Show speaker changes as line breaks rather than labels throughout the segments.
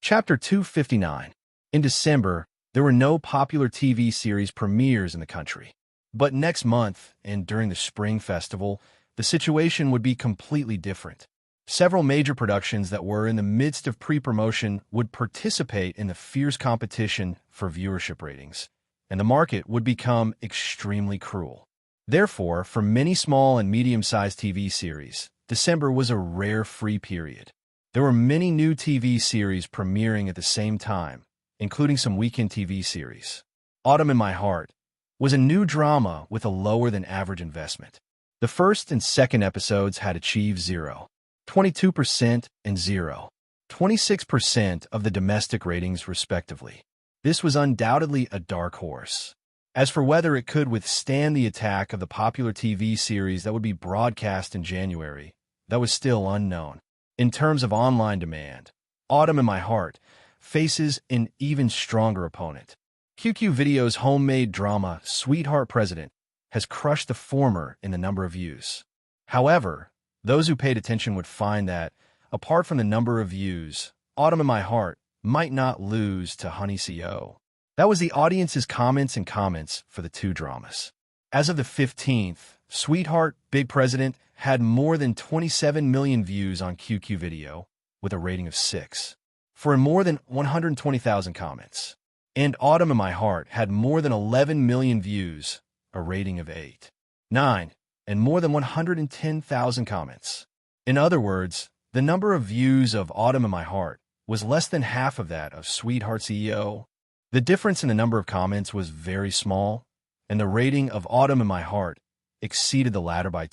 Chapter 259. In December, there were no popular TV series premieres in the country. But next month, and during the Spring Festival, the situation would be completely different. Several major productions that were in the midst of pre-promotion would participate in the fierce competition for viewership ratings, and the market would become extremely cruel. Therefore, for many small and medium-sized TV series, December was a rare free period. There were many new TV series premiering at the same time, including some weekend TV series. Autumn in My Heart was a new drama with a lower-than-average investment. The first and second episodes had achieved 22% and 26% of the domestic ratings, respectively. This was undoubtedly a dark horse. As for whether it could withstand the attack of the popular TV series that would be broadcast in January, that was still unknown. In terms of online demand, Autumn in My Heart faces an even stronger opponent. QQ Video's homemade drama, Sweetheart President, has crushed the former in the number of views. However, those who paid attention would find that, apart from the number of views, Autumn in My Heart might not lose to Honey CO. That was the audience's comments for the two dramas. As of the 15th, Sweetheart Big President had more than 27 million views on QQ Video, with a rating of 6, for more than 120,000 comments. And Autumn in My Heart had more than 11 million views, a rating of 8, 9, and more than 110,000 comments. In other words, the number of views of Autumn in My Heart was less than half of that of Sweetheart CEO. The difference in the number of comments was very small, and the rating of Autumn in My Heart exceeded the latter by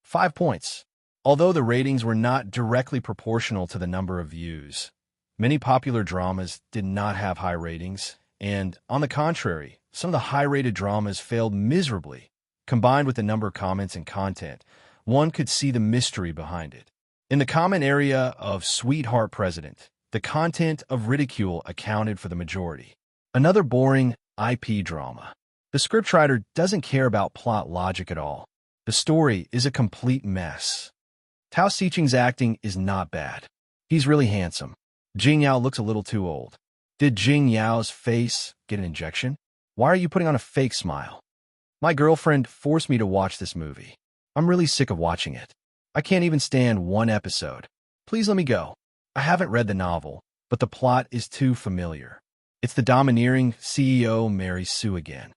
5 points. Although the ratings were not directly proportional to the number of views, many popular dramas did not have high ratings, and, on the contrary, some of the high-rated dramas failed miserably. Combined with the number of comments and content, one could see the mystery behind it. In the comment area of Sweetheart President, the content of ridicule accounted for the majority. Another boring IP drama. The scriptwriter doesn't care about plot logic at all. The story is a complete mess. Tao Sicheng's acting is not bad. He's really handsome. Jing Yao looks a little too old. Did Jing Yao's face get an injection? Why are you putting on a fake smile? My girlfriend forced me to watch this movie. I'm really sick of watching it. I can't even stand one episode. Please let me go. I haven't read the novel, but the plot is too familiar. It's the domineering CEO Mary Sue again.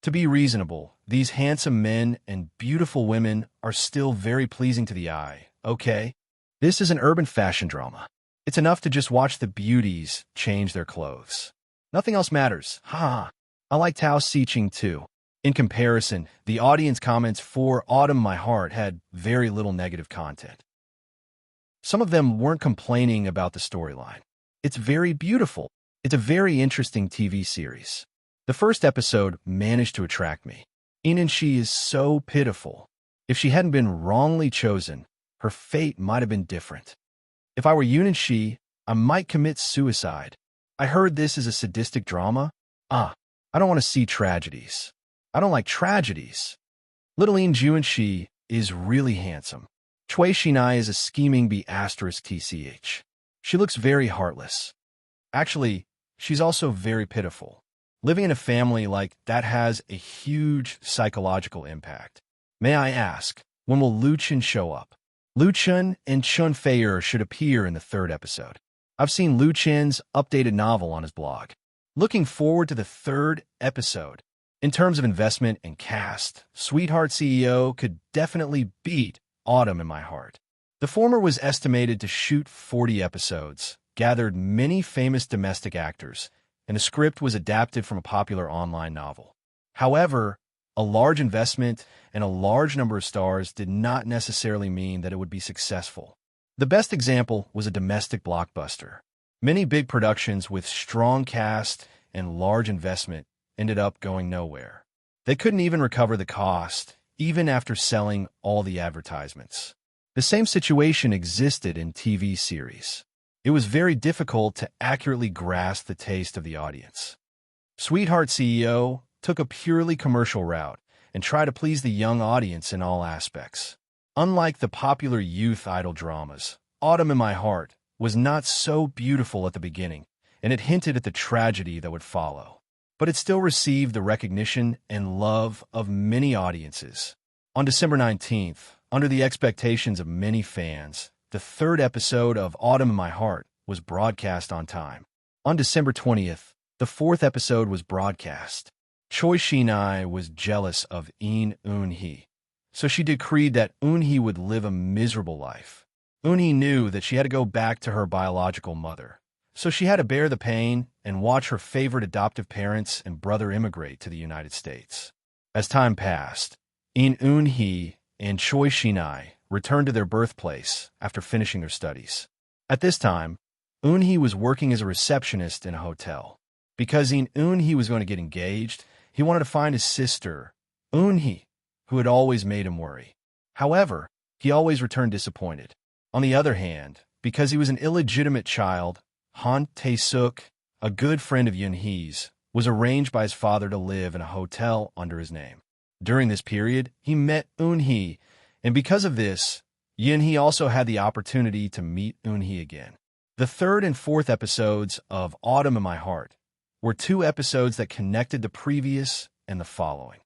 To be reasonable, these handsome men and beautiful women are still very pleasing to the eye, okay? This is an urban fashion drama. It's enough to just watch the beauties change their clothes. Nothing else matters. I like Tao Sicheng too. In comparison, the audience comments for Autumn in My Heart had very little negative content. Some of them weren't complaining about the storyline. It's very beautiful. It's a very interesting TV series. The first episode managed to attract me. She is so pitiful. If she hadn't been wrongly chosen, her fate might have been different. If I were Shi, I might commit suicide. I heard this is a sadistic drama. I don't want to see tragedies. I don't like tragedies. Little Shi is really handsome. Chui Xinai is a scheming B*TCH. She looks very heartless. Actually, she's also very pitiful. Living in a family like that has a huge psychological impact. May I ask, when will Lu Chen show up? Lu Chen and Chun Feier should appear in the third episode. I've seen Lu Chen's updated novel on his blog. Looking forward to the third episode. In terms of investment and cast, Sweetheart CEO could definitely beat Autumn in My Heart. The former was estimated to shoot 40 episodes, gathered many famous domestic actors, and the script was adapted from a popular online novel. However, a large investment and a large number of stars did not necessarily mean that it would be successful. The best example was a domestic blockbuster. Many big productions with strong cast and large investment ended up going nowhere. They couldn't even recover the cost, even after selling all the advertisements. The same situation existed in TV series. It was very difficult to accurately grasp the taste of the audience. Sweetheart CEO took a purely commercial route and tried to please the young audience in all aspects. Unlike the popular youth idol dramas, Autumn in My Heart was not so beautiful at the beginning, and it hinted at the tragedy that would follow. But it still received the recognition and love of many audiences. On December 19th, under the expectations of many fans, the third episode of Autumn in My Heart was broadcast on time. On December 20th, the fourth episode was broadcast. Choi Shin-ai was jealous of Eun-hee, so she decreed that Eun-hee would live a miserable life. Eun-hee knew that she had to go back to her biological mother, so she had to bear the pain and watch her favorite adoptive parents and brother immigrate to the United States. As time passed, Eun-hee and Choi Shin-ai returned to their birthplace after finishing their studies. At this time, Eun-hee was working as a receptionist in a hotel. Because Eun-hee was going to get engaged, he wanted to find his sister, Eun-hee, who had always made him worry. However, he always returned disappointed. On the other hand, because he was an illegitimate child, Han Tae-suk, a good friend of Eun-hee's, was arranged by his father to live in a hotel under his name. During this period, he met Eun-hee, and because of this, Eun-hee also had the opportunity to meet Eun-hee again. The third and fourth episodes of Autumn in My Heart were two episodes that connected the previous and the following.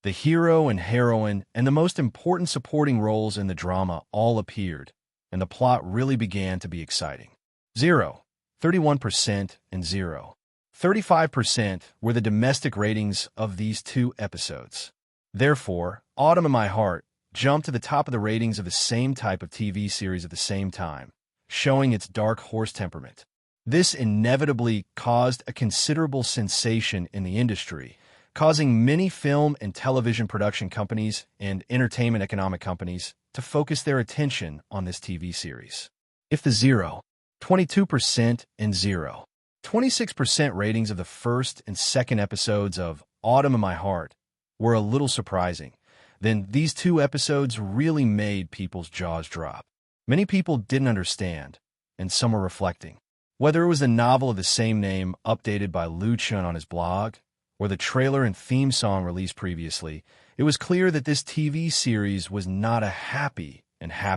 The hero and heroine and the most important supporting roles in the drama all appeared, and the plot really began to be exciting. 0, 31%, and 0, 35% were the domestic ratings of these two episodes. Therefore, Autumn in My Heart jumped to the top of the ratings of the same type of TV series at the same time, showing its dark horse temperament. This inevitably caused a considerable sensation in the industry, causing many film and television production companies and entertainment economic companies to focus their attention on this TV series. If the 0, 22%, and 0, 26% ratings of the first and second episodes of Autumn in My Heart were a little surprising, then these two episodes really made people's jaws drop. Many people didn't understand, and some were reflecting. Whether it was the novel of the same name updated by Lu Chun on his blog, or the trailer and theme song released previously, it was clear that this TV series was not a happy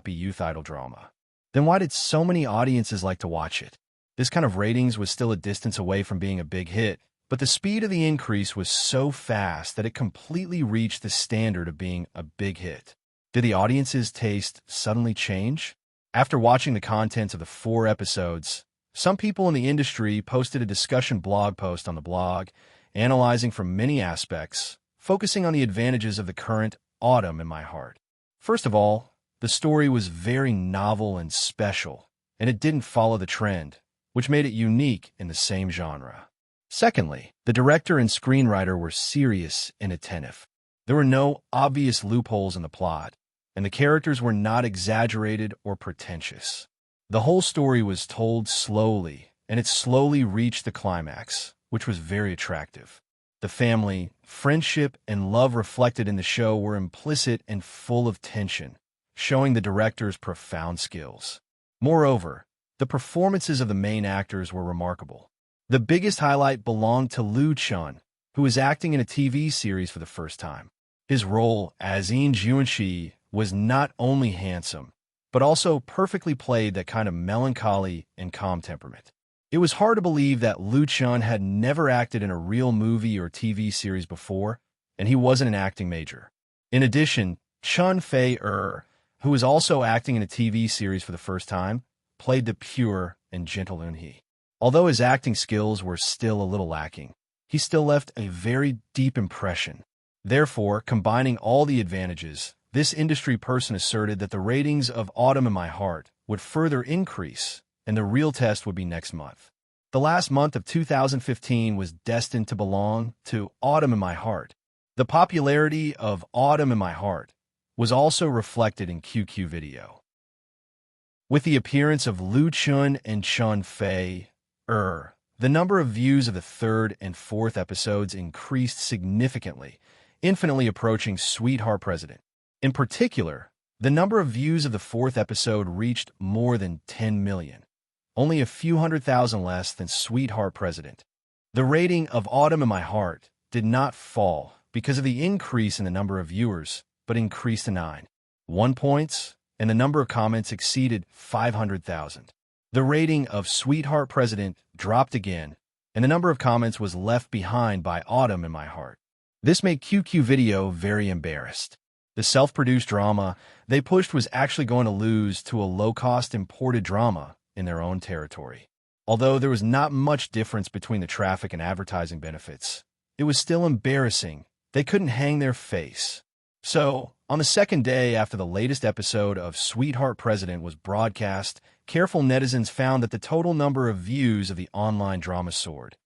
youth idol drama. Then why did so many audiences like to watch it? This kind of ratings was still a distance away from being a big hit, but the speed of the increase was so fast that it completely reached the standard of being a big hit. Did the audience's taste suddenly change? After watching the contents of the 4 episodes, some people in the industry posted a discussion blog post on the blog, analyzing from many aspects, focusing on the advantages of the current Autumn in My Heart. First of all, the story was very novel and special, and it didn't follow the trend, which made it unique in the same genre. Secondly, the director and screenwriter were serious and attentive. There were no obvious loopholes in the plot, and the characters were not exaggerated or pretentious. The whole story was told slowly, and it slowly reached the climax, which was very attractive. The family, friendship, and love reflected in the show were implicit and full of tension, showing the director's profound skills. Moreover, the performances of the main actors were remarkable. The biggest highlight belonged to Lu Chun, who was acting in a TV series for the first time. His role as Eun Jun-shi was not only handsome, but also perfectly played that kind of melancholy and calm temperament. It was hard to believe that Lu Chun had never acted in a real movie or TV series before, and he wasn't an acting major. In addition, Chun Fei-er, who was also acting in a TV series for the first time, played the pure and gentle Eun-hee. Although his acting skills were still a little lacking, he still left a very deep impression. Therefore, combining all the advantages, this industry person asserted that the ratings of Autumn in My Heart would further increase, and the real test would be next month. The last month of 2015 was destined to belong to Autumn in My Heart. The popularity of Autumn in My Heart was also reflected in QQ Video. With the appearance of Lu Chun and Chun Fei-er, the number of views of the third and fourth episodes increased significantly, infinitely approaching Sweetheart President. In particular, the number of views of the fourth episode reached more than 10 million, only a few 100,000 less than Sweetheart President. The rating of Autumn in My Heart did not fall because of the increase in the number of viewers, but increased to 9.1 points, and the number of comments exceeded 500,000. The rating of Sweetheart President dropped again, and the number of comments was left behind by Autumn in My Heart. This made QQ Video very embarrassed. The self-produced drama they pushed was actually going to lose to a low-cost imported drama in their own territory. Although there was not much difference between the traffic and advertising benefits, it was still embarrassing. They couldn't hang their face. So, on the second day after the latest episode of Sweetheart President was broadcast, careful netizens found that the total number of views of the online drama soared,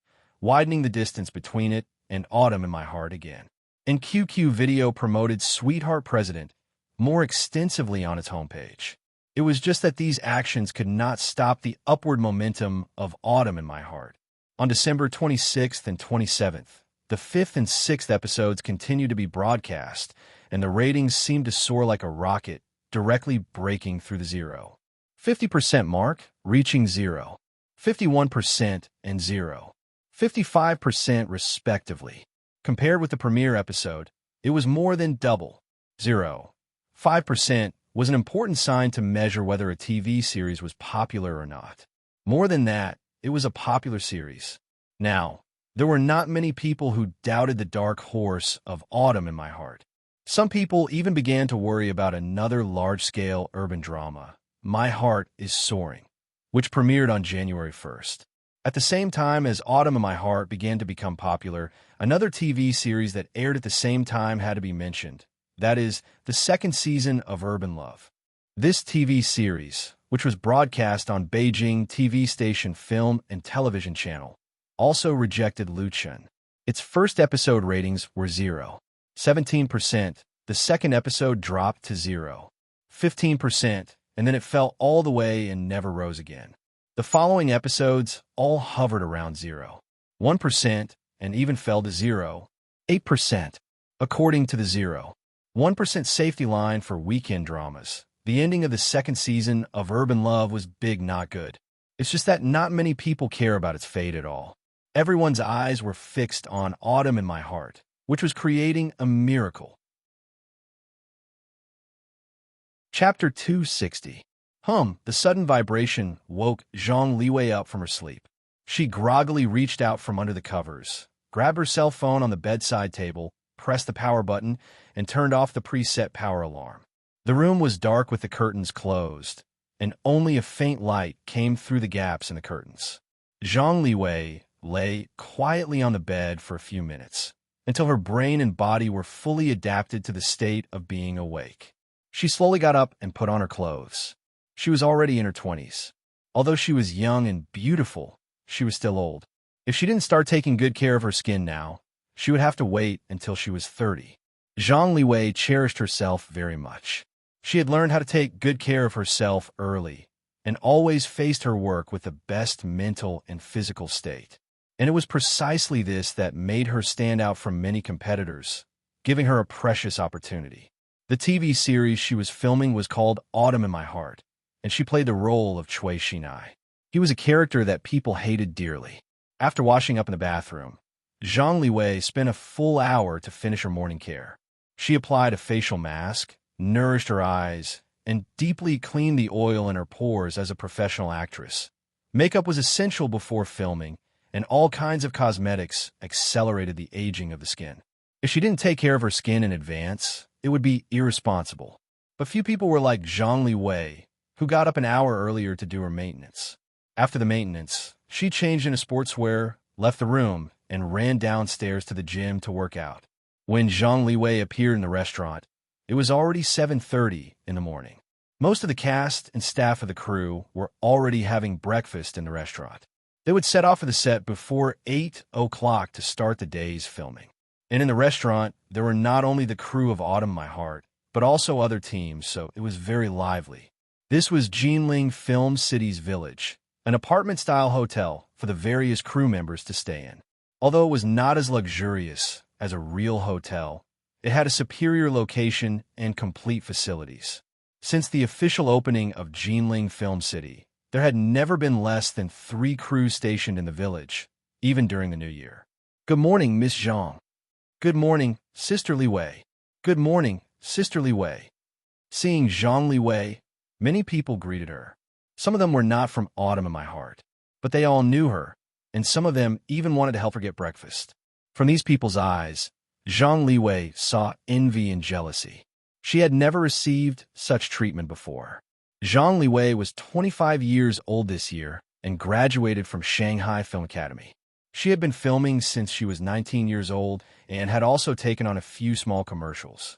widening the distance between it and Autumn in My Heart again. And QQ Video promoted Sweetheart President more extensively on its homepage. It was just that these actions could not stop the upward momentum of Autumn in My Heart. On December 26th and 27th, the 5th and 6th episodes continued to be broadcast, and the ratings seemed to soar like a rocket, directly breaking through the 50% mark, reaching 51% and 55% respectively. Compared with the premiere episode, it was more than double. 5% was an important sign to measure whether a TV series was popular or not. More than that, it was a popular series. Now, there were not many people who doubted the dark horse of Autumn in My Heart. Some people even began to worry about another large-scale urban drama, My Heart is Soaring, which premiered on January 1st. At the same time as Autumn in My Heart began to become popular, another TV series that aired at the same time had to be mentioned. That is, the second season of Urban Love. This TV series, which was broadcast on Beijing TV station Film and Television Channel, also rejected Luchan. Its first episode ratings were 17%. The second episode dropped to 15%, and then it fell all the way and never rose again. The following episodes all hovered around 1%, and even fell to 8%. According to the 1% safety line for weekend dramas, the ending of the second season of Urban Love was big, not good. It's just that not many people care about its fate at all. Everyone's eyes were fixed on Autumn in My Heart, which was creating a miracle. Chapter 260. The sudden vibration woke Zhang Liwei up from her sleep. She groggily reached out from under the covers, grabbed her cell phone on the bedside table, pressed the power button, and turned off the preset power alarm. The room was dark with the curtains closed, and only a faint light came through the gaps in the curtains. Zhang Liwei lay quietly on the bed for a few minutes, until her brain and body were fully adapted to the state of being awake. She slowly got up and put on her clothes. She was already in her 20s. Although she was young and beautiful, she was still old. If she didn't start taking good care of her skin now, she would have to wait until she was 30. Zhang Liwei cherished herself very much. She had learned how to take good care of herself early, and always faced her work with the best mental and physical state. And it was precisely this that made her stand out from many competitors, giving her a precious opportunity. The TV series she was filming was called Autumn in My Heart, and she played the role of Cui Xinai. He was a character that people hated dearly. After washing up in the bathroom, Zhang Liwei spent a full hour to finish her morning care. She applied a facial mask, nourished her eyes, and deeply cleaned the oil in her pores as a professional actress. Makeup was essential before filming, and all kinds of cosmetics accelerated the aging of the skin. If she didn't take care of her skin in advance, it would be irresponsible. But few people were like Zhang Liwei, who got up an hour earlier to do her maintenance. After the maintenance, she changed into sportswear, left the room, and ran downstairs to the gym to work out. When Zhang Liwei appeared in the restaurant, it was already 7:30 in the morning. Most of the cast and staff of the crew were already having breakfast in the restaurant. They would set off for the set before 8 o'clock to start the day's filming. And in the restaurant, there were not only the crew of Autumn My Heart, but also other teams, so it was very lively. This was Jinling Film City's Village, an apartment-style hotel for the various crew members to stay in. Although it was not as luxurious as a real hotel, it had a superior location and complete facilities. Since the official opening of Jinling Film City, there had never been less than 3 crews stationed in the village, even during the New Year. "Good morning, Miss Zhang." "Good morning, Sister Liwei." "Good morning, Sister Liwei." Seeing Zhang Liwei, many people greeted her. Some of them were not from Autumn in My Heart, but they all knew her, and some of them even wanted to help her get breakfast. From these people's eyes, Zhang Liwei saw envy and jealousy. She had never received such treatment before. Zhang Liwei was 25 years old this year and graduated from Shanghai Film Academy. She had been filming since she was 19 years old and had also taken on a few small commercials.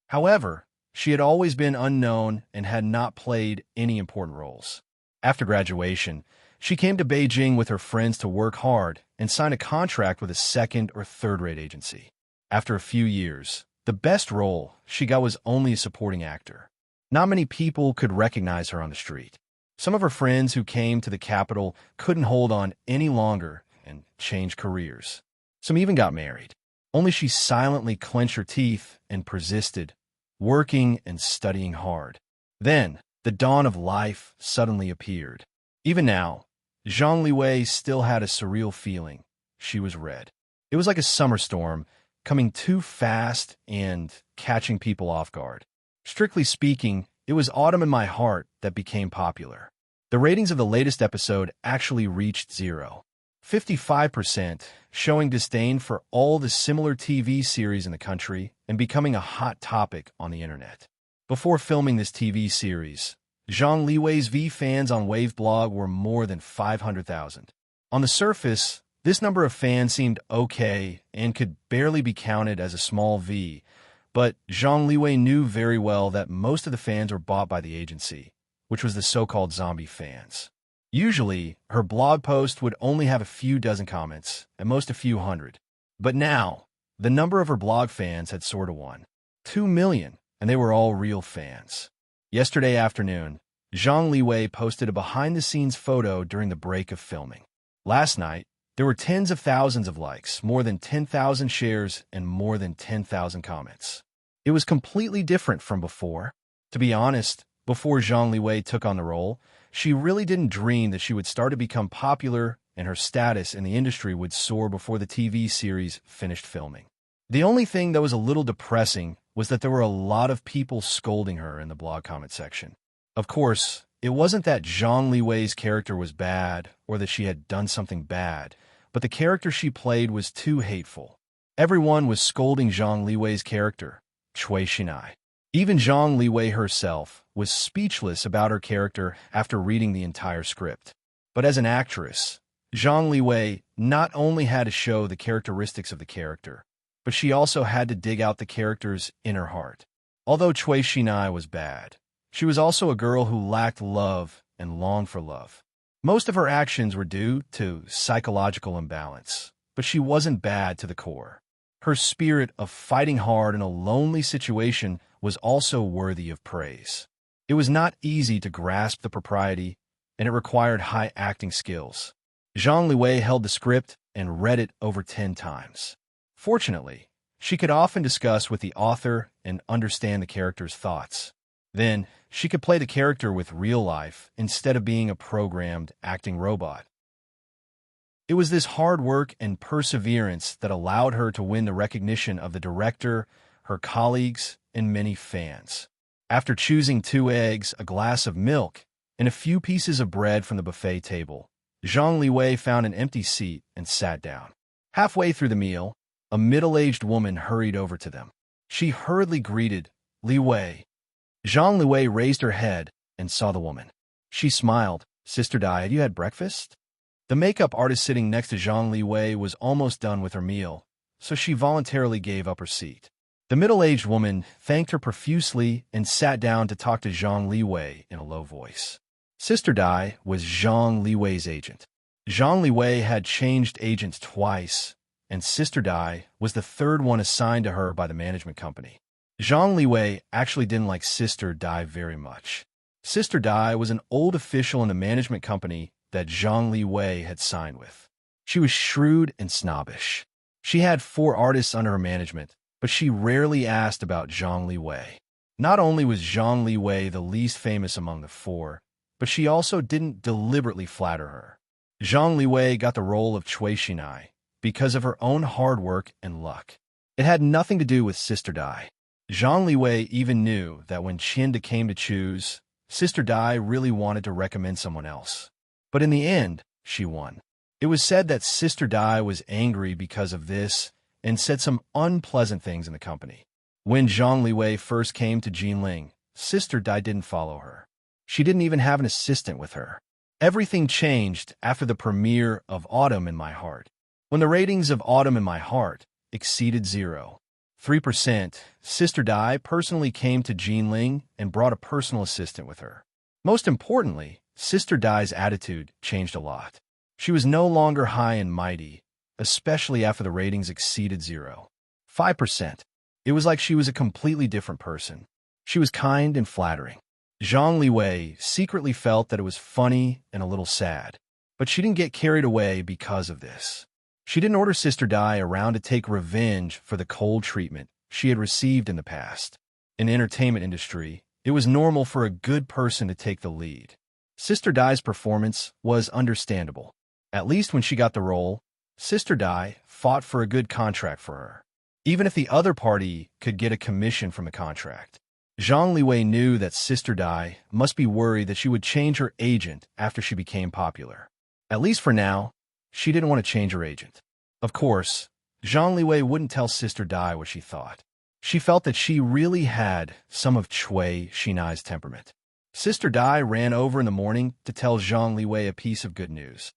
However, she had always been unknown and had not played any important roles. After graduation, she came to Beijing with her friends to work hard and sign a contract with a second or third-rate agency. After a few years, the best role she got was only a supporting actor. Not many people could recognize her on the street. Some of her friends who came to the capital couldn't hold on any longer and changed careers. Some even got married. Only she silently clenched her teeth and persisted, working and studying hard. Then, the dawn of life suddenly appeared. Even now, Zhang Liwei still had a surreal feeling. She was red. It was like a summer storm, coming too fast and catching people off guard. Strictly speaking, it was Autumn in My Heart that became popular. The ratings of the latest episode actually reached 55%, showing disdain for all the similar TV series in the country and becoming a hot topic on the internet. Before filming this TV series, Zhang Liwei's V fans on Wave blog were more than 500,000. On the surface, this number of fans seemed okay and could barely be counted as a small V, but Zhang Liwei knew very well that most of the fans were bought by the agency, which was the so-called zombie fans. Usually, her blog post would only have a few dozen comments, at most a few hundred. But now, the number of her blog fans had soared to 2 million, and they were all real fans. Yesterday afternoon, Zhang Liwei posted a behind-the-scenes photo during the break of filming. Last night, there were tens of thousands of likes, more than 10,000 shares, and more than 10,000 comments. It was completely different from before. To be honest, before Zhang Liwei took on the role, she really didn't dream that she would start to become popular and her status in the industry would soar before the TV series finished filming. The only thing that was a little depressing was that there were a lot of people scolding her in the blog comment section. Of course, it wasn't that Zhang Liwei's character was bad or that she had done something bad, but the character she played was too hateful. Everyone was scolding Zhang Liwei's character, Cui Xinai. Even Zhang Liwei herself was speechless about her character after reading the entire script. But as an actress, Zhang Liwei not only had to show the characteristics of the character, but she also had to dig out the character's inner heart. Although Cui Xinai was bad, she was also a girl who lacked love and longed for love. Most of her actions were due to psychological imbalance, but she wasn't bad to the core. Her spirit of fighting hard in a lonely situation was also worthy of praise. It was not easy to grasp the propriety, and it required high acting skills. Zhang Liwei held the script and read it over 10 times. Fortunately, she could often discuss with the author and understand the character's thoughts. Then, she could play the character with real life instead of being a programmed acting robot. It was this hard work and perseverance that allowed her to win the recognition of the director, her colleagues, and many fans. After choosing 2 eggs, a glass of milk, and a few pieces of bread from the buffet table, Zhang Liwei found an empty seat and sat down. Halfway through the meal, a middle-aged woman hurried over to them. She hurriedly greeted Liwei. Zhang Liwei raised her head and saw the woman. She smiled. "Sister Dai, had you had breakfast?" The makeup artist sitting next to Zhang Liwei was almost done with her meal, so she voluntarily gave up her seat. The middle-aged woman thanked her profusely and sat down to talk to Zhang Liwei in a low voice. Sister Dai was Zhang Liwei's agent. Zhang Liwei had changed agents twice, and Sister Dai was the third one assigned to her by the management company. Zhang Liwei actually didn't like Sister Dai very much. Sister Dai was an old official in the management company that Zhang Liwei had signed with. She was shrewd and snobbish. She had 4 artists under her management, but she rarely asked about Zhang Liwei. Not only was Zhang Liwei the least famous among the 4, but she also didn't deliberately flatter her. Zhang Liwei got the role of Cui Xinai because of her own hard work and luck. It had nothing to do with Sister Dai. Zhang Liwei even knew that when Qinda came to choose, Sister Dai really wanted to recommend someone else. But in the end, she won. It was said that Sister Dai was angry because of this and said some unpleasant things in the company. When Zhang Liwei first came to Jinling, Sister Dai didn't follow her. She didn't even have an assistant with her. Everything changed after the premiere of Autumn in My Heart. When the ratings of Autumn in My Heart exceeded 0.3%, Sister Dai personally came to Jinling and brought a personal assistant with her. Most importantly, Sister Dai's attitude changed a lot. She was no longer high and mighty, especially after the ratings exceeded 0.5%. It was like she was a completely different person. She was kind and flattering. Zhang Liwei secretly felt that it was funny and a little sad, but she didn't get carried away because of this. She didn't order Sister Dai around to take revenge for the cold treatment she had received in the past. In the entertainment industry, it was normal for a good person to take the lead. Sister Dai's performance was understandable. At least when she got the role, Sister Dai fought for a good contract for her, even if the other party could get a commission from the contract. Zhang Liwei knew that Sister Dai must be worried that she would change her agent after she became popular. At least for now, she didn't want to change her agent. Of course, Zhang Liwei wouldn't tell Sister Dai what she thought. She felt that she really had some of Cui Xinai's temperament. Sister Dai ran over in the morning to tell Zhang Liwei a piece of good news.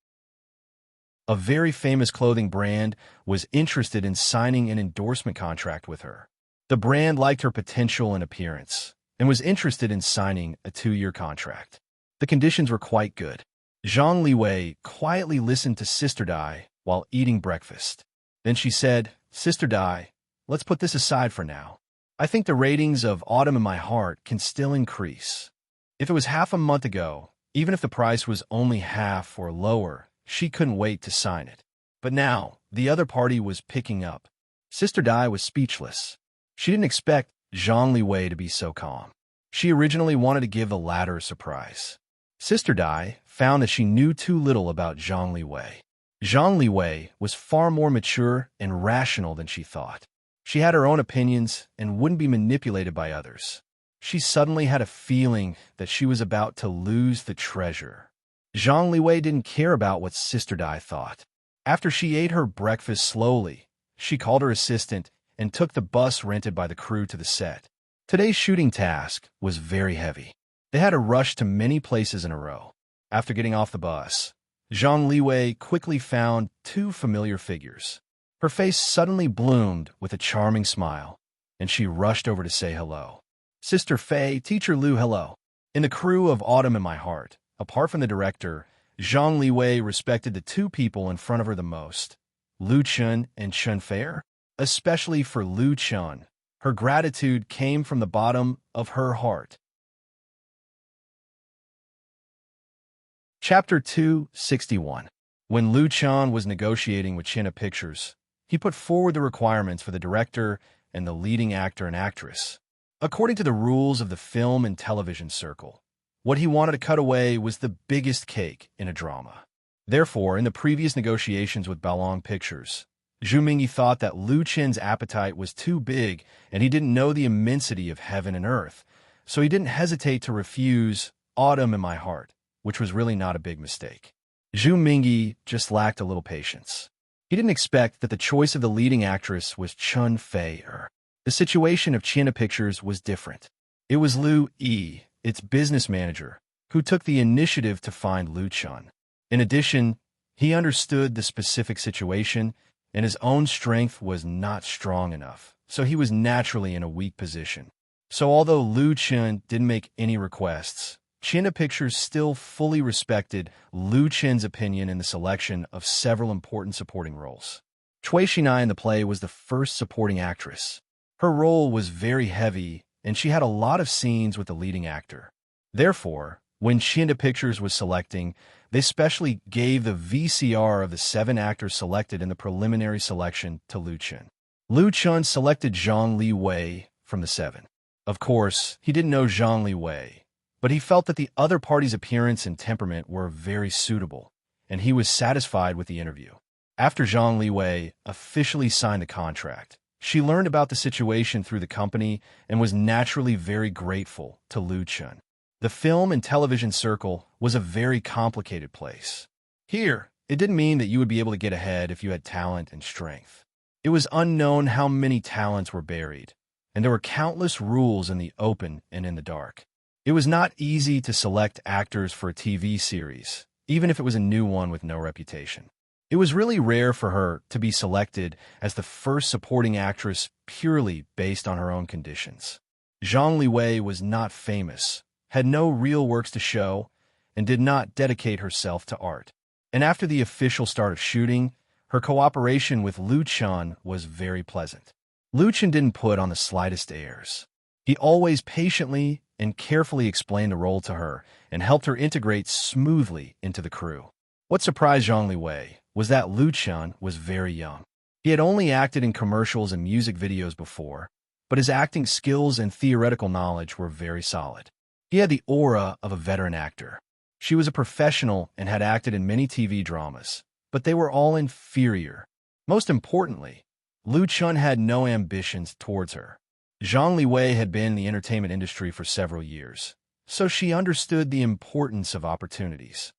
A very famous clothing brand was interested in signing an endorsement contract with her. The brand liked her potential and appearance and was interested in signing a 2-year contract. The conditions were quite good. Zhang Liwei quietly listened to Sister Dai while eating breakfast. Then she said, "Sister Dai, let's put this aside for now. I think the ratings of Autumn in My Heart can still increase. If it was half a month ago, even if the price was only half or lower, she couldn't wait to sign it. But now, the other party was picking up." Sister Dai was speechless. She didn't expect Zhang Liwei to be so calm. She originally wanted to give the latter a surprise. Sister Dai found that she knew too little about Zhang Liwei. Zhang Liwei was far more mature and rational than she thought. She had her own opinions and wouldn't be manipulated by others. She suddenly had a feeling that she was about to lose the treasure. Zhang Liwei didn't care about what Sister Dai thought. After she ate her breakfast slowly, she called her assistant and took the bus rented by the crew to the set. Today's shooting task was very heavy. They had to rush to many places in a row. After getting off the bus, Zhang Liwei quickly found 2 familiar figures. Her face suddenly bloomed with a charming smile, and she rushed over to say hello. "Sister Fei, Teacher Lu, hello." In the crew of Autumn in My Heart, apart from the director, Zhang Liwei respected the 2 people in front of her the most, Lu Chun and Chun Fei. Especially for Lu Chun, her gratitude came from the bottom of her heart. Chapter 261. When Lu Chun was negotiating with China Pictures, he put forward the requirements for the director and the leading actor and actress. According to the rules of the film and television circle, what he wanted to cut away was the biggest cake in a drama. Therefore, in the previous negotiations with Balong Pictures, Zhu Mingyi thought that Lu Chen's appetite was too big and he didn't know the immensity of heaven and earth, so he didn't hesitate to refuse Autumn in My Heart, which was really not a big mistake. Zhu Mingyi just lacked a little patience. He didn't expect that the choice of the leading actress was Chun Fei. The situation of China Pictures was different. It was Lu Yi, its business manager, who took the initiative to find Lu Chun. In addition, he understood the specific situation and his own strength was not strong enough, so he was naturally in a weak position. So although Lu Chun didn't make any requests, China Pictures still fully respected Lu Chen's opinion in the selection of several important supporting roles. Cui Xinai in the play was the first supporting actress. Her role was very heavy, and she had a lot of scenes with the leading actor. Therefore, when China Pictures was selecting, they specially gave the VCR of the 7 actors selected in the preliminary selection to Lu Chun. Lu Chun selected Zhang Liwei from the 7. Of course, he didn't know Zhang Liwei, but he felt that the other party's appearance and temperament were very suitable, and he was satisfied with the interview. After Zhang Liwei officially signed the contract, she learned about the situation through the company and was naturally very grateful to Lu Chun. The film and television circle was a very complicated place. Here, it didn't mean that you would be able to get ahead if you had talent and strength. It was unknown how many talents were buried, and there were countless rules in the open and in the dark. It was not easy to select actors for a TV series, even if it was a new one with no reputation. It was really rare for her to be selected as the first supporting actress purely based on her own conditions. Zhang Liwei was not famous, had no real works to show, and did not dedicate herself to art. And after the official start of shooting, her cooperation with Liu Chen was very pleasant. Liu Chen didn't put on the slightest airs. He always patiently and carefully explained the role to her and helped her integrate smoothly into the crew. What surprised Zhang Liwei was that Liu Chen was very young. He had only acted in commercials and music videos before, but his acting skills and theoretical knowledge were very solid. He had the aura of a veteran actor. She was a professional and had acted in many TV dramas, but they were all inferior. Most importantly, Liu Chen had no ambitions towards her. Zhang Liwei had been in the entertainment industry for several years, so she understood the importance of opportunities.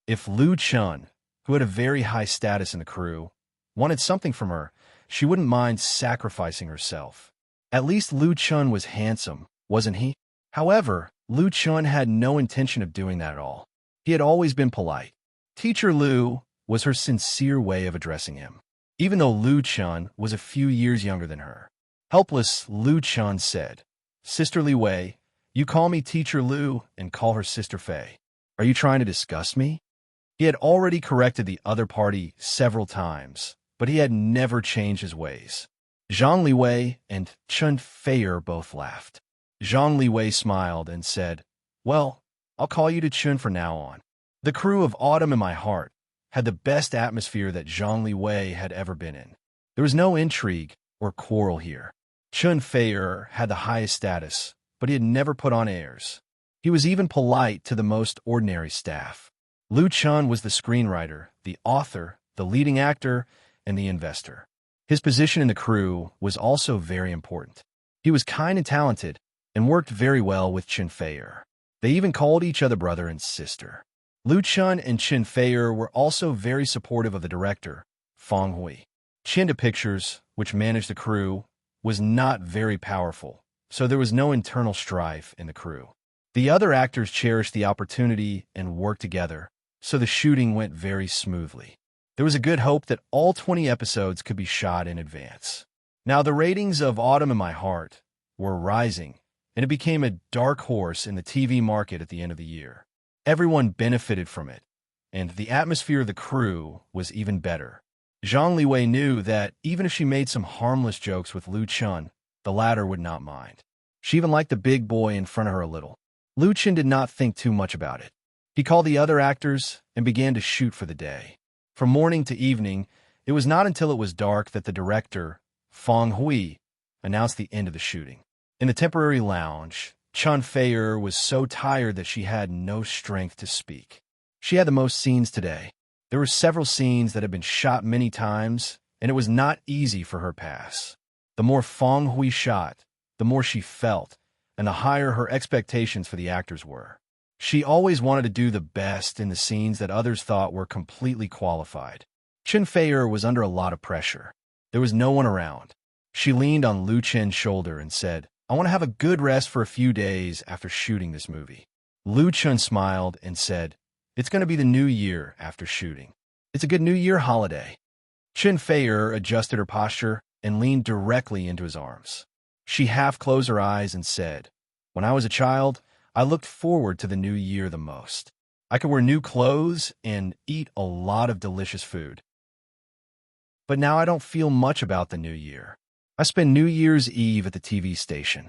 If Liu Chen, who had a very high status in the crew, wanted something from her, she wouldn't mind sacrificing herself. At least Liu Chen was handsome, wasn't he? However, Liu Chen had no intention of doing that at all. He had always been polite. Teacher Liu was her sincere way of addressing him, even though Liu Chen was a few years younger than her. Helpless, Liu Chen said, "Sister Li Wei, you call me Teacher Liu and call her Sister Fei. Are you trying to disgust me?" He had already corrected the other party several times, but he had never changed his ways. Zhang Liwei and Chen Feier both laughed. Zhang Liwei smiled and said, "Well, I'll call you to Chen from now on." The crew of Autumn in My Heart had the best atmosphere that Zhang Liwei had ever been in. There was no intrigue or quarrel here. Chen Feier had the highest status, but he had never put on airs. He was even polite to the most ordinary staff. Liu Chen was the screenwriter, the author, the leading actor, and the investor. His position in the crew was also very important. He was kind and talented, and worked very well with Chen Feier. They even called each other brother and sister. Liu Chen and Chen Feier were also very supportive of the director, Fang Hui. Chinda Pictures, which managed the crew, was not very powerful, so there was no internal strife in the crew. The other actors cherished the opportunity and worked together, so the shooting went very smoothly. There was a good hope that all 20 episodes could be shot in advance. Now, the ratings of Autumn in My Heart were rising, and it became a dark horse in the TV market at the end of the year. Everyone benefited from it, and the atmosphere of the crew was even better. Zhang Liwei knew that even if she made some harmless jokes with Liu Chen, the latter would not mind. She even liked the big boy in front of her a little. Liu Chen did not think too much about it. He called the other actors and began to shoot for the day. From morning to evening, it was not until it was dark that the director, Fang Hui, announced the end of the shooting. In the temporary lounge, Chen Feier was so tired that she had no strength to speak. She had the most scenes today. There were several scenes that had been shot many times, and it was not easy for her pass. The more Fang Hui shot, the more she felt, and the higher her expectations for the actors were. She always wanted to do the best in the scenes that others thought were completely qualified. Chen Feier was under a lot of pressure. There was no one around. She leaned on Liu Chen's shoulder and said, "I want to have a good rest for a few days after shooting this movie." Liu Chen smiled and said, "It's going to be the new year after shooting. It's a good New Year holiday." Chen Feier adjusted her posture and leaned directly into his arms. She half closed her eyes and said, "When I was a child, I looked forward to the new year the most. I could wear new clothes and eat a lot of delicious food. But now I don't feel much about the new year. I spend New Year's Eve at the TV station."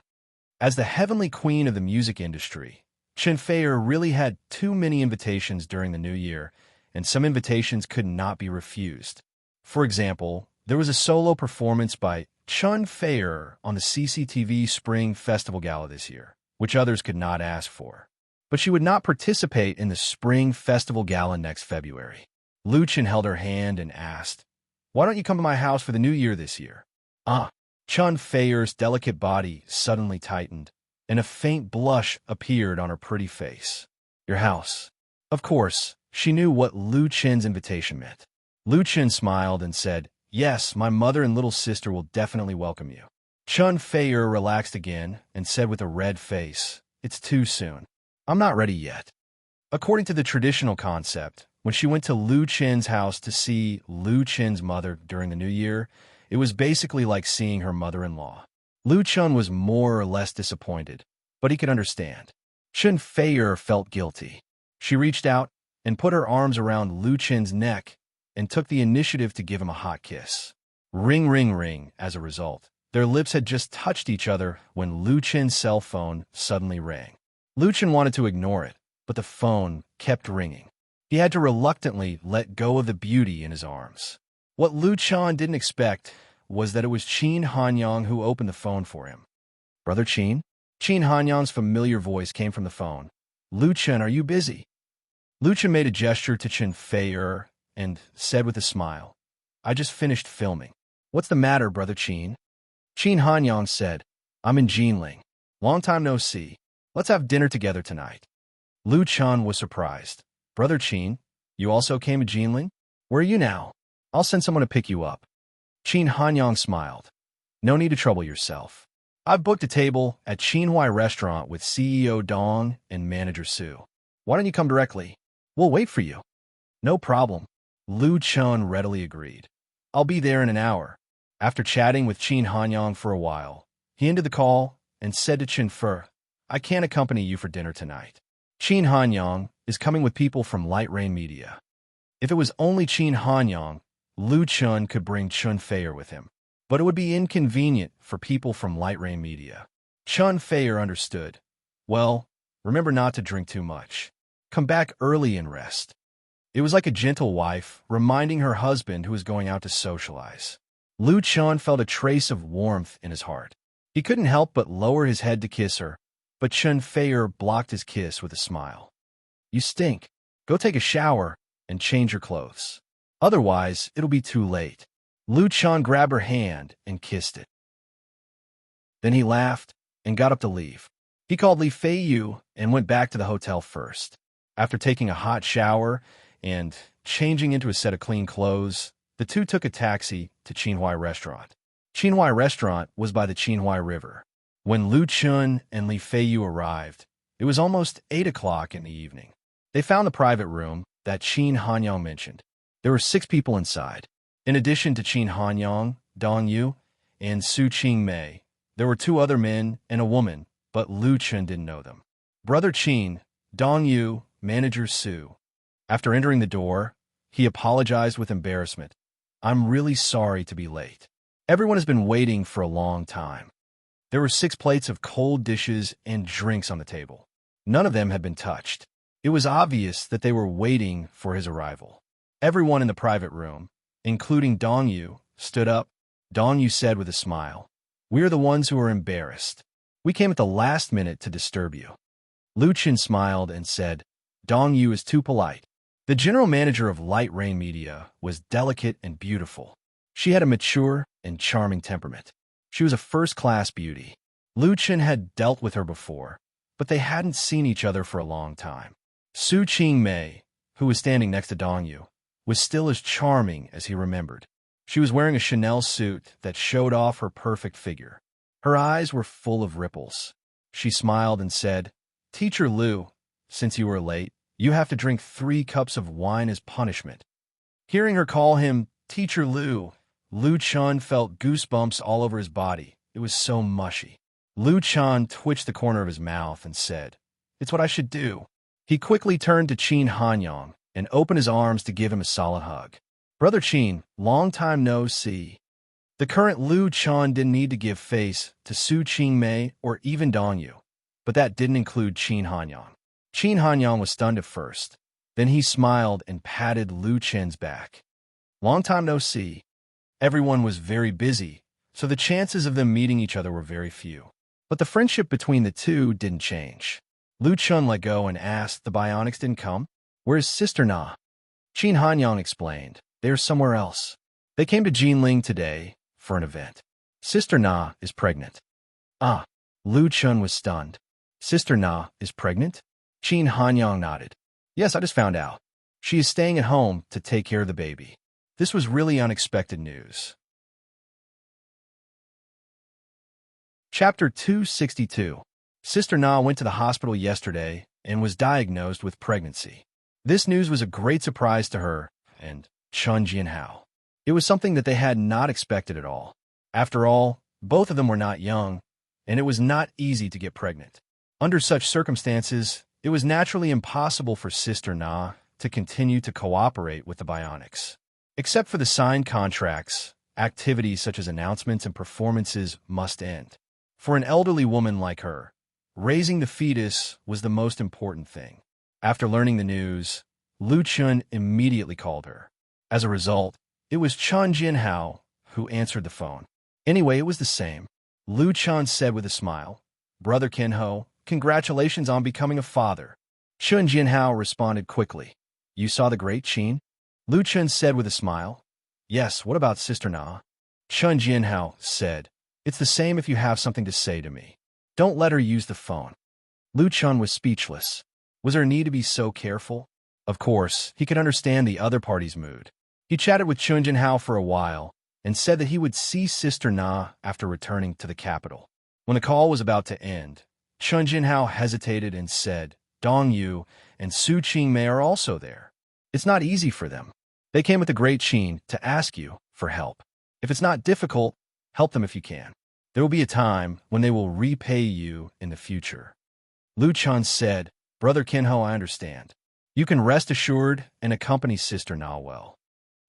As the heavenly queen of the music industry, Chen Feier really had too many invitations during the new year, and some invitations could not be refused. For example, there was a solo performance by Chen Feier on the CCTV Spring Festival Gala this year, which others could not ask for. But she would not participate in the Spring Festival Gala next February. Liu Chen held her hand and asked, "Why don't you come to my house for the new year this year?" Chen Feier's delicate body suddenly tightened, and a faint blush appeared on her pretty face. Your house. Of course, she knew what Lu Chen's invitation meant. Lu Chen smiled and said, yes, my mother and little sister will definitely welcome you. Chun Feier relaxed again and said with a red face, it's too soon. I'm not ready yet. According to the traditional concept, when she went to Lu Chen's house to see Lu Chen's mother during the New Year, it was basically like seeing her mother-in-law. Lu Chen was more or less disappointed, but he could understand. Chun Feier felt guilty. She reached out and put her arms around Lu Chen's neck and took the initiative to give him a hot kiss. Ring, ring, ring, as a result. Their lips had just touched each other when Lu Chen's cell phone suddenly rang. Lu Chen wanted to ignore it, but the phone kept ringing. He had to reluctantly let go of the beauty in his arms. What Lu Chen didn't expect was that it was Qin Hanyang who opened the phone for him. Brother Qin? Qin Hanyang's familiar voice came from the phone. Lu Chen, are you busy? Lu Chen made a gesture to Chun Feier and said with a smile, I just finished filming. What's the matter, Brother Qin? Qin Hanyang said, I'm in Jinling. Long time no see. Let's have dinner together tonight. Lu Chen was surprised. Brother Qin, you also came to Jinling? Where are you now? I'll send someone to pick you up. Qin Hanyang smiled. No need to trouble yourself. I've booked a table at Qinhuai Restaurant with CEO Dong and manager Su. Why don't you come directly? We'll wait for you. No problem. Lu Chen readily agreed. I'll be there in an hour. After chatting with Qin Hanyang for a while, he ended the call and said to Chen Fe, I can't accompany you for dinner tonight. Qin Hanyang is coming with people from Light Rain Media. If it was only Qin Hanyang, Lu Chen could bring Chun Feier with him. But it would be inconvenient for people from Light Rain Media. Chun Feier understood. Well, remember not to drink too much. Come back early and rest. It was like a gentle wife reminding her husband who was going out to socialize. Lu Chen felt a trace of warmth in his heart. He couldn't help but lower his head to kiss her, but Chun Feier blocked his kiss with a smile. You stink. Go take a shower and change your clothes. Otherwise, it'll be too late. Lu Chen grabbed her hand and kissed it. Then he laughed and got up to leave. He called Li Feiyu and went back to the hotel first. After taking a hot shower and changing into a set of clean clothes, the two took a taxi to Qinhuai Restaurant. Qinhuai Restaurant was by the Qinhuai River. When Lu Chen and Li Feiyu arrived, it was almost 8 o'clock in the evening. They found the private room that Qin Hanyang mentioned. There were 6 people inside. In addition to Qin Hanyang, Dong Yu, and Su Qingmei, there were 2 other men and a woman, but Lu Chen didn't know them. Brother Qin, Dong Yu, manager Su. After entering the door, he apologized with embarrassment. I'm really sorry to be late. Everyone has been waiting for a long time. There were 6 plates of cold dishes and drinks on the table. None of them had been touched. It was obvious that they were waiting for his arrival. Everyone in the private room, including Dong Yu, stood up. Dong Yu said with a smile, We are the ones who are embarrassed. We came at the last minute to disturb you. Lu Chen smiled and said, Dong Yu is too polite. The general manager of Light Rain Media was delicate and beautiful. She had a mature and charming temperament. She was a first-class beauty. Lu Chen had dealt with her before, but they hadn't seen each other for a long time. Su Qingmei, who was standing next to Dong Yu, was still as charming as he remembered. She was wearing a Chanel suit that showed off her perfect figure. Her eyes were full of ripples. She smiled and said, Teacher Lu, since you were late, you have to drink 3 cups of wine as punishment. Hearing her call him Teacher Lu, Lu Chen felt goosebumps all over his body. It was so mushy. Lu Chen twitched the corner of his mouth and said, It's what I should do. He quickly turned to Qin Hanyang and opened his arms to give him a solid hug. Brother Qin, long time no see. The current Lu Chen didn't need to give face to Su Qingmei or even Dong Yu, but that didn't include Qin Hanyang. Qin Hanyang was stunned at first. Then he smiled and patted Lu Chen's back. Long time no see. Everyone was very busy, so the chances of them meeting each other were very few. But the friendship between the two didn't change. Lu Chen let go and asked the Bionics didn't come? Where's Sister Na? Qin Hanyang explained. They're somewhere else. They came to Jinling today for an event. Sister Na is pregnant. Ah. Lu Chun was stunned. Sister Na is pregnant? Qin Hanyang nodded. Yes, I just found out. She is staying at home to take care of the baby. This was really unexpected news. Chapter 262. Sister Na went to the hospital yesterday and was diagnosed with pregnancy. This news was a great surprise to her and Chun Jianhao. It was something that they had not expected at all. After all, both of them were not young, and it was not easy to get pregnant. Under such circumstances, it was naturally impossible for Sister Na to continue to cooperate with the Bionics. Except for the signed contracts, activities such as announcements and performances must end. For an elderly woman like her, raising the fetus was the most important thing. After learning the news, Lu Chun immediately called her. As a result, it was Chun Jianhao who answered the phone. Anyway, it was the same. Lu Chun said with a smile, "Brother Kinho, congratulations on becoming a father." Chun Jianhao responded quickly. "You saw the great Qin?" Lu Chun said with a smile. "Yes, what about Sister Na?" Chun Jianhao said, "It's the same if you have something to say to me. Don't let her use the phone." Lu Chun was speechless. Was there a need to be so careful? Of course, he could understand the other party's mood. He chatted with Chun Jianhao for a while and said that he would see Sister Na after returning to the capital. When the call was about to end, Chun Jianhao hesitated and said, "Dong Yu and Su Qingmei are also there. It's not easy for them. They came with the great Qin to ask you for help. If it's not difficult, help them if you can. There will be a time when they will repay you in the future." Lu Chun said, "Brother Kinho, I understand. You can rest assured and accompany Sister Na well."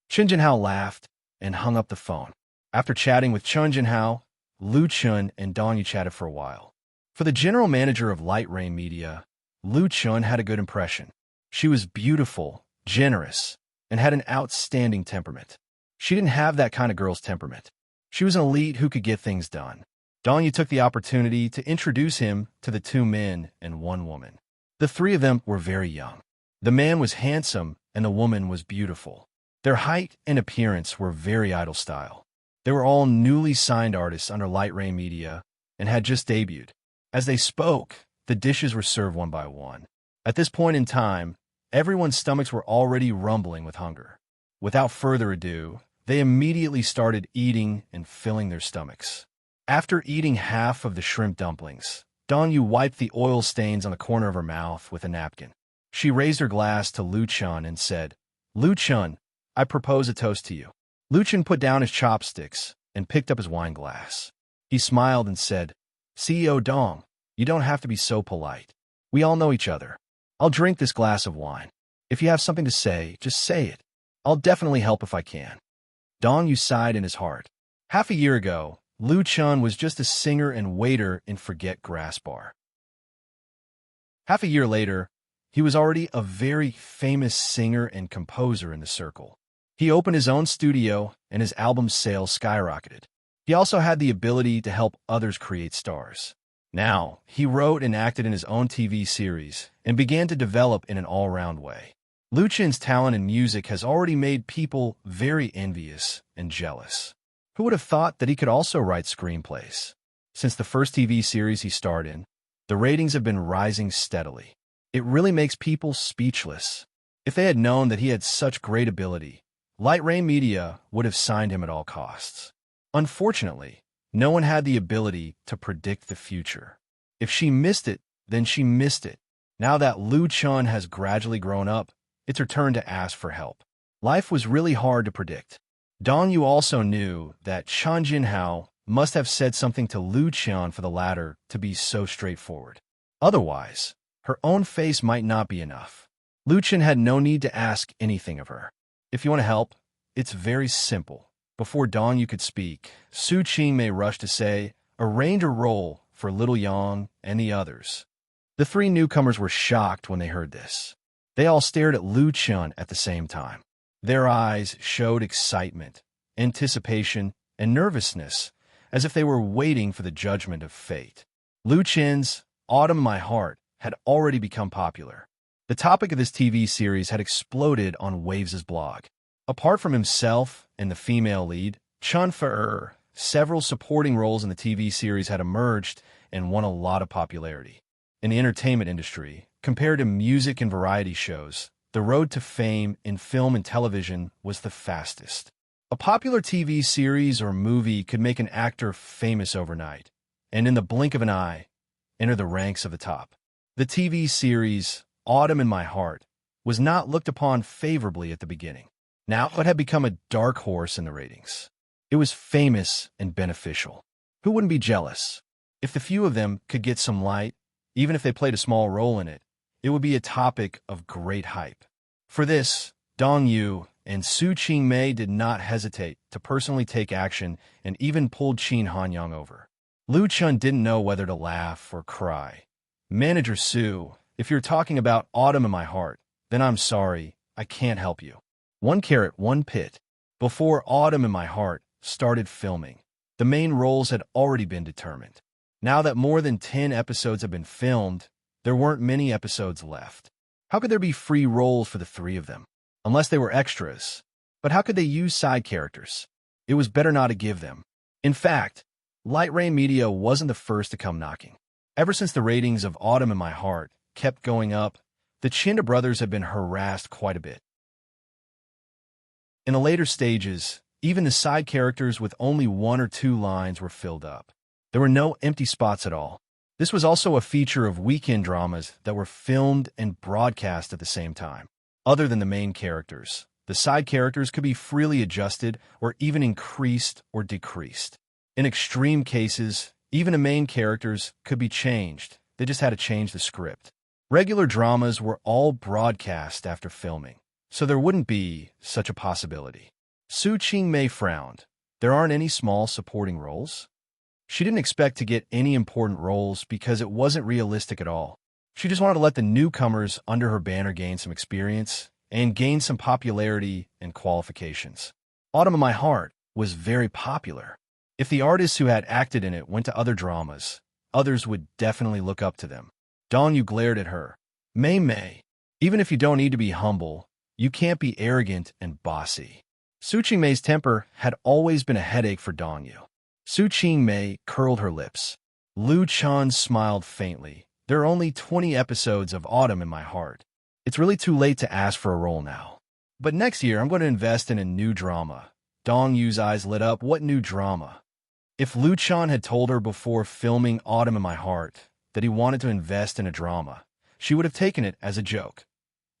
Chun Jianhao laughed and hung up the phone. After chatting with Chun Jianhao, Lu Chun and Dong Yu chatted for a while. For the general manager of Light Rain Media, Lu Chun had a good impression. She was beautiful, generous, and had an outstanding temperament. She didn't have that kind of girl's temperament. She was an elite who could get things done. Dong Yu took the opportunity to introduce him to the two men and one woman. The three of them were very young. The man was handsome and the woman was beautiful. Their height and appearance were very idol style. They were all newly signed artists under Light Rain Media and had just debuted. As they spoke, the dishes were served one by one. At this point in time, everyone's stomachs were already rumbling with hunger. Without further ado, they immediately started eating and filling their stomachs. After eating half of the shrimp dumplings, Dong Yu wiped the oil stains on the corner of her mouth with a napkin. She raised her glass to Lu Chun and said, "Lu Chun, I propose a toast to you." Lu Chun put down his chopsticks and picked up his wine glass. He smiled and said, "CEO Dong, you don't have to be so polite. We all know each other. I'll drink this glass of wine. If you have something to say, just say it. I'll definitely help if I can." Dong Yu sighed in his heart. Half a year ago, Lu Chun was just a singer and waiter in Forget Grass Bar. Half a year later, he was already a very famous singer and composer in the circle. He opened his own studio and his album sales skyrocketed. He also had the ability to help others create stars. Now, he wrote and acted in his own TV series and began to develop in an all-round way. Lu Chun's talent in music has already made people very envious and jealous. Who would have thought that he could also write screenplays? Since the first TV series he starred in, the ratings have been rising steadily. It really makes people speechless. If they had known that he had such great ability, Light Rain Media would have signed him at all costs. Unfortunately, no one had the ability to predict the future. If she missed it, then she missed it. Now that Lu Chun has gradually grown up, it's her turn to ask for help. Life was really hard to predict. Dong Yu also knew that Chun Jianhao must have said something to Lu Chun for the latter to be so straightforward. Otherwise, her own face might not be enough. Lu Chun had no need to ask anything of her. If you want to help, it's very simple. Before Dong Yu could speak, Su Qingmei rushed to say, "Arrange a role for Little Yang and the others." The three newcomers were shocked when they heard this. They all stared at Lu Chun at the same time. Their eyes showed excitement, anticipation, and nervousness, as if they were waiting for the judgment of fate. Lu Chun's Autumn My Heart had already become popular. The topic of this TV series had exploded on Waves' blog. Apart from himself and the female lead, Chun Fe, several supporting roles in the TV series had emerged and won a lot of popularity. In the entertainment industry, compared to music and variety shows, the road to fame in film and television was the fastest. A popular TV series or movie could make an actor famous overnight, and in the blink of an eye, enter the ranks of the top. The TV series, Autumn in My Heart, was not looked upon favorably at the beginning. Now it had become a dark horse in the ratings. It was famous and beneficial. Who wouldn't be jealous? If the few of them could get some light, even if they played a small role in it, it would be a topic of great hype. For this, Dong Yu and Su Qingmei did not hesitate to personally take action and even pulled Qin Hanyang over. Lu Chun didn't know whether to laugh or cry. Manager Su, if you're talking about Autumn in My Heart, then I'm sorry, I can't help you. 1 carrot, 1 pit. Before Autumn in My Heart started filming, the main roles had already been determined. Now that more than 10 episodes have been filmed, there weren't many episodes left. How could there be free roles for the 3 of them? Unless they were extras. But how could they use side characters? It was better not to give them. In fact, Light Ray Media wasn't the first to come knocking. Ever since the ratings of Autumn in My Heart kept going up, the Chinda brothers have been harassed quite a bit. In the later stages, even the side characters with only 1 or 2 lines were filled up. There were no empty spots at all. This was also a feature of weekend dramas that were filmed and broadcast at the same time. Other than the main characters, the side characters could be freely adjusted or even increased or decreased. In extreme cases, even the main characters could be changed. They just had to change the script. Regular dramas were all broadcast after filming, so there wouldn't be such a possibility. Su Qingmei frowned. There aren't any small supporting roles? She didn't expect to get any important roles because it wasn't realistic at all. She just wanted to let the newcomers under her banner gain some experience and gain some popularity and qualifications. Autumn in My Heart was very popular. If the artists who had acted in it went to other dramas, others would definitely look up to them. Dong Yu glared at her. Mei, even if you don't need to be humble, you can't be arrogant and bossy. Su Qingmei's temper had always been a headache for Dong Yu. Su Qingmei curled her lips. Lu Chan smiled faintly. There are only 20 episodes of Autumn in My Heart. It's really too late to ask for a role now. But next year, I'm going to invest in a new drama. Dong Yu's eyes lit up. What new drama? If Lu Chan had told her before filming Autumn in My Heart that he wanted to invest in a drama, she would have taken it as a joke.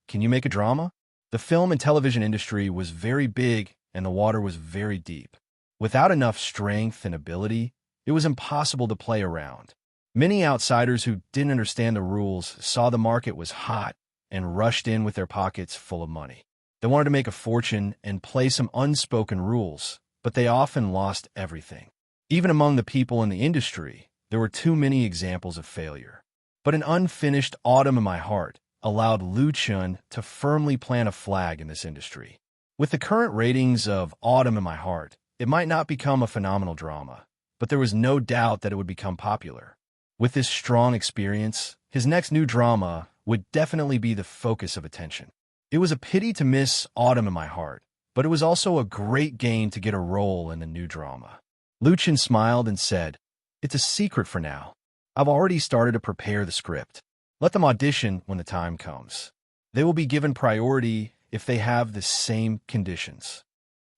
Can you make a drama? The film and television industry was very big and the water was very deep. Without enough strength and ability, it was impossible to play around. Many outsiders who didn't understand the rules saw the market was hot and rushed in with their pockets full of money. They wanted to make a fortune and play some unspoken rules, but they often lost everything. Even among the people in the industry, there were too many examples of failure. But an unfinished Autumn in My Heart allowed Lu Chun to firmly plant a flag in this industry. With the current ratings of Autumn in My Heart, it might not become a phenomenal drama, but there was no doubt that it would become popular. With this strong experience, his next new drama would definitely be the focus of attention. It was a pity to miss Autumn in My Heart, but it was also a great gain to get a role in the new drama. Lu Chen smiled and said, "It's a secret for now. I've already started to prepare the script. Let them audition when the time comes. They will be given priority if they have the same conditions."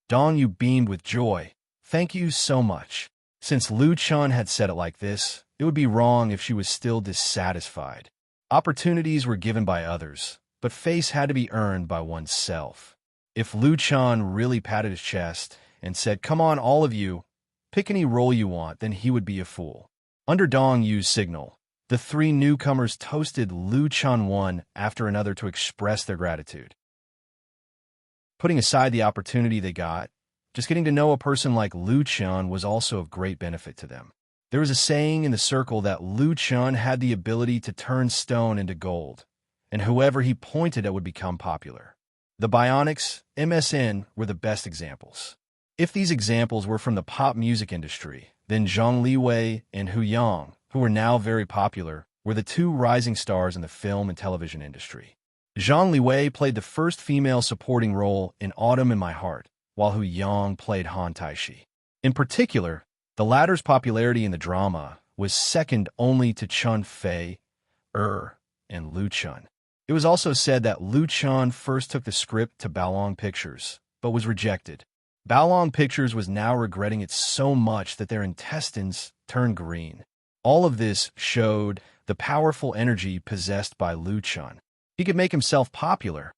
Dong Yu beamed with joy. "Thank you so much." Since Lu Chun had said it like this, it would be wrong if she was still dissatisfied. Opportunities were given by others, but face had to be earned by oneself. If Lu Chun really patted his chest and said, "Come on, all of you, pick any role you want," then he would be a fool. Under Dong Yu's signal, the 3 newcomers toasted Lu Chun one after another to express their gratitude. Putting aside the opportunity they got, just getting to know a person like Lu Chun was also of great benefit to them. There was a saying in the circle that Lu Chun had the ability to turn stone into gold, and whoever he pointed at would become popular. The Bionics, MSN, were the best examples. If these examples were from the pop music industry, then Zhang Liwei and Hu Yang, who were now very popular, were the 2 rising stars in the film and television industry. Zhang Liwei played the first female supporting role in Autumn in My Heart, while Hu Yang played Han Taishi. In particular, the latter's popularity in the drama was second only to Chun Fei, and Lu Chun. It was also said that Lu Chun first took the script to Baolong Pictures, but was rejected. Baolong Pictures was now regretting it so much that their intestines turned green. All of this showed the powerful energy possessed by Lu Chun. He could make himself popular,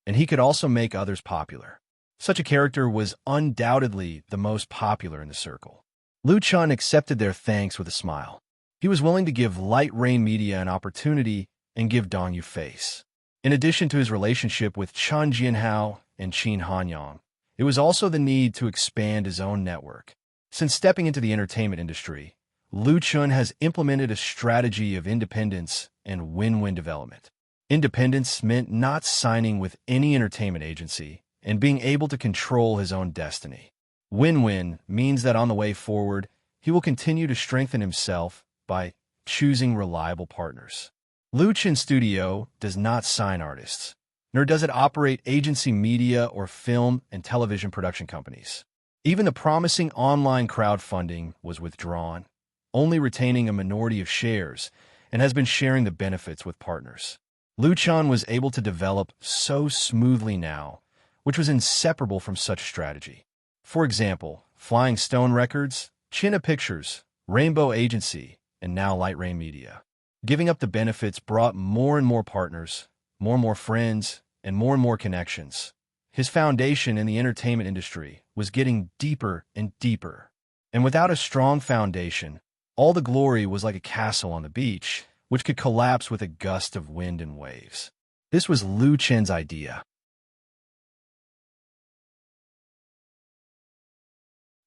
and he could also make others popular. Such a character was undoubtedly the most popular in the circle. Lu Chun accepted their thanks with a smile. He was willing to give Light Rain Media an opportunity and give Dong Yu face. In addition to his relationship with Chun Jianhao and Qin Hanyang, it was also the need to expand his own network. Since stepping into the entertainment industry, Lu Chun has implemented a strategy of independence and win-win development. Independence meant not signing with any entertainment agency and being able to control his own destiny. Win-win means that on the way forward, he will continue to strengthen himself by choosing reliable partners. Lu Chun Studio does not sign artists, nor does it operate agency media or film and television production companies. Even the promising online crowdfunding was withdrawn, only retaining a minority of shares, and has been sharing the benefits with partners. Lu Chun was able to develop so smoothly now, which was inseparable from such strategy. For example, Flying Stone Records, China Pictures, Rainbow Agency, and now Light Rain Media. Giving up the benefits brought more and more partners, more and more friends, and more connections. His foundation in the entertainment industry was getting deeper and deeper. And without a strong foundation, all the glory was like a castle on the beach, which could collapse with a gust of wind and waves. This was Lu Chun's idea.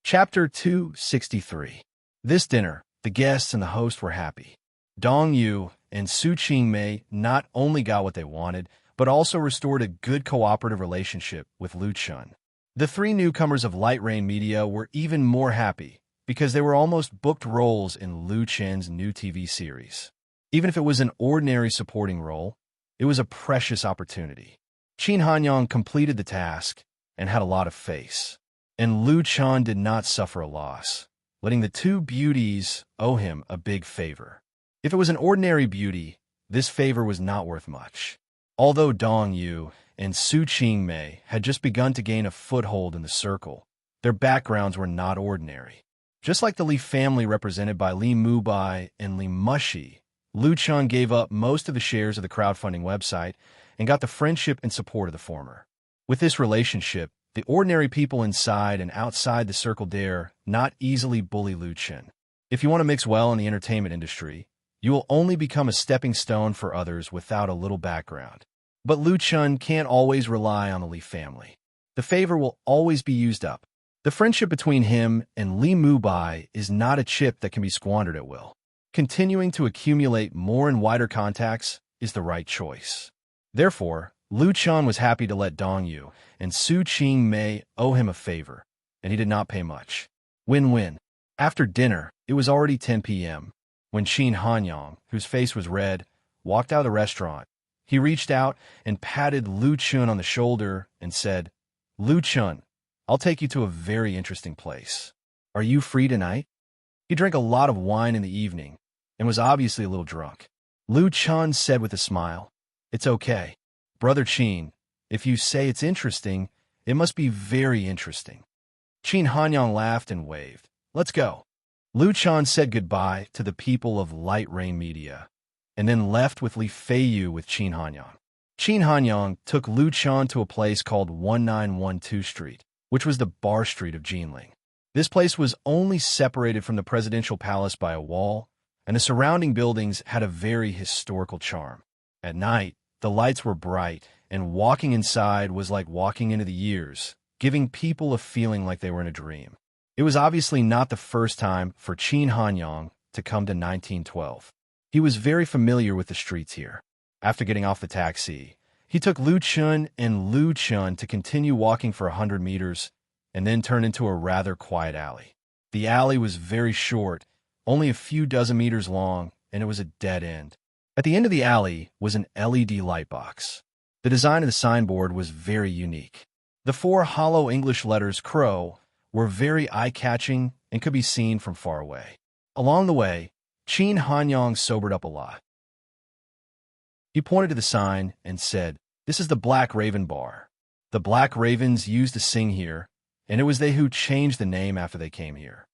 Chapter 263. This dinner, the guests and the host were happy. Dong Yu and Su Qingmei not only got what they wanted, but also restored a good cooperative relationship with Lu Chun. The three newcomers of Light Rain Media were even more happy because they were almost booked roles in Lu Chun's new TV series. Even if it was an ordinary supporting role, it was a precious opportunity. Qin Hanyang completed the task and had a lot of face, and Lu Chun did not suffer a loss, letting the two beauties owe him a big favor. If it was an ordinary beauty, this favor was not worth much. Although Dong Yu and Su Qingmei had just begun to gain a foothold in the circle, their backgrounds were not ordinary. Just like the Li family represented by Li Mubai and Li Mushi, Lu Chun gave up most of the shares of the crowdfunding website and got the friendship and support of the former. With this relationship, the ordinary people inside and outside the circle dare not easily bully Lu Chun. If you want to mix well in the entertainment industry, you will only become a stepping stone for others without a little background. But Lu Chun can't always rely on the Li family. The favor will always be used up. The friendship between him and Li Mubai is not a chip that can be squandered at will. Continuing to accumulate more and wider contacts is the right choice. Therefore, Lu Chun was happy to let Dong Yu and Su Qingmei owe him a favor, and he did not pay much. Win-win. After dinner, it was already 10 p.m. when Qin Hanyang, whose face was red, walked out of the restaurant. He reached out and patted Lu Chun on the shoulder and said, "Lu Chun, I'll take you to a very interesting place. Are you free tonight?" He drank a lot of wine in the evening and was obviously a little drunk. Lu Chun said with a smile, "It's okay. Brother Qin, if you say it's interesting, it must be very interesting." Qin Hanyang laughed and waved. "Let's go." Lu Chun said goodbye to the people of Light Rain Media and then left with Li Feiyu with Qin Hanyang. Qin Hanyang took Lu Chun to a place called 1912 Street, which was the bar street of Jinling. This place was only separated from the presidential palace by a wall, and the surrounding buildings had a very historical charm. At night, the lights were bright, and walking inside was like walking into the years, giving people a feeling like they were in a dream. It was obviously not the first time for Qin Hanyang to come to 1912. He was very familiar with the streets here. After getting off the taxi, he took Lu Chun and Lu Chun to continue walking for 100 meters and then turned into a rather quiet alley. The alley was very short, only a few dozen meters long, and it was a dead end. At the end of the alley was an LED light box. The design of the signboard was very unique. The 4 hollow English letters Crow were very eye-catching and could be seen from far away. Along the way, Qin Hanyang sobered up a lot. He pointed to the sign and said, "This is the Black Raven Bar. The Black Ravens used to sing here, and it was they who changed the name after they came here.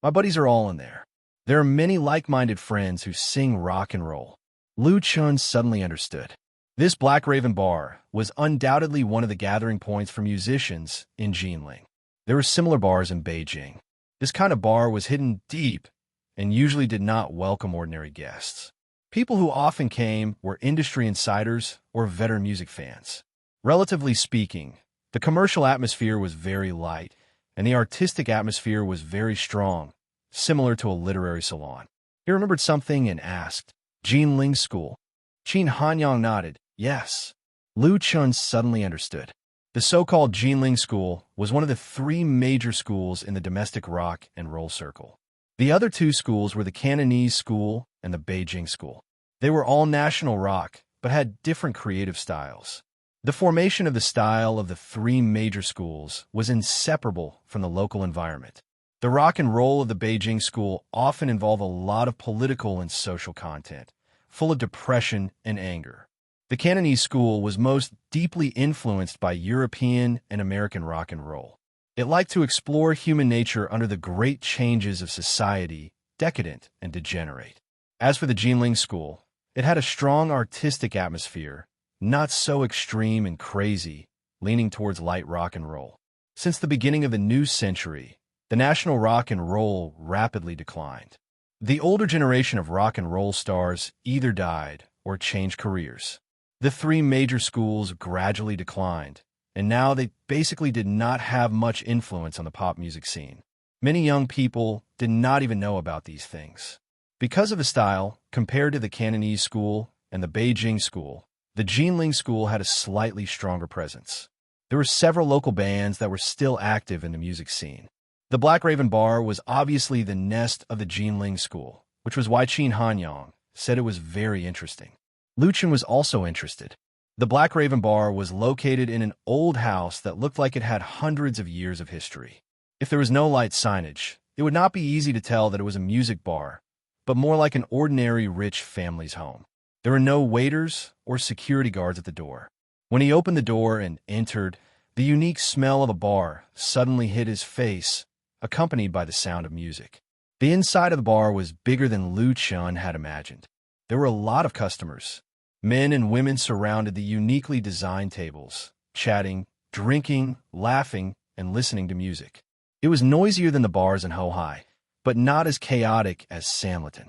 My buddies are all in there. There are many like-minded friends who sing rock and roll." Lu Chun suddenly understood. This Black Raven Bar was undoubtedly one of the gathering points for musicians in Jinling. There were similar bars in Beijing. This kind of bar was hidden deep and usually did not welcome ordinary guests. People who often came were industry insiders or veteran music fans. Relatively speaking, the commercial atmosphere was very light, and the artistic atmosphere was very strong, similar to a literary salon. He remembered something and asked, "Jinling School?" Qin Hanyang nodded, "Yes." Lu Chun suddenly understood. The so-called Jinling School was one of the 3 major schools in the domestic rock and roll circle. The other 2 schools were the Cantonese School and the Beijing School. They were all national rock, but had different creative styles. The formation of the style of the 3 major schools was inseparable from the local environment. The rock and roll of the Beijing School often involved a lot of political and social content, full of depression and anger. The Cantonese School was most deeply influenced by European and American rock and roll. It liked to explore human nature under the great changes of society, decadent and degenerate. As for the Jinling School, it had a strong artistic atmosphere, not so extreme and crazy, leaning towards light rock and roll. Since the beginning of the new century, the national rock and roll rapidly declined. The older generation of rock and roll stars either died or changed careers. The 3 major schools gradually declined, and now they basically did not have much influence on the pop music scene. Many young people did not even know about these things. Because of the style, compared to the Cantonese School and the Beijing School, the Jinling School had a slightly stronger presence. There were several local bands that were still active in the music scene. The Black Raven Bar was obviously the nest of the Jinling School, which was why Qin Hanyang said it was very interesting. Lu Chun was also interested. The Black Raven Bar was located in an old house that looked like it had hundreds of years of history. If there was no light signage, it would not be easy to tell that it was a music bar, but more like an ordinary rich family's home. There were no waiters or security guards at the door. When he opened the door and entered, the unique smell of a bar suddenly hit his face, accompanied by the sound of music. The inside of the bar was bigger than Lu Chun had imagined. There were a lot of customers. Men and women surrounded the uniquely designed tables, chatting, drinking, laughing, and listening to music. It was noisier than the bars in Hohai, but not as chaotic as Samleton.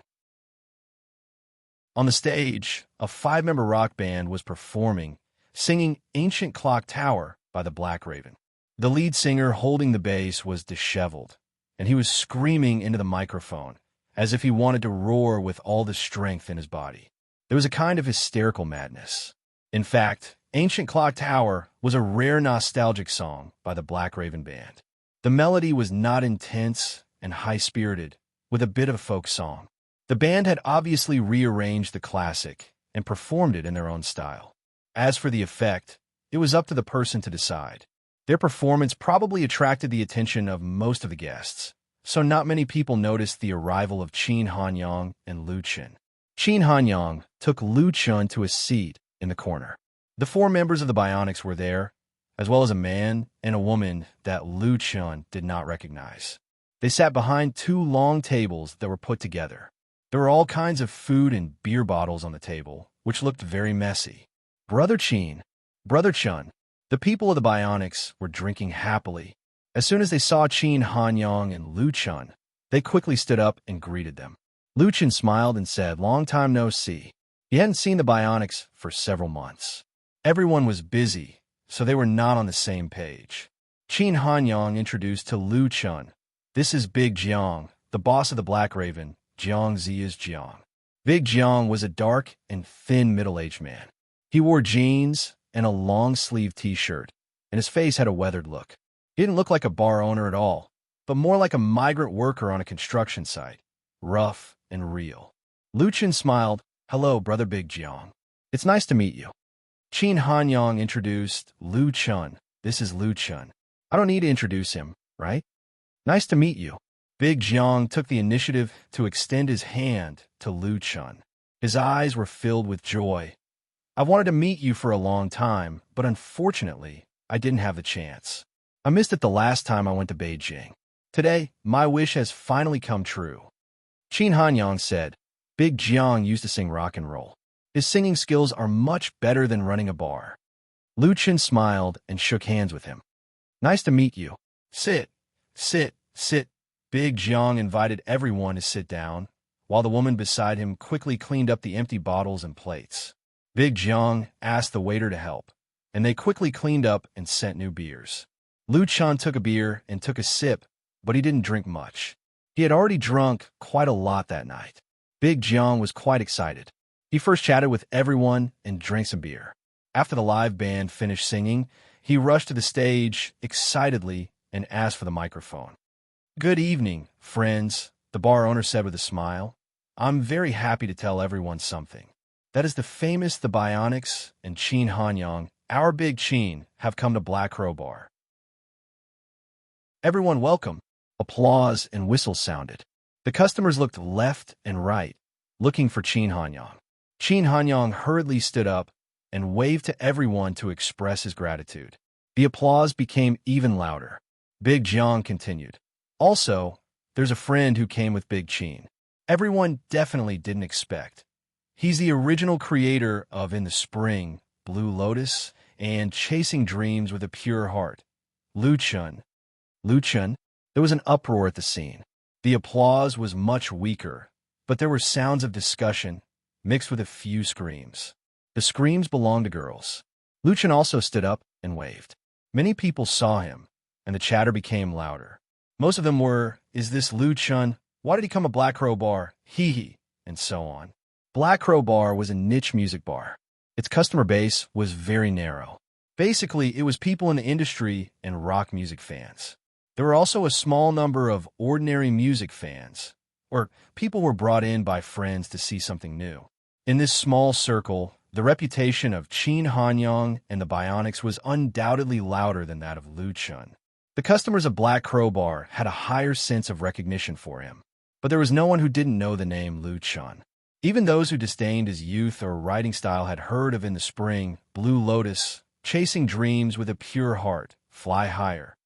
On the stage, a 5-member rock band was performing, singing Ancient Clock Tower by the Black Raven. The lead singer holding the bass was disheveled, and he was screaming into the microphone, as if he wanted to roar with all the strength in his body. There was a kind of hysterical madness. In fact, Ancient Clock Tower was a rare nostalgic song by the Black Raven Band. The melody was not intense and high-spirited, with a bit of a folk song. The band had obviously rearranged the classic and performed it in their own style. As for the effect, it was up to the person to decide. Their performance probably attracted the attention of most of the guests, so not many people noticed the arrival of Qin Hanyang and Lu Chun. Qin Hanyang took Lu Chun to a seat in the corner. The 4 members of the Bionics were there, as well as a man and a woman that Lu Chun did not recognize. They sat behind 2 long tables that were put together. There were all kinds of food and beer bottles on the table, which looked very messy. Brother Qin, Brother Chun, the people of the Bionics were drinking happily. As soon as they saw Qin Hanyang and Lu Chun, they quickly stood up and greeted them. Lu Chun smiled and said, "Long time no see." He hadn't seen the Bionics for several months. Everyone was busy, so they were not on the same page. Qin Hanyang introduced to Lu Chun, "This is Big Jiang, the boss of the Black Raven. Jiang Zi is Jiang." Big Jiang was a dark and thin middle-aged man. He wore jeans and a long-sleeved t-shirt, and his face had a weathered look. He didn't look like a bar owner at all, but more like a migrant worker on a construction site, rough and real. Lu Chun smiled, "Hello, Brother Big Jiang. It's nice to meet you." Qin Hanyang introduced Lu Chun. "This is Lu Chun. I don't need to introduce him, right? Nice to meet you." Big Jiang took the initiative to extend his hand to Lu Chun. His eyes were filled with joy. "I've wanted to meet you for a long time, but unfortunately, I didn't have the chance. I missed it the last time I went to Beijing. Today, my wish has finally come true." Qin Hanyang said. Big Jiang used to sing rock and roll. His singing skills are much better than running a bar. Lu Chun smiled and shook hands with him. "Nice to meet you. Sit, sit, sit." Big Jiang invited everyone to sit down, while the woman beside him quickly cleaned up the empty bottles and plates. Big Jiang asked the waiter to help, and they quickly cleaned up and sent new beers. Lu Chun took a beer and took a sip, but he didn't drink much. He had already drunk quite a lot that night. Big Jiang was quite excited. He first chatted with everyone and drank some beer. After the live band finished singing, he rushed to the stage excitedly and asked for the microphone. "Good evening, friends," the bar owner said with a smile. "I'm very happy to tell everyone something. That is the famous The Bionics and Qin Hanyang, our Big Qin, have come to Black Crow Bar. Everyone welcome." Applause and whistles sounded. The customers looked left and right, looking for Qin Hanyang. Qin Hanyang hurriedly stood up and waved to everyone to express his gratitude. The applause became even louder. Big Jiang continued. "Also, there's a friend who came with Big Qin. Everyone definitely didn't expect. He's the original creator of In the Spring, Blue Lotus, and Chasing Dreams with a Pure Heart, Lu Chun." Lu Chun? There was an uproar at the scene. The applause was much weaker, but there were sounds of discussion, mixed with a few screams. The screams belonged to girls. Lu Chun also stood up and waved. Many people saw him, and the chatter became louder. Most of them were, "Is this Lu Chun? Why did he come to Black Crow Bar? Hee hee," and so on. Black Crow Bar was a niche music bar. Its customer base was very narrow. Basically, it was people in the industry and rock music fans. There were also a small number of ordinary music fans, or people were brought in by friends to see something new. In this small circle, the reputation of Qin Hanyang and the Bionics was undoubtedly louder than that of Lu Chun. The customers of Black Crow Bar had a higher sense of recognition for him, but there was no one who didn't know the name Lu Chun. Even those who disdained his youth or writing style had heard of In the Spring, Blue Lotus, Chasing Dreams with a Pure Heart, Fly Higher.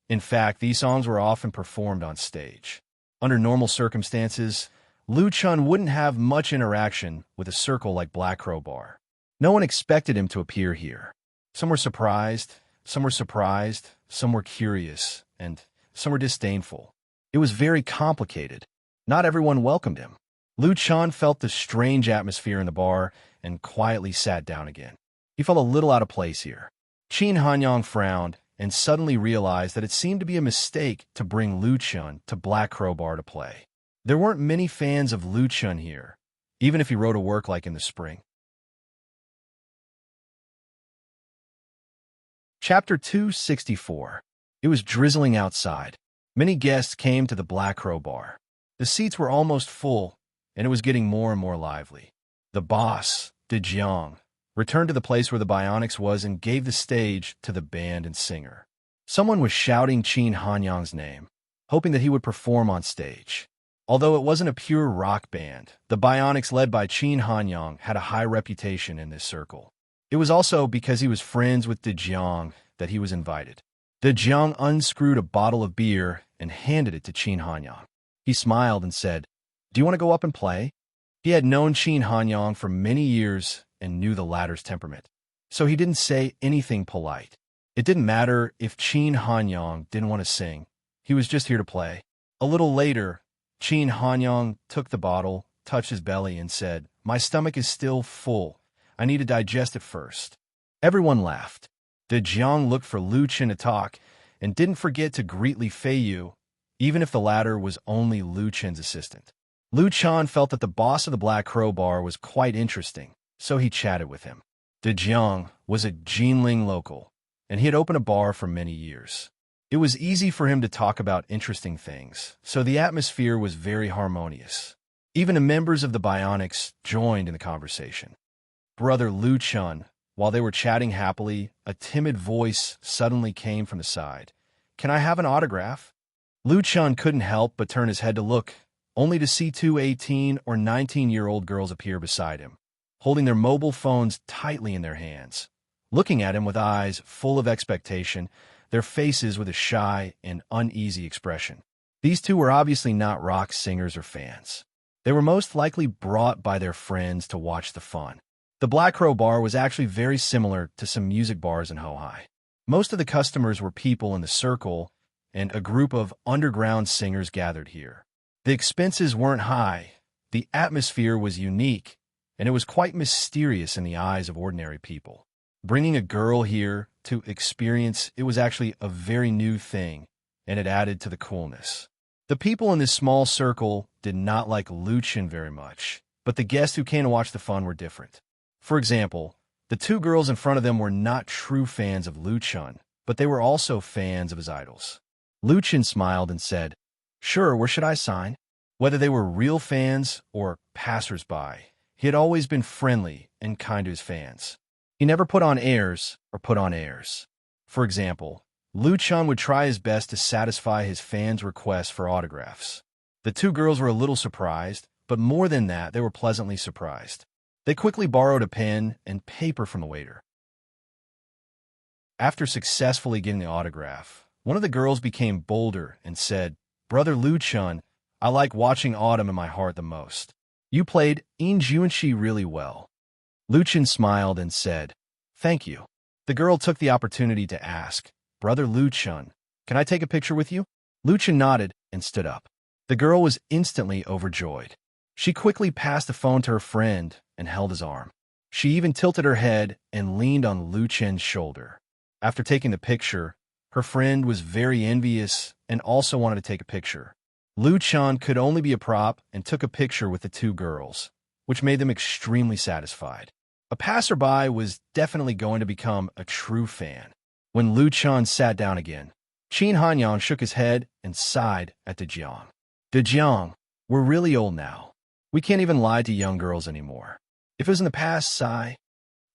In fact, these songs were often performed on stage. Under normal circumstances, Lu Chun wouldn't have much interaction with a circle like Black Crow Bar. No one expected him to appear here. Some were surprised, some were curious, and some were disdainful. It was very complicated. Not everyone welcomed him. Lu Chun felt the strange atmosphere in the bar and quietly sat down again. He felt a little out of place here. Qin Hanyang frowned and suddenly realized that it seemed to be a mistake to bring Lu Chun to Black Crow Bar to play. There weren't many fans of Lu Chun here, even if he wrote a work like In the Spring. Chapter 264. It was drizzling outside. Many guests came to the Black Crow Bar. The seats were almost full, and it was getting more and more lively. The boss, De Jiang, returned to the place where the Bionics was and gave the stage to the band and singer. Someone was shouting Qin Hanyang's name, hoping that he would perform on stage. Although it wasn't a pure rock band, the Bionics led by Qin Hanyang had a high reputation in this circle. It was also because he was friends with De Jiang that he was invited. De Jiang unscrewed a bottle of beer and handed it to Qin Hanyang. He smiled and said, "Do you want to go up and play?" He had known Qin Hanyang for many years and knew the latter's temperament, so he didn't say anything polite. It didn't matter if Qin Hanyang didn't want to sing. He was just here to play. A little later, Qin Hanyang took the bottle, touched his belly, and said, "My stomach is still full. I need to digest it first." Everyone laughed. De Jiang looked for Lu Chun to talk and didn't forget to greet Li Feiyu, even if the latter was only Lu Chun's assistant. Lu Chun felt that the boss of the Black Crow Bar was quite interesting, so he chatted with him. De Jiang was a Jinling local, and he had opened a bar for many years. It was easy for him to talk about interesting things, so the atmosphere was very harmonious. Even the members of the Bionics joined in the conversation. Brother Lu Chun, while they were chatting happily, a timid voice suddenly came from the side. "Can I have an autograph?" Lu Chun couldn't help but turn his head to look, only to see two 18 or 19-year-old girls appear beside him, holding their mobile phones tightly in their hands, looking at him with eyes full of expectation, their faces with a shy and uneasy expression. These two were obviously not rock singers or fans. They were most likely brought by their friends to watch the fun. The Black Crow Bar was actually very similar to some music bars in Hohai. Most of the customers were people in the circle, and a group of underground singers gathered here. The expenses weren't high, the atmosphere was unique, and it was quite mysterious in the eyes of ordinary people. Bringing a girl here to experience it was actually a very new thing, and it added to the coolness. The people in this small circle did not like Lu Chun very much, but the guests who came to watch the fun were different. For example, the two girls in front of them were not true fans of Lu Chun, but they were also fans of his idols. Lu Chun smiled and said, "Sure, where should I sign?" Whether they were real fans or passers-by, he had always been friendly and kind to his fans. He never put on airs or put on airs. For example, Lu Chun would try his best to satisfy his fans' requests for autographs. The two girls were a little surprised, but more than that, they were pleasantly surprised. They quickly borrowed a pen and paper from the waiter. After successfully getting the autograph, one of the girls became bolder and said, "Brother Lu Chun, I like watching Autumn in My Heart the most. You played Enrich really well." Lu Chun smiled and said, "Thank you." The girl took the opportunity to ask, "Brother Lu Chun, can I take a picture with you?" Lu Chun nodded and stood up. The girl was instantly overjoyed. She quickly passed the phone to her friend and held his arm. She even tilted her head and leaned on Lu Chun's shoulder. After taking the picture, her friend was very envious and also wanted to take a picture. Lu Chun could only be a prop and took a picture with the two girls, which made them extremely satisfied. A passerby was definitely going to become a true fan. When Lu Chun sat down again, Qin Hanyang shook his head and sighed at De Jiang. "De Jiang, we're really old now. We can't even lie to young girls anymore. If it was in the past, sigh."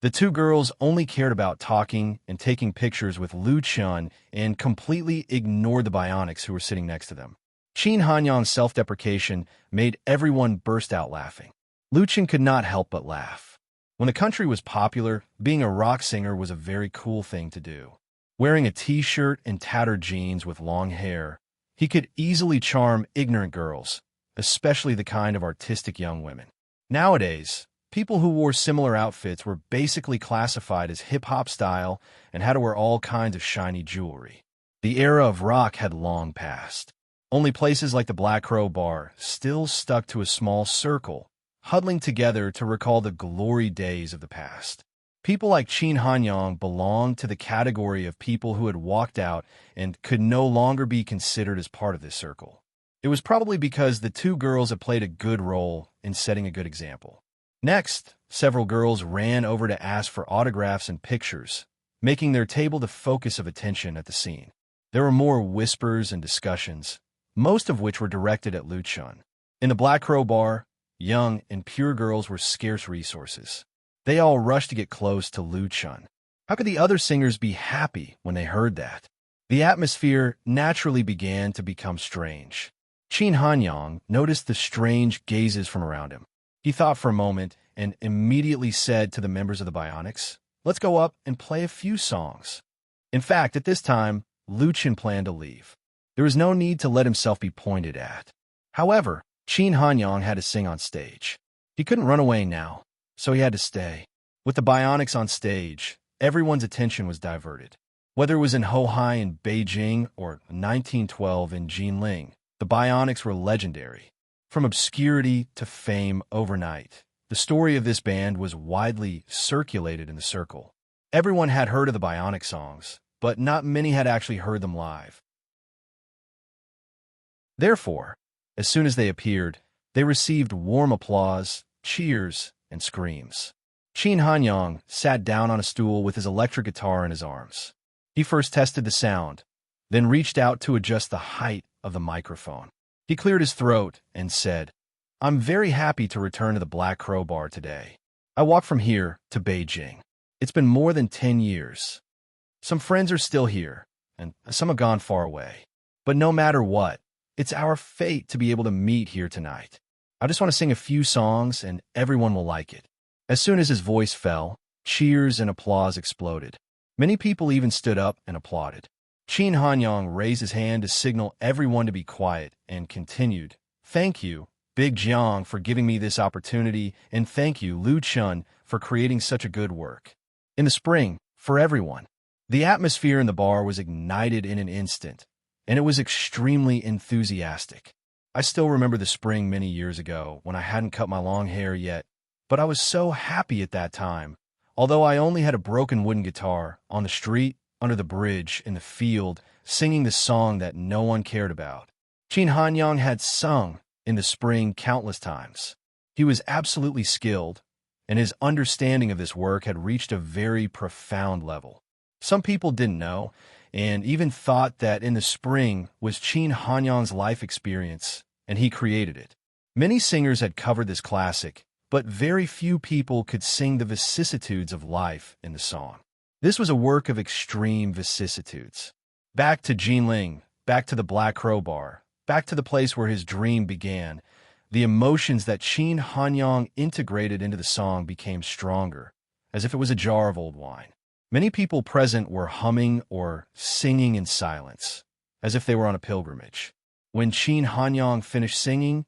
The two girls only cared about talking and taking pictures with Lu Chun and completely ignored the bionics who were sitting next to them. Qin Hanyang's self-deprecation made everyone burst out laughing. Lu Chun could not help but laugh. When the country was popular, being a rock singer was a very cool thing to do. Wearing a t-shirt and tattered jeans with long hair, he could easily charm ignorant girls, especially the kind of artistic young women. Nowadays, people who wore similar outfits were basically classified as hip-hop style and had to wear all kinds of shiny jewelry. The era of rock had long passed. Only places like the Black Crow Bar still stuck to a small circle, huddling together to recall the glory days of the past. People like Qin Hanyang belonged to the category of people who had walked out and could no longer be considered as part of this circle. It was probably because the two girls had played a good role in setting a good example. Next, several girls ran over to ask for autographs and pictures, making their table the focus of attention at the scene. There were more whispers and discussions, most of which were directed at Lu Chun. In the Black Crow Bar, young and pure girls were scarce resources. They all rushed to get close to Lu Chun. How could the other singers be happy when they heard that? The atmosphere naturally began to become strange. Qin Hanyang noticed the strange gazes from around him. He thought for a moment and immediately said to the members of the Bionics, "Let's go up and play a few songs." In fact, at this time, Lu Chun planned to leave. There was no need to let himself be pointed at. However, Qin Hanyang had to sing on stage. He couldn't run away now, so he had to stay. With the Bionics on stage, everyone's attention was diverted. Whether it was in Hohai in Beijing or 1912 in Jinling, the Bionics were legendary. From obscurity to fame overnight, the story of this band was widely circulated in the circle. Everyone had heard of the Bionic songs, but not many had actually heard them live. Therefore, as soon as they appeared, they received warm applause, cheers, and screams. Qin Hanyang sat down on a stool with his electric guitar in his arms. He first tested the sound, then reached out to adjust the height of the microphone. He cleared his throat and said, "I'm very happy to return to the Black Crow Bar today. I walked from here to Beijing. It's been more than 10 years. Some friends are still here, and some have gone far away. But no matter what, it's our fate to be able to meet here tonight. I just want to sing a few songs and everyone will like it." As soon as his voice fell, cheers and applause exploded. Many people even stood up and applauded. Qin Hanyang raised his hand to signal everyone to be quiet and continued, "Thank you, Big Jiang, for giving me this opportunity, and thank you, Lu Chun, for creating such a good work." In the spring, for everyone, the atmosphere in the bar was ignited in an instant, and it was extremely enthusiastic. I still remember the spring many years ago when I hadn't cut my long hair yet, but I was so happy at that time. Although I only had a broken wooden guitar, on the street, under the bridge, in the field, singing the song that no one cared about. Qin Hanyang had sung in the spring countless times. He was absolutely skilled, and his understanding of this work had reached a very profound level. Some people didn't know, and even thought that in the spring was Qin Hanyang's life experience, and he created it. Many singers had covered this classic, but very few people could sing the vicissitudes of life in the song. This was a work of extreme vicissitudes. Back to Jinling, back to the Black Crowbar, back to the place where his dream began, the emotions that Qin Hanyang integrated into the song became stronger, as if it was a jar of old wine. Many people present were humming or singing in silence, as if they were on a pilgrimage. When Qin Hanyang finished singing,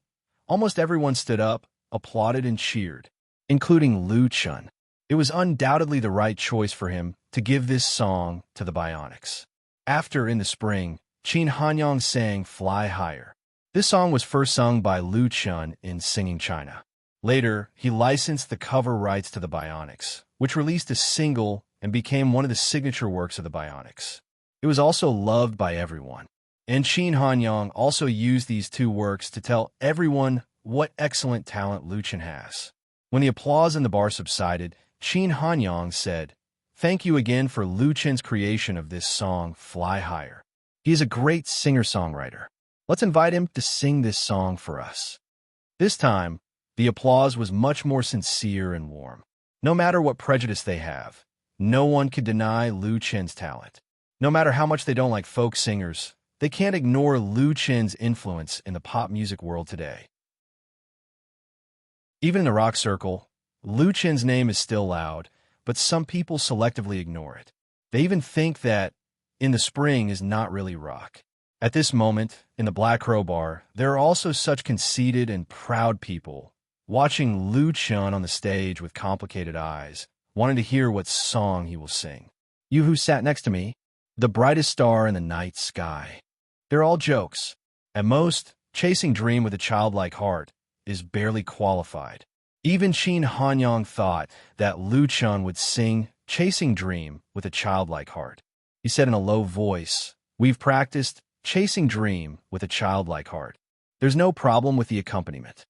almost everyone stood up, applauded and cheered, including Lu Chun. It was undoubtedly the right choice for him to give this song to the Bionics. After, in the spring, Qin Hanyang sang Fly Higher. This song was first sung by Lu Chun in Singing China. Later, he licensed the cover rights to the Bionics, which released a single and became one of the signature works of the Bionics. It was also loved by everyone. And Qin Hanyang also used these two works to tell everyone what excellent talent Lu Chun has. When the applause in the bar subsided, Qin Hanyang said, "Thank you again for Lu Chun's creation of this song, Fly Higher. He is a great singer-songwriter. Let's invite him to sing this song for us." This time, the applause was much more sincere and warm. No matter what prejudice they have, no one could deny Lu Chun's talent. No matter how much they don't like folk singers, they can't ignore Lu Chun's influence in the pop music world today. Even in the rock circle, Lu Chun's name is still loud, but some people selectively ignore it. They even think that In the Spring is not really rock. At this moment, in the Black Crowbar, there are also such conceited and proud people, watching Lu Chun on the stage with complicated eyes, wanting to hear what song he will sing. You who sat next to me, the brightest star in the night sky. They're all jokes. At most, Chasing Dream with a Childlike Heart is barely qualified. Even Qin Hanyang thought that Lu Chun would sing Chasing Dream with a Childlike Heart. He said in a low voice, "We've practiced Chasing Dream with a Childlike Heart. There's no problem with the accompaniment."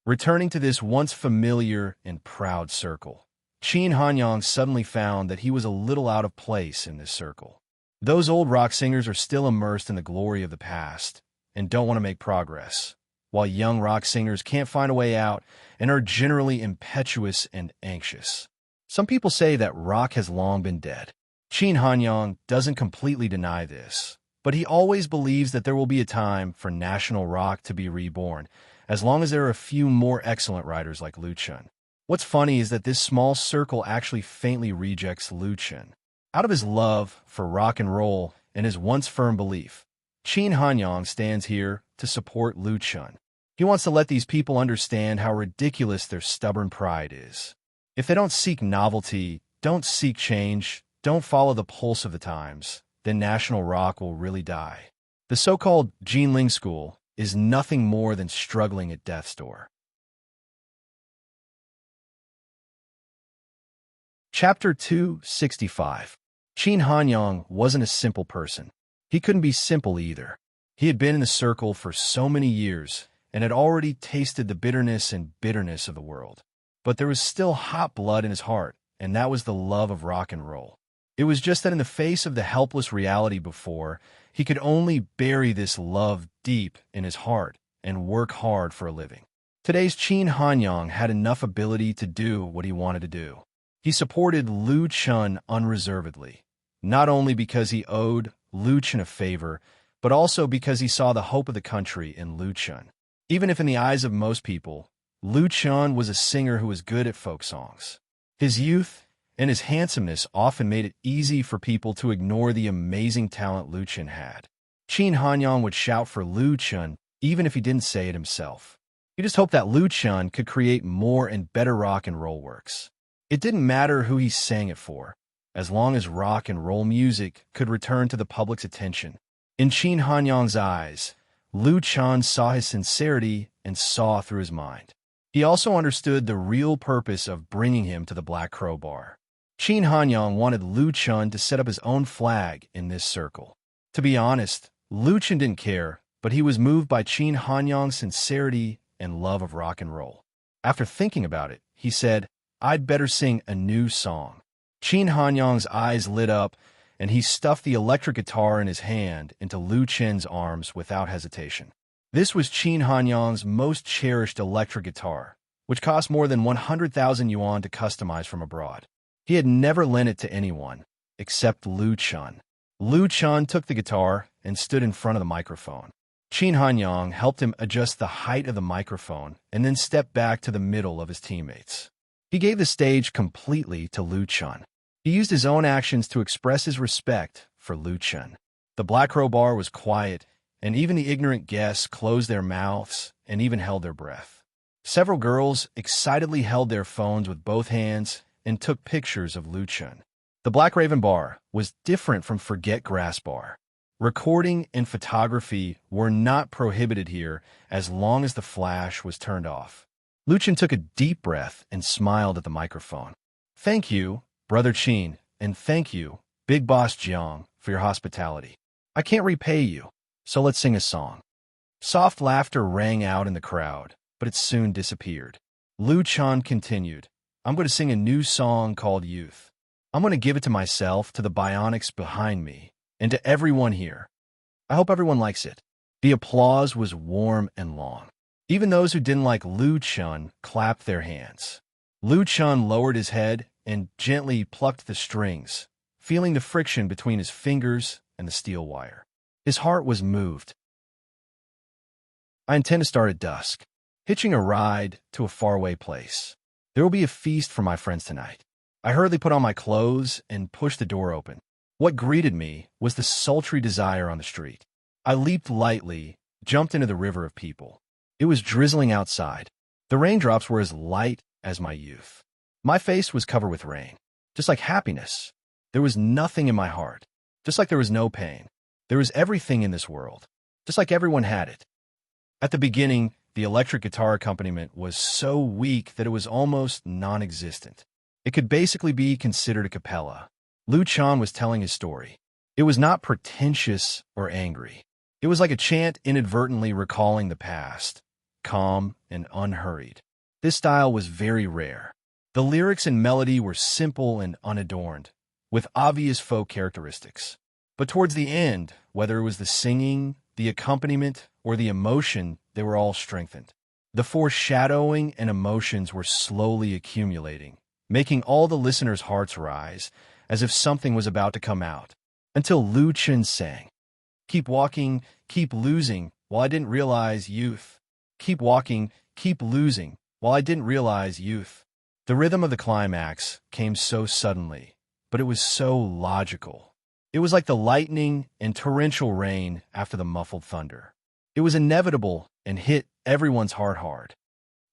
Returning to this once familiar and proud circle, Qin Hanyang suddenly found that he was a little out of place in this circle. Those old rock singers are still immersed in the glory of the past and don't want to make progress, while young rock singers can't find a way out and are generally impetuous and anxious. Some people say that rock has long been dead. Qin Hanyang doesn't completely deny this, but he always believes that there will be a time for national rock to be reborn, as long as there are a few more excellent writers like Lu Chun. What's funny is that this small circle actually faintly rejects Lu Chun. Out of his love for rock and roll and his once firm belief, Qin Hanyang stands here to support Lu Chun. He wants to let these people understand how ridiculous their stubborn pride is. If they don't seek novelty, don't seek change, don't follow the pulse of the times, then national rock will really die. The so-called Jinling school is nothing more than struggling at death's door. Chapter 265. Qin Hanyang wasn't a simple person. He couldn't be simple either. He had been in the circle for so many years and had already tasted the bitterness of the world. But there was still hot blood in his heart, and that was the love of rock and roll. It was just that in the face of the helpless reality before, he could only bury this love deep in his heart and work hard for a living. Today's Qin Hanyang had enough ability to do what he wanted to do. He supported Lu Chun unreservedly, not only because he owed Lu Chun a favor, but also because he saw the hope of the country in Lu Chun. Even if in the eyes of most people, Lu Chun was a singer who was good at folk songs. His youth and his handsomeness often made it easy for people to ignore the amazing talent Lu Chun had. Qin Hanyang would shout for Lu Chun even if he didn't say it himself. He just hoped that Lu Chun could create more and better rock and roll works. It didn't matter who he sang it for, as long as rock and roll music could return to the public's attention. In Qin Hanyang's eyes, Lu Chun saw his sincerity and saw through his mind. He also understood the real purpose of bringing him to the Black Crow Bar. Qin Hanyang wanted Lu Chun to set up his own flag in this circle. To be honest, Lu Chun didn't care, but he was moved by Qin Hanyang's sincerity and love of rock and roll. After thinking about it, he said, "I'd better sing a new song." Qin Hanyang's eyes lit up, and he stuffed the electric guitar in his hand into Lu Chun's arms without hesitation. This was Qin Hanyang's most cherished electric guitar, which cost more than 100,000 yuan to customize from abroad. He had never lent it to anyone, except Lu Chun. Lu Chun took the guitar and stood in front of the microphone. Qin Hanyang helped him adjust the height of the microphone and then stepped back to the middle of his teammates. He gave the stage completely to Lu Chun. He used his own actions to express his respect for Lu Chun. The Black Crow Bar was quiet, and even the ignorant guests closed their mouths and even held their breath. Several girls excitedly held their phones with both hands and took pictures of Lu Chun. The Black Raven Bar was different from Forget Grass Bar. Recording and photography were not prohibited here as long as the flash was turned off. Lu Chun took a deep breath and smiled at the microphone. "Thank you, Brother Qin, and thank you, Big Boss Jiang, for your hospitality. I can't repay you, so let's sing a song." Soft laughter rang out in the crowd, but it soon disappeared. Lu Chun continued, "I'm going to sing a new song called Youth. I'm going to give it to myself, to the bionics behind me, and to everyone here. I hope everyone likes it." The applause was warm and long. Even those who didn't like Lu Chun clapped their hands. Lu Chun lowered his head and gently plucked the strings, feeling the friction between his fingers and the steel wire. His heart was moved. "I intend to start at dusk, hitching a ride to a faraway place. There will be a feast for my friends tonight." I hurriedly put on my clothes and pushed the door open. What greeted me was the sultry desire on the street. I leaped lightly, jumped into the river of people. It was drizzling outside. The raindrops were as light as my youth. My face was covered with rain. Just like happiness, there was nothing in my heart. Just like there was no pain, there was everything in this world. Just like everyone had it. At the beginning, the electric guitar accompaniment was so weak that it was almost non-existent. It could basically be considered a cappella. Lu Chun was telling his story. It was not pretentious or angry. It was like a chant inadvertently recalling the past, calm and unhurried. This style was very rare. The lyrics and melody were simple and unadorned, with obvious folk characteristics. But towards the end, whether it was the singing, the accompaniment, or the emotion, they were all strengthened. The foreshadowing and emotions were slowly accumulating, making all the listeners' hearts rise, as if something was about to come out, until Lu Chun sang, "Keep walking, keep losing, while I didn't realize youth. Keep walking, keep losing, while I didn't realize youth." The rhythm of the climax came so suddenly, but it was so logical. It was like the lightning and torrential rain after the muffled thunder. It was inevitable and hit everyone's heart hard.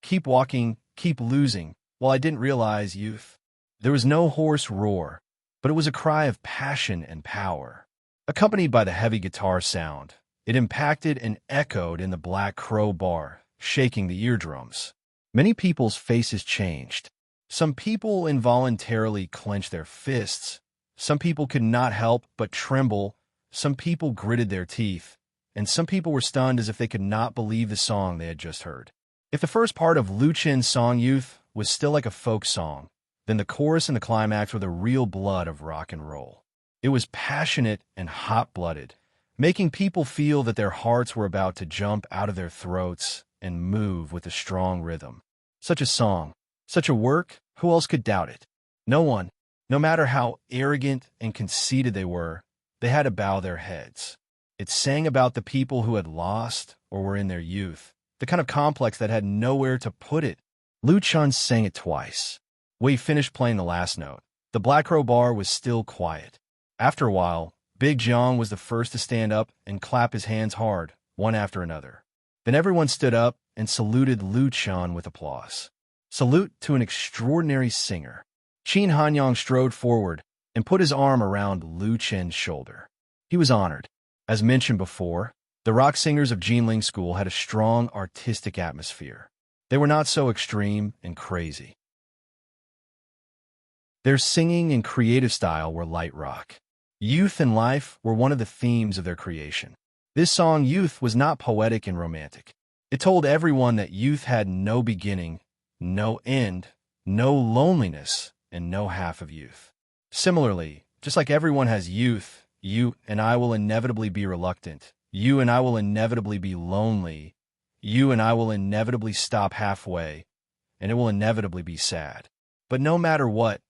Keep walking, keep losing, while I didn't realize youth. There was no hoarse roar, but it was a cry of passion and power. Accompanied by the heavy guitar sound, it impacted and echoed in the Black Crow Bar, shaking the eardrums. Many people's faces changed. Some people involuntarily clenched their fists. Some people could not help but tremble. Some people gritted their teeth. And some people were stunned as if they could not believe the song they had just heard. If the first part of Lu Chun's song Youth was still like a folk song, then the chorus and the climax were the real blood of rock and roll. It was passionate and hot-blooded, making people feel that their hearts were about to jump out of their throats and move with a strong rhythm. Such a song, such a work, who else could doubt it? No one, no matter how arrogant and conceited they were, they had to bow their heads. It sang about the people who had lost or were in their youth, the kind of complex that had nowhere to put it. Lu Chun sang it twice. When he finished playing the last note, the Black Crow Bar was still quiet. After a while, Big Jiang was the first to stand up and clap his hands hard, one after another. Then everyone stood up and saluted Lu Chun with applause. Salute to an extraordinary singer. Qin Hanyang strode forward and put his arm around Lu Chun's shoulder. He was honored. As mentioned before, the rock singers of Jinling School had a strong artistic atmosphere. They were not so extreme and crazy. Their singing and creative style were light rock. Youth and life were one of the themes of their creation. This song, Youth, was not poetic and romantic. It told everyone that youth had no beginning, no end, no loneliness, and no half of youth. Similarly, just like everyone has youth, you and I will inevitably be reluctant. You and I will inevitably be lonely. You and I will inevitably stop halfway, and it will inevitably be sad. But no matter what,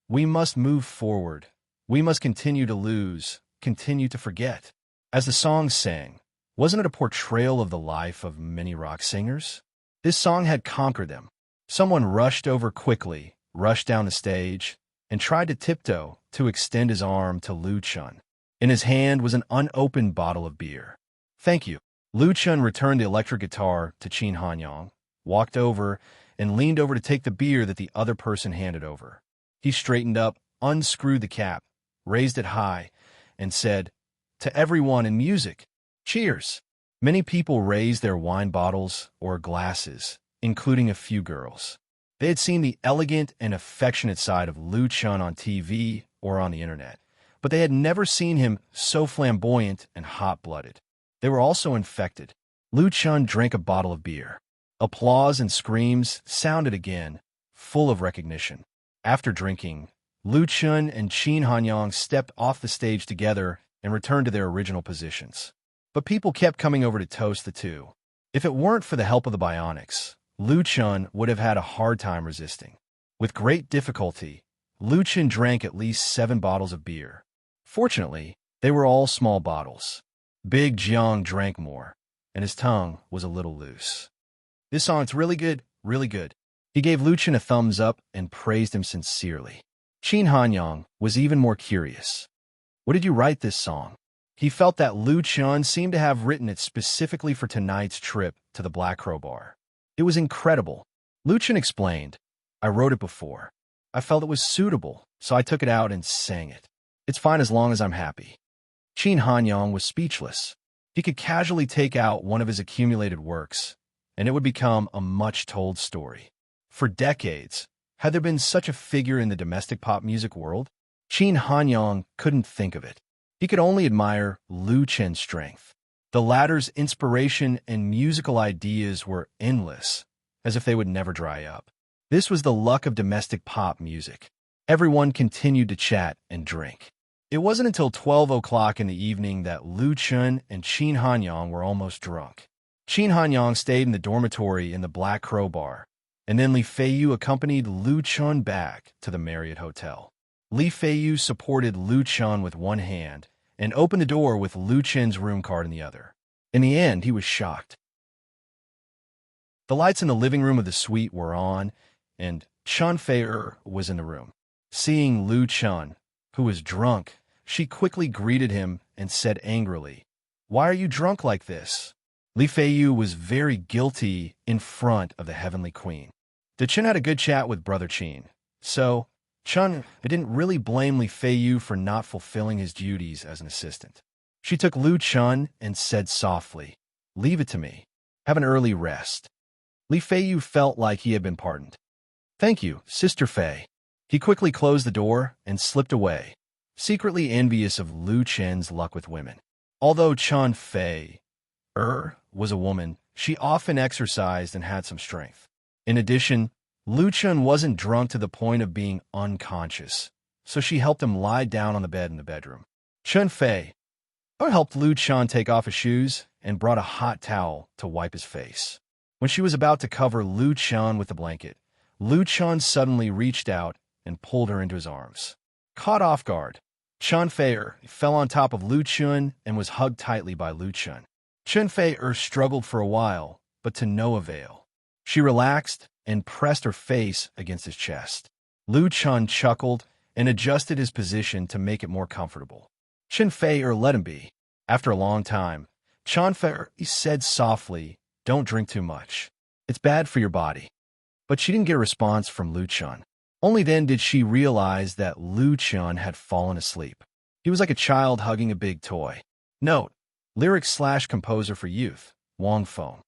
we must move forward. We must continue to lose, continue to forget. As the song sang, wasn't it a portrayal of the life of many rock singers? This song had conquered them. Someone rushed over quickly, rushed down the stage, and tried to tiptoe to extend his arm to Lu Chun. In his hand was an unopened bottle of beer. Thank you. Lu Chun returned the electric guitar to Qin Hanyang, walked over, and leaned over to take the beer that the other person handed over. He straightened up, unscrewed the cap, raised it high, and said, "To everyone in music, cheers." Many people raised their wine bottles or glasses, including a few girls. They had seen the elegant and affectionate side of Lu Chun on TV or on the internet, but they had never seen him so flamboyant and hot-blooded. They were also infected. Lu Chun drank a bottle of beer. Applause and screams sounded again, full of recognition. After drinking, Lu Chun and Qin Hanyang stepped off the stage together and returned to their original positions. But people kept coming over to toast the two. If it weren't for the help of the bionics, Lu Chun would have had a hard time resisting. With great difficulty, Lu Chun drank at least 7 bottles of beer. Fortunately, they were all small bottles. Big Jiang drank more, and his tongue was a little loose. "This song's really good, really good." He gave Lu Chun a thumbs up and praised him sincerely. Qin Hanyang was even more curious. "What did you write this song?" He felt that Lu Chun seemed to have written it specifically for tonight's trip to the Black Crow Bar. It was incredible. Lu Chun explained, "I wrote it before. I felt it was suitable, so I took it out and sang it. It's fine as long as I'm happy." Qin Hanyang was speechless. He could casually take out one of his accumulated works, and it would become a much-told story. For decades, had there been such a figure in the domestic pop music world? Qin Hanyang couldn't think of it. He could only admire Lu Chun's strength. The latter's inspiration and musical ideas were endless, as if they would never dry up. This was the luck of domestic pop music. Everyone continued to chat and drink. It wasn't until 12 o'clock in the evening that Lu Chun and Qin Hanyang were almost drunk. Qin Hanyang stayed in the dormitory in the Black Crow Bar, and then Li Feiyu accompanied Lu Chun back to the Marriott Hotel. Li Feiyu supported Lu Chun with one hand and opened the door with Lu Chun's room card in the other. In the end, he was shocked. The lights in the living room of the suite were on, and Chun Fei was in the room. Seeing Lu Chun, who was drunk, she quickly greeted him and said angrily, "Why are you drunk like this?" Li Feiyu was very guilty in front of the Heavenly Queen. The Chun had a good chat with Brother Qin, so Chun didn't really blame Li Feiyu for not fulfilling his duties as an assistant. She took Lu Chun and said softly, "Leave it to me. Have an early rest." Li Feiyu felt like he had been pardoned. "Thank you, Sister Fei." He quickly closed the door and slipped away, secretly envious of Lu Chun's luck with women. Although Chun Fei was a woman, she often exercised and had some strength. In addition, Lu Chun wasn't drunk to the point of being unconscious, so she helped him lie down on the bed in the bedroom. Chun Fei helped Lu Chun take off his shoes and brought a hot towel to wipe his face. When she was about to cover Lu Chun with the blanket, Lu Chun suddenly reached out and pulled her into his arms. Caught off guard, Chun Fei fell on top of Lu Chun and was hugged tightly by Lu Chun. Chun Fei struggled for a while, but to no avail. She relaxed and pressed her face against his chest. Lu Chun chuckled and adjusted his position to make it more comfortable. Chun Fei let him be. After a long time, Chun Fei said softly, "Don't drink too much. It's bad for your body." But she didn't get a response from Lu Chun. Only then did she realize that Lu Chun had fallen asleep. He was like a child hugging a big toy. Note: lyrics/composer for youth, Wang Feng.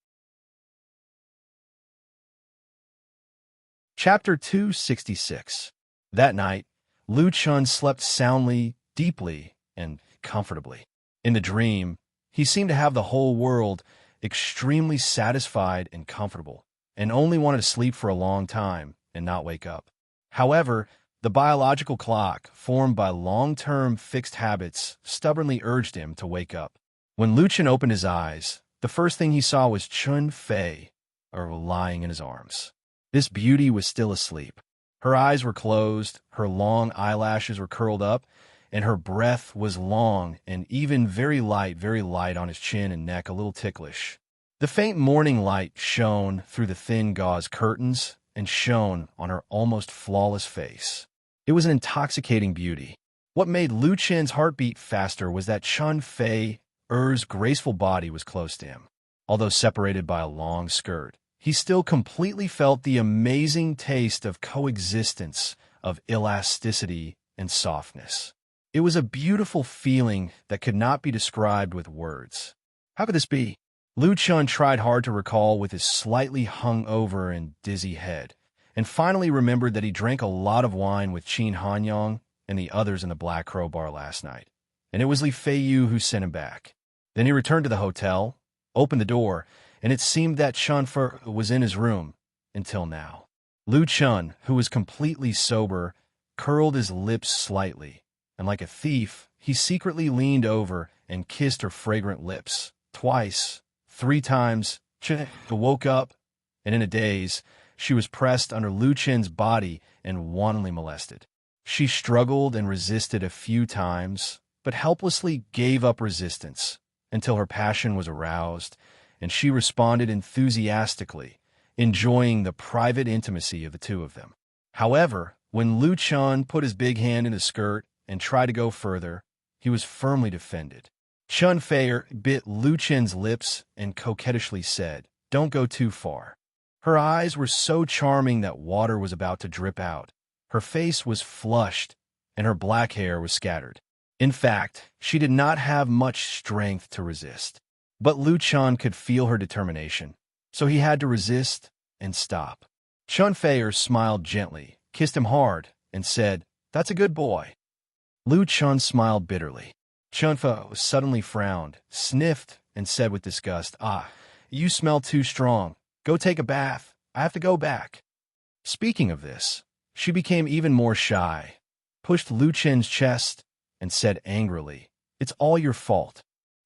Chapter 266. That night, Lu Chun slept soundly, deeply, and comfortably. In the dream, he seemed to have the whole world extremely satisfied and comfortable, and only wanted to sleep for a long time and not wake up. However, the biological clock, formed by long-term fixed habits, stubbornly urged him to wake up. When Lu Chun opened his eyes, the first thing he saw was Chun Fei, lying in his arms. This beauty was still asleep. Her eyes were closed, her long eyelashes were curled up, and her breath was long and even very light on his chin and neck, a little ticklish. The faint morning light shone through the thin gauze curtains and shone on her almost flawless face. It was an intoxicating beauty. What made Lu Chun's heart beat faster was that Chun Fei's graceful body was close to him. Although separated by a long skirt, he still completely felt the amazing taste of coexistence, of elasticity and softness. It was a beautiful feeling that could not be described with words. How could this be? Lu Chun tried hard to recall with his slightly hung-over and dizzy head, and finally remembered that he drank a lot of wine with Qin Hanyang and the others in the Black Crow bar last night, and it was Li Feiyu who sent him back. Then he returned to the hotel, opened the door, and it seemed that Chun Fei was in his room, until now. Lu Chun, who was completely sober, curled his lips slightly, and like a thief, he secretly leaned over and kissed her fragrant lips, twice, 3 times. Chun woke up, and in a daze, she was pressed under Lu Chun's body and wantonly molested. She struggled and resisted a few times, but helplessly gave up resistance until her passion was aroused, and she responded enthusiastically, enjoying the private intimacy of the two of them. However, when Lu Chun put his big hand in his skirt and tried to go further, he was firmly defended. Chun Fei bit Lu Chun's lips and coquettishly said, "Don't go too far." Her eyes were so charming that water was about to drip out. Her face was flushed, and her black hair was scattered. In fact, she did not have much strength to resist. But Lu Chun could feel her determination, so he had to resist and stop. Chun Fei smiled gently, kissed him hard, and said, "That's a good boy." Lu Chun smiled bitterly. Chun Fei suddenly frowned, sniffed, and said with disgust, "Ah, you smell too strong. Go take a bath. I have to go back." Speaking of this, she became even more shy, pushed Lu Chun's chest, and said angrily, "It's all your fault."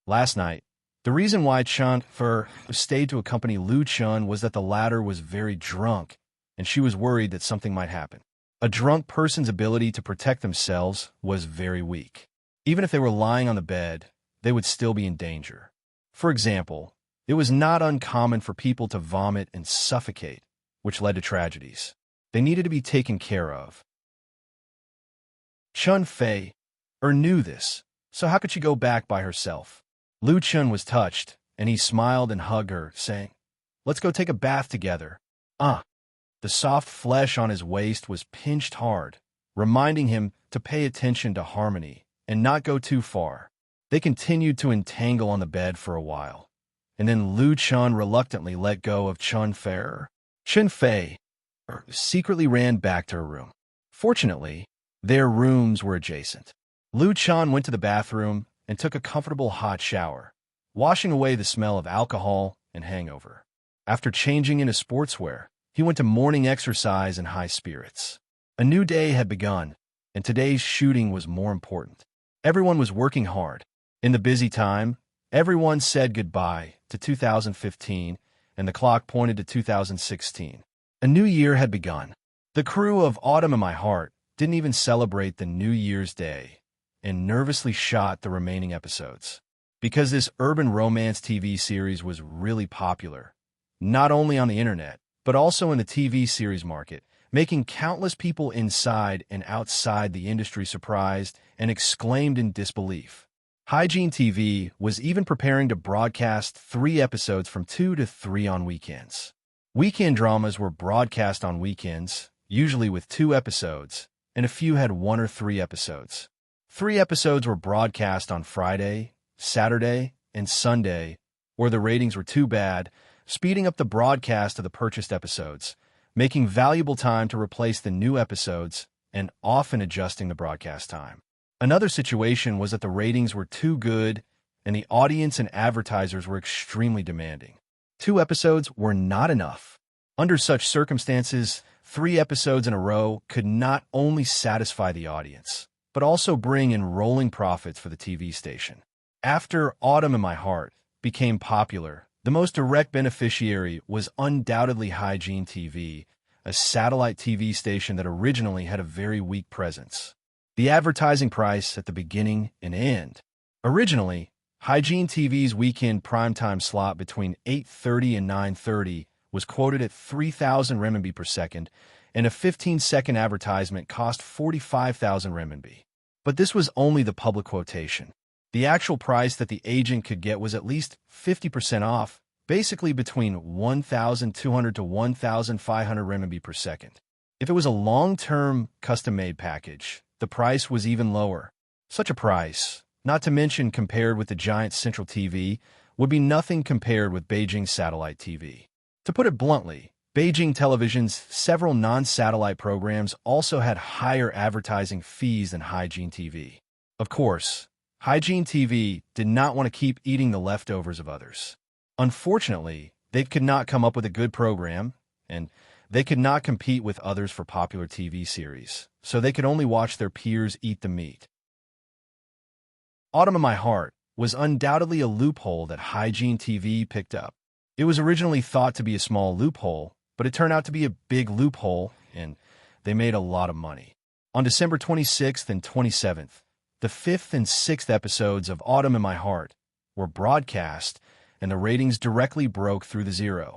Last night, the reason why Chun Fei stayed to accompany Lu Chun was that the latter was very drunk, and she was worried that something might happen. A drunk person's ability to protect themselves was very weak. Even if they were lying on the bed, they would still be in danger. For example, it was not uncommon for people to vomit and suffocate, which led to tragedies. They needed to be taken care of. Chun Fei knew this, so how could she go back by herself? Lu Chun was touched, and he smiled and hugged her, saying, "Let's go take a bath together." The soft flesh on his waist was pinched hard, reminding him to pay attention to harmony and not go too far. They continued to entangle on the bed for a while, and then Lu Chun reluctantly let go of Chun Fei. Chun Fei secretly ran back to her room. Fortunately, their rooms were adjacent. Lu Chun went to the bathroom and took a comfortable hot shower, washing away the smell of alcohol and hangover. After changing into sportswear, he went to morning exercise in high spirits. A new day had begun, and today's shooting was more important. Everyone was working hard. In the busy time, everyone said goodbye to 2015, and the clock pointed to 2016. A new year had begun. The crew of Autumn in My Heart didn't even celebrate the New Year's Day, and nervously shot the remaining episodes. Because this urban romance TV series was really popular, not only on the internet, but also in the TV series market, making countless people inside and outside the industry surprised and exclaimed in disbelief. Hygiene TV was even preparing to broadcast 3 episodes from 2 to 3 on weekends. Weekend dramas were broadcast on weekends, usually with 2 episodes, and a few had 1 or 3 episodes. 3 episodes were broadcast on Friday, Saturday, and Sunday, or the ratings were too bad, speeding up the broadcast of the purchased episodes, making valuable time to replace the new episodes, and often adjusting the broadcast time. Another situation was that the ratings were too good, and the audience and advertisers were extremely demanding. 2 episodes were not enough. Under such circumstances, 3 episodes in a row could not only satisfy the audience, but also bring in rolling profits for the TV station. After Autumn in My Heart became popular, the most direct beneficiary was undoubtedly Hygiene TV, a satellite TV station that originally had a very weak presence. The advertising price at the beginning and end. Originally, Hygiene TV's weekend primetime slot between 8:30 and 9:30 was quoted at 3,000 renminbi per second, and a 15-second advertisement cost 45,000 renminbi. But this was only the public quotation. The actual price that the agent could get was at least 50% off, basically between 1,200 to 1,500 renminbi per second. If it was a long-term, custom-made package, the price was even lower. Such a price, not to mention compared with the giant Central TV, would be nothing compared with Beijing's satellite TV. To put it bluntly, Beijing Television's several non-satellite programs also had higher advertising fees than Hygiene TV. Of course, Hygiene TV did not want to keep eating the leftovers of others. Unfortunately, they could not come up with a good program, and they could not compete with others for popular TV series, so they could only watch their peers eat the meat. Autumn in My Heart was undoubtedly a loophole that Hygiene TV picked up. It was originally thought to be a small loophole, but it turned out to be a big loophole, and they made a lot of money. On December 26th and 27th, the 5th and 6th episodes of Autumn in My Heart were broadcast, and the ratings directly broke through the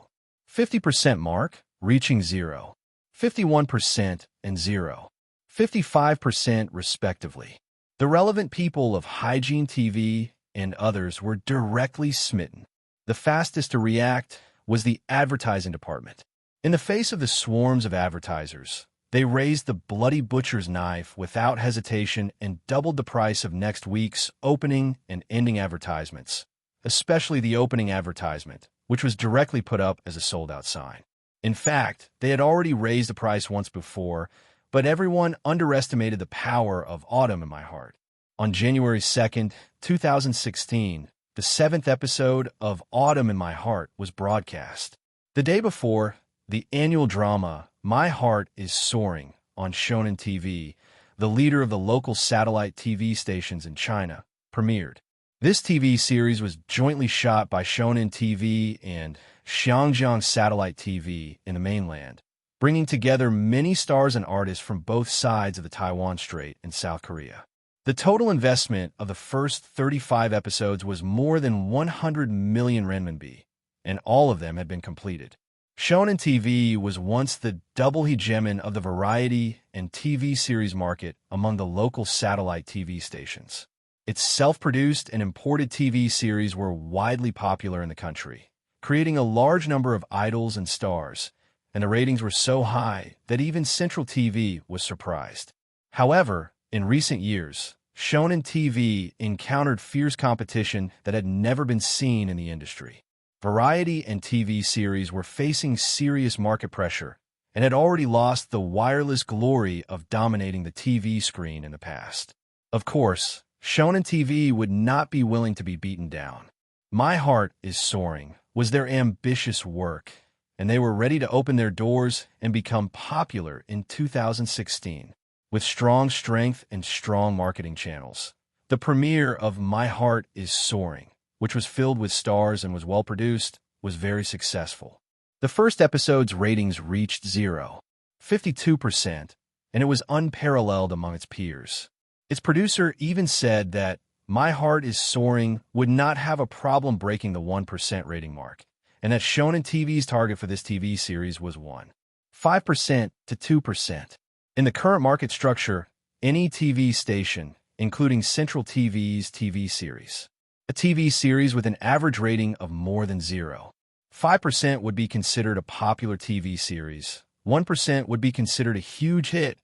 50% mark, reaching 51% and 55% respectively. The relevant people of Hygiene TV and others were directly smitten. The fastest to react was the advertising department. In the face of the swarms of advertisers, they raised the bloody butcher's knife without hesitation and doubled the price of next week's opening and ending advertisements, especially the opening advertisement, which was directly put up as a sold-out sign. In fact, they had already raised the price once before, but everyone underestimated the power of Autumn in My Heart. On January 2nd, 2016, the 7th episode of Autumn in My Heart was broadcast. The day before, the annual drama My Heart is Soaring on Shonen TV, the leader of the local satellite TV stations in China, premiered. This TV series was jointly shot by Shonen TV and Xiangjiang Satellite TV in the mainland, bringing together many stars and artists from both sides of the Taiwan Strait and South Korea. The total investment of the first 35 episodes was more than 100 million renminbi, and all of them had been completed. Shonen TV was once the double hegemon of the variety and TV series market among the local satellite TV stations. Its self-produced and imported TV series were widely popular in the country, creating a large number of idols and stars, and the ratings were so high that even Central TV was surprised. However, in recent years, Shonen TV encountered fierce competition that had never been seen in the industry. Variety and TV series were facing serious market pressure and had already lost the wireless glory of dominating the TV screen in the past. Of course, Shonen TV would not be willing to be beaten down. My Heart is Soaring was their ambitious work, and they were ready to open their doors and become popular in 2016. With strong strength and strong marketing channels, the premiere of My Heart is Soaring, which was filled with stars and was well-produced, was very successful. The first episode's ratings reached 52%, and it was unparalleled among its peers. Its producer even said that My Heart is Soaring would not have a problem breaking the 1% rating mark, and that Shonen TV's target for this TV series was 5% to 2%. In the current market structure, any TV station, including Central TV's TV series, a TV series with an average rating of more than 0.5% would be considered a popular TV series, 1% would be considered a huge hit,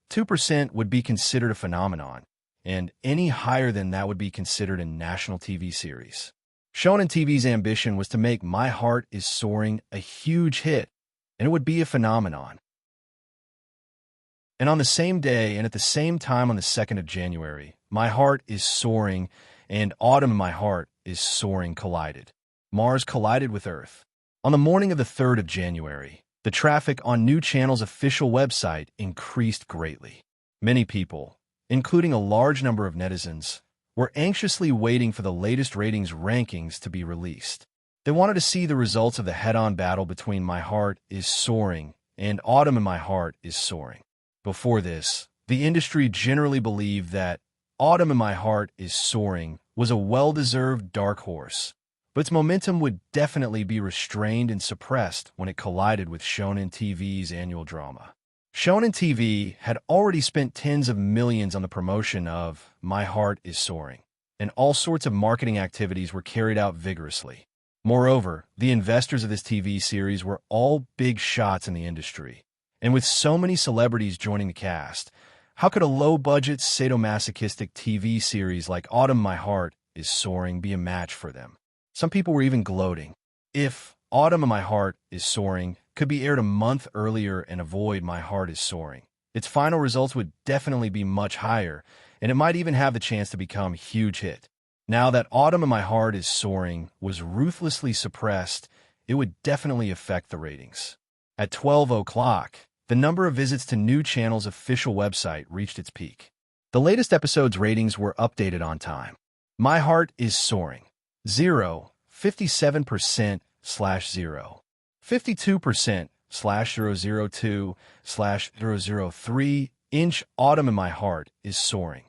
2% would be considered a phenomenon, and any higher than that would be considered a national TV series. Shonen TV's ambition was to make My Heart is Soaring a huge hit, and it would be a phenomenon. And on the same day and at the same time on the 2nd of January, My Heart is Soaring and Autumn in My Heart is Soaring collided. Mars collided with Earth. On the morning of the 3rd of January, the traffic on New Channel's official website increased greatly. Many people, including a large number of netizens, were anxiously waiting for the latest ratings rankings to be released. They wanted to see the results of the head-on battle between My Heart is Soaring and Autumn in My Heart is Soaring. Before this, the industry generally believed that Autumn in My Heart is Soaring was a well-deserved dark horse, but its momentum would definitely be restrained and suppressed when it collided with Shonen TV's annual drama. Shonen TV had already spent tens of millions on the promotion of My Heart is Soaring, and all sorts of marketing activities were carried out vigorously. Moreover, the investors of this TV series were all big shots in the industry, and with so many celebrities joining the cast, how could a low-budget sadomasochistic TV series like Autumn My Heart is Soaring be a match for them? Some people were even gloating. If Autumn in My Heart is Soaring could be aired a month earlier and avoid My Heart is Soaring, its final results would definitely be much higher, and it might even have the chance to become a huge hit. Now that Autumn in My Heart is Soaring was ruthlessly suppressed, it would definitely affect the ratings. At 12 o'clock, the number of visits to New Channel's official website reached its peak. The latest episode's ratings were updated on time. My Heart is Soaring. 57%/0. 52%/002/003 inch Autumn in My Heart is Soaring.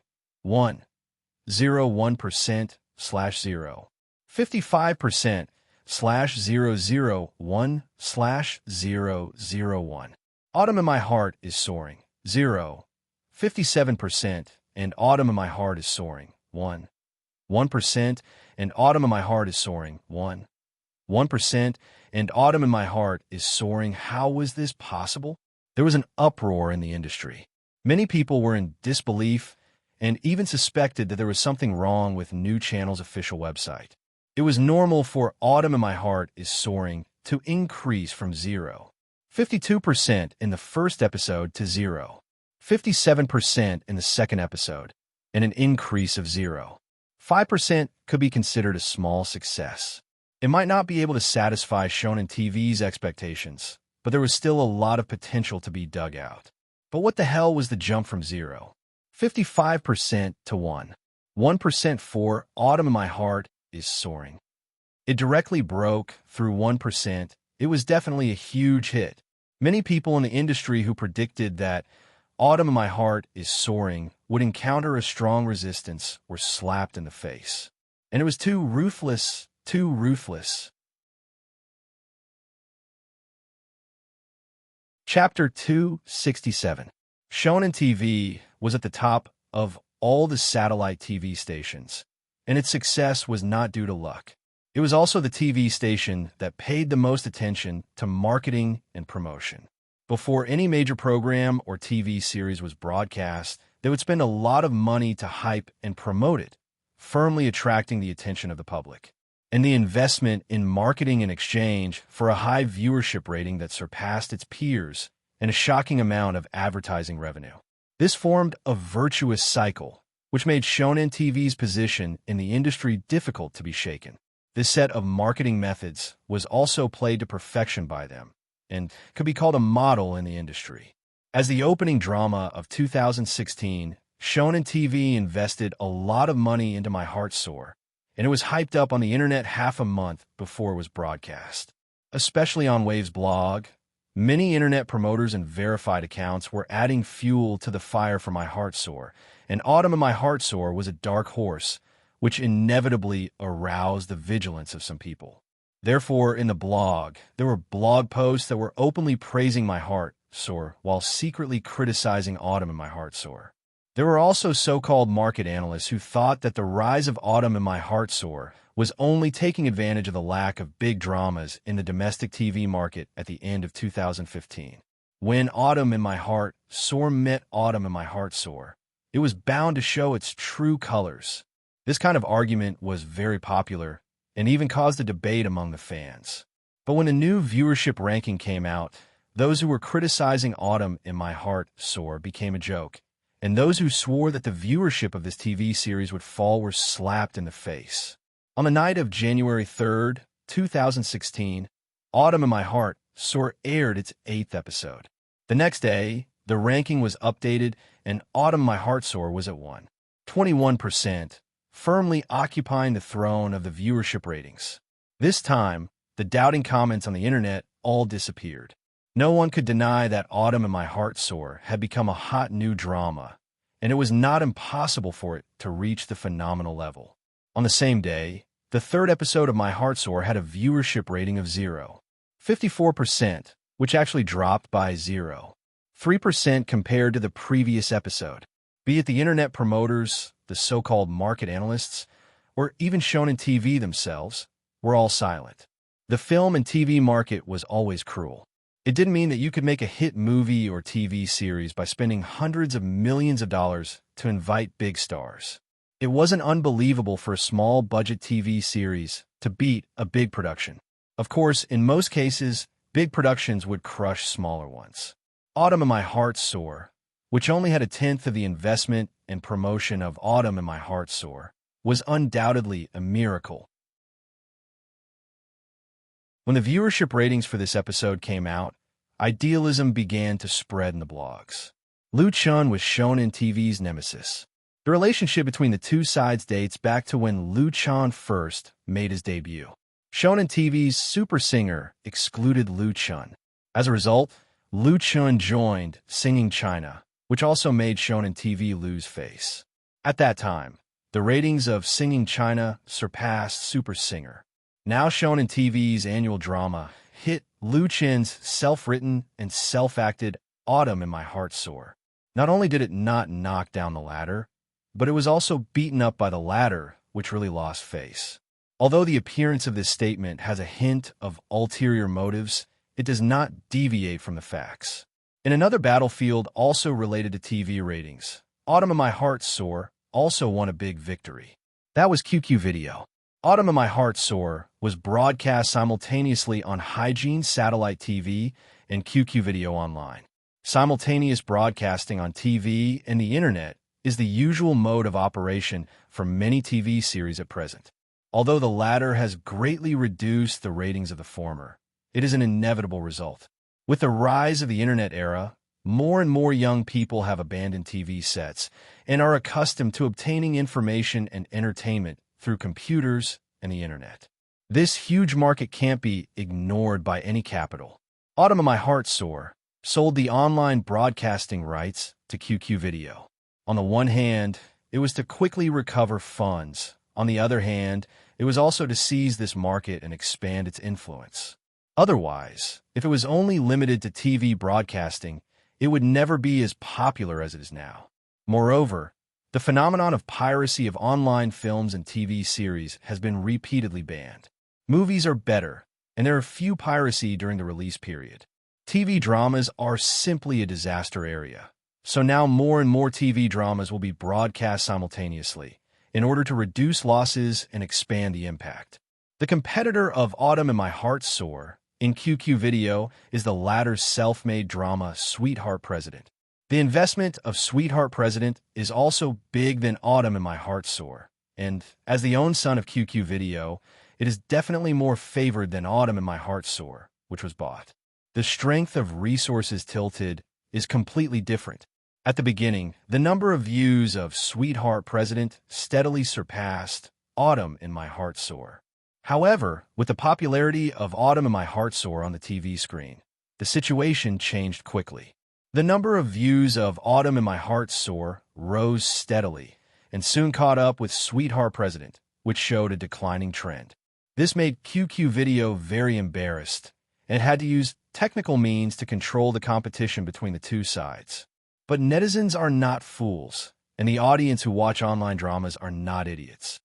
101%/0. 55%/001/001. Autumn in My Heart is Soaring. 57% and Autumn in My Heart is Soaring. 1% and Autumn in My Heart is Soaring. 1% and Autumn in My Heart is Soaring. How was this possible? There was an uproar in the industry. Many people were in disbelief and even suspected that there was something wrong with New Channel's official website. It was normal for Autumn in My Heart is Soaring to increase from 0.52% in the first episode to 0.57% in the second episode, and an increase of 0.5% could be considered a small success. It might not be able to satisfy Shonen TV's expectations, but there was still a lot of potential to be dug out. But what the hell was the jump from 0.55% to 1% for Autumn in My Heart is Soaring? It directly broke through 1%. It was definitely a huge hit. Many people in the industry who predicted that Autumn in My Heart is Soaring would encounter a strong resistance were slapped in the face. And it was too ruthless. Chapter 267. Shonen TV was at the top of all the satellite TV stations, and its success was not due to luck. It was also the TV station that paid the most attention to marketing and promotion. Before any major program or TV series was broadcast, they would spend a lot of money to hype and promote it, firmly attracting the attention of the public. And the investment in marketing and exchange for a high viewership rating that surpassed its peers and a shocking amount of advertising revenue. This formed a virtuous cycle, which made Shonen TV's position in the industry difficult to be shaken. This set of marketing methods was also played to perfection by them, and could be called a model in the industry. As the opening drama of 2016, Shonen TV invested a lot of money into My Heart Soar, and it was hyped up on the internet half a month before it was broadcast. Especially on Wave's blog, Many internet promoters and verified accounts were adding fuel to the fire for My Heart Sore, and Autumn in My Heart Sore was a dark horse, which inevitably aroused the vigilance of some people. Therefore, in the blog, there were blog posts that were openly praising My Heart Sore while secretly criticizing Autumn in My Heart Sore. There were also so-called market analysts who thought that the rise of Autumn in My Heart Sore was only taking advantage of the lack of big dramas in the domestic TV market at the end of 2015. When Autumn in My Heart Sore met Autumn in My Heart Sore, it was bound to show its true colors. This kind of argument was very popular and even caused a debate among the fans. But when a new viewership ranking came out, those who were criticizing Autumn in My Heart Sore became a joke, and those who swore that the viewership of this TV series would fall were slapped in the face. On the night of January 3rd, 2016, Autumn in My Heart Sore aired its 8th episode. The next day, the ranking was updated and Autumn in My Heart Sore was at 21%, firmly occupying the throne of the viewership ratings. This time, the doubting comments on the internet all disappeared. No one could deny that Autumn in My Heart Sore had become a hot new drama, and it was not impossible for it to reach the phenomenal level. On the same day, the 3rd episode of My Heart Sore had a viewership rating of 0.54%, which actually dropped by 0.3% compared to the previous episode. Be it the internet promoters, the so-called market analysts, or even Shonen TV themselves, were all silent. The film and TV market was always cruel. It didn't mean that you could make a hit movie or TV series by spending hundreds of millions of dollars to invite big stars. It wasn't unbelievable for a small-budget TV series to beat a big production. Of course, in most cases, big productions would crush smaller ones. Autumn in My Heart Sore, which only had a tenth of the investment and promotion of Autumn in My Heart Sore, was undoubtedly a miracle. When the viewership ratings for this episode came out, idealism began to spread in the blogs. Lu Chun was Shonen TV's nemesis. The relationship between the two sides dates back to when Lu Chun first made his debut. Shonen TV's Super Singer excluded Lu Chun. As a result, Lu Chun joined Singing China, which also made Shonen TV lose face. At that time, the ratings of Singing China surpassed Super Singer. Now Shonen TV's annual drama hit Lu Chun's self-written and self-acted Autumn in My Heart Sore. Not only did it not knock down the ladder, but it was also beaten up by the latter, which really lost face. Although the appearance of this statement has a hint of ulterior motives, it does not deviate from the facts. In another battlefield also related to TV ratings, Autumn in My Heart Sore also won a big victory. That was QQ Video. Autumn in My Heart Sore was broadcast simultaneously on Hygiene Satellite TV and QQ Video Online. Simultaneous broadcasting on TV and the internet is the usual mode of operation for many TV series at present. Although the latter has greatly reduced the ratings of the former, it is an inevitable result. With the rise of the internet era, more and more young people have abandoned TV sets and are accustomed to obtaining information and entertainment through computers and the internet. This huge market can't be ignored by any capital. Autumn in My Heart Sore sold the online broadcasting rights to QQ Video. On the one hand, it was to quickly recover funds. On the other hand, it was also to seize this market and expand its influence. Otherwise, if it was only limited to TV broadcasting, it would never be as popular as it is now. Moreover, the phenomenon of piracy of online films and TV series has been repeatedly banned. Movies are better, and there are few piracy during the release period. TV dramas are simply a disaster area. So now more and more TV dramas will be broadcast simultaneously in order to reduce losses and expand the impact. The competitor of Autumn in My Heart Sore in QQ Video is the latter's self-made drama Sweetheart President. The investment of Sweetheart President is also big than Autumn in My Heart Sore, and as the own son of QQ Video, it is definitely more favored than Autumn in My Heart Sore, which was bought. The strength of resources tilted is completely different. At the beginning, the number of views of Sweetheart President steadily surpassed Autumn in My Heart Sore. However, with the popularity of Autumn in My Heart Sore on the TV screen, the situation changed quickly. The number of views of Autumn in My Heart Sore rose steadily and soon caught up with Sweetheart President, which showed a declining trend. This made QQ Video very embarrassed and had to use technical means to control the competition between the two sides. But netizens are not fools, and the audience who watch online dramas are not idiots.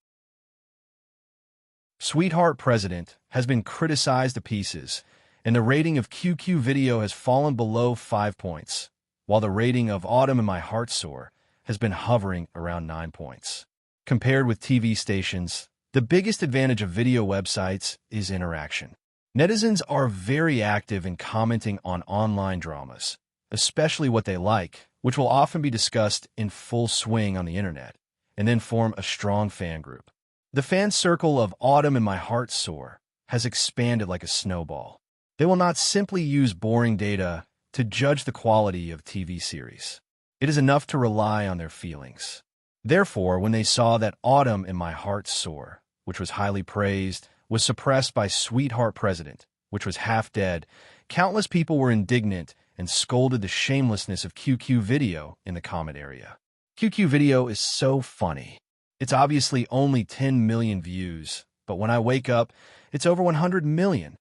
Sweetheart President has been criticized to pieces, and the rating of QQ Video has fallen below 5 points, while the rating of Autumn in My Heart Sore has been hovering around 9 points. Compared with TV stations, the biggest advantage of video websites is interaction. Netizens are very active in commenting on online dramas, especially what they like, which will often be discussed in full swing on the internet, and then form a strong fan group. The fan circle of Autumn in My Heart Sore has expanded like a snowball. They will not simply use boring data to judge the quality of TV series. It is enough to rely on their feelings. Therefore, when they saw that Autumn in My Heart Sore, which was highly praised, was suppressed by Sweetheart President, which was half dead, countless people were indignant and scolded the shamelessness of QQ Video in the comment area. QQ Video is so funny. It's obviously only 10 million views, but when I wake up, it's over 100 million.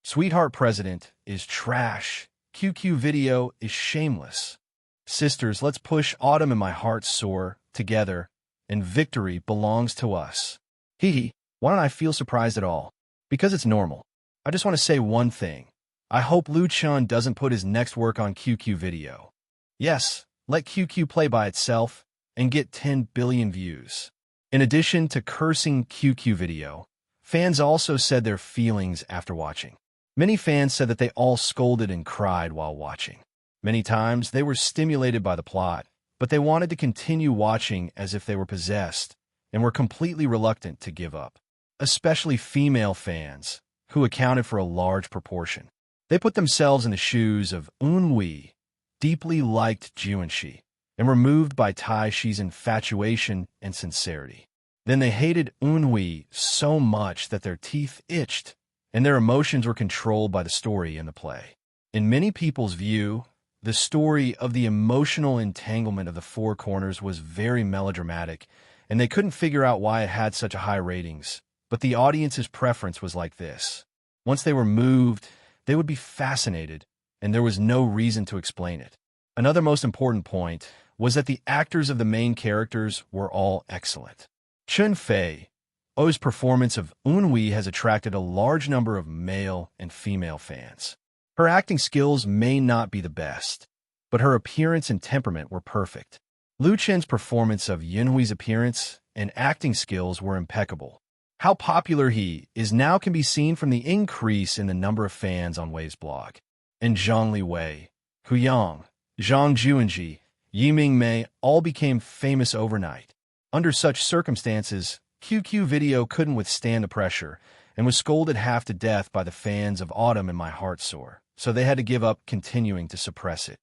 Sweetheart President is trash. QQ Video is shameless. Sisters, let's push Autumn in My Heart Sore together, and victory belongs to us. Hee, why don't I feel surprised at all? Because it's normal. I just want to say one thing. I hope Lu Chun doesn't put his next work on QQ Video. Yes, let QQ play by itself and get 10 billion views. In addition to cursing QQ Video, fans also said their feelings after watching. Many fans said that they all scolded and cried while watching. Many times, they were stimulated by the plot, but they wanted to continue watching as if they were possessed and were completely reluctant to give up. Especially female fans, who accounted for a large proportion. They put themselves in the shoes of Eunwi, deeply liked Juanshi, and were moved by Tai Shi's infatuation and sincerity. Then they hated Eunwi so much that their teeth itched, and their emotions were controlled by the story in the play. In many people's view, the story of the emotional entanglement of the four corners was very melodramatic, and they couldn't figure out why it had such a high ratings, but the audience's preference was like this. Once they were moved, they would be fascinated, and there was no reason to explain it. Another most important point was that the actors of the main characters were all excellent. Chun Fei Oh's performance of Eunwi has attracted a large number of male and female fans. Her acting skills may not be the best, but her appearance and temperament were perfect. Lu Chen's performance of Yunhui's appearance and acting skills were impeccable. How popular he is now can be seen from the increase in the number of fans on Wave's blog. And Zhang Liwei, Hu Yang, Zhang Juanji, Yiming Mei all became famous overnight. Under such circumstances, QQ Video couldn't withstand the pressure and was scolded half to death by the fans of Autumn in My Heart Sore, so they had to give up continuing to suppress it.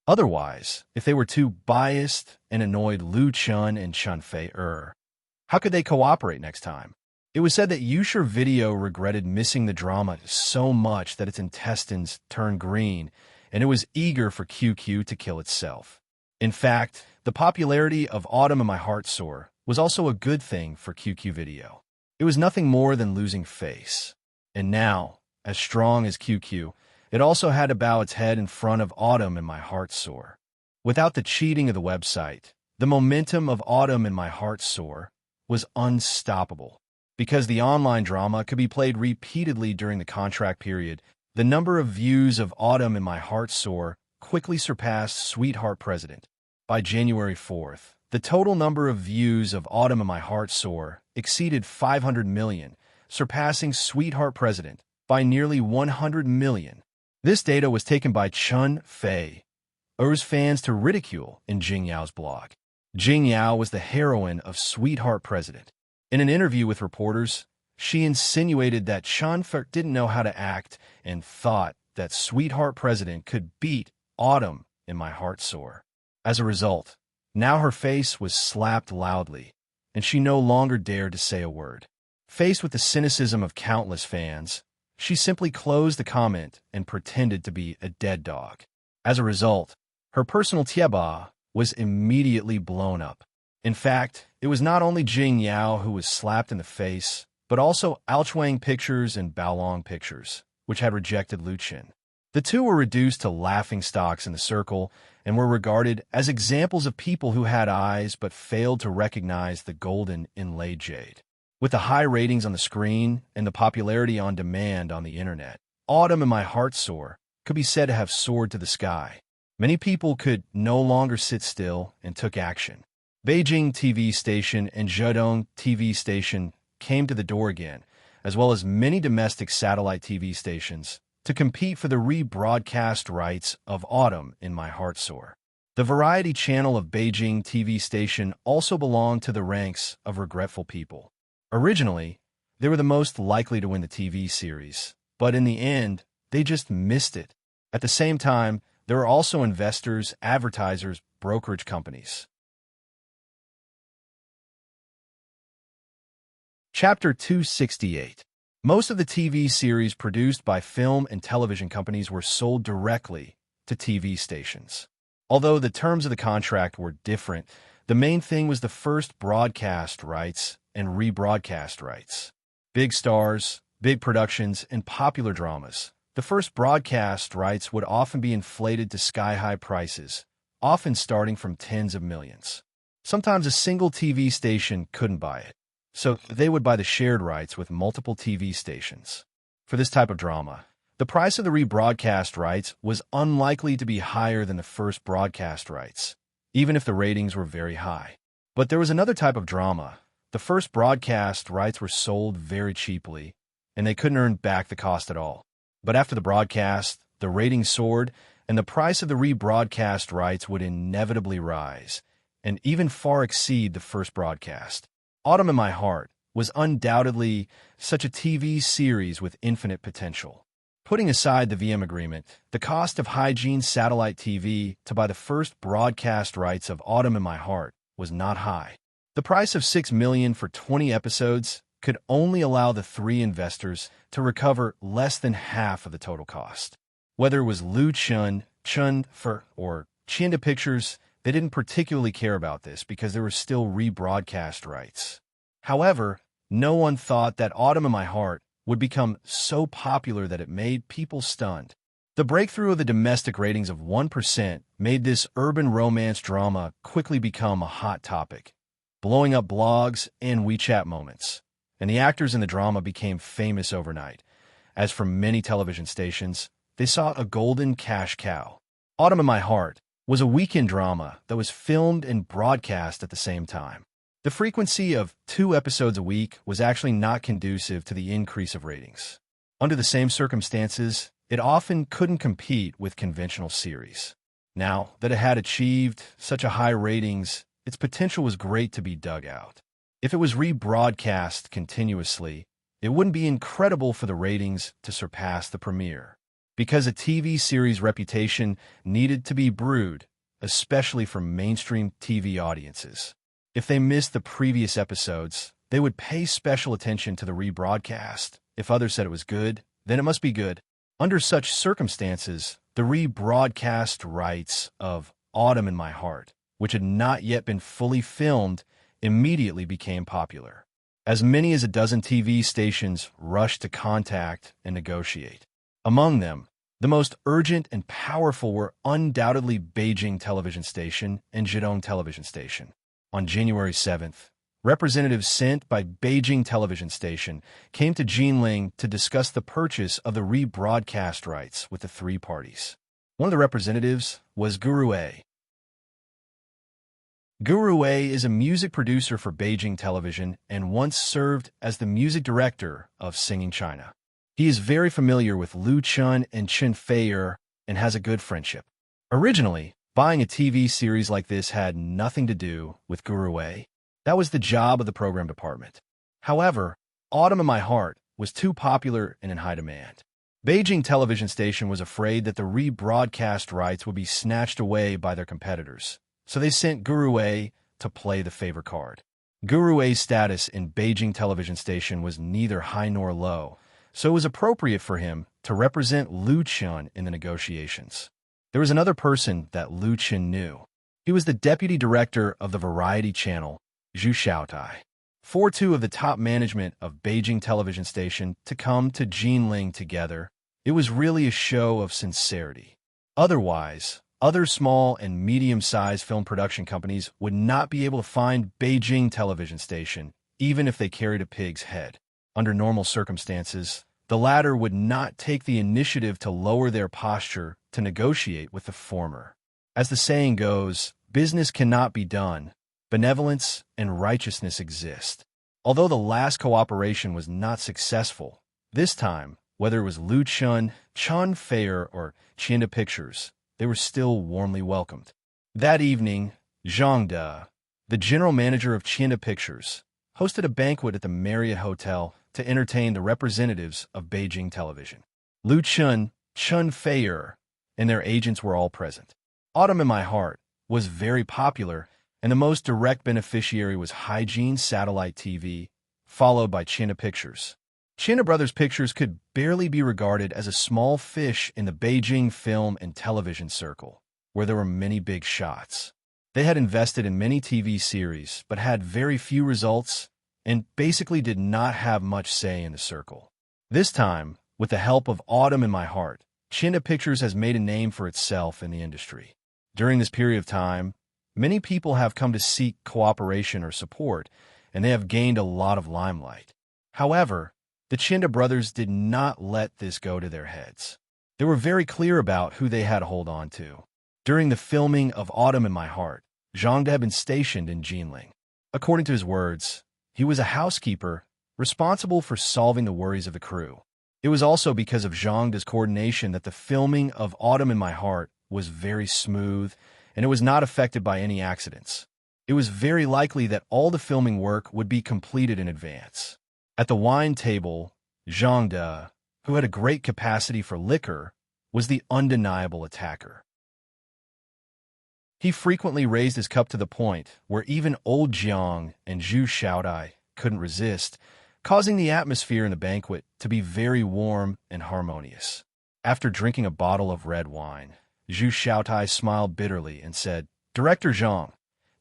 Otherwise, if they were too biased and annoyed Lu Chun and Chun Fei how could they cooperate next time? It was said that Yusher Video regretted missing the drama so much that its intestines turned green, and it was eager for QQ to kill itself. In fact, the popularity of Autumn in My Heart Sore was also a good thing for QQ Video. It was nothing more than losing face. And now, as strong as QQ, it also had to bow its head in front of Autumn in My Heart Sore. Without the cheating of the website, the momentum of Autumn in My Heart Sore was unstoppable. Because the online drama could be played repeatedly during the contract period, the number of views of Autumn in My Heart Sore quickly surpassed Sweetheart President. By January 4th, the total number of views of Autumn in My Heart Sore exceeded 500 million, surpassing Sweetheart President by nearly 100 million. This data was taken by Chun Fei, urged fans to ridicule in Jing Yao's blog. Jing Yao was the heroine of Sweetheart President. In an interview with reporters, she insinuated that Chun Fei didn't know how to act and thought that Sweetheart President could beat Autumn in My Heart Sore. As a result, now her face was slapped loudly, and she no longer dared to say a word. Faced with the cynicism of countless fans, she simply closed the comment and pretended to be a dead dog. As a result, her personal tieba was immediately blown up. In fact, it was not only Jing Yao who was slapped in the face, but also Alchuang Pictures and Baolong Pictures, which had rejected Lu Qin. The two were reduced to laughingstocks in the circle and were regarded as examples of people who had eyes but failed to recognize the golden inlaid jade. With the high ratings on the screen and the popularity on demand on the internet, Autumn in My Heart Soar could be said to have soared to the sky. Many people could no longer sit still and took action. Beijing TV station and Zhejiang TV station came to the door again, as well as many domestic satellite TV stations, to compete for the rebroadcast rights of Autumn in My Heart Soar. The variety channel of Beijing TV station also belonged to the ranks of regretful people. Originally, they were the most likely to win the TV series, but in the end, they just missed it. At the same time, there were also investors, advertisers, brokerage companies. Chapter 268. Most of the TV series produced by film and television companies were sold directly to TV stations. Although the terms of the contract were different, the main thing was the first broadcast rights and rebroadcast rights. Big stars, big productions, and popular dramas. The first broadcast rights would often be inflated to sky-high prices, often starting from tens of millions. Sometimes a single TV station couldn't buy it, so they would buy the shared rights with multiple TV stations. For this type of drama, the price of the rebroadcast rights was unlikely to be higher than the first broadcast rights, even if the ratings were very high. But there was another type of drama. The first broadcast rights were sold very cheaply, and they couldn't earn back the cost at all. But after the broadcast, the ratings soared, and the price of the rebroadcast rights would inevitably rise, and even far exceed the first broadcast. Autumn in My Heart was undoubtedly such a TV series with infinite potential. Putting aside the VM agreement, the cost of hygiene satellite TV to buy the first broadcast rights of Autumn in My Heart was not high. The price of $6 million for 20 episodes could only allow the three investors to recover less than half of the total cost. Whether it was Lu Chun, or Chinda Pictures, they didn't particularly care about this because there were still rebroadcast rights. However, no one thought that Autumn in My Heart would become so popular that it made people stunned. The breakthrough of the domestic ratings of 1% made this urban romance drama quickly become a hot topic, blowing up blogs and WeChat moments. And the actors in the drama became famous overnight. As for many television stations, they saw a golden cash cow. Autumn in My Heart was a weekend drama that was filmed and broadcast at the same time. The frequency of 2 episodes a week was actually not conducive to the increase of ratings. Under the same circumstances, it often couldn't compete with conventional series. Now that it had achieved such a high ratings, its potential was great to be dug out. If it was rebroadcast continuously, it wouldn't be incredible for the ratings to surpass the premiere, because a TV series' reputation needed to be brewed, especially for mainstream TV audiences. If they missed the previous episodes, they would pay special attention to the rebroadcast. If others said it was good, then it must be good. Under such circumstances, the rebroadcast rights of Autumn in My Heart, which had not yet been fully filmed, immediately became popular. As many as a dozen TV stations rushed to contact and negotiate. Among them, the most urgent and powerful were undoubtedly Beijing Television Station and Zhejiang Television Station. On January 7th, representatives sent by Beijing Television Station came to Jinling to discuss the purchase of the rebroadcast rights with the three parties. One of the representatives was Guru A. Guru A is a music producer for Beijing Television and once served as the music director of Singing China. He is very familiar with Lu Chun and Chen Feier and has a good friendship. Originally, buying a TV series like this had nothing to do with Guru A. That was the job of the program department. However, Autumn in My Heart was too popular and in high demand. Beijing Television Station was afraid that the rebroadcast rights would be snatched away by their competitors, so they sent Guru A to play the favor card. Guru A's status in Beijing Television Station was neither high nor low, so it was appropriate for him to represent Lu Chun in the negotiations. There was another person that Lu Chun knew. He was the deputy director of the variety channel, Zhu Xiaotai. For two of the top management of Beijing television station to come to Jinling together, it was really a show of sincerity. Otherwise, other small and medium-sized film production companies would not be able to find Beijing television station, even if they carried a pig's head. Under normal circumstances, the latter would not take the initiative to lower their posture to negotiate with the former. As the saying goes, business cannot be done. Benevolence and righteousness exist. Although the last cooperation was not successful, this time, whether it was Lu Chun, Chun Fair, or Chinda Pictures, they were still warmly welcomed. That evening, Zhang De, the general manager of Chinda Pictures, hosted a banquet at the Marriott Hotel to entertain the representatives of Beijing television. Lu Chun, Chun Fair, and their agents were all present. Autumn in My Heart was very popular, and the most direct beneficiary was Hygiene Satellite TV, followed by Chinda Pictures. Chinda Brothers Pictures could barely be regarded as a small fish in the Beijing film and television circle, where there were many big shots. They had invested in many TV series, but had very few results, and basically did not have much say in the circle. This time, with the help of Autumn in My Heart, Chinda Pictures has made a name for itself in the industry. During this period of time, many people have come to seek cooperation or support, and they have gained a lot of limelight. However, the Chinda brothers did not let this go to their heads. They were very clear about who they had to hold on to. During the filming of Autumn in My Heart, Zhang De had been stationed in Jinling. According to his words, he was a housekeeper responsible for solving the worries of the crew. It was also because of Zhang De's coordination that the filming of Autumn in My Heart was very smooth, and it was not affected by any accidents. It was very likely that all the filming work would be completed in advance. At the wine table, Zhang De, who had a great capacity for liquor, was the undeniable attacker. He frequently raised his cup to the point where even old Jiang and Zhu Xiaodai couldn't resist, causing the atmosphere in the banquet to be very warm and harmonious. After drinking a bottle of red wine, Zhu Xiaotai smiled bitterly and said, "Director Zhang,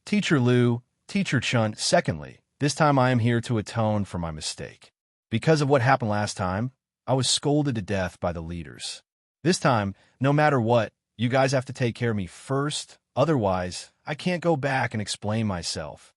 Teacher Liu, Teacher Chun, secondly, this time I am here to atone for my mistake. Because of what happened last time, I was scolded to death by the leaders. This time, no matter what, you guys have to take care of me first, otherwise, I can't go back and explain myself."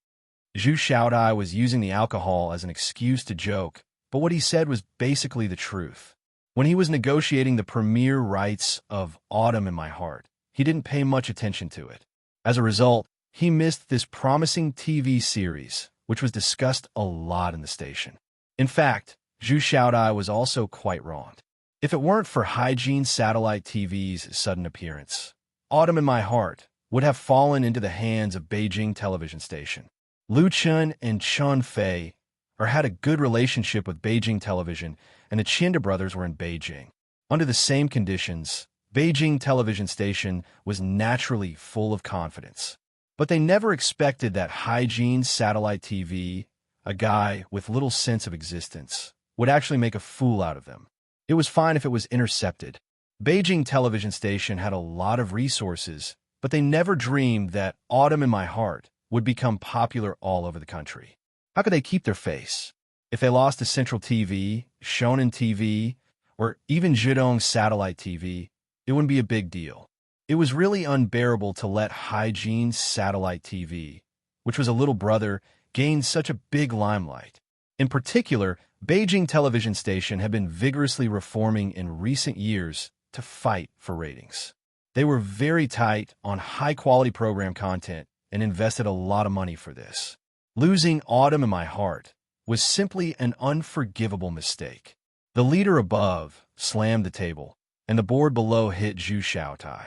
Zhu Xiaodai was using the alcohol as an excuse to joke, but what he said was basically the truth. When he was negotiating the premiere rights of Autumn in My Heart, he didn't pay much attention to it. As a result, he missed this promising TV series, which was discussed a lot in the station. In fact, Zhu Xiaodai was also quite wronged. If it weren't for Hygiene Satellite TV's sudden appearance, Autumn in My Heart would have fallen into the hands of Beijing television station. Lu Chun and Chun Fei had a good relationship with Beijing television, and the Chinda brothers were in Beijing. Under the same conditions, Beijing television station was naturally full of confidence. But they never expected that Hygiene Satellite TV, a guy with little sense of existence, would actually make a fool out of them. It was fine if it was intercepted. Beijing television station had a lot of resources, but they never dreamed that Autumn in My Heart would become popular all over the country. How could they keep their face? If they lost to Central TV, Shonen TV, or even Zhidong Satellite TV, it wouldn't be a big deal. It was really unbearable to let Hygiene Satellite TV, which was a little brother, gain such a big limelight. In particular, Beijing television station had been vigorously reforming in recent years to fight for ratings. They were very tight on high-quality program content and invested a lot of money for this. Losing Autumn in My Heart was simply an unforgivable mistake. The leader above slammed the table, and the board below hit Zhu Xiaotai,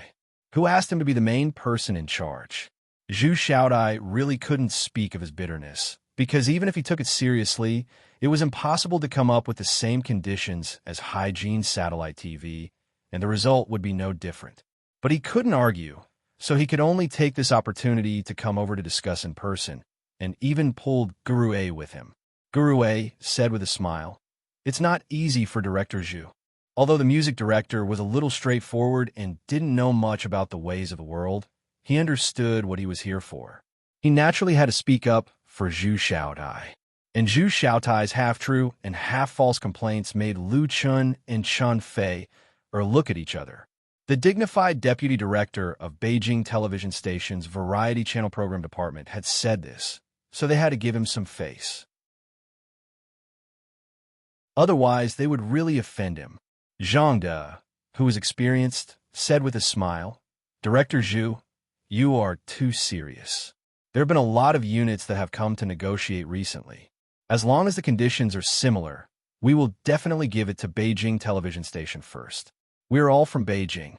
who asked him to be the main person in charge. Zhu Xiaodai really couldn't speak of his bitterness, because even if he took it seriously, it was impossible to come up with the same conditions as Hygiene Satellite TV, and the result would be no different. But he couldn't argue, so he could only take this opportunity to come over to discuss in person, and even pulled Guru A with him. Guru A said with a smile, It's not easy for director Zhu. Although the music director was a little straightforward and didn't know much about the ways of the world, he understood what he was here for. He naturally had to speak up for Zhu Xiaotai. And Zhu Xiaotai's half-true and half-false complaints made Lu Chun and Chen Fei look at each other. The dignified deputy director of Beijing television station's variety channel program department had said this, so they had to give him some face. Otherwise, they would really offend him. Zhang De, who was experienced, said with a smile, "Director Zhu, you are too serious. There have been a lot of units that have come to negotiate recently. As long as the conditions are similar, we will definitely give it to Beijing television station first. We are all from Beijing."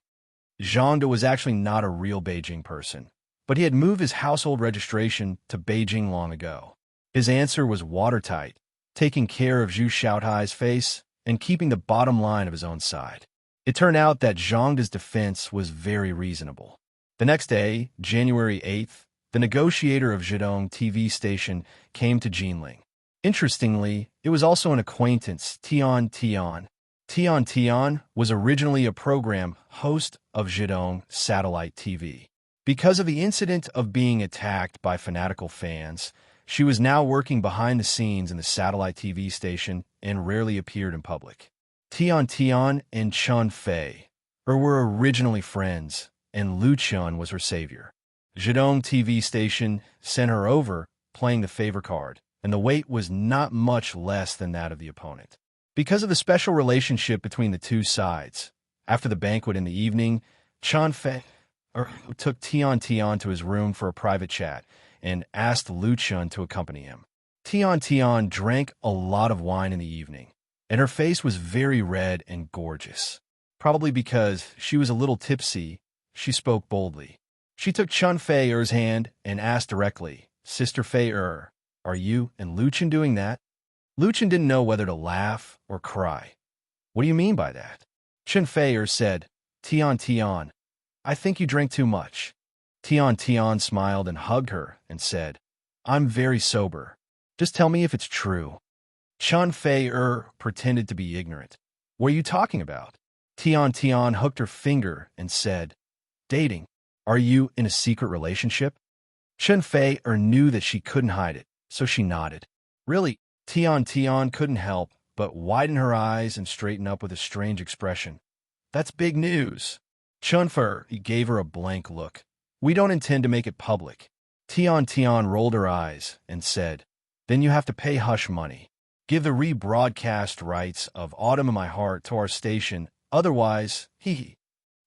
Zhang De was actually not a real Beijing person, but he had moved his household registration to Beijing long ago. His answer was watertight, taking care of Zhu Xiaotai's face and keeping the bottom line of his own side. It turned out that Zhang De's defense was very reasonable. The next day, January 8th, the negotiator of Zhidong TV station came to Jinling. Interestingly, it was also an acquaintance, Tian Tian. Tian Tian was originally a program host of Zhidong satellite TV. Because of the incident of being attacked by fanatical fans, she was now working behind the scenes in the satellite TV station and rarely appeared in public. Tian Tian and Chen Fei were originally friends, and Lu Chun was her savior. Zhidong TV station sent her over playing the favor card, and the weight was not much less than that of the opponent. Because of the special relationship between the two sides, after the banquet in the evening, Chen Fei took Tian Tian to his room for a private chat and asked Lu Chun to accompany him. Tian Tian drank a lot of wine in the evening, and her face was very red and gorgeous. Probably because she was a little tipsy, she spoke boldly. She took Chen Fei's hand and asked directly, "Sister Fei, are you and Lu Chun doing that?" Lu Chun didn't know whether to laugh or cry. "What do you mean by that?" Chen Fei said, Tian Tian, "I think you drank too much." Tian Tian smiled and hugged her and said, "I'm very sober. Just tell me if it's true." Chen Fei pretended to be ignorant. "What are you talking about?" Tian Tian hooked her finger and said, "Dating. Are you in a secret relationship?" Chen Fei knew that she couldn't hide it, so she nodded. "Really?" Tian Tian couldn't help but widen her eyes and straighten up with a strange expression. "That's big news." Chen Fei gave her a blank look. "We don't intend to make it public." Tian Tian rolled her eyes and said, "Then you have to pay hush money. Give the rebroadcast rights of Autumn in My Heart to our station, otherwise, he."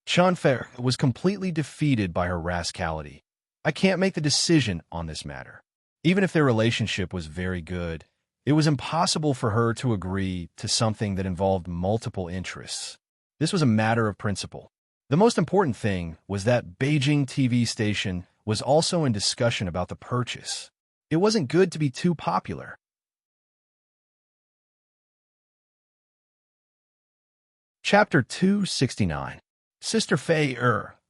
Chen Fei was completely defeated by her rascality. "I can't make the decision on this matter." Even if their relationship was very good, it was impossible for her to agree to something that involved multiple interests. This was a matter of principle. The most important thing was that Beijing TV station was also in discussion about the purchase. It wasn't good to be too popular. Chapter 269. Sister Fei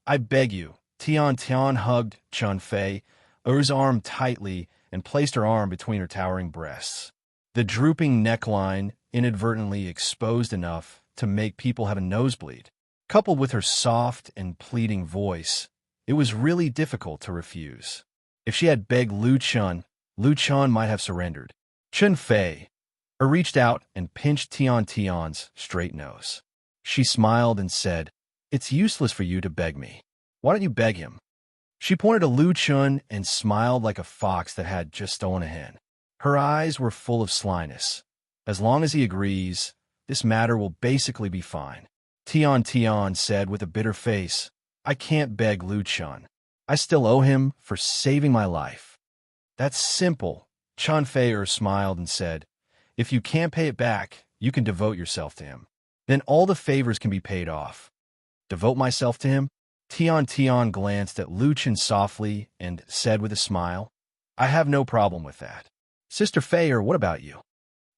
I beg you. Tian Tian hugged Chen Fei's arm tightly and placed her arm between her towering breasts. The drooping neckline inadvertently exposed enough to make people have a nosebleed. Coupled with her soft and pleading voice, it was really difficult to refuse. If she had begged Lu Chun might have surrendered. Chen Fei reached out and pinched Tian Tian's straight nose. She smiled and said, "It's useless for you to beg me. Why don't you beg him?" She pointed to Lu Chun and smiled like a fox that had just stolen a hen. Her eyes were full of slyness. "As long as he agrees, this matter will basically be fine." Tian Tian said with a bitter face, "I can't beg Lu Chun. I still owe him for saving my life." "That's simple." Chen Fei smiled and said, "If you can't pay it back, you can devote yourself to him. Then all the favors can be paid off." "Devote myself to him?" Tian Tian glanced at Lu Chun softly and said with a smile, "I have no problem with that." "Sister Fei, what about you?"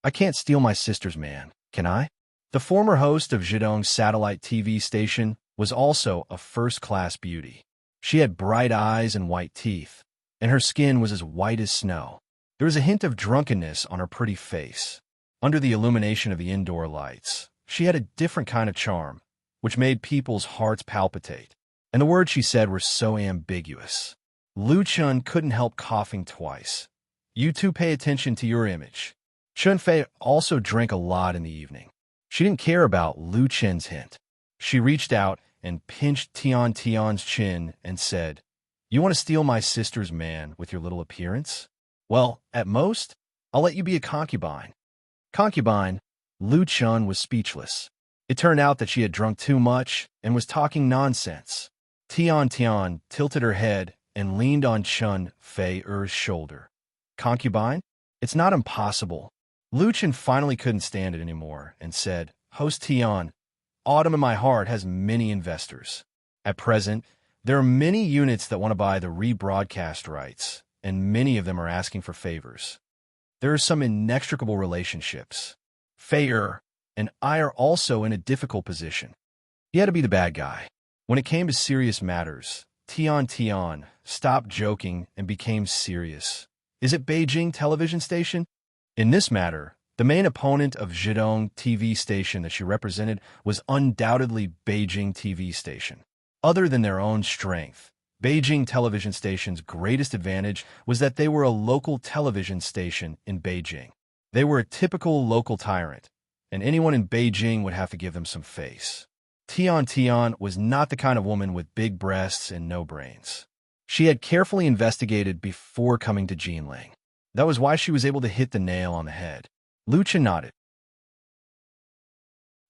"I can't steal my sister's man, can I?" The former host of Zhidong's satellite TV station was also a first-class beauty. She had bright eyes and white teeth, and her skin was as white as snow. There was a hint of drunkenness on her pretty face. Under the illumination of the indoor lights, she had a different kind of charm, which made people's hearts palpitate. And the words she said were so ambiguous. Lu Chun couldn't help coughing twice. You two pay attention to your image. Chun Fei also drank a lot in the evening. She didn't care about Lu Chen's hint. She reached out and pinched Tian Tian's chin and said, "You want to steal my sister's man with your little appearance? Well, at most, I'll let you be a concubine." Concubine, Lu Chun was speechless. It turned out that she had drunk too much and was talking nonsense. Tian Tian tilted her head and leaned on Chun Fei-er's shoulder. Concubine? It's not impossible. Lu Chun finally couldn't stand it anymore and said, "Host Tian, Autumn in My Heart has many investors. At present, there are many units that want to buy the rebroadcast rights, and many of them are asking for favors. There are some inextricable relationships. Fei-er and I are also in a difficult position." He had to be the bad guy. When it came to serious matters, Tian Tian stopped joking and became serious. Is it Beijing television station? In this matter, the main opponent of Zhidong TV station that she represented was undoubtedly Beijing TV station. Other than their own strength, Beijing television station's greatest advantage was that they were a local television station in Beijing. They were a typical local tyrant, and anyone in Beijing would have to give them some face. Tian Tian was not the kind of woman with big breasts and no brains. She had carefully investigated before coming to Jinling. That was why she was able to hit the nail on the head. Lu Chun nodded.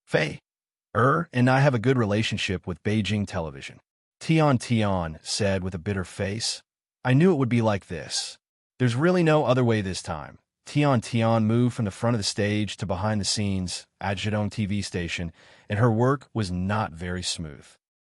Fei-er and I have a good relationship with Beijing television, Tian Tian said with a bitter face. I knew it would be like this. There's really no other way this time. Tian Tian moved from the front of the stage to behind the scenes at Zhidong TV station, and her work was not very smooth.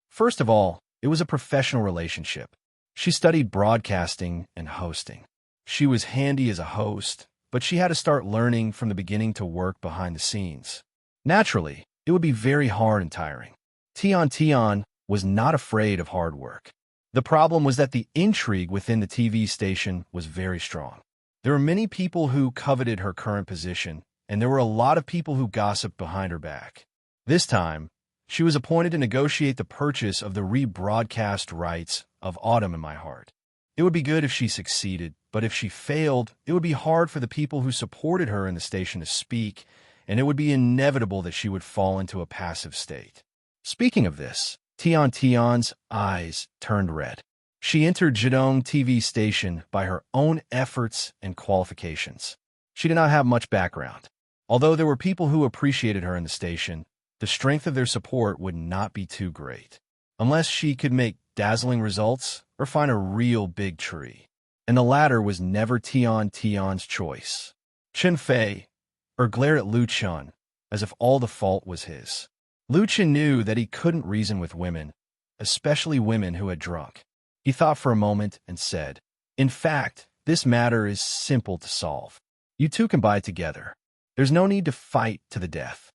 First of all, it was a professional relationship. She studied broadcasting and hosting. She was handy as a host, but she had to start learning from the beginning to work behind the scenes. Naturally, it would be very hard and tiring. Tian Tian was not afraid of hard work. The problem was that the intrigue within the TV station was very strong. There were many people who coveted her current position, and there were a lot of people who gossiped behind her back. This time, she was appointed to negotiate the purchase of the rebroadcast rights of Autumn in My Heart. It would be good if she succeeded, but if she failed, it would be hard for the people who supported her in the station to speak, and it would be inevitable that she would fall into a passive state. Speaking of this, Tian Tian's eyes turned red. She entered Zhidong TV station by her own efforts and qualifications. She did not have much background. Although there were people who appreciated her in the station, the strength of their support would not be too great, unless she could make dazzling results or find a real big tree. And the latter was never Tian Tian's choice. Chun Fei glared at Lu Chun as if all the fault was his. Lu Chun knew that he couldn't reason with women, especially women who had drunk. He thought for a moment and said, "In fact, this matter is simple to solve. You two can buy together. There's no need to fight to the death."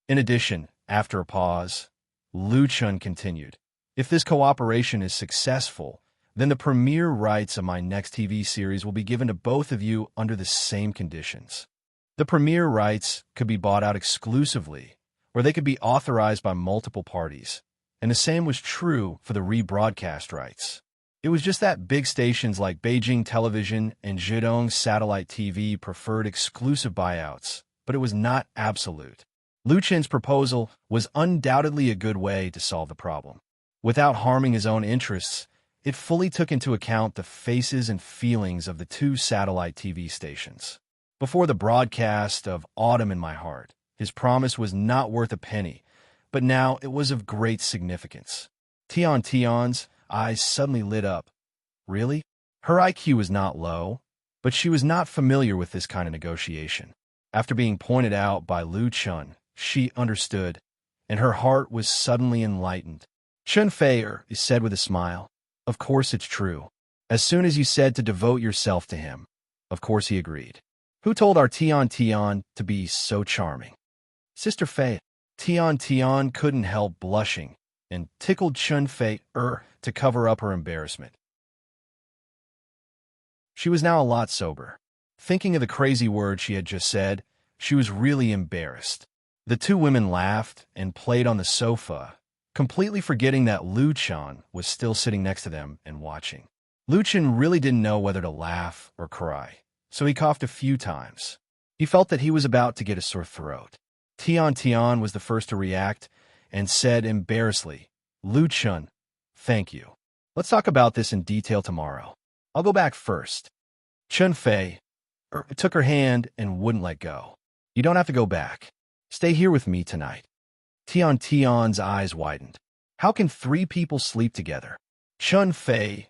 In addition, after a pause, Lu Chun continued, "If this cooperation is successful, then the premiere rights of my next TV series will be given to both of you under the same conditions. The premiere rights could be bought out exclusively, or they could be authorized by multiple parties, and the same was true for the rebroadcast rights. It was just that big stations like Beijing Television and Zhidong Satellite TV preferred exclusive buyouts, but it was not absolute. Lu Chun's proposal was undoubtedly a good way to solve the problem. Without harming his own interests, it fully took into account the faces and feelings of the two satellite TV stations. Before the broadcast of Autumn in My Heart, his promise was not worth a penny, but now it was of great significance. Tian Tian's eyes suddenly lit up. Really? Her IQ was not low, but she was not familiar with this kind of negotiation. After being pointed out by Lu Chun, she understood, and her heart was suddenly enlightened. Chun Fei said with a smile, "Of course it's true. As soon as you said to devote yourself to him, of course he agreed. Who told our Tian Tian to be so charming?" "Sister Fei." Tian Tian couldn't help blushing and tickled Chun Fei to cover up her embarrassment. She was now a lot sober. Thinking of the crazy words she had just said, she was really embarrassed. The two women laughed and played on the sofa, completely forgetting that Lu Chan was still sitting next to them and watching. Lu Chan really didn't know whether to laugh or cry, so he coughed a few times. He felt that he was about to get a sore throat. Tian was the first to react and said embarrassedly, "Lu Chun, thank you. Let's talk about this in detail tomorrow. I'll go back first." Chun Fei took her hand and wouldn't let go. "You don't have to go back. Stay here with me tonight." Tian's eyes widened. How can three people sleep together? Chun Fei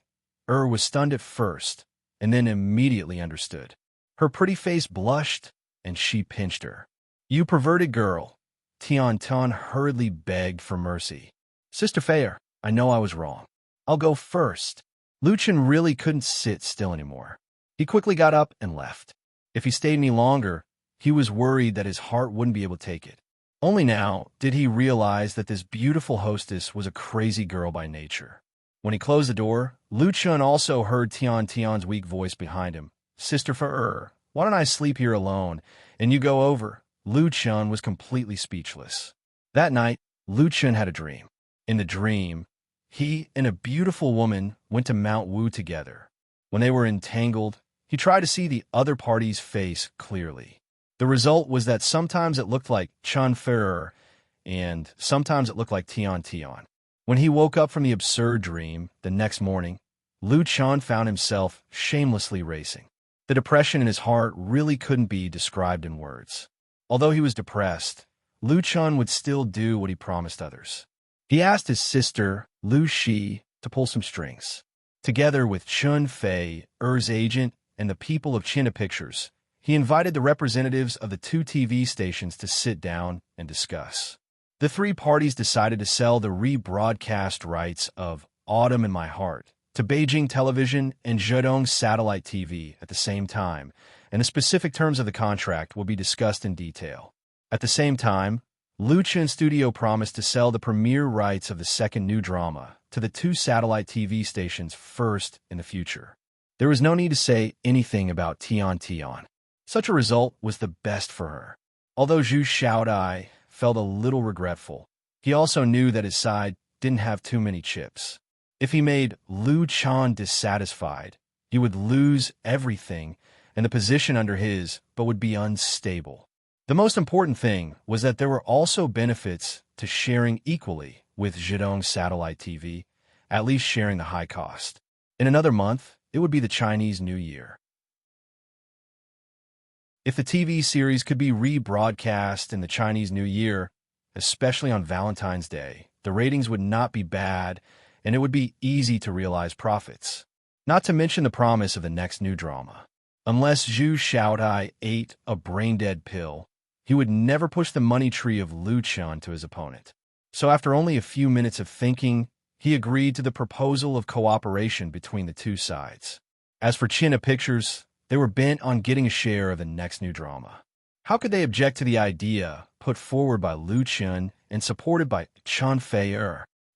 was stunned at first, and then immediately understood. Her pretty face blushed, and she pinched her. "You perverted girl." Tian hurriedly begged for mercy. "Sister Fei, I know I was wrong. I'll go first." Lu Chen really couldn't sit still anymore. He quickly got up and left. If he stayed any longer, he was worried that his heart wouldn't be able to take it. Only now did he realize that this beautiful hostess was a crazy girl by nature. When he closed the door, Lu Chun also heard Tian's weak voice behind him. "Sister Fei, why don't I sleep here alone, and you go over?" Lu Chun was completely speechless. That night, Lu Chun had a dream. In the dream, he and a beautiful woman went to Mount Wu together. When they were entangled, he tried to see the other party's face clearly. The result was that sometimes it looked like Chun Fei, and sometimes it looked like Tian. When he woke up from the absurd dream the next morning, Lu Chun found himself shamelessly racing. The depression in his heart really couldn't be described in words. Although he was depressed, Lu Chun would still do what he promised others. He asked his sister, Lu Shi, to pull some strings. Together with Chun Fei's agent and the people of China Pictures, he invited the representatives of the two TV stations to sit down and discuss. The three parties decided to sell the rebroadcast rights of Autumn in My Heart to Beijing Television and Zhejiang Satellite TV at the same time, and the specific terms of the contract will be discussed in detail. At the same time, Lu Chen Studio promised to sell the premiere rights of the second new drama to the two satellite TV stations first in the future. There was no need to say anything about Tian. Such a result was the best for her. Although Zhu Xiaodai felt a little regretful, he also knew that his side didn't have too many chips. If he made Lu Chan dissatisfied, he would lose everything and the position under his, but would be unstable. The most important thing was that there were also benefits to sharing equally with Zhejiang Satellite TV, at least sharing the high cost. In another month, it would be the Chinese New Year. If the TV series could be rebroadcast in the Chinese New Year, especially on Valentine's Day, the ratings would not be bad, and it would be easy to realize profits. Not to mention the promise of the next new drama. Unless Zhu Xiaodai ate a brain-dead pill, he would never push the money tree of Lu Chan to his opponent. So after only a few minutes of thinking, he agreed to the proposal of cooperation between the two sides. As for China Pictures, they were bent on getting a share of the next new drama. How could they object to the idea put forward by Lu Chen and supported by Chun Fei?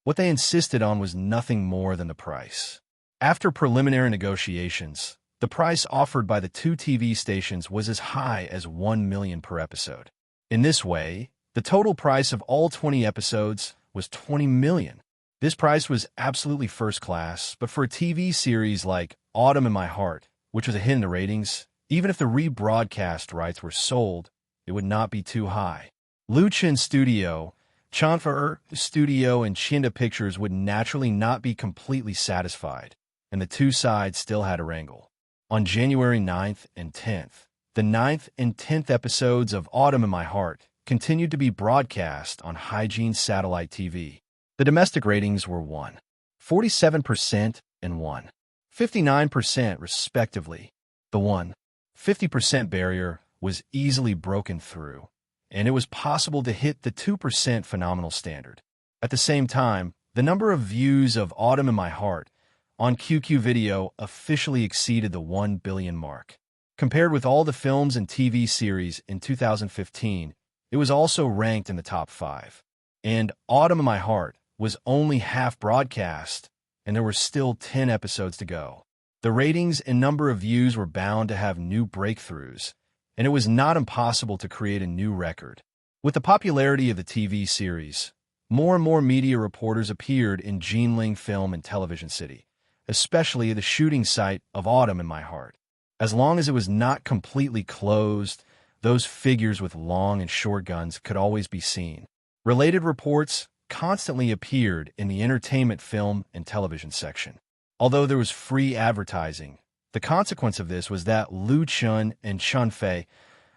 What they insisted on was nothing more than the price. After preliminary negotiations, the price offered by the two TV stations was as high as 1 million per episode. In this way, the total price of all 20 episodes was 20 million. This price was absolutely first class, but for a TV series like Autumn in My Heart, which was a hit in the ratings, even if the rebroadcast rights were sold, it would not be too high. Lu Chen Studio, Chanfa Studio, and China Pictures would naturally not be completely satisfied, and the two sides still had a wrangle. On January 9th and 10th, the 9th and 10th episodes of Autumn in My Heart continued to be broadcast on Hygiene Satellite TV. The domestic ratings were 47% and 59% respectively. The 50% barrier was easily broken through, and it was possible to hit the 2% phenomenal standard. At the same time, the number of views of Autumn in My Heart on QQ Video officially exceeded the 1 billion mark. Compared with all the films and TV series in 2015, it was also ranked in the top 5. And Autumn in My Heart was only half broadcast, and there were still 10 episodes to go. The ratings and number of views were bound to have new breakthroughs, and it was not impossible to create a new record. With the popularity of the TV series, more and more media reporters appeared in Jinling Film and Television City, especially the shooting site of Autumn in My Heart. As long as it was not completely closed, those figures with long and short guns could always be seen. Related reports constantly appeared in the entertainment film and television section. Although there was free advertising, the consequence of this was that Lu Chun and Chun Fei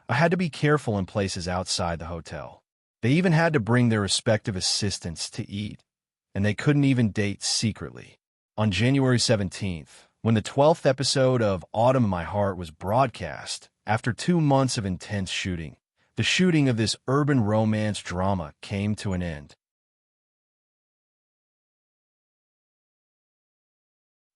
had to be careful in places outside the hotel. They even had to bring their respective assistants to eat, and they couldn't even date secretly. On January 17th, when the 12th episode of Autumn in My Heart was broadcast, after 2 months of intense shooting, the shooting of this urban romance drama came to an end.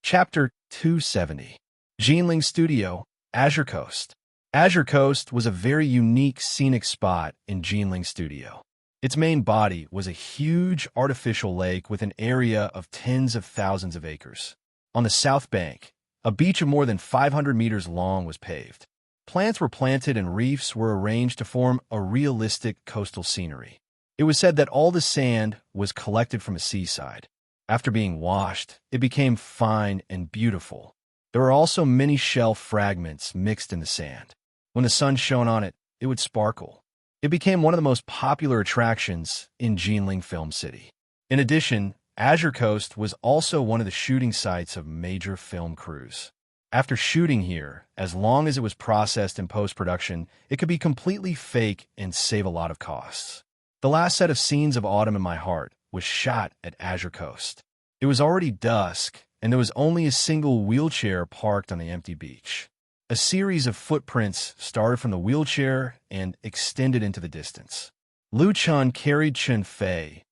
Chapter 270. Jinling Studio, Azure Coast. Azure Coast was a very unique scenic spot in Jinling Studio. Its main body was a huge artificial lake with an area of tens of thousands of acres. On the south bank, a beach of more than 500 meters long was paved. Plants were planted and reefs were arranged to form a realistic coastal scenery. It was said that all the sand was collected from a seaside. After being washed, it became fine and beautiful. There were also many shell fragments mixed in the sand. When the sun shone on it, it would sparkle. It became one of the most popular attractions in Jinling Film City. In addition, Azure Coast was also one of the shooting sites of major film crews. After shooting here, as long as it was processed in post-production, it could be completely fake and save a lot of costs. The last set of scenes of Autumn in My Heart was shot at Azure Coast. It was already dusk, and there was only a single wheelchair parked on the empty beach. A series of footprints started from the wheelchair and extended into the distance. Lu Chun carried Chun Fei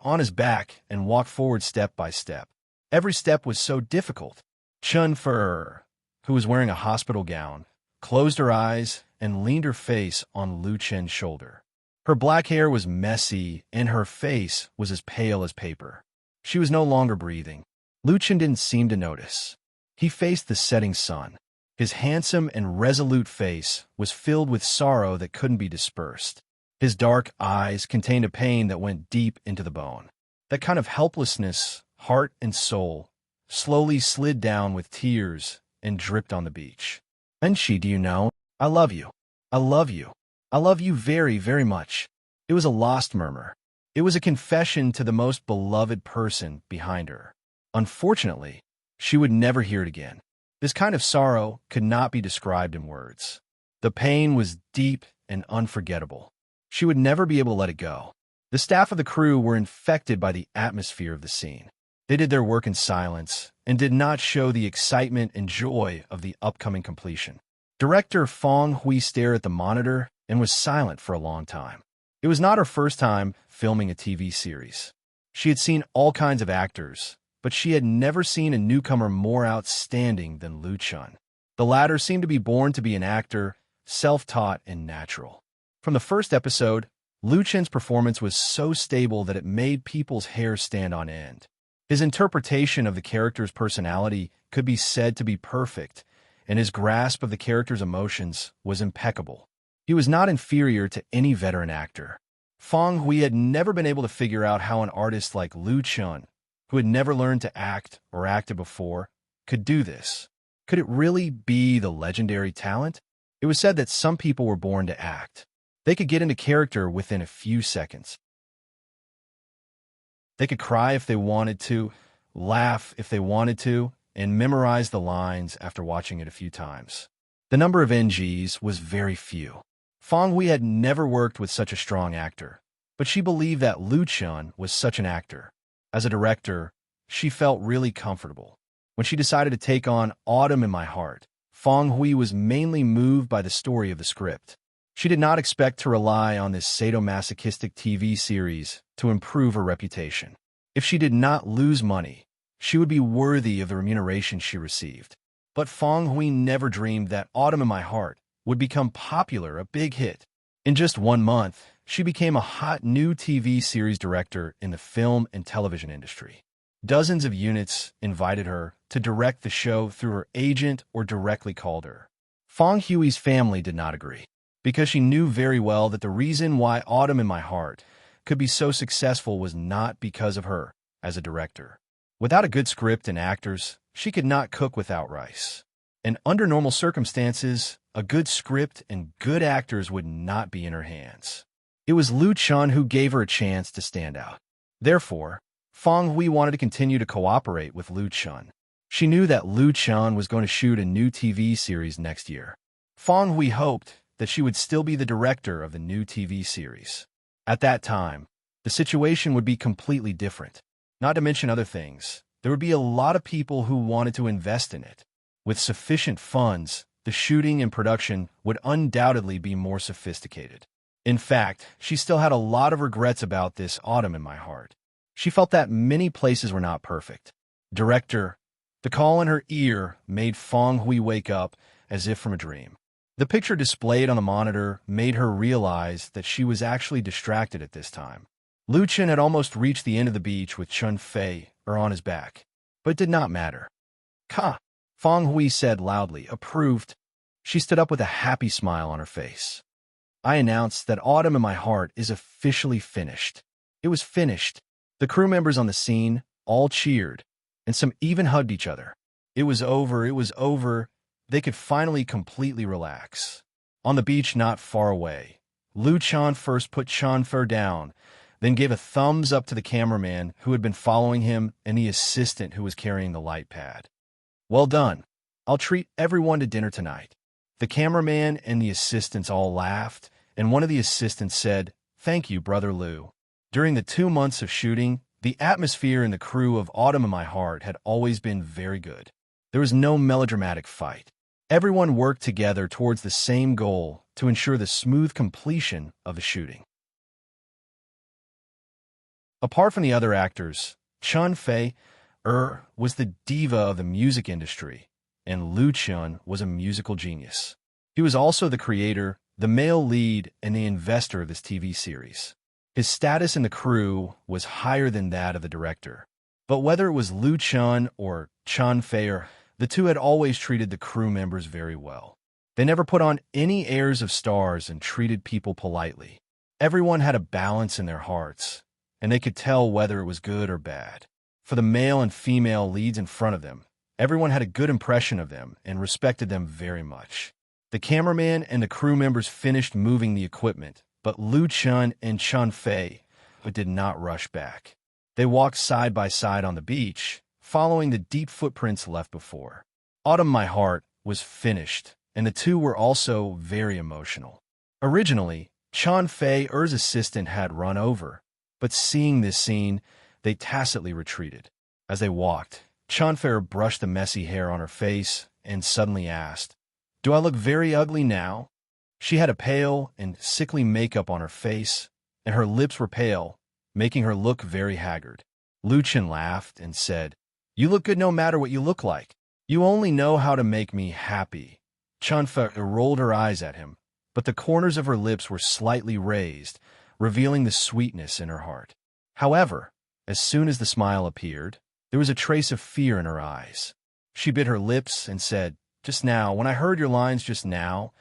on his back and walked forward step by step. Every step was so difficult. Chun Fei, who was wearing a hospital gown, closed her eyes and leaned her face on Lu Chun's shoulder. Her black hair was messy, and her face was as pale as paper. She was no longer breathing. Lu Chun didn't seem to notice. He faced the setting sun. His handsome and resolute face was filled with sorrow that couldn't be dispersed. His dark eyes contained a pain that went deep into the bone. That kind of helplessness, heart and soul, slowly slid down with tears and dripped on the beach. "Enshi, do you know? I love you. I love you. I love you very, very much." It was a lost murmur. It was a confession to the most beloved person behind her. Unfortunately, she would never hear it again. This kind of sorrow could not be described in words. The pain was deep and unforgettable. She would never be able to let it go. The staff of the crew were infected by the atmosphere of the scene. They did their work in silence and did not show the excitement and joy of the upcoming completion. Director Fong Hui stared at the monitor and was silent for a long time. It was not her first time filming a TV series. She had seen all kinds of actors, but she had never seen a newcomer more outstanding than Lu Chun. The latter seemed to be born to be an actor, self-taught and natural. From the first episode, Lu Chun's performance was so stable that it made people's hair stand on end. His interpretation of the character's personality could be said to be perfect, and his grasp of the character's emotions was impeccable. He was not inferior to any veteran actor. Fong Hui had never been able to figure out how an artist like Lu Chun, who had never learned to act or acted before, could do this. Could it really be the legendary talent? It was said that some people were born to act. They could get into character within a few seconds. They could cry if they wanted to, laugh if they wanted to, and memorize the lines after watching it a few times. The number of NGs was very few. Fong Hui had never worked with such a strong actor, but she believed that Lu Chun was such an actor. As a director, she felt really comfortable. When she decided to take on Autumn in My Heart, Fong Hui was mainly moved by the story of the script. She did not expect to rely on this sadomasochistic TV series to improve her reputation. If she did not lose money, she would be worthy of the remuneration she received. But Fong Hui never dreamed that Autumn in My Heart would become popular, a big hit. In just 1 month, she became a hot new TV series director in the film and television industry. Dozens of units invited her to direct the show through her agent or directly called her. Fong Hui's family did not agree, because she knew very well that the reason why Autumn in My Heart could be so successful was not because of her as a director. Without a good script and actors, she could not cook without rice. And under normal circumstances, a good script and good actors would not be in her hands. It was Lu Chun who gave her a chance to stand out. Therefore, Fong Hui wanted to continue to cooperate with Lu Chun. She knew that Lu Chun was going to shoot a new TV series next year. Fong Hui hoped that she would still be the director of the new TV series. At that time, the situation would be completely different. Not to mention other things, there would be a lot of people who wanted to invest in it. With sufficient funds, the shooting and production would undoubtedly be more sophisticated. In fact, she still had a lot of regrets about this Autumn in My Heart. She felt that many places were not perfect. Director, the call in her ear made Fong Hui wake up as if from a dream. The picture displayed on the monitor made her realize that she was actually distracted at this time. Lu Chen had almost reached the end of the beach with Chun Fei on his back, but it did not matter. "Ka," Fong Hui said loudly, approved. She stood up with a happy smile on her face. "I announced that Autumn in My Heart is officially finished." It was finished. The crew members on the scene all cheered, and some even hugged each other. It was over, it was over. They could finally completely relax. On the beach not far away, Lu Chan first put Chan Fer down, then gave a thumbs up to the cameraman who had been following him and the assistant who was carrying the light pad. "Well done. I'll treat everyone to dinner tonight." The cameraman and the assistants all laughed, and one of the assistants said, "Thank you, Brother Lu." During the 2 months of shooting, the atmosphere and the crew of Autumn in My Heart had always been very good. There was no melodramatic fight. Everyone worked together towards the same goal to ensure the smooth completion of the shooting. Apart from the other actors, Chun Fei was the diva of the music industry, and Lu Chun was a musical genius. He was also the creator, the male lead, and the investor of this TV series. His status in the crew was higher than that of the director. But whether it was Lu Chun or Chun Fei, the two had always treated the crew members very well. They never put on any airs of stars and treated people politely. Everyone had a balance in their hearts, and they could tell whether it was good or bad. For the male and female leads in front of them, everyone had a good impression of them and respected them very much. The cameraman and the crew members finished moving the equipment, but Lu Chun and Chun Fei did not rush back. They walked side by side on the beach, following the deep footprints left before. Autumn My Heart was finished, and the two were also very emotional. Originally, Chun Fei's assistant had run over, but seeing this scene, they tacitly retreated. As they walked, Chun Fei brushed the messy hair on her face and suddenly asked, "Do I look very ugly now?" She had a pale and sickly makeup on her face, and her lips were pale, making her look very haggard. Lu Chen laughed and said, "You look good no matter what you look like. You only know how to make me happy." Chun Fei rolled her eyes at him, but the corners of her lips were slightly raised, revealing the sweetness in her heart. However, as soon as the smile appeared, there was a trace of fear in her eyes. She bit her lips and said, "Just now, when I heard your lines just now,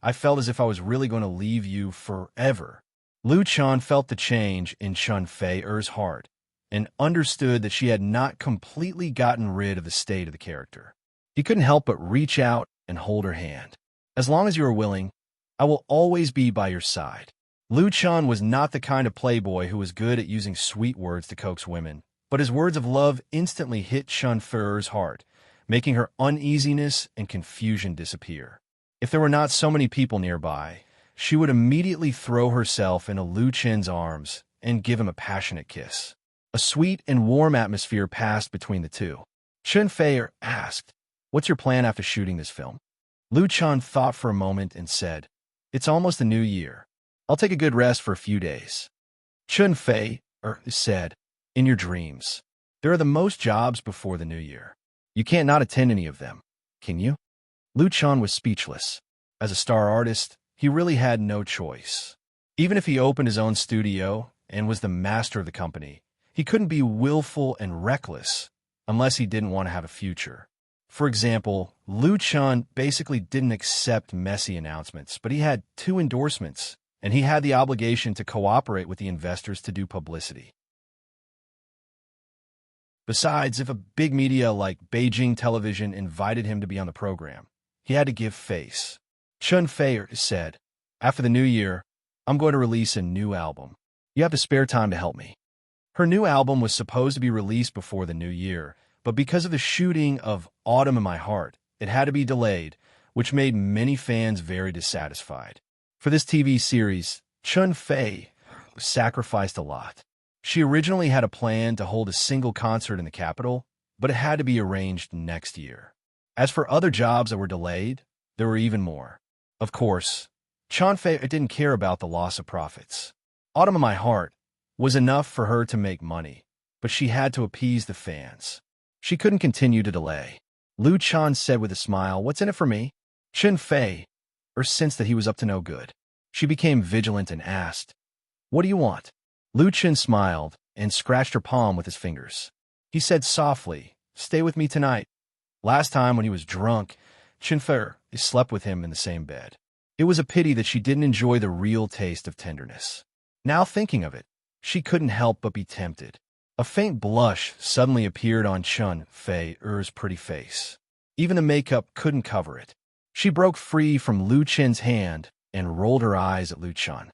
I felt as if I was really going to leave you forever." Lu Chan felt the change in Chun Fei's heart and understood that she had not completely gotten rid of the state of the character. He couldn't help but reach out and hold her hand. "As long as you are willing, I will always be by your side." Lu Chan was not the kind of playboy who was good at using sweet words to coax women, but his words of love instantly hit Chun Fei's heart, making her uneasiness and confusion disappear. If there were not so many people nearby, she would immediately throw herself into Lu Chen's arms and give him a passionate kiss. A sweet and warm atmosphere passed between the two. Chun Fei asked, "What's your plan after shooting this film?" Lu Chan thought for a moment and said, "It's almost the new year. I'll take a good rest for a few days." Chun Fei said, "In your dreams. There are the most jobs before the new year. You can't not attend any of them, can you?" Lu Chan was speechless. As a star artist, he really had no choice. Even if he opened his own studio and was the master of the company, he couldn't be willful and reckless unless he didn't want to have a future. For example, Lu Chun basically didn't accept messy announcements, but he had 2 endorsements, and he had the obligation to cooperate with the investors to do publicity. Besides, if a big media like Beijing Television invited him to be on the program, he had to give face. Chun Fei said, "After the new year, I'm going to release a new album. You have to spare time to help me." Her new album was supposed to be released before the new year, but because of the shooting of Autumn in My Heart, it had to be delayed, which made many fans very dissatisfied. For this TV series, Chun Fei sacrificed a lot. She originally had a plan to hold a single concert in the capital, but it had to be arranged next year. As for other jobs that were delayed, there were even more. Of course, Chun Fei didn't care about the loss of profits. Autumn in My Heart was enough for her to make money, but she had to appease the fans. She couldn't continue to delay. Lu Chun said with a smile, "What's in it for me?" Chun Fei sensed that he was up to no good. She became vigilant and asked, "What do you want?" Lu Chun smiled and scratched her palm with his fingers. He said softly, "Stay with me tonight." Last time when he was drunk, Chun Fei slept with him in the same bed. It was a pity that she didn't enjoy the real taste of tenderness. Now thinking of it, she couldn't help but be tempted. A faint blush suddenly appeared on Chun Fei's pretty face. Even the makeup couldn't cover it. She broke free from Lu Chun's hand and rolled her eyes at Lu Chun.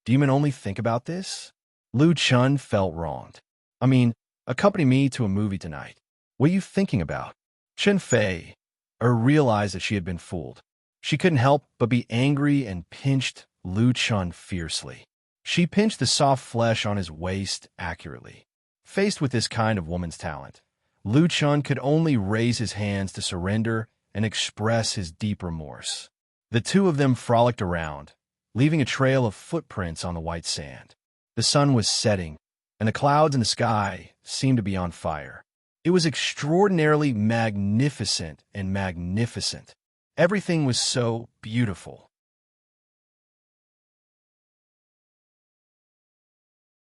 "Do you only think about this?" Lu Chun felt wronged. "I mean, accompany me to a movie tonight. What are you thinking about?" Chun Fei realized that she had been fooled. She couldn't help but be angry and pinched Lu Chun fiercely. She pinched the soft flesh on his waist accurately. Faced with this kind of woman's talent, Lu Chun could only raise his hands to surrender and express his deep remorse. The two of them frolicked around, leaving a trail of footprints on the white sand. The sun was setting, and the clouds in the sky seemed to be on fire. It was extraordinarily magnificent and magnificent. Everything was so beautiful.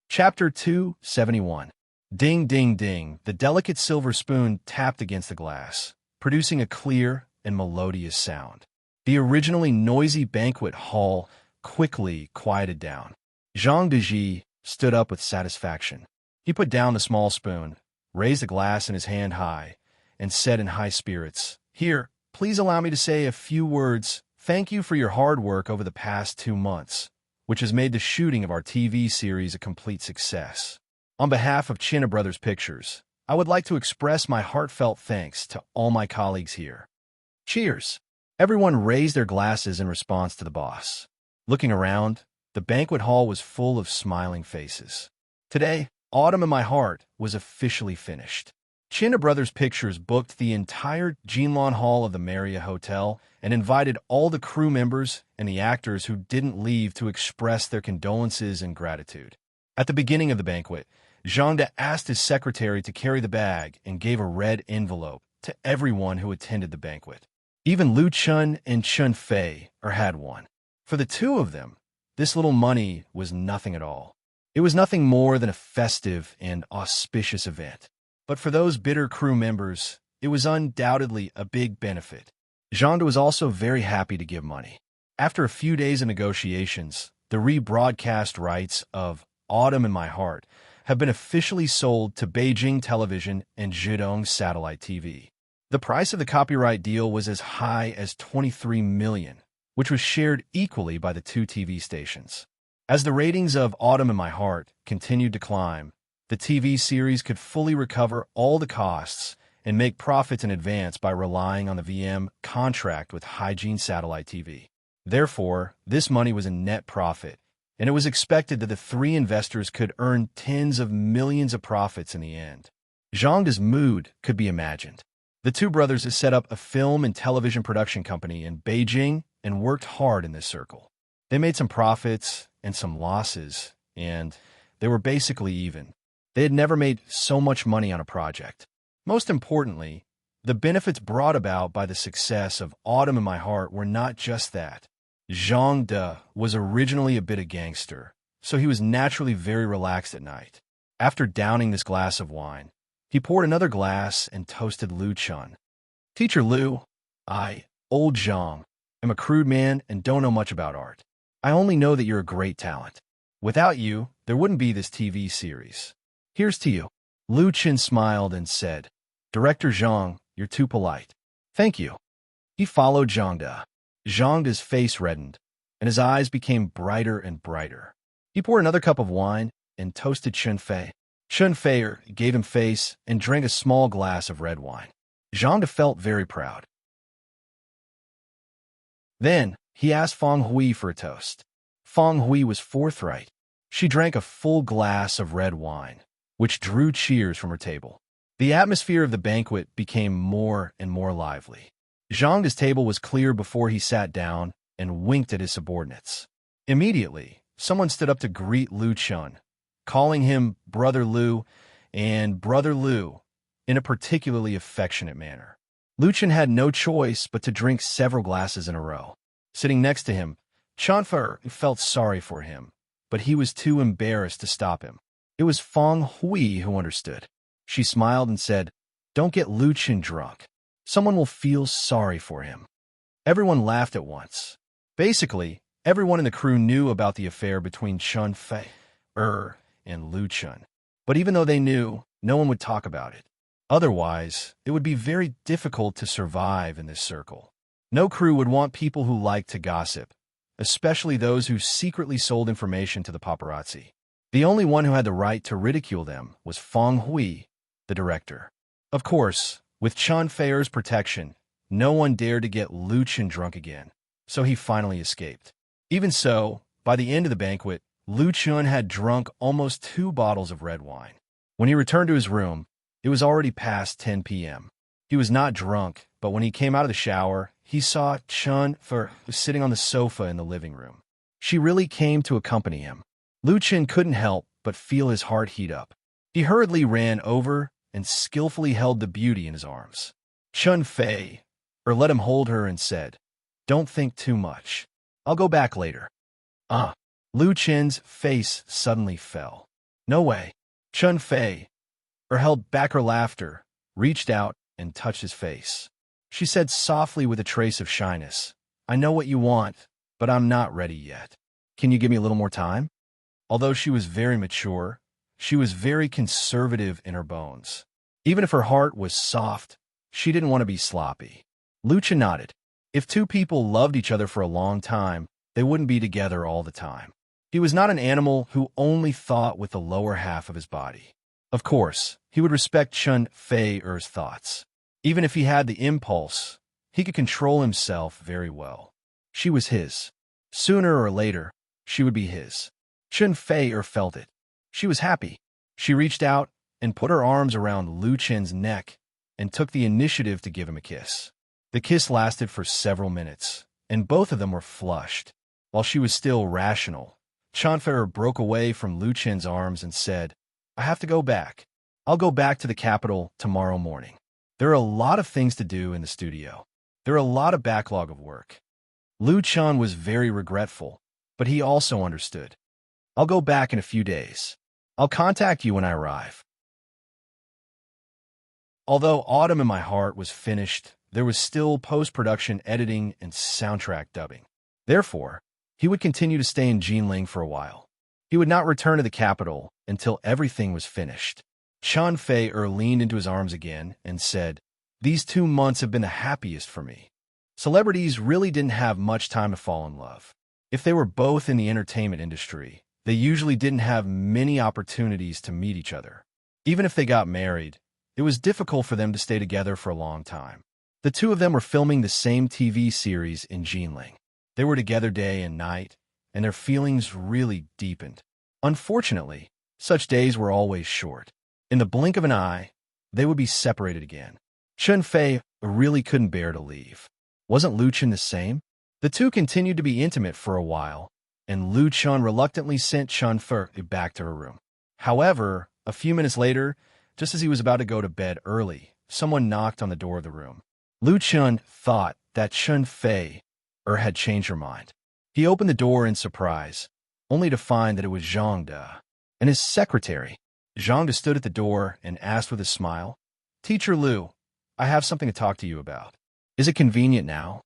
Chapter 271. Ding, ding, ding. The delicate silver spoon tapped against the glass, producing a clear and melodious sound. The originally noisy banquet hall quickly quieted down. Zhang Deji stood up with satisfaction. He put down the small spoon, raised the glass in his hand high, and said in high spirits, "Here, please allow me to say a few words. Thank you for your hard work over the past 2 months, which has made the shooting of our TV series a complete success. On behalf of China Brothers Pictures, I would like to express my heartfelt thanks to all my colleagues here. Cheers!" Everyone raised their glasses in response to the boss. Looking around, the banquet hall was full of smiling faces. Today, Autumn in My Heart was officially finished. China Brothers Pictures booked the entire Jinlan Hall of the Marriott Hotel and invited all the crew members and the actors who didn't leave to express their condolences and gratitude. At the beginning of the banquet, Zhang De asked his secretary to carry the bag and gave a red envelope to everyone who attended the banquet. Even Lu Chun and Chun Fei had one. For the two of them, this little money was nothing at all. It was nothing more than a festive and auspicious event. But for those bitter crew members, it was undoubtedly a big benefit. Zhang De was also very happy to give money. After a few days of negotiations, the rebroadcast rights of Autumn in My Heart have been officially sold to Beijing Television and Zhejiang Satellite TV. The price of the copyright deal was as high as $23 million, which was shared equally by the two TV stations. As the ratings of Autumn in My Heart continued to climb, the TV series could fully recover all the costs and make profits in advance by relying on the VM contract with Hygiene Satellite TV. Therefore, this money was a net profit, and it was expected that the three investors could earn tens of millions of profits in the end. Zhang De's mood could be imagined. The two brothers had set up a film and television production company in Beijing and worked hard in this circle. They made some profits and some losses, and they were basically even. They had never made so much money on a project. Most importantly, the benefits brought about by the success of Autumn in My Heart were not just that. Zhang De was originally a bit of gangster, so he was naturally very relaxed at night. After downing this glass of wine, he poured another glass and toasted Lu Chun. Teacher Lu, I, old Zhang, am a crude man and don't know much about art. I only know that you're a great talent. Without you, there wouldn't be this TV series. Here's to you. Lu Qin smiled and said, Director Zhang, you're too polite. Thank you. He followed Zhang De. Zhang De's face reddened, and his eyes became brighter and brighter. He poured another cup of wine and toasted Chen Fei. Chen Fei gave him face and drank a small glass of red wine. Zhang De felt very proud. Then, he asked Feng Hui for a toast. Feng Hui was forthright. She drank a full glass of red wine, which drew cheers from her table. The atmosphere of the banquet became more and more lively. Zhang De's table was clear before he sat down and winked at his subordinates. Immediately, someone stood up to greet Lu Chun, calling him Brother Lu and Brother Lu in a particularly affectionate manner. Lu Chun had no choice but to drink several glasses in a row. Sitting next to him, Chanfer felt sorry for him, but he was too embarrassed to stop him. It was Feng Hui who understood. She smiled and said, Don't get Lu Chun drunk. Someone will feel sorry for him. Everyone laughed at once. Basically, everyone in the crew knew about the affair between Chen Fei and Lu Chun. But even though they knew, no one would talk about it. Otherwise, it would be very difficult to survive in this circle. No crew would want people who liked to gossip, especially those who secretly sold information to the paparazzi. The only one who had the right to ridicule them was Feng Hui, the director. Of course, with Chen Fei's protection, no one dared to get Lu Chun drunk again, so he finally escaped. Even so, by the end of the banquet, Lu Chun had drunk almost 2 bottles of red wine. When he returned to his room, it was already past 10 p.m. He was not drunk, but when he came out of the shower, he saw Chen Fei sitting on the sofa in the living room. She really came to accompany him. Lu Chun couldn't help but feel his heart heat up. He hurriedly ran over and skillfully held the beauty in his arms. Chen Fei let him hold her and said, Don't think too much. I'll go back later. Lu Chen's face suddenly fell. No way. Chen Fei held back her laughter, reached out, and touched his face. She said softly with a trace of shyness, I know what you want, but I'm not ready yet. Can you give me a little more time? Although she was very mature, she was very conservative in her bones. Even if her heart was soft, she didn't want to be sloppy. Lu Chun nodded. If two people loved each other for a long time, they wouldn't be together all the time. He was not an animal who only thought with the lower half of his body. Of course, he would respect Chen Fei's thoughts. Even if he had the impulse, he could control himself very well. She was his. Sooner or later, she would be his. Chen Fei felt it. She was happy. She reached out and put her arms around Lu Chen's neck and took the initiative to give him a kiss. The kiss lasted for several minutes, and both of them were flushed. While she was still rational, Chanfer broke away from Lu Chen's arms and said, I have to go back. I'll go back to the capital tomorrow morning. There are a lot of things to do in the studio. There are a lot of backlog of work. Lu Chun was very regretful, but he also understood. I'll go back in a few days. I'll contact you when I arrive. Although Autumn in My Heart was finished, there was still post-production editing and soundtrack dubbing. Therefore, he would continue to stay in Jinling for a while. He would not return to the capital until everything was finished. Chen Fei leaned into his arms again and said, These 2 months have been the happiest for me. Celebrities really didn't have much time to fall in love. If they were both in the entertainment industry, they usually didn't have many opportunities to meet each other. Even if they got married, it was difficult for them to stay together for a long time. The two of them were filming the same TV series in Jinling. They were together day and night, and their feelings really deepened. Unfortunately, such days were always short. In the blink of an eye, they would be separated again. Chen Fei really couldn't bear to leave. Wasn't Lu Chun the same? The two continued to be intimate for a while, and Lu Chun reluctantly sent Chen Fei back to her room. However, a few minutes later, just as he was about to go to bed early, someone knocked on the door of the room. Lu Chun thought that Chen Fei had changed her mind. He opened the door in surprise, only to find that it was Zhang De and his secretary. Zhang De stood at the door and asked with a smile, Teacher Lu, I have something to talk to you about. Is it convenient now?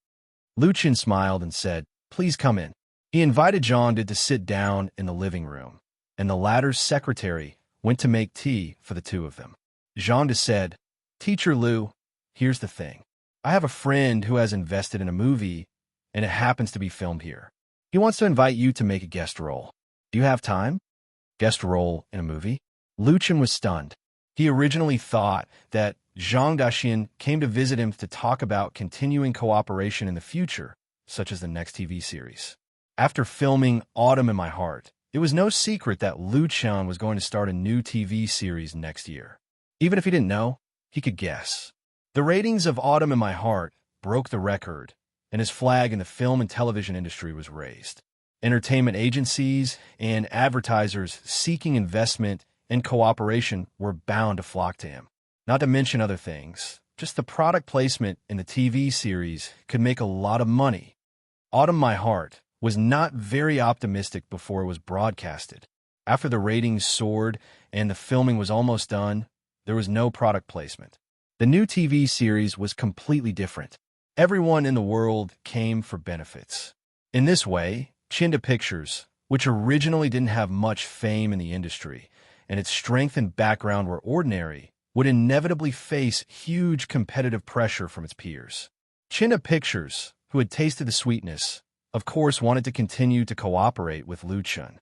Lu Chen smiled and said, please come in. He invited Zhang to sit down in the living room, and the latter's secretary went to make tea for the two of them. Zhang said, Teacher Lu, here's the thing. I have a friend who has invested in a movie, and it happens to be filmed here. He wants to invite you to make a guest role. Do you have time? Guest role in a movie? Lu Chen was stunned. He originally thought that Zhang Daxian came to visit him to talk about continuing cooperation in the future, such as the next TV series. After filming Autumn in My Heart, it was no secret that Lu Chen was going to start a new TV series next year. Even if he didn't know, he could guess. The ratings of Autumn in My Heart broke the record, and his flag in the film and television industry was raised. Entertainment agencies and advertisers seeking investment and cooperation were bound to flock to him. Not to mention other things, just the product placement in the TV series could make a lot of money. Autumn My Heart was not very optimistic before it was broadcasted. After the ratings soared and the filming was almost done, there was no product placement. The new TV series was completely different. Everyone in the world came for benefits. In this way, Chinda Pictures, which originally didn't have much fame in the industry, and its strength and background were ordinary, would inevitably face huge competitive pressure from its peers. Chinda Pictures, who had tasted the sweetness, of course wanted to continue to cooperate with Lu Chen.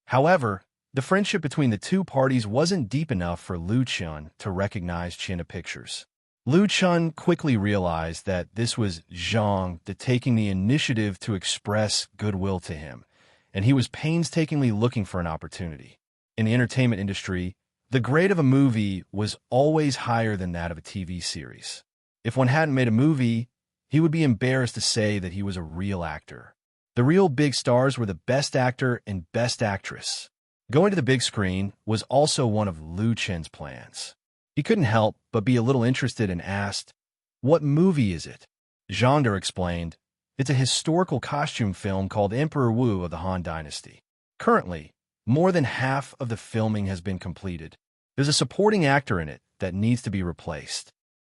However, the friendship between the two parties wasn't deep enough for Lu Chen to recognize Chinda Pictures. Lu Chen quickly realized that this was Zhang taking the initiative to express goodwill to him, and he was painstakingly looking for an opportunity. In the entertainment industry, the grade of a movie was always higher than that of a TV series. If one hadn't made a movie, he would be embarrassed to say that he was a real actor. The real big stars were the best actor and best actress. Going to the big screen was also one of Lu Chen's plans. He couldn't help but be a little interested and asked, "What movie is it?" Zhang explained, "It's a historical costume film called Emperor Wu of the Han Dynasty. Currently, more than half of the filming has been completed. There's a supporting actor in it that needs to be replaced.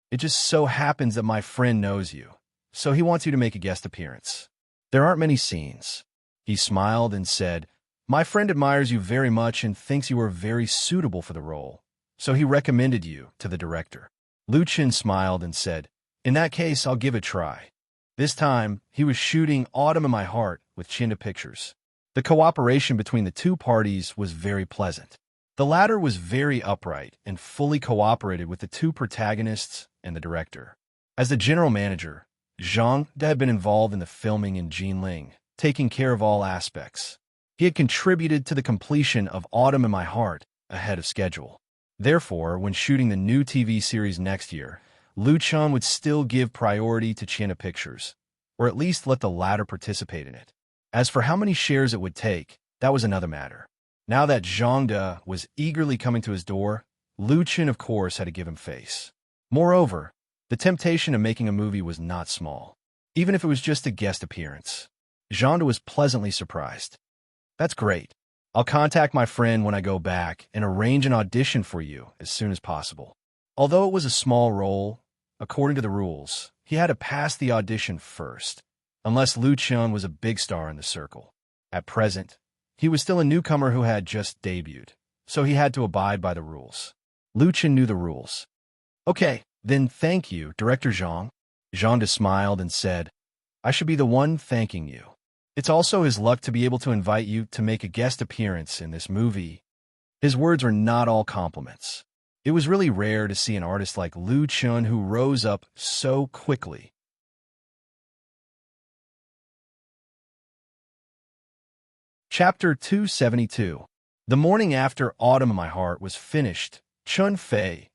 It just so happens that my friend knows you, so he wants you to make a guest appearance. There aren't many scenes." He smiled and said, "My friend admires you very much and thinks you are very suitable for the role, so he recommended you to the director." Lu Chen smiled and said, "In that case, I'll give it a try." This time, he was shooting Autumn in My Heart with Chinda Pictures. The cooperation between the two parties was very pleasant. The latter was very upright and fully cooperated with the two protagonists and the director. As the general manager, Zhang had been involved in the filming in Jinling, taking care of all aspects. He had contributed to the completion of Autumn in My Heart ahead of schedule. Therefore, when shooting the new TV series next year, Lu Chen would still give priority to Chinda Pictures, or at least let the latter participate in it. As for how many shares it would take, that was another matter. Now that Zhang was eagerly coming to his door, Lu Chen, of course, had to give him face. Moreover, the temptation of making a movie was not small, even if it was just a guest appearance. Zhang was pleasantly surprised. "That's great. I'll contact my friend when I go back and arrange an audition for you as soon as possible." Although it was a small role, according to the rules, he had to pass the audition first, unless Lu Chen was a big star in the circle. At present, he was still a newcomer who had just debuted, so he had to abide by the rules. Lu Chen knew the rules. "Okay, then thank you, Director Zhang." Zhang smiled and said, "I should be the one thanking you. It's also his luck to be able to invite you to make a guest appearance in this movie." His words were not all compliments. It was really rare to see an artist like Lu Chen who rose up so quickly. Chapter 272. The morning after Autumn in My Heart was finished, Chun Fei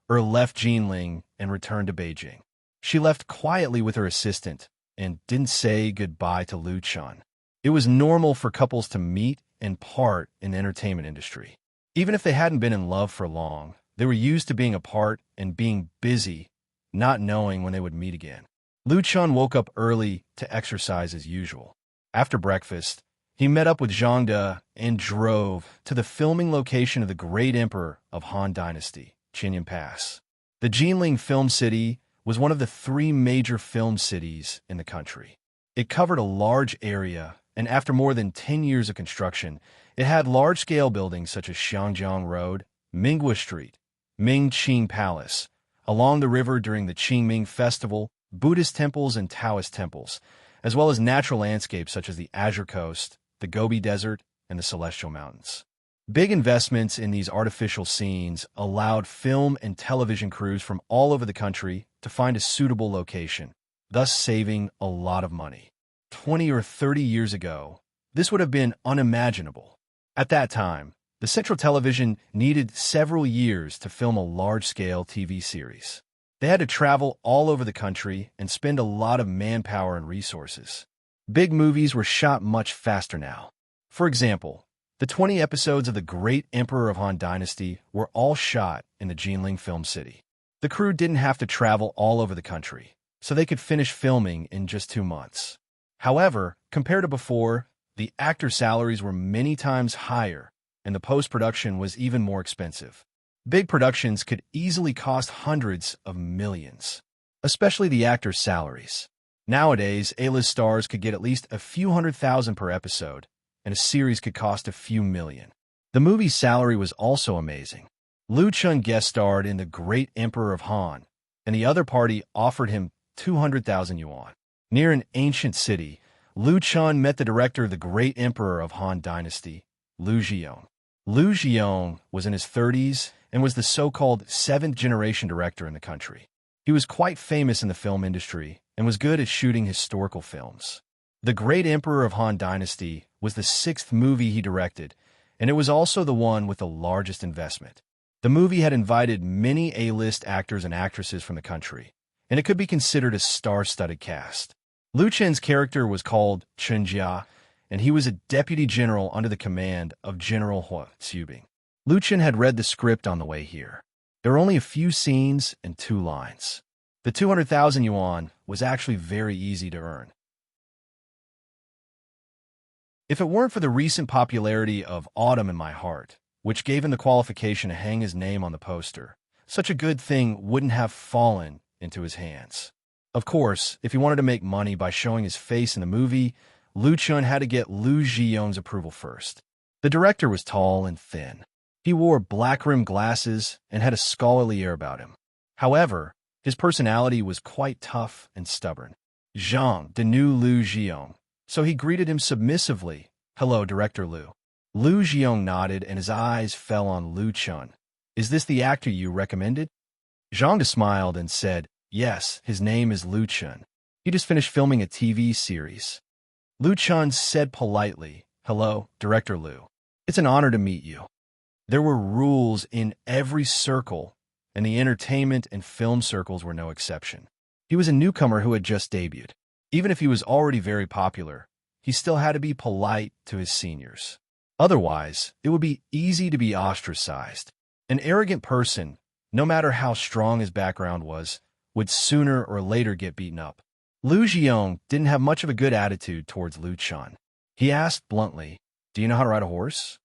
left Jinling and returned to Beijing. She left quietly with her assistant and didn't say goodbye to Lu Chen. It was normal for couples to meet and part in the entertainment industry. Even if they hadn't been in love for long, they were used to being apart and being busy, not knowing when they would meet again. Lu Chen woke up early to exercise as usual. After breakfast, he met up with Zhang and drove to the filming location of the Great Emperor of Han Dynasty, Qinyan Pass. The Jinling Film City was one of the 3 major film cities in the country. It covered a large area, and after more than 10 years of construction, it had large-scale buildings such as Xiangjiang Road, Minghua Street, Mingqing Palace, along the river during the Qingming Festival, Buddhist temples and Taoist temples, as well as natural landscapes such as the Azure Coast, the Gobi Desert, and the Celestial Mountains. Big investments in these artificial scenes allowed film and television crews from all over the country to find a suitable location, thus saving a lot of money. 20 or 30 years ago, this would have been unimaginable. At that time, the Central Television needed several years to film a large-scale TV series. They had to travel all over the country and spend a lot of manpower and resources. Big movies were shot much faster now. For example, the 20 episodes of The Great Emperor of Han Dynasty were all shot in the Jinling Film City. The crew didn't have to travel all over the country, so they could finish filming in just 2 months. However, compared to before, the actor salaries were many times higher, and the post-production was even more expensive. Big productions could easily cost hundreds of millions, especially the actors' salaries. Nowadays, A-list stars could get at least a few $100,000 per episode, and a series could cost a few million. The movie's salary was also amazing. Liu Chun guest starred in The Great Emperor of Han, and the other party offered him 200,000 yuan. Near an ancient city, Liu Chun met the director of The Great Emperor of Han Dynasty, Liu Zhiyong. Liu Zhiyong was in his 30s and was the so-called 7th-generation director in the country. He was quite famous in the film industry and was good at shooting historical films. The Great Emperor of Han Dynasty was the 6th movie he directed, and it was also the one with the largest investment. The movie had invited many A-list actors and actresses from the country, and it could be considered a star-studded cast. Liu Chen's character was called Chen Jia, and he was a deputy general under the command of General Hua Xubing. Liu Chen had read the script on the way here. There were only a few scenes and 2 lines. The 200,000 yuan was actually very easy to earn. If it weren't for the recent popularity of Autumn in My Heart, which gave him the qualification to hang his name on the poster, such a good thing wouldn't have fallen into his hands. Of course, if he wanted to make money by showing his face in the movie, Liu Chun had to get Liu Zhiyong's approval first. The director was tall and thin. He wore black-rimmed glasses and had a scholarly air about him. However, his personality was quite tough and stubborn. Zhang knew Liu Zhiyong, so he greeted him submissively. "Hello, Director Liu." Liu Zhiyong nodded and his eyes fell on Liu Chun. "Is this the actor you recommended?" Zhang smiled and said, "Yes, his name is Liu Chun. He just finished filming a TV series." Liu Chun said politely, "Hello, Director Liu. It's an honor to meet you." There were rules in every circle, and the entertainment and film circles were no exception. He was a newcomer who had just debuted. Even if he was already very popular, he still had to be polite to his seniors. Otherwise, it would be easy to be ostracized. An arrogant person, no matter how strong his background was, would sooner or later get beaten up. Liu Zhiyong didn't have much of a good attitude towards Liu Chun. He asked bluntly, "Do you know how to ride a horse?"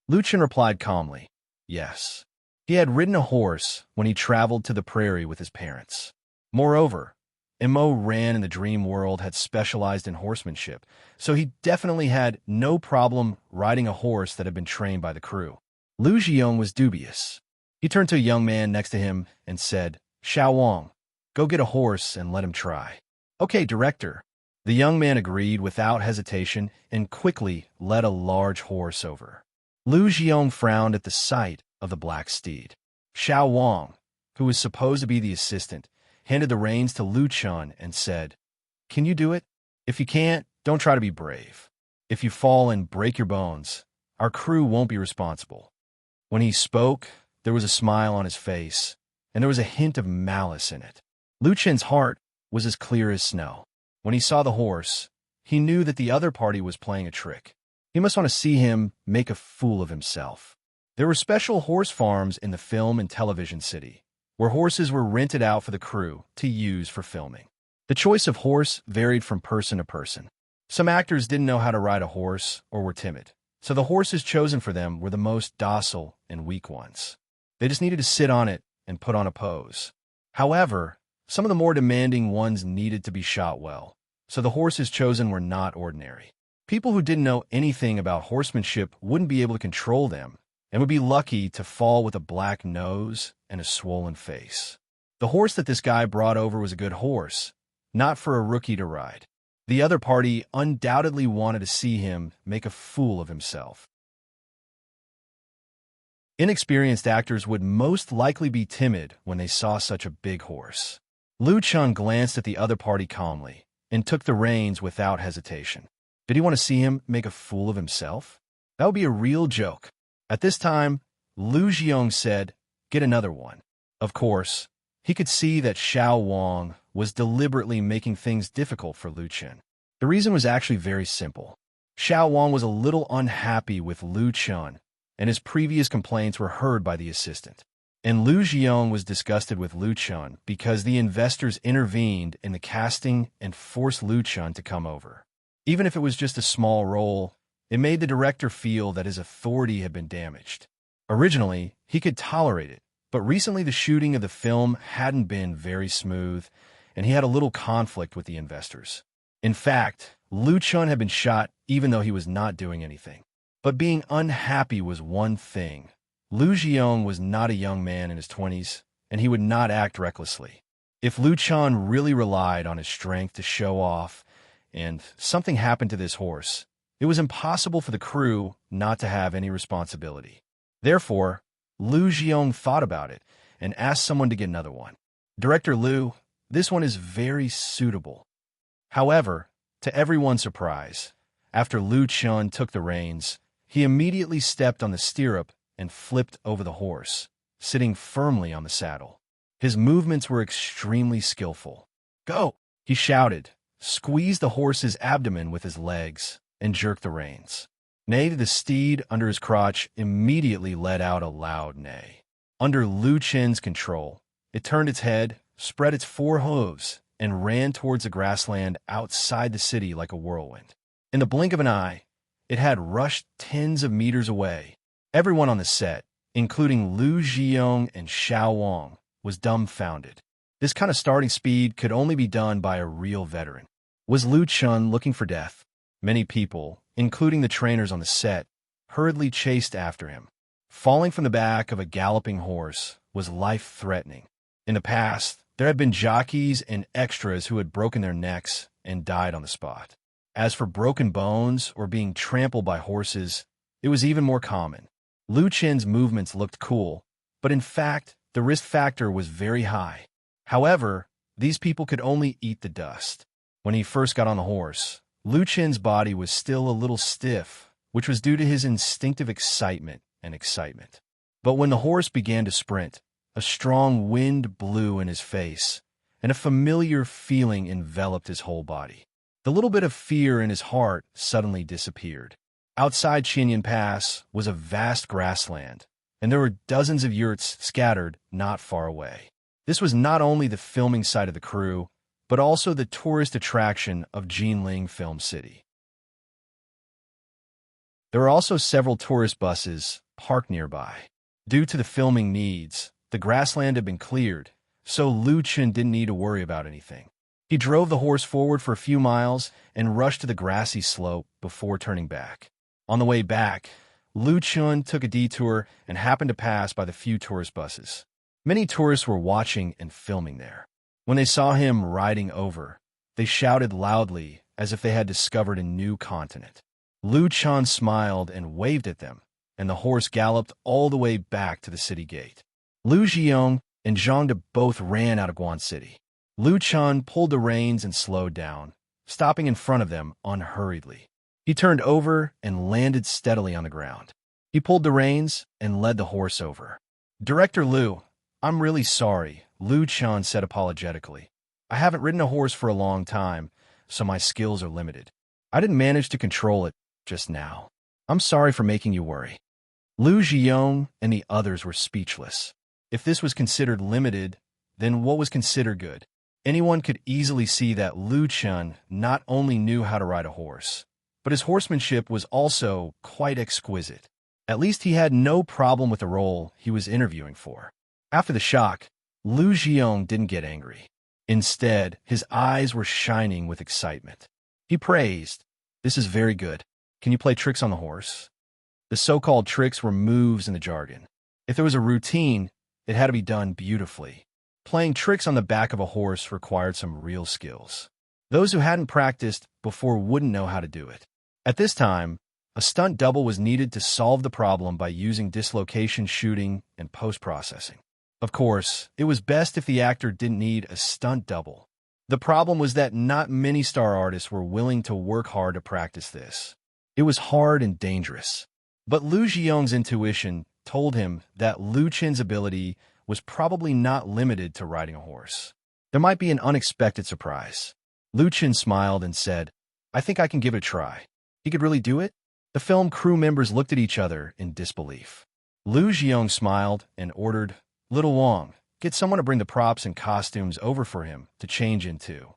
Liu Chun replied calmly, "Yes." He had ridden a horse when he traveled to the prairie with his parents. Moreover, Immo ran in the dream world had specialized in horsemanship, so he definitely had no problem riding a horse that had been trained by the crew. Liu Zhiyong was dubious. He turned to a young man next to him and said, "Xiao Wang, go get a horse and let him try." "Okay, director." The young man agreed without hesitation and quickly led a large horse over. Liu Zhiyong frowned at the sight of the black steed. Xiao Wang, who was supposed to be the assistant, handed the reins to Liu Chun and said, "Can you do it? If you can't, don't try to be brave. If you fall and break your bones, our crew won't be responsible." When he spoke, there was a smile on his face, and there was a hint of malice in it. Liu Chun's heart was as clear as snow. When he saw the horse, he knew that the other party was playing a trick. He must want to see him make a fool of himself. There were special horse farms in the film and television city, where horses were rented out for the crew to use for filming. The choice of horse varied from person to person. Some actors didn't know how to ride a horse or were timid, so the horses chosen for them were the most docile and weak ones. They just needed to sit on it and put on a pose. However, some of the more demanding ones needed to be shot well, so the horses chosen were not ordinary. People who didn't know anything about horsemanship wouldn't be able to control them and would be lucky to fall with a black nose and a swollen face. The horse that this guy brought over was a good horse, not for a rookie to ride. The other party undoubtedly wanted to see him make a fool of himself. Inexperienced actors would most likely be timid when they saw such a big horse. Lu Chun glanced at the other party calmly and took the reins without hesitation. Did he want to see him make a fool of himself? That would be a real joke. At this time, Lu Jiong said, "Get another one." Of course, he could see that Xiao Wang was deliberately making things difficult for Lu Chun. The reason was actually very simple. Xiao Wang was a little unhappy with Lu Chun, and his previous complaints were heard by the assistant. And Lu Jiong was disgusted with Lu Chun because the investors intervened in the casting and forced Lu Chun to come over. Even if it was just a small role, it made the director feel that his authority had been damaged. Originally, he could tolerate it, but recently the shooting of the film hadn't been very smooth, and he had a little conflict with the investors. In fact, Lu Chun had been shot even though he was not doing anything. But being unhappy was one thing. Lu Jiong was not a young man in his 20s, and he would not act recklessly. If Lu Chun really relied on his strength to show off, and something happened to this horse, it was impossible for the crew not to have any responsibility. Therefore, Lu Jiong thought about it and asked someone to get another one. "Director Lu, this one is very suitable." However, to everyone's surprise, after Lu Chun took the reins, he immediately stepped on the stirrup and flipped over the horse, sitting firmly on the saddle. His movements were extremely skillful. "Go!" he shouted, squeezed the horse's abdomen with his legs, and jerked the reins. Neigh, the steed under his crotch immediately let out a loud neigh. Under Lu Chen's control, it turned its head, spread its four hooves, and ran towards the grassland outside the city like a whirlwind. In the blink of an eye, it had rushed tens of meters away. Everyone on the set, including Lu Jiong and Xiao Wang, was dumbfounded. This kind of starting speed could only be done by a real veteran. Was Lu Chun looking for death? Many people, including the trainers on the set, hurriedly chased after him. Falling from the back of a galloping horse was life-threatening. In the past, there had been jockeys and extras who had broken their necks and died on the spot. As for broken bones or being trampled by horses, it was even more common. Lu Chen's movements looked cool, but in fact, the risk factor was very high. However, these people could only eat the dust. When he first got on the horse, Lu Chen's body was still a little stiff, which was due to his instinctive excitement. But when the horse began to sprint, a strong wind blew in his face, and a familiar feeling enveloped his whole body. The little bit of fear in his heart suddenly disappeared. Outside Chinyan Pass was a vast grassland, and there were dozens of yurts scattered not far away. This was not only the filming site of the crew, but also the tourist attraction of Jinling Film City. There were also several tourist buses parked nearby. Due to the filming needs, the grassland had been cleared, so Lu Chun didn't need to worry about anything. He drove the horse forward for a few miles and rushed to the grassy slope before turning back. On the way back, Lu Chun took a detour and happened to pass by the few tourist buses. Many tourists were watching and filming there. When they saw him riding over, they shouted loudly as if they had discovered a new continent. Lu Chun smiled and waved at them, and the horse galloped all the way back to the city gate. Lu Jiong and Zhang De both ran out of Guan City. Lu Chun pulled the reins and slowed down, stopping in front of them unhurriedly. He turned over and landed steadily on the ground. He pulled the reins and led the horse over. "Director Lu, I'm really sorry," Lu Chun said apologetically. "I haven't ridden a horse for a long time, so my skills are limited. I didn't manage to control it just now. I'm sorry for making you worry." Lu Jiong and the others were speechless. If this was considered limited, then what was considered good? Anyone could easily see that Lu Chun not only knew how to ride a horse, but his horsemanship was also quite exquisite. At least he had no problem with the role he was interviewing for. After the shock, Lu Jiong didn't get angry. Instead, his eyes were shining with excitement. He praised, "This is very good. Can you play tricks on the horse?" The so-called tricks were moves in the jargon. If there was a routine, it had to be done beautifully. Playing tricks on the back of a horse required some real skills. Those who hadn't practiced before wouldn't know how to do it. At this time, a stunt double was needed to solve the problem by using dislocation shooting and post-processing. Of course, it was best if the actor didn't need a stunt double. The problem was that not many star artists were willing to work hard to practice this. It was hard and dangerous. But Lu Jiong's intuition told him that Lu Qin's ability was probably not limited to riding a horse. There might be an unexpected surprise. Lu Qin smiled and said, "I think I can give it a try." He could really do it? The film crew members looked at each other in disbelief. Lu Jiong smiled and ordered, "Little Wang, get someone to bring the props and costumes over for him to change into."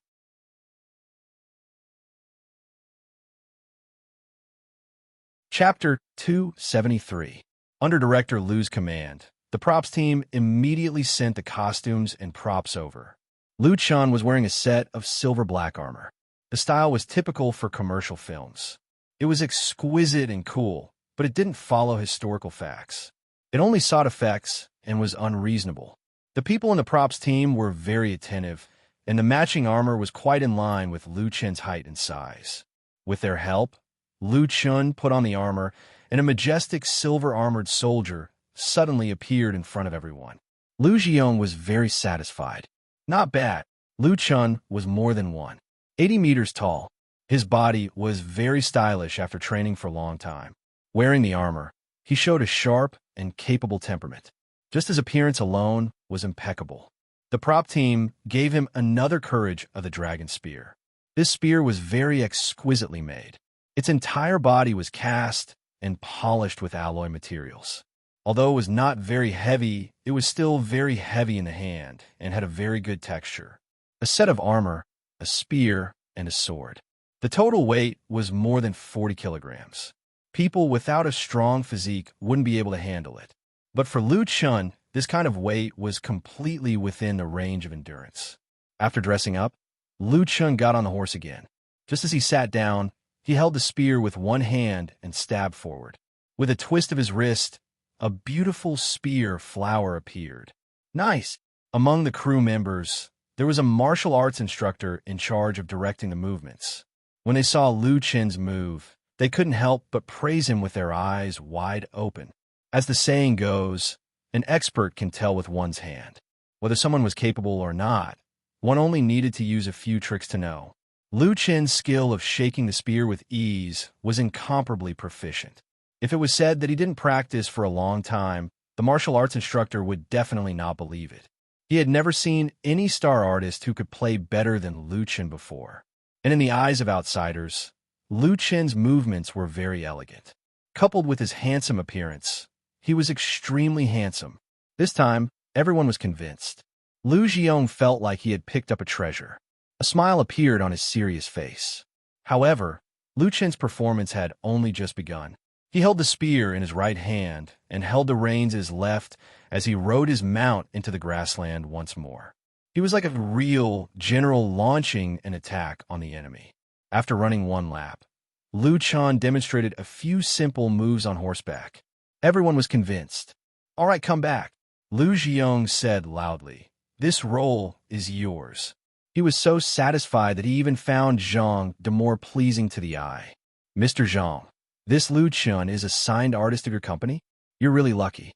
Chapter 273. Under director Lu's command, the props team immediately sent the costumes and props over. Lu Chun was wearing a set of silver-black armor. The style was typical for commercial films. It was exquisite and cool, but it didn't follow historical facts. It only sought effects and was unreasonable. The people in the props team were very attentive, and the matching armor was quite in line with Lu Chen's height and size. With their help, Lu Chun put on the armor, and a majestic silver-armored soldier suddenly appeared in front of everyone. Lu Jiong was very satisfied. Not bad. Lu Chun was more than 180 meters tall. His body was very stylish after training for a long time. Wearing the armor, he showed a sharp and capable temperament. Just his appearance alone was impeccable. The prop team gave him another courage of the dragon spear. This spear was very exquisitely made. Its entire body was cast and polished with alloy materials. Although it was not very heavy, it was still very heavy in the hand and had a very good texture. A set of armor, a spear, and a sword. The total weight was more than 40 kilograms. People without a strong physique wouldn't be able to handle it. But for Lu Chun, this kind of weight was completely within the range of endurance. After dressing up, Lu Chun got on the horse again. Just as he sat down, he held the spear with one hand and stabbed forward. With a twist of his wrist, a beautiful spear flower appeared. Nice! Among the crew members, there was a martial arts instructor in charge of directing the movements. When they saw Lu Chen's move, they couldn't help but praise him with their eyes wide open. As the saying goes, an expert can tell with one's hand. Whether someone was capable or not, one only needed to use a few tricks to know. Lu Chen's skill of shaking the spear with ease was incomparably proficient. If it was said that he didn't practice for a long time, the martial arts instructor would definitely not believe it. He had never seen any star artist who could play better than Lu Chen before. And in the eyes of outsiders, Lu Chen's movements were very elegant. Coupled with his handsome appearance, he was extremely handsome. This time, everyone was convinced. Lu Jiong felt like he had picked up a treasure. A smile appeared on his serious face. However, Lu Chen's performance had only just begun. He held the spear in his right hand and held the reins in his left as he rode his mount into the grassland once more. He was like a real general launching an attack on the enemy. After running one lap, Lu Chun demonstrated a few simple moves on horseback. Everyone was convinced. "All right, come back," Lu Jiong said loudly. "This role is yours." He was so satisfied that he even found Zhang de more pleasing to the eye. "Mr. Zhang, this Lu Chun is a signed artist of your company? You're really lucky."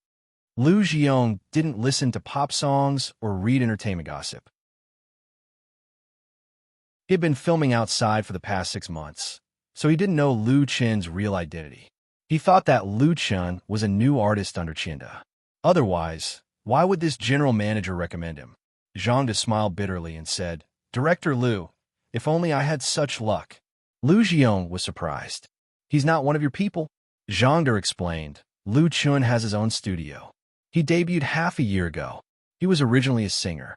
Lu Jiong didn't listen to pop songs or read entertainment gossip. He had been filming outside for the past 6 months, so he didn't know Lu Chen's real identity. He thought that Lu Chen was a new artist under Chinda. Otherwise, why would this general manager recommend him? Zhang De smiled bitterly and said, "Director Lu, if only I had such luck." Lu Jiong was surprised. "He's not one of your people?" Zhang De explained, "Lu Chun has his own studio. He debuted half a year ago. He was originally a singer."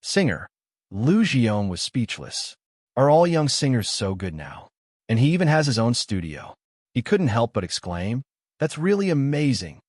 Singer? Lu Jiong was speechless. Are all young singers so good now? And he even has his own studio. He couldn't help but exclaim, "That's really amazing."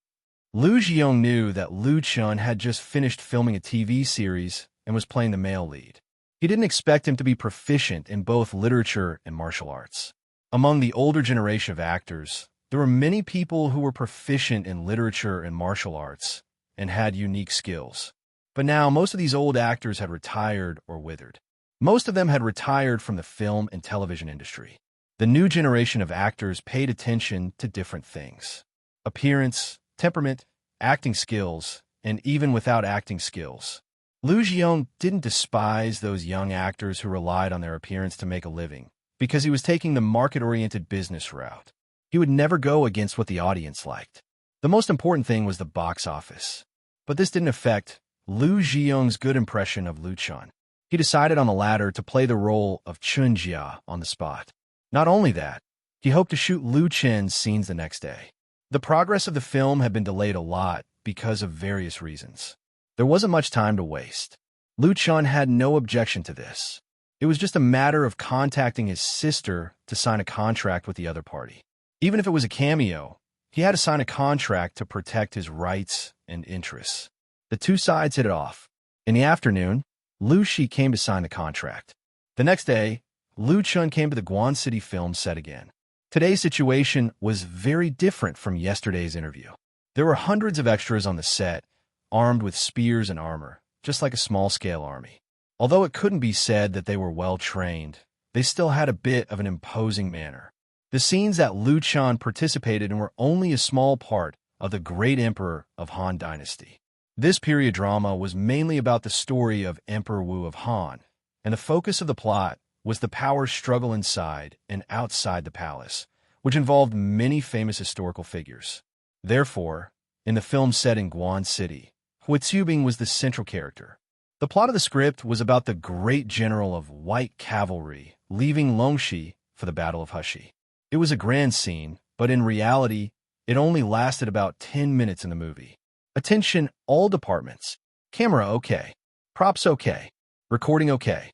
Liu Jiong knew that Liu Chun had just finished filming a TV series and was playing the male lead. He didn't expect him to be proficient in both literature and martial arts. Among the older generation of actors, there were many people who were proficient in literature and martial arts and had unique skills. But now, most of these old actors had retired or withered. Most of them had retired from the film and television industry. The new generation of actors paid attention to different things: appearance, temperament, acting skills, and even without acting skills. Liu Jiong didn't despise those young actors who relied on their appearance to make a living, because he was taking the market-oriented business route. He would never go against what the audience liked. The most important thing was the box office. But this didn't affect Liu Jiong's good impression of Liu Chun. He decided on the latter to play the role of Chun Jia on the spot. Not only that, he hoped to shoot Liu Chen's scenes the next day. The progress of the film had been delayed a lot because of various reasons. There wasn't much time to waste. Liu Chun had no objection to this. It was just a matter of contacting his sister to sign a contract with the other party. Even if it was a cameo, he had to sign a contract to protect his rights and interests. The two sides hit it off. In the afternoon, Liu Shi came to sign the contract. The next day, Liu Chun came to the Guan City film set again. Today's situation was very different from yesterday's interview. There were hundreds of extras on the set, armed with spears and armor, just like a small-scale army. Although it couldn't be said that they were well-trained, they still had a bit of an imposing manner. The scenes that Liu Chun participated in were only a small part of the great emperor of Han Dynasty. This period drama was mainly about the story of Emperor Wu of Han, and the focus of the plot was the power struggle inside and outside the palace, which involved many famous historical figures. Therefore, in the film set in Guan City, Hui Tsubing was the central character. The plot of the script was about the great general of White Cavalry leaving Longxi for the Battle of Heshi. It was a grand scene, but in reality, it only lasted about 10 minutes in the movie. Attention, all departments. Camera okay. Props okay. Recording okay.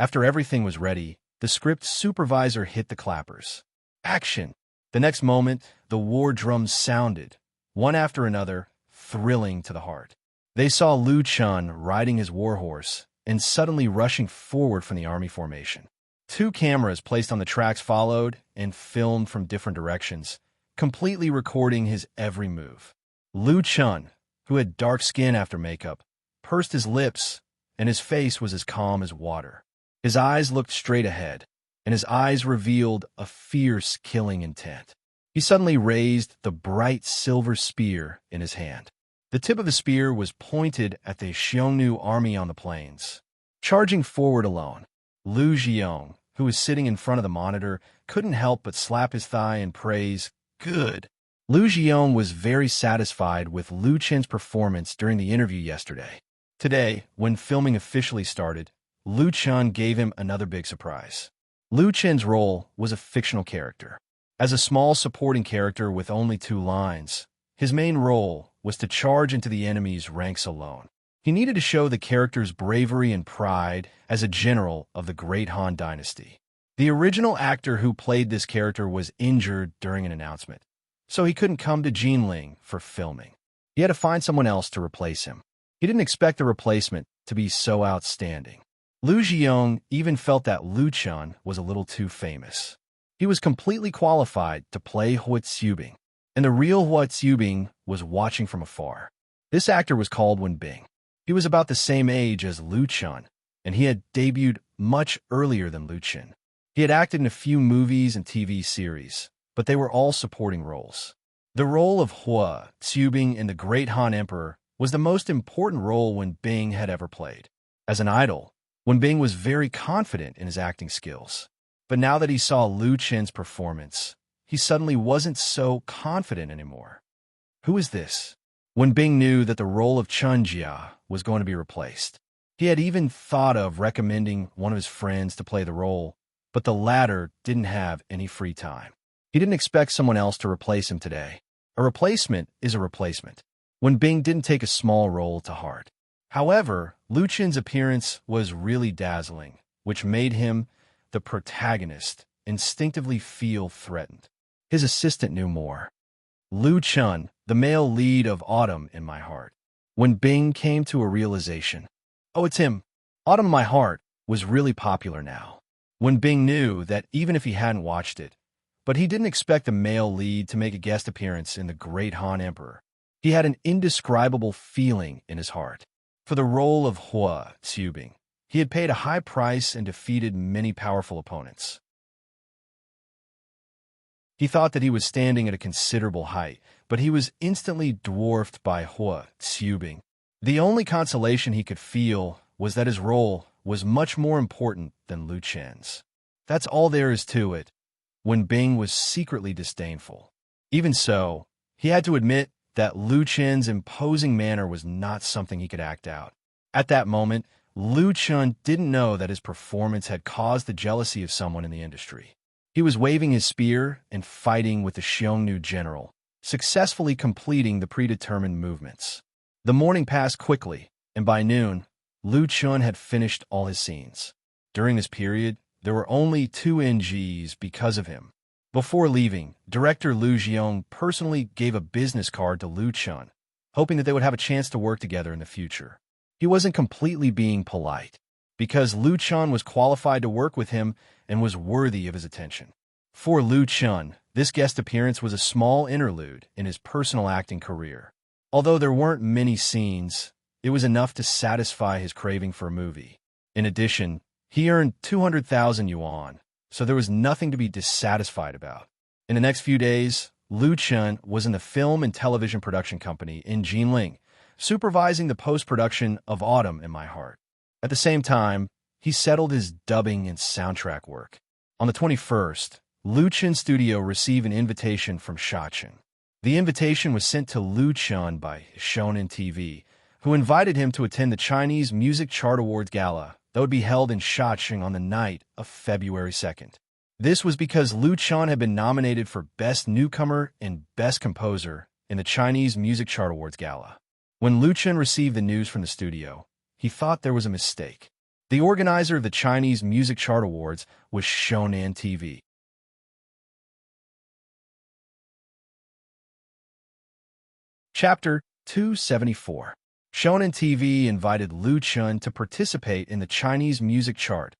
After everything was ready, the script supervisor hit the clappers. Action! The next moment, the war drums sounded, one after another, thrilling to the heart. They saw Liu Chun riding his warhorse and suddenly rushing forward from the army formation. Two cameras placed on the tracks followed and filmed from different directions, completely recording his every move. Liu Chun, who had dark skin after makeup, pursed his lips, and his face was as calm as water. His eyes looked straight ahead, and his eyes revealed a fierce killing intent. He suddenly raised the bright silver spear in his hand. The tip of the spear was pointed at the Xiongnu army on the plains. Charging forward alone, Liu Jiong, who was sitting in front of the monitor, couldn't help but slap his thigh and praise, "Good." Liu Jiong was very satisfied with Liu Chen's performance during the interview yesterday. Today, when filming officially started, Liu Chun gave him another big surprise. Liu Chen's role was a fictional character. As a small supporting character with only 2 lines, his main role was to charge into the enemy's ranks alone. He needed to show the character's bravery and pride as a general of the great Han Dynasty. The original actor who played this character was injured during an announcement, so he couldn't come to Jinling for filming. He had to find someone else to replace him. He didn't expect the replacement to be so outstanding. Liu Jiong even felt that Liu Chun was a little too famous. He was completely qualified to play Hui Tsubing, and the real Hui Tsubing was watching from afar. This actor was called Wen Bing. He was about the same age as Liu Chun, and he had debuted much earlier than Liu Chun. He had acted in a few movies and TV series, but they were all supporting roles. The role of Hui Tsubing in The Great Han Emperor was the most important role Wen Bing had ever played. As an idol, Wen Bing was very confident in his acting skills. But now that he saw Liu Chen's performance, he suddenly wasn't so confident anymore. Who is this? Wen Bing knew that the role of Chun Jia was going to be replaced. He had even thought of recommending one of his friends to play the role, but the latter didn't have any free time. He didn't expect someone else to replace him today. A replacement is a replacement. Wen Bing didn't take a small role to heart. However, Liu Chen's appearance was really dazzling, which made him, the protagonist, instinctively feel threatened. His assistant knew more. Lu Chun, the male lead of Autumn in My Heart. When Bing came to a realization, oh, it's him, Autumn in My Heart was really popular now. When Bing knew that even if he hadn't watched it, but he didn't expect the male lead to make a guest appearance in The Great Han Emperor, he had an indescribable feeling in his heart. For the role of Hua Xiubing, he had paid a high price and defeated many powerful opponents. He thought that he was standing at a considerable height, but he was instantly dwarfed by Hua Xiubing. The only consolation he could feel was that his role was much more important than Lu Chen's. That's all there is to it, when Bing was secretly disdainful. Even so, he had to admit that Lu Chen's imposing manner was not something he could act out. At that moment, Lu Chen didn't know that his performance had caused the jealousy of someone in the industry. He was waving his spear and fighting with the Xiongnu general, successfully completing the predetermined movements. The morning passed quickly, and by noon, Lu Chen had finished all his scenes. During this period, there were only 2 NGs because of him. Before leaving, director Lu Jiong personally gave a business card to Lu Chen, hoping that they would have a chance to work together in the future. He wasn't completely being polite, because Lu Chen was qualified to work with him and was worthy of his attention. For Lu Chen, this guest appearance was a small interlude in his personal acting career. Although there weren't many scenes, it was enough to satisfy his craving for a movie. In addition, he earned 200,000 yuan, so there was nothing to be dissatisfied about. In the next few days, Lu Chen was in the film and television production company in Jinling, supervising the post-production of Autumn in My Heart. At the same time, he settled his dubbing and soundtrack work. On the 21st, Lu Chen's studio received an invitation from Shachen. The invitation was sent to Lu Chen by Shonen TV, who invited him to attend the Chinese Music Chart Awards Gala that would be held in Shachen on the night of February 2nd. This was because Lu Chen had been nominated for Best Newcomer and Best Composer in the Chinese Music Chart Awards Gala. When Lu Chen received the news from the studio, he thought there was a mistake. The organizer of the Chinese Music Chart Awards was Shonen TV. Chapter 274. Shonen TV invited Lu Chen to participate in the Chinese music chart,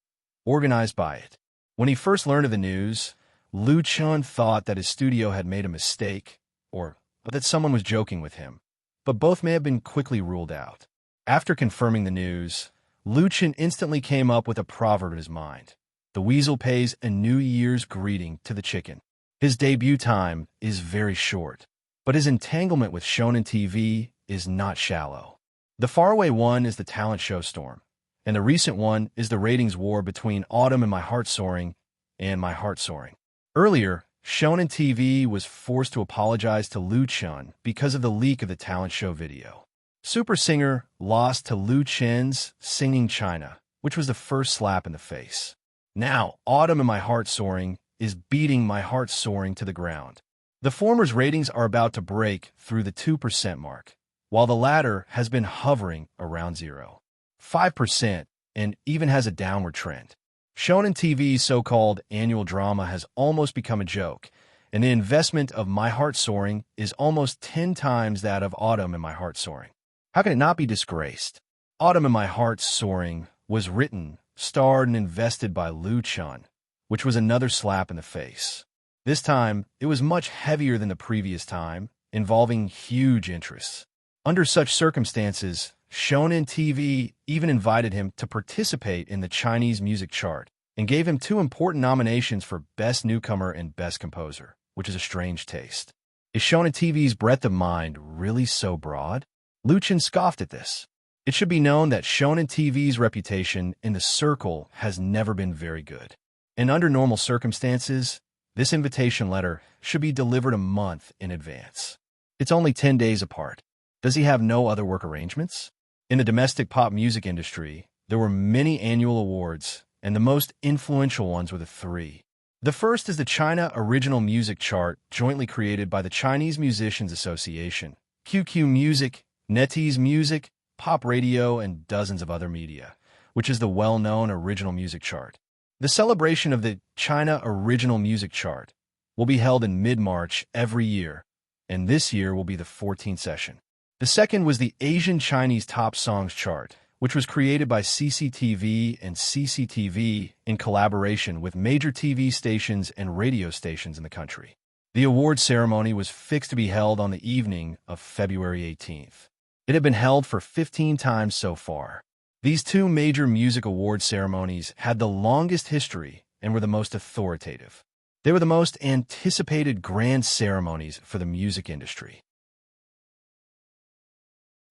organized by it. When he first learned of the news, Lu Chen thought that his studio had made a mistake, or that someone was joking with him, but both may have been quickly ruled out. After confirming the news, Lu Chen instantly came up with a proverb in his mind. The weasel pays a New Year's greeting to the chicken. His debut time is very short, but his entanglement with Shonen TV is not shallow. The faraway one is the talent show storm, and the recent one is the ratings war between Autumn in My Heart Soaring and My Heart Soaring. Earlier, Shonen TV was forced to apologize to Lu Chen because of the leak of the talent show video. Super Singer lost to Lu Chen's Singing China, which was the first slap in the face. Now, Autumn in My Heart Soaring is beating My Heart Soaring to the ground. The former's ratings are about to break through the 2% mark, while the latter has been hovering around 0.5% and even has a downward trend. Shonen TV's so-called annual drama has almost become a joke, and the investment of My Heart Soaring is almost 10 times that of Autumn in My Heart Soaring. How can it not be disgraced? Autumn in My Heart Soaring was written, starred, and invested by Lu Chen, which was another slap in the face. This time, it was much heavier than the previous time, involving huge interests. Under such circumstances, Shonen TV even invited him to participate in the Chinese music chart and gave him 2 important nominations for Best Newcomer and Best Composer, which is a strange taste. Is Shonen TV's breadth of mind really so broad? Lu Chen scoffed at this. It should be known that Shonen TV's reputation in the circle has never been very good. And under normal circumstances, this invitation letter should be delivered a month in advance. It's only 10 days apart. Does he have no other work arrangements? In the domestic pop music industry, there were many annual awards, and the most influential ones were the 3. The first is the China Original Music Chart, jointly created by the Chinese Musicians Association, QQ Music, NetEase Music, Pop Radio, and dozens of other media, which is the well-known original music chart. The celebration of the China Original Music Chart will be held in mid-March every year, and this year will be the 14th session. The second was the Asian Chinese Top Songs chart, which was created by CCTV and CCTV in collaboration with major TV stations and radio stations in the country. The award ceremony was fixed to be held on the evening of February 18th. It had been held for 15 times so far. These two major music award ceremonies had the longest history and were the most authoritative. They were the most anticipated grand ceremonies for the music industry.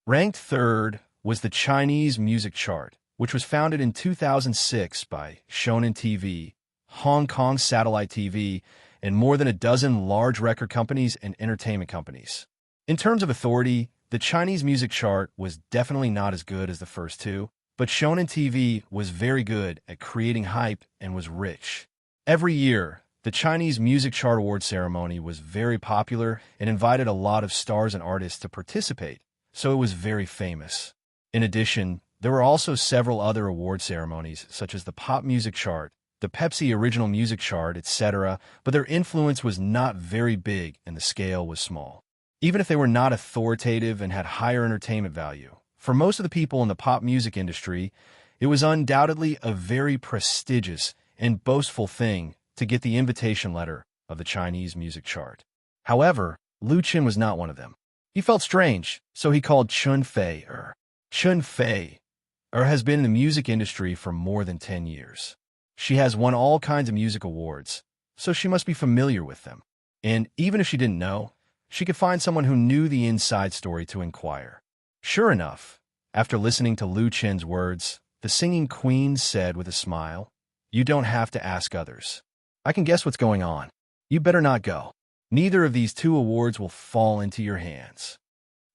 Ranked third was the Chinese Music Chart, which was founded in 2006 by Shonen TV, Hong Kong Satellite TV, and more than a dozen large record companies and entertainment companies. In terms of authority, the Chinese Music Chart was definitely not as good as the first two, but Shonen TV was very good at creating hype and was rich. Every year, the Chinese Music Chart award ceremony was very popular and invited a lot of stars and artists to participate, so it was very famous. In addition, there were also several other award ceremonies, such as the Pop Music Chart, the Pepsi Original Music Chart, etc., but their influence was not very big and the scale was small. Even if they were not authoritative and had higher entertainment value, for most of the people in the pop music industry, it was undoubtedly a very prestigious and boastful thing to get the invitation letter of the Chinese Music Chart. However, Lu Qin was not one of them. He felt strange, so he called Chun Fei-er. Chun Fei-er has been in the music industry for more than 10 years. She has won all kinds of music awards, so she must be familiar with them. And even if she didn't know, she could find someone who knew the inside story to inquire. Sure enough, after listening to Lu Qin's words, the singing queen said with a smile, "You don't have to ask others. I can guess what's going on. You better not go. Neither of these two awards will fall into your hands."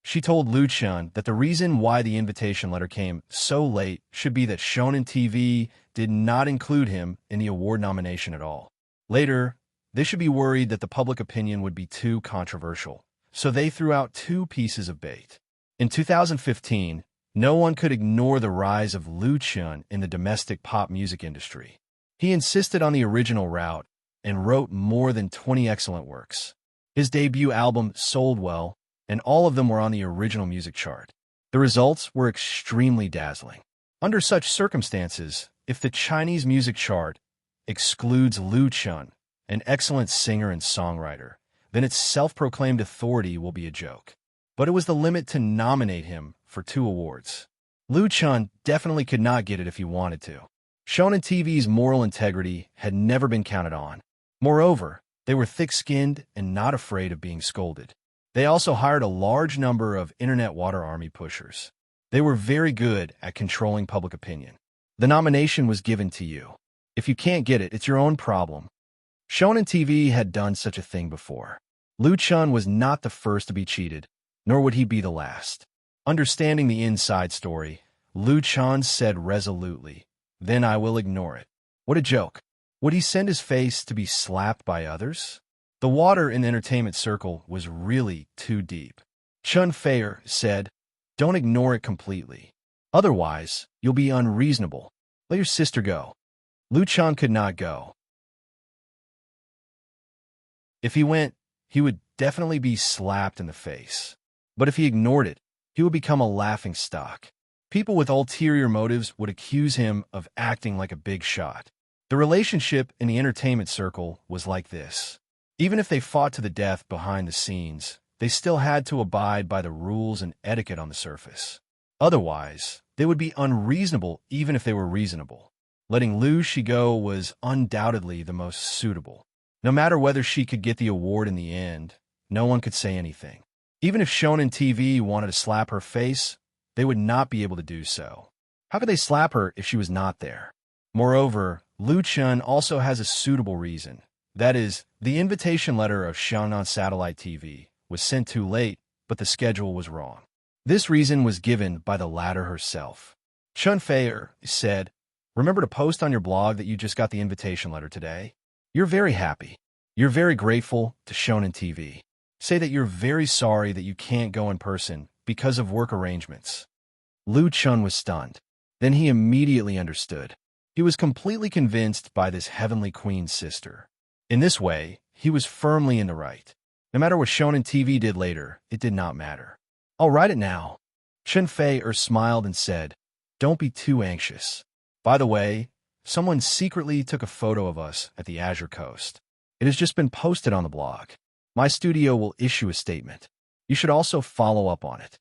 She told Lu Qin that the reason why the invitation letter came so late should be that Shonen TV did not include him in the award nomination at all. Later, they should be worried that the public opinion would be too controversial, so they threw out two pieces of bait. In 2015, no one could ignore the rise of Lu Qin in the domestic pop music industry. He insisted on the original route and wrote more than 20 excellent works. His debut album sold well, and all of them were on the original music chart. The results were extremely dazzling. Under such circumstances, if the Chinese music chart excludes Lu Qin, an excellent singer and songwriter, then its self-proclaimed authority will be a joke. But it was the limit to nominate him for 2 awards. Lu Qin definitely could not get it if he wanted to. Shonen TV's moral integrity had never been counted on. Moreover, they were thick-skinned and not afraid of being scolded. They also hired a large number of internet water army pushers. They were very good at controlling public opinion. The nomination was given to you. If you can't get it, it's your own problem. Shonen TV had done such a thing before. Lu Qin was not the first to be cheated, nor would he be the last. Understanding the inside story, Lu Qin said resolutely, "Then I will ignore it." What a joke. Would he send his face to be slapped by others? The water in the entertainment circle was really too deep. Chun Fei-er said, "Don't ignore it completely. Otherwise, you'll be unreasonable. Let your sister go." Lu Qin could not go. If he went, he would definitely be slapped in the face. But if he ignored it, he would become a laughingstock. People with ulterior motives would accuse him of acting like a big shot. The relationship in the entertainment circle was like this. Even if they fought to the death behind the scenes, they still had to abide by the rules and etiquette on the surface. Otherwise, they would be unreasonable even if they were reasonable. Letting Lu Qin go was undoubtedly the most suitable. No matter whether she could get the award in the end, no one could say anything. Even if Shonen TV wanted to slap her face, they would not be able to do so. How could they slap her if she was not there? Moreover, Lu Qin also has a suitable reason. That is, the invitation letter of Shannon Satellite TV was sent too late, but the schedule was wrong. This reason was given by the latter herself. Chun Fei-er said, "Remember to post on your blog that you just got the invitation letter today. You're very happy. You're very grateful to Shonen TV. Say that you're very sorry that you can't go in person because of work arrangements." Lu Qin was stunned. Then he immediately understood. He was completely convinced by this heavenly queen's sister. In this way, he was firmly in the right. No matter what Shonen TV did later, it did not matter. I'll write it now. Chen Fei smiled and said, "Don't be too anxious. By the way, someone secretly took a photo of us at the Azure Coast. It has just been posted on the blog. My studio will issue a statement. You should also follow up on it."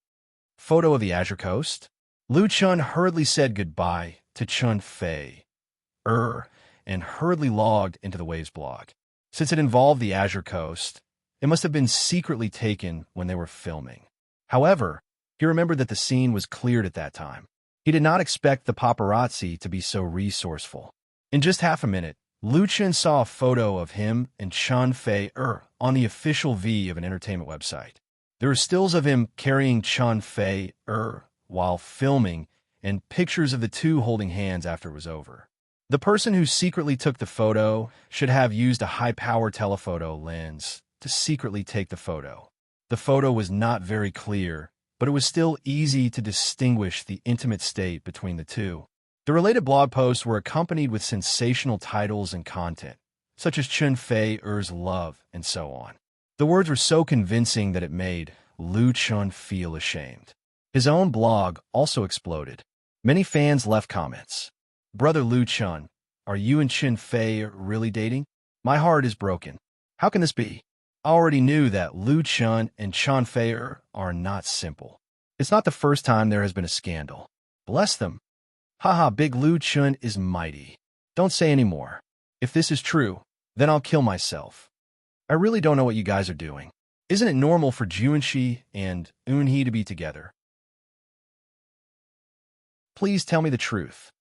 Photo of the Azure Coast? Lu Chun hurriedly said goodbye to Chen Fei, and hurriedly logged into the Waves blog. Since it involved the Azure Coast, it must have been secretly taken when they were filming. However, he remembered that the scene was cleared at that time. He did not expect the paparazzi to be so resourceful. In just half a minute, Lu Chun saw a photo of him and Chen Fei on the official V of an entertainment website. There were stills of him carrying Chen Fei while filming, and pictures of the two holding hands after it was over. The person who secretly took the photo should have used a high-power telephoto lens to secretly take the photo. The photo was not very clear, but it was still easy to distinguish the intimate state between the two. The related blog posts were accompanied with sensational titles and content, such as Chen Fei's love and so on. The words were so convincing that it made Lu Chun feel ashamed. His own blog also exploded. Many fans left comments. "Brother Lu Chun, are you and Chen Fei really dating? My heart is broken. How can this be? I already knew that Lu Chun and Chen Fei are not simple. It's not the first time there has been a scandal. Bless them. Haha, Big Lu Chun is mighty. Don't say any more. If this is true, then I'll kill myself. I really don't know what you guys are doing. Isn't it normal for Junshi and Eunhee to be together? Please tell me the truth."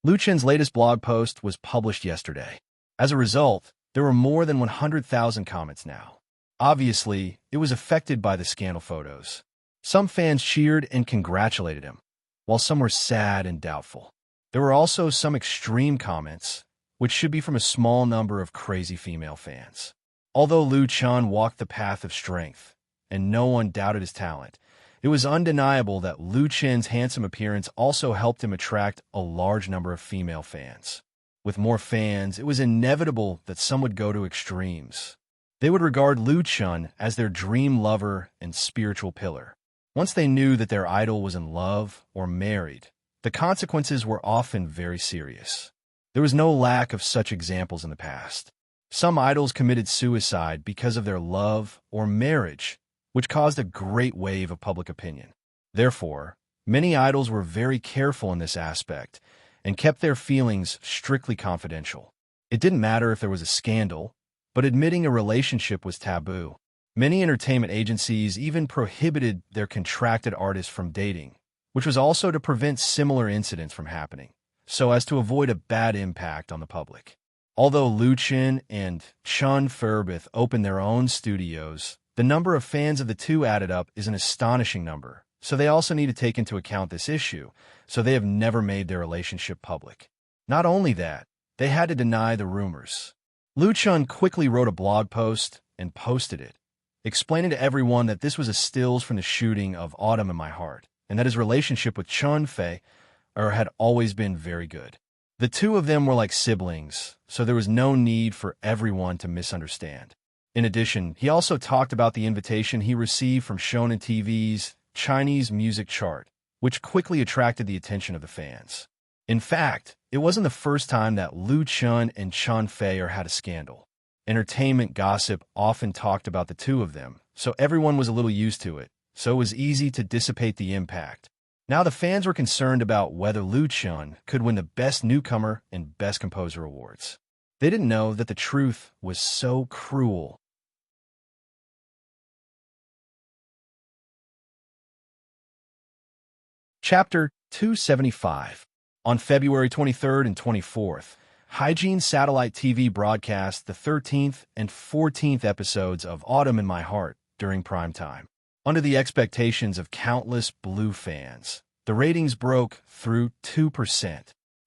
Lu Chun's latest blog post was published yesterday. As a result, there were more than 100,000 comments now. Obviously, it was affected by the scandal photos. Some fans cheered and congratulated him, while some were sad and doubtful. There were also some extreme comments, which should be from a small number of crazy female fans. Although Lu Chun walked the path of strength, and no one doubted his talent, it was undeniable that Lu Chun's handsome appearance also helped him attract a large number of female fans. With more fans, it was inevitable that some would go to extremes. They would regard Lu Chun as their dream lover and spiritual pillar. Once they knew that their idol was in love or married, the consequences were often very serious. There was no lack of such examples in the past. Some idols committed suicide because of their love or marriage, which caused a great wave of public opinion. Therefore, many idols were very careful in this aspect and kept their feelings strictly confidential. It didn't matter if there was a scandal, but admitting a relationship was taboo. Many entertainment agencies even prohibited their contracted artists from dating, which was also to prevent similar incidents from happening, so as to avoid a bad impact on the public. Although Lu Chun and Chen Fei opened their own studios, the number of fans of the two added up is an astonishing number, so they also need to take into account this issue, so they have never made their relationship public. Not only that, they had to deny the rumors. Lu Chun quickly wrote a blog post and posted it, explaining to everyone that this was a stills from the shooting of Autumn in My Heart, and that his relationship with Chen Fei had always been very good. The two of them were like siblings, so there was no need for everyone to misunderstand. In addition, he also talked about the invitation he received from Shonen TV's Chinese music chart, which quickly attracted the attention of the fans. In fact, it wasn't the first time that Lu Chun and Chen Fei had a scandal. Entertainment gossip often talked about the two of them, so everyone was a little used to it, so it was easy to dissipate the impact. Now the fans were concerned about whether Lu Chun could win the Best Newcomer and Best Composer awards. They didn't know that the truth was so cruel. Chapter 275. On February 23rd and 24th, Hygiene Satellite TV broadcast the 13th and 14th episodes of Autumn in My Heart during prime time. Under the expectations of countless Blue fans, the ratings broke through 2%.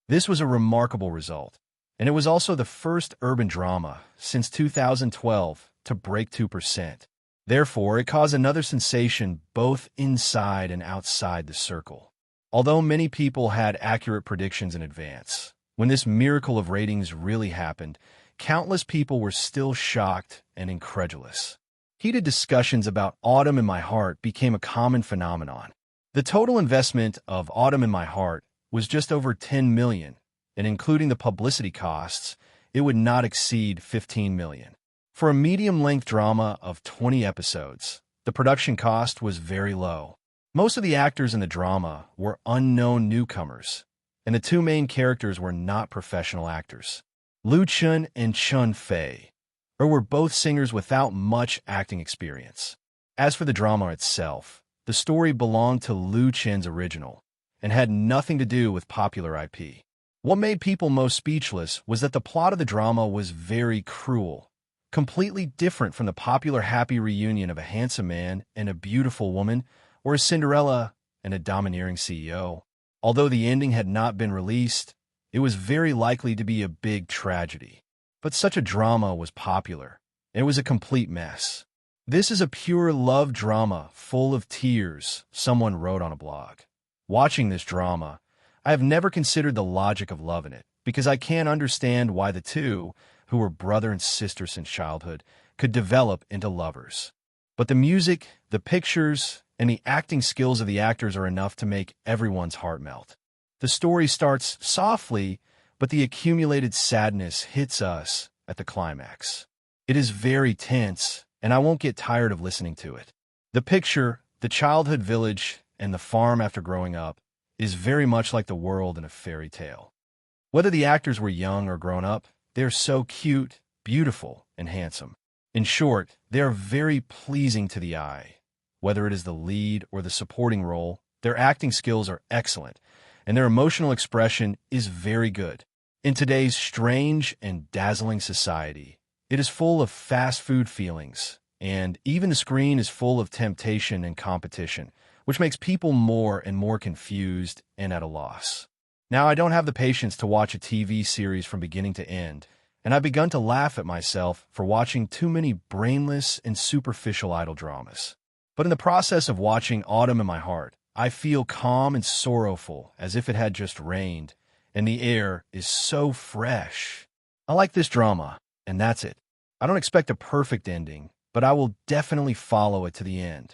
This was a remarkable result, and it was also the first urban drama since 2012 to break 2%. Therefore, it caused another sensation both inside and outside the circle. Although many people had accurate predictions in advance, when this miracle of ratings really happened, countless people were still shocked and incredulous. Heated discussions about Autumn in My Heart became a common phenomenon. The total investment of Autumn in My Heart was just over $10 million, and including the publicity costs, it would not exceed $15 million. For a medium-length drama of 20 episodes, the production cost was very low. Most of the actors in the drama were unknown newcomers, and the two main characters were not professional actors. Lu Chun and Chun Fei were both singers without much acting experience. As for the drama itself, the story belonged to Lu Chen's original and had nothing to do with popular IP. What made people most speechless was that the plot of the drama was very cruel, completely different from the popular happy reunion of a handsome man and a beautiful woman, or a Cinderella and a domineering CEO. Although the ending had not been released, it was very likely to be a big tragedy. But such a drama was popular, and it was a complete mess. This is a pure love drama full of tears, someone wrote on a blog. Watching this drama, I have never considered the logic of love in it, because I can't understand why the two, who were brother and sister since childhood, could develop into lovers. But the music, the pictures, and the acting skills of the actors are enough to make everyone's heart melt. The story starts softly, but the accumulated sadness hits us at the climax. It is very tense, and I won't get tired of listening to it. The picture, the childhood village, and the farm after growing up, is very much like the world in a fairy tale. Whether the actors were young or grown up, they are so cute, beautiful, and handsome. In short, they are very pleasing to the eye. Whether it is the lead or the supporting role, their acting skills are excellent, and their emotional expression is very good. In today's strange and dazzling society, it is full of fast food feelings, and even the screen is full of temptation and competition, which makes people more and more confused and at a loss. Now, I don't have the patience to watch a TV series from beginning to end, and I've begun to laugh at myself for watching too many brainless and superficial idol dramas. But in the process of watching Autumn in My Heart, I feel calm and sorrowful as if it had just rained, and the air is so fresh. I like this drama, and that's it. I don't expect a perfect ending, but I will definitely follow it to the end.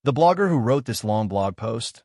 The blogger who wrote this long blog post,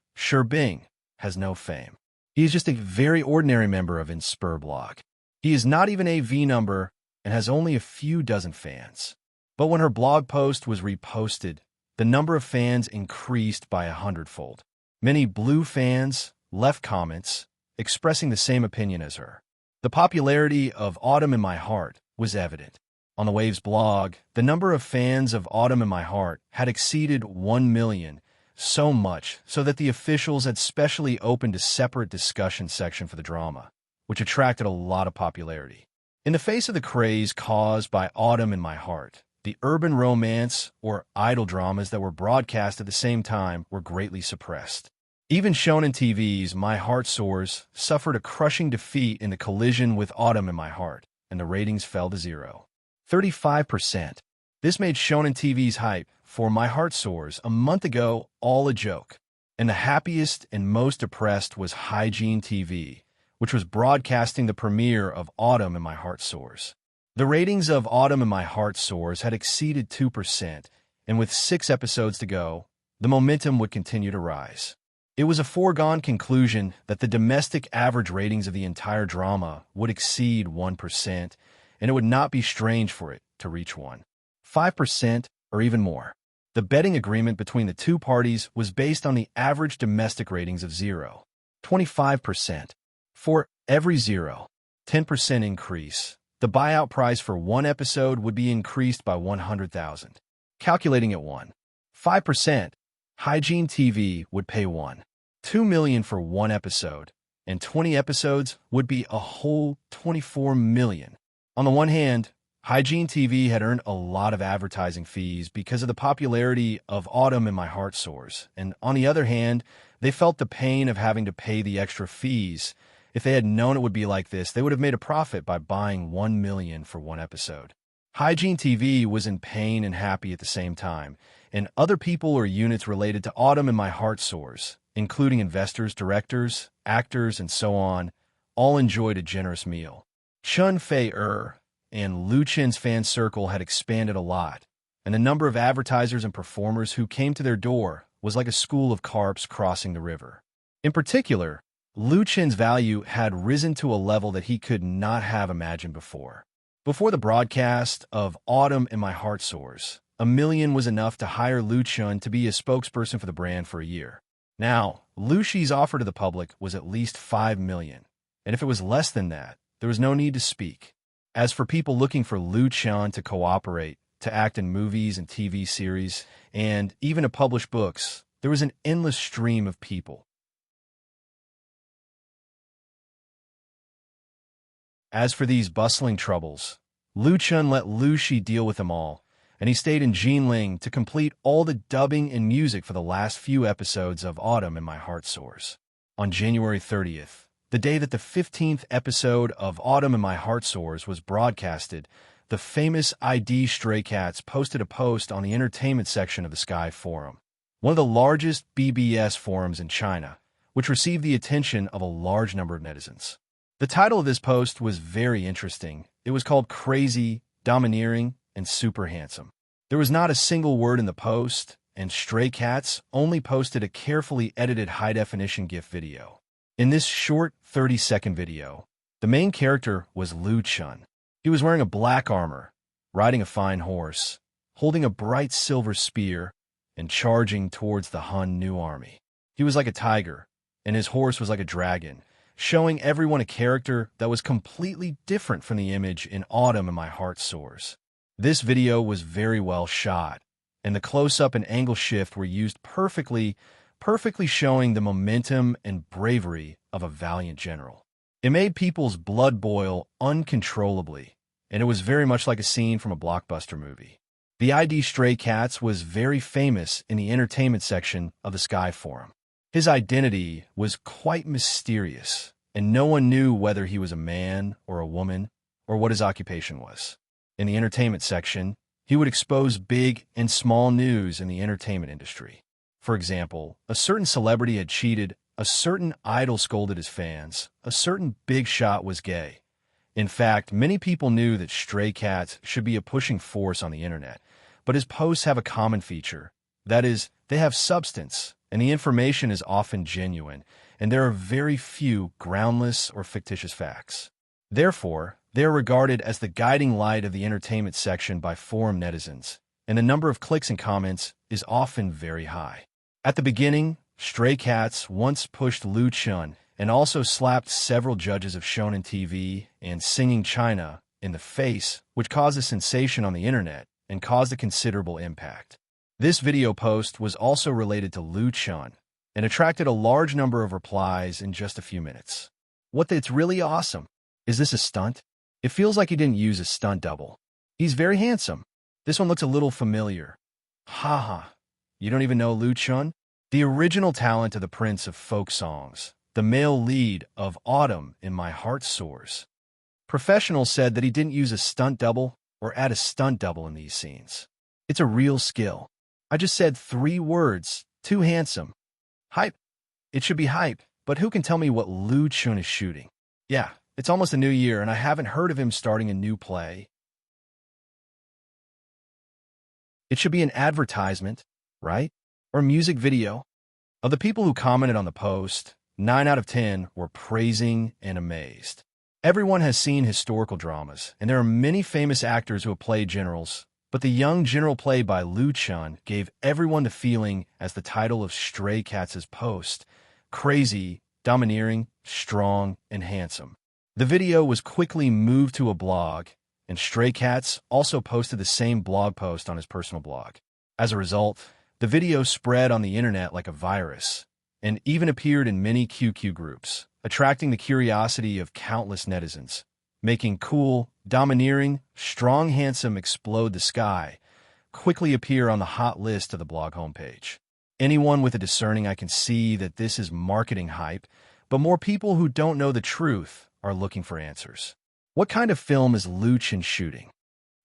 Bing, has no fame. He is just a very ordinary member of Immerse blog. He is not even a V number and has only a few dozen fans. But when her blog post was reposted, the number of fans increased by 100-fold. Many blue fans left comments expressing the same opinion as her. The popularity of Autumn in My Heart was evident. On the Waves blog, the number of fans of Autumn in My Heart had exceeded 1 million, so much so that the officials had specially opened a separate discussion section for the drama, which attracted a lot of popularity. In the face of the craze caused by Autumn in My Heart, the urban romance or idol dramas that were broadcast at the same time were greatly suppressed. Even shown in TV's My Heart Soars suffered a crushing defeat in the collision with Autumn in My Heart, and the ratings fell to 35%. This made Shonen TV's hype for My Heart Soars a month ago all a joke. And the happiest and most depressed was Hygiene TV, which was broadcasting the premiere of Autumn in My Heart Soars. The ratings of Autumn in My Heart Soars had exceeded 2%, and with 6 episodes to go, the momentum would continue to rise. It was a foregone conclusion that the domestic average ratings of the entire drama would exceed 1%, and it would not be strange for it to reach 5%, or even more. The betting agreement between the two parties was based on the average domestic ratings of 25%. For every 10% increase, the buyout price for one episode would be increased by 100,000. Calculating at 5%, Hygiene TV would pay $2 million for one episode, and 20 episodes would be a whole $24 million. On the one hand, Hygiene TV had earned a lot of advertising fees because of the popularity of Autumn in My Heart Soars, and on the other hand, they felt the pain of having to pay the extra fees. If they had known it would be like this, they would have made a profit by buying $1 million for one episode. Hygiene TV was in pain and happy at the same time, and other people or units related to Autumn in My Heart Soars, including investors, directors, actors, and so on, all enjoyed a generous meal. Chun Fei and Lu Chen's fan circle had expanded a lot, and the number of advertisers and performers who came to their door was like a school of carps crossing the river. In particular, Lu Chen's value had risen to a level that he could not have imagined before. Before the broadcast of Autumn in My Heart Soars, $1 million was enough to hire Lu Chen to be a spokesperson for the brand for a year. Now, Lu Shi's offer to the public was at least $5 million, and if it was less than that, there was no need to speak. As for people looking for Lu Chen to cooperate, to act in movies and TV series, and even to publish books, there was an endless stream of people. As for these bustling troubles, Lu Chen let Lu Shi deal with them all, and he stayed in Jinling to complete all the dubbing and music for the last few episodes of Autumn in My Heart Soars. On January 30th, the day that the 15th episode of Autumn in My Heart Soars was broadcasted, the famous ID Stray Cats posted a post on the entertainment section of the Sky Forum, one of the largest BBS forums in China, which received the attention of a large number of netizens. The title of this post was very interesting. It was called Crazy, Domineering, and Super Handsome. There was not a single word in the post, and Stray Cats only posted a carefully edited high-definition GIF video. In this short 30-second video, the main character was Lu Chen. He was wearing a black armor, riding a fine horse, holding a bright silver spear, and charging towards the Han New army. He was like a tiger, and his horse was like a dragon, showing everyone a character that was completely different from the image in Autumn in My Heart Soars. This video was very well shot, and the close-up and angle shift were used perfectly showing the momentum and bravery of a valiant general. It made people's blood boil uncontrollably, and it was very much like a scene from a blockbuster movie. The ID Stray Cats was very famous in the entertainment section of the Sky Forum. His identity was quite mysterious, and no one knew whether he was a man or a woman or what his occupation was. In the entertainment section, he would expose big and small news in the entertainment industry. For example, a certain celebrity had cheated, a certain idol scolded his fans, a certain big shot was gay. In fact, many people knew that Stray Cats should be a pushing force on the internet, but his posts have a common feature. That is, they have substance, and the information is often genuine, and there are very few groundless or fictitious facts. Therefore, they are regarded as the guiding light of the entertainment section by forum netizens, and the number of clicks and comments is often very high. At the beginning, Stray Cats once pushed Lu Chen and also slapped several judges of Shonen TV and Singing China in the face, which caused a sensation on the internet and caused a considerable impact. This video post was also related to Lu Chen and attracted a large number of replies in just a few minutes. It's really awesome. Is this a stunt? It feels like he didn't use a stunt double. He's very handsome. This one looks a little familiar. Haha. You don't even know Lu Chen? The original talent of the Prince of Folk Songs, the male lead of Autumn in My Heart Soars. Professionals said that he didn't use a stunt double or add a stunt double in these scenes. It's a real skill. I just said 3 words, too handsome. Hype. It should be hype, but who can tell me what Lu Chen is shooting? Yeah, it's almost a new year and I haven't heard of him starting a new play. It should be an advertisement, right? Or a music video. Of the people who commented on the post, 9 out of 10 were praising and amazed. Everyone has seen historical dramas, and there are many famous actors who have played generals, but the young general played by Lu Chen gave everyone the feeling as the title of Stray Cats' post, crazy, domineering, strong, and handsome. The video was quickly moved to a blog, and Stray Cats also posted the same blog post on his personal blog. As a result, the video spread on the internet like a virus, and even appeared in many QQ groups, attracting the curiosity of countless netizens, making cool, domineering, strong, handsome explode the sky quickly appear on the hot list of the blog homepage. Anyone with a discerning eye can see that this is marketing hype, but more people who don't know the truth are looking for answers. What kind of film is Lu Chen shooting?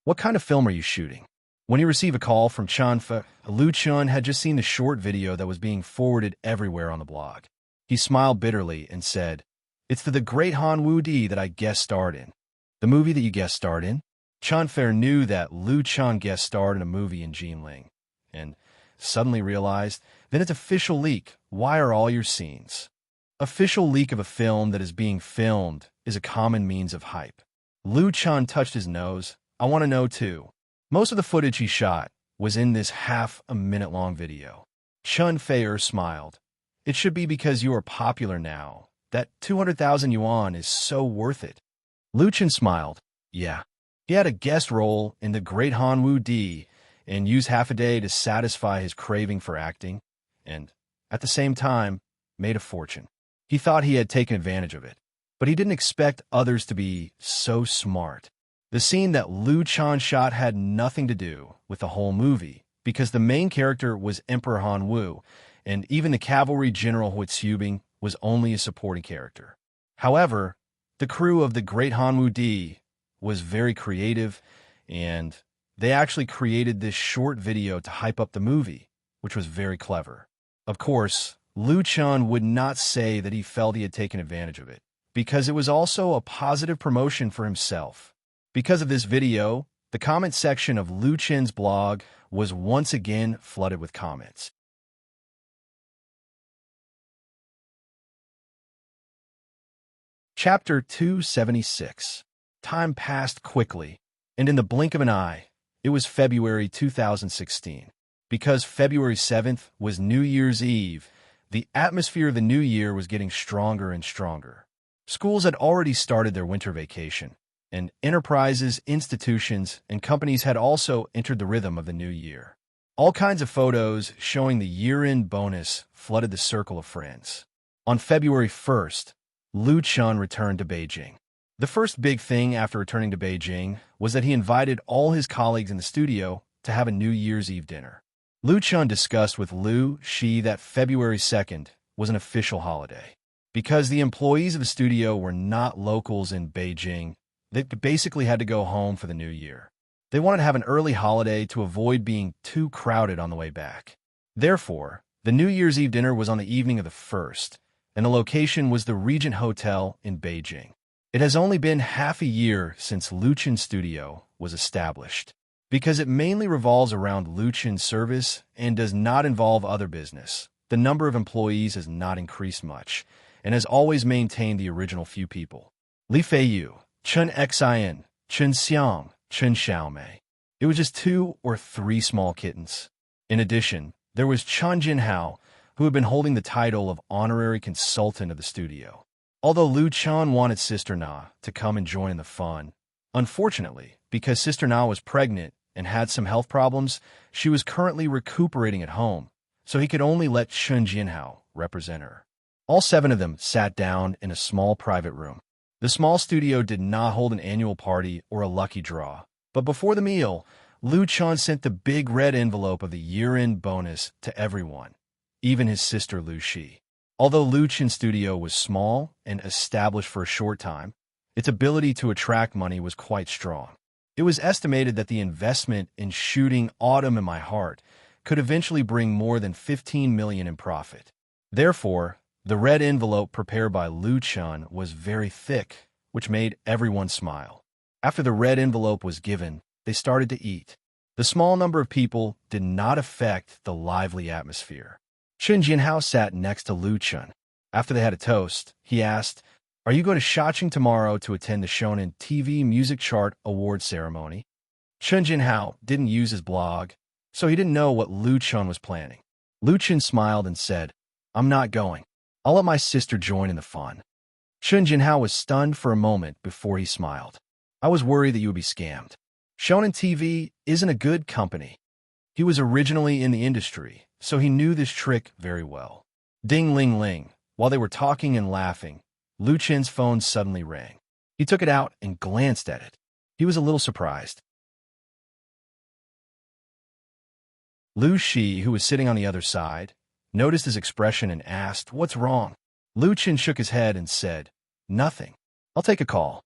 What kind of film are you shooting? When you receive a call from Chanfa, Lu Chen had just seen the short video that was being forwarded everywhere on the blog. He smiled bitterly and said, "It's the Great Han Wu Di that I guest starred in." "The movie that you guest starred in?" Chen Fair knew that Lu Chen guest starred in a movie in Jinling, and suddenly realized, then it's official leak. Why are all your scenes? Official leak of a film that is being filmed is a common means of hype. Lu Chen touched his nose. I want to know too. Most of the footage he shot was in this half-a-minute-long video. Chen Fair smiled. It should be because you are popular now. That 200,000 yuan is so worth it. Lu Chen smiled. Yeah. He had a guest role in The Great Han Wu Di and used half a day to satisfy his craving for acting, and, at the same time, made a fortune. He thought he had taken advantage of it, but he didn't expect others to be so smart. The scene that Lu Chen shot had nothing to do with the whole movie, because the main character was Emperor Han Wu, and even the cavalry general Hui Xiubing was only a supporting character. However, the crew of The Great Han Wu Di was very creative, and they actually created this short video to hype up the movie, which was very clever. Of course, Lu Chen would not say that he felt he had taken advantage of it, because it was also a positive promotion for himself. Because of this video, the comment section of Lu Chen's blog was once again flooded with comments. Chapter 276. Time passed quickly, and in the blink of an eye, it was February 2016. Because February 7th was New Year's Eve, the atmosphere of the new year was getting stronger and stronger. Schools had already started their winter vacation, and enterprises, institutions, and companies had also entered the rhythm of the new year. All kinds of photos showing the year-end bonus flooded the circle of friends. On February 1st, Lu Chen returned to Beijing. The first big thing after returning to Beijing was that he invited all his colleagues in the studio to have a New Year's Eve dinner. Lu Chen discussed with Lu Shi that February 2nd was an official holiday. Because the employees of the studio were not locals in Beijing, they basically had to go home for the new year. They wanted to have an early holiday to avoid being too crowded on the way back. Therefore, the New Year's Eve dinner was on the evening of the 1st, and the location was the Regent Hotel in Beijing. It has only been half a year since Lu Chen's studio was established. Because it mainly revolves around Lu Chen's service and does not involve other business, the number of employees has not increased much, and has always maintained the original few people. Li Feiyu, Chen Xin, Chen Xiang, Chen Xiaomei. It was just 2 or 3 small kittens. In addition, there was Chen Jinhao, who had been holding the title of honorary consultant of the studio. Although Lu Chen wanted Sister Na to come and join in the fun, unfortunately, because Sister Na was pregnant and had some health problems, she was currently recuperating at home, so he could only let Chen Jinhao represent her. All 7 of them sat down in a small private room. The small studio did not hold an annual party or a lucky draw, but before the meal, Lu Chen sent the big red envelope of the year-end bonus to everyone, even his sister Lu Shi. Although Lu Chen's studio was small and established for a short time, its ability to attract money was quite strong. It was estimated that the investment in shooting Autumn in My Heart could eventually bring more than 15 million in profit. Therefore, the red envelope prepared by Lu Chen was very thick, which made everyone smile. After the red envelope was given, they started to eat. The small number of people did not affect the lively atmosphere. Chen Jinhao sat next to Lu Chen. After they had a toast, he asked, "Are you going to Shaoqing tomorrow to attend the Shonen TV Music Chart Award ceremony?" Chen Jinhao didn't use his blog, so he didn't know what Lu Chen was planning. Lu Chen smiled and said, "I'm not going. I'll let my sister join in the fun." Chen Jinhao was stunned for a moment before he smiled. "I was worried that you would be scammed. Shonen TV isn't a good company." He was originally in the industry, so he knew this trick very well. Ding ling ling. While they were talking and laughing, Lu Chen's phone suddenly rang. He took it out and glanced at it. He was a little surprised. Lu Shi, who was sitting on the other side, noticed his expression and asked, "What's wrong?" Lu Chen shook his head and said, "Nothing. I'll take a call."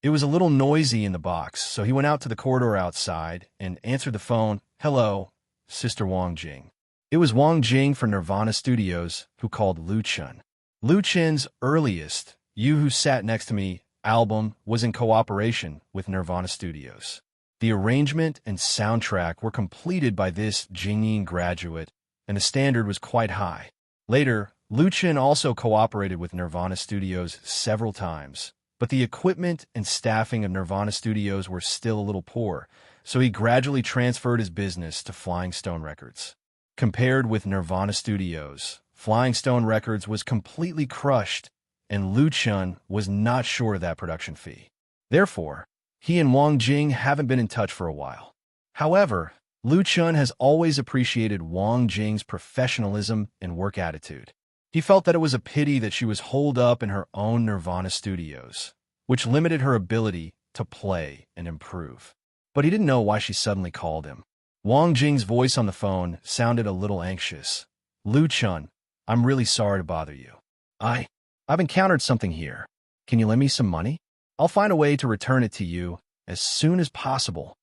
It was a little noisy in the box, so he went out to the corridor outside and answered the phone. "Hello, Sister Wang Jing." It was Wang Jing for Nirvana Studios who called Lu Chen. Lu Chen's earliest You Who Sat Next to Me album was in cooperation with Nirvana Studios. The arrangement and soundtrack were completed by this Jingyin graduate, and the standard was quite high. Later, Lu Chen also cooperated with Nirvana Studios several times, but the equipment and staffing of Nirvana Studios were still a little poor, so he gradually transferred his business to Flying Stone Records. Compared with Nirvana Studios, Flying Stone Records was completely crushed, and Lu Chen was not sure of that production fee. Therefore, he and Wang Jing haven't been in touch for a while. However, Lu Chen has always appreciated Wang Jing's professionalism and work attitude. He felt that it was a pity that she was holed up in her own Nirvana Studios, which limited her ability to play and improve. But he didn't know why she suddenly called him. Wang Jing's voice on the phone sounded a little anxious. Lu Chen, I'm really sorry to bother you. I've encountered something here. Can you lend me some money? I'll find a way to return it to you as soon as possible.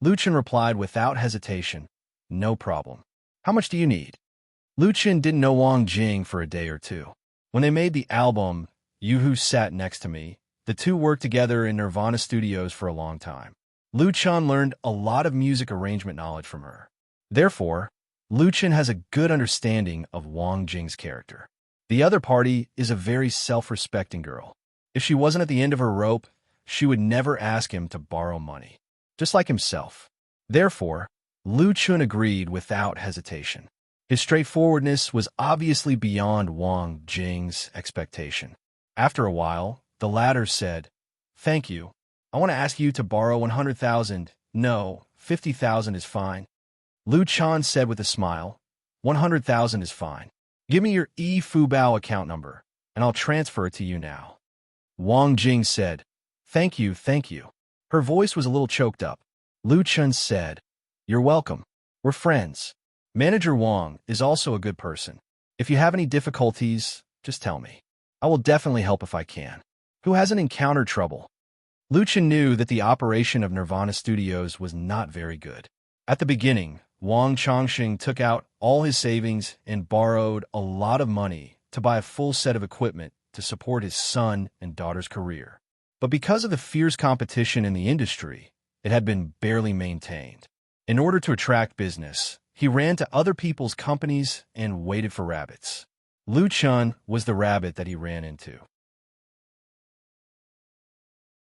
Lu Chen replied without hesitation, no problem. How much do you need? Lu Chen didn't know Wang Jing for a day or two. When they made the album, You Who Sat Next to Me, the two worked together in Nirvana Studios for a long time. Lu Chen learned a lot of music arrangement knowledge from her. Therefore, Lu Chen has a good understanding of Wang Jing's character. The other party is a very self-respecting girl. If she wasn't at the end of her rope, she would never ask him to borrow money, just like himself. Therefore, Lu Chen agreed without hesitation. His straightforwardness was obviously beyond Wang Jing's expectation. After a while, the latter said, Thank you. I want to ask you to borrow 100,000. No, 50,000 is fine. Lu Chen said with a smile, 100,000 is fine. Give me your Fubao account number, and I'll transfer it to you now. Wang Jing said, Thank you, thank you. Her voice was a little choked up. Lu Chen said, You're welcome. We're friends. Manager Wang is also a good person. If you have any difficulties, just tell me. I will definitely help if I can. Who hasn't encountered trouble? Lu Chen knew that the operation of Nirvana Studios was not very good. At the beginning, Wang Chongqing took out all his savings and borrowed a lot of money to buy a full set of equipment to support his son and daughter's career. But because of the fierce competition in the industry, it had been barely maintained. In order to attract business, he ran to other people's companies and waited for rabbits. Lu Chen was the rabbit that he ran into.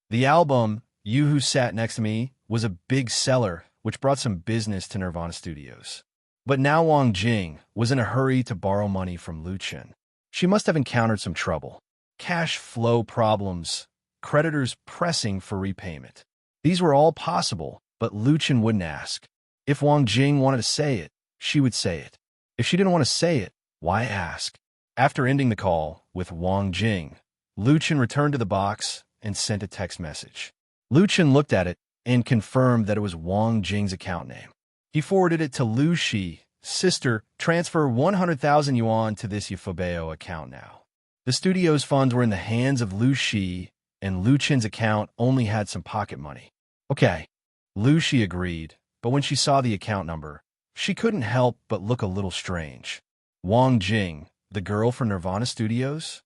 The album, You Who Sat Next to Me, was a big seller, which brought some business to Nirvana Studios. But now Wang Jing was in a hurry to borrow money from Lu Chen. She must have encountered some trouble. Cash flow problems, creditors pressing for repayment. These were all possible, but Lu Chen wouldn't ask. If Wang Jing wanted to say it, she would say it. If she didn't want to say it, why ask? After ending the call with Wang Jing, Lu Chen returned to the box and sent a text message. Lu Chen looked at it and confirmed that it was Wang Jing's account name. He forwarded it to Lu Shi, Sister, transfer 100,000 yuan to this Yifubeo account now. The studio's funds were in the hands of Lu Shi, and Lu Chen's account only had some pocket money. Okay, Lu Shi agreed, but when she saw the account number, she couldn't help but look a little strange. Wang Jing, the girl from Nirvana Studios?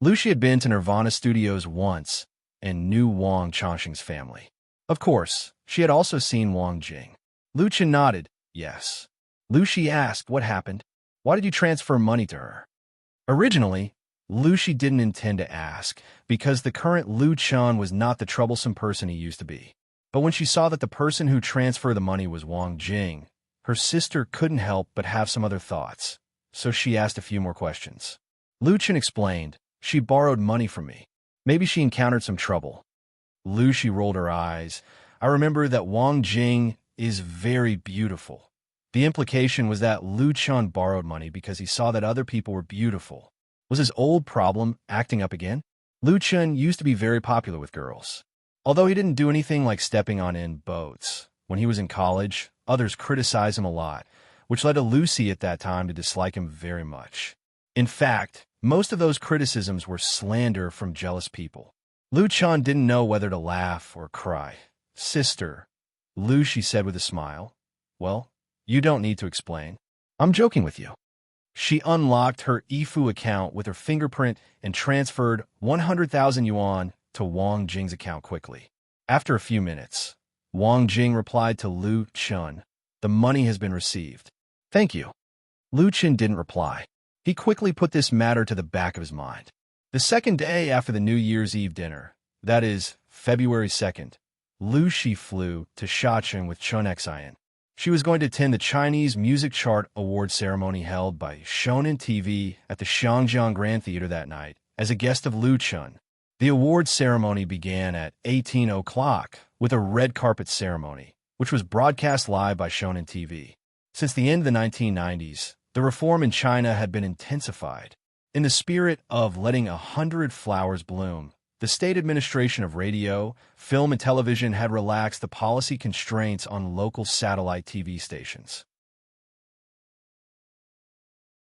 Lu Shi had been to Nirvana Studios once and knew Wang Chongqing's family. Of course, she had also seen Wang Jing. Lu Chen nodded, yes. Lu Shi asked what happened. Why did you transfer money to her? Originally, Lu Shi didn't intend to ask, because the current Lu Chen was not the troublesome person he used to be. But when she saw that the person who transferred the money was Wang Jing, her sister couldn't help but have some other thoughts, so she asked a few more questions. Lu Chen explained, she borrowed money from me. Maybe she encountered some trouble. Lu Shi rolled her eyes. I remember that Wang Jing is very beautiful. The implication was that Lu Chen borrowed money because he saw that other people were beautiful. Was his old problem acting up again? Lu Chen used to be very popular with girls. Although he didn't do anything like stepping on in boats, when he was in college, others criticized him a lot, which led to Lucy at that time to dislike him very much. In fact, most of those criticisms were slander from jealous people. Lu Chen didn't know whether to laugh or cry. Sister, Lu Shi said with a smile, well, you don't need to explain. I'm joking with you. She unlocked her Ifu account with her fingerprint and transferred 100,000 yuan to Wang Jing's account quickly. After a few minutes, Wang Jing replied to Lu Chun. "The money has been received." "Thank you." Lu Chun didn't reply. He quickly put this matter to the back of his mind. The second day after the New Year's Eve dinner, that is, February 2nd, Lu Shi flew to Shacheng with Chun Xian. She was going to attend the Chinese Music Chart Award ceremony held by Shonen TV at the Shangjiang Grand Theater that night as a guest of Lu Chun. The award ceremony began at 18 o'clock with a red carpet ceremony, which was broadcast live by Shonen TV. Since the end of the 1990s, the reform in China had been intensified. In the spirit of letting 100 flowers bloom, the State Administration of Radio, Film and Television had relaxed the policy constraints on local satellite TV stations.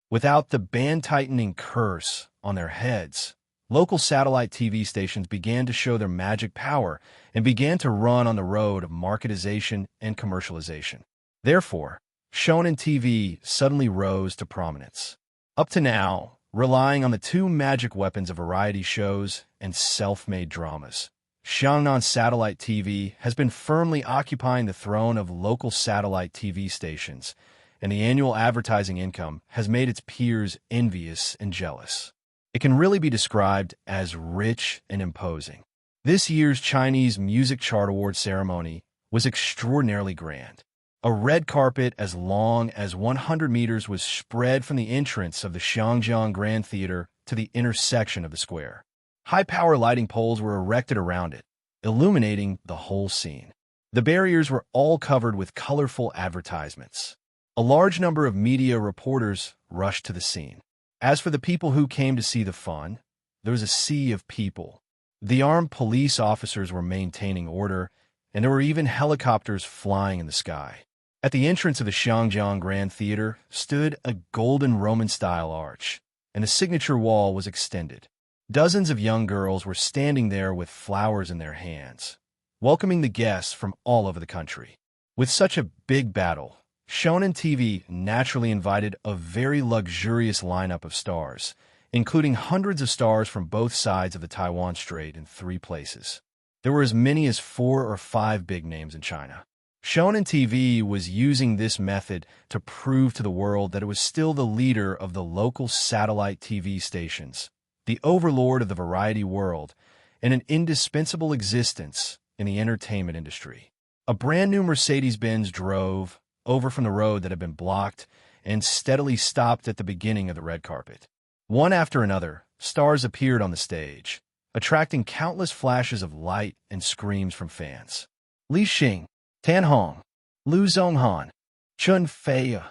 Without the ban-tightening curse on their heads, local satellite TV stations began to show their magic power and began to run on the road of marketization and commercialization. Therefore, Shonen TV suddenly rose to prominence. Up to now, relying on the two magic weapons of variety shows and self-made dramas, Xiangnan Satellite TV has been firmly occupying the throne of local satellite TV stations, and the annual advertising income has made its peers envious and jealous. It can really be described as rich and imposing. This year's Chinese Music Chart Award ceremony was extraordinarily grand. A red carpet as long as 100 meters was spread from the entrance of the Shangjiang Grand Theater to the intersection of the square. High-power lighting poles were erected around it, illuminating the whole scene. The barriers were all covered with colorful advertisements. A large number of media reporters rushed to the scene. As for the people who came to see the fun, there was a sea of people. The armed police officers were maintaining order, and there were even helicopters flying in the sky. At the entrance of the Shangjiang Grand Theater stood a golden Roman-style arch, and the signature wall was extended. Dozens of young girls were standing there with flowers in their hands, welcoming the guests from all over the country. With such a big battle, Shonen TV naturally invited a very luxurious lineup of stars, including hundreds of stars from both sides of the Taiwan Strait in 3 places. There were as many as 4 or 5 big names in China. Shonen TV was using this method to prove to the world that it was still the leader of the local satellite TV stations, the overlord of the variety world, and an indispensable existence in the entertainment industry. A brand new Mercedes-Benz drove over from the road that had been blocked and steadily stopped at the beginning of the red carpet. One after another, stars appeared on the stage, attracting countless flashes of light and screams from fans. Li Xing, Tan Hong, Lu Zhonghan, Chun Fei,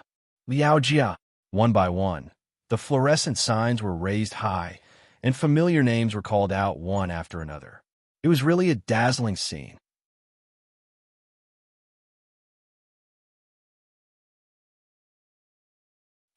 Liao Jia. One by one, the fluorescent signs were raised high, and familiar names were called out one after another. It was really a dazzling scene.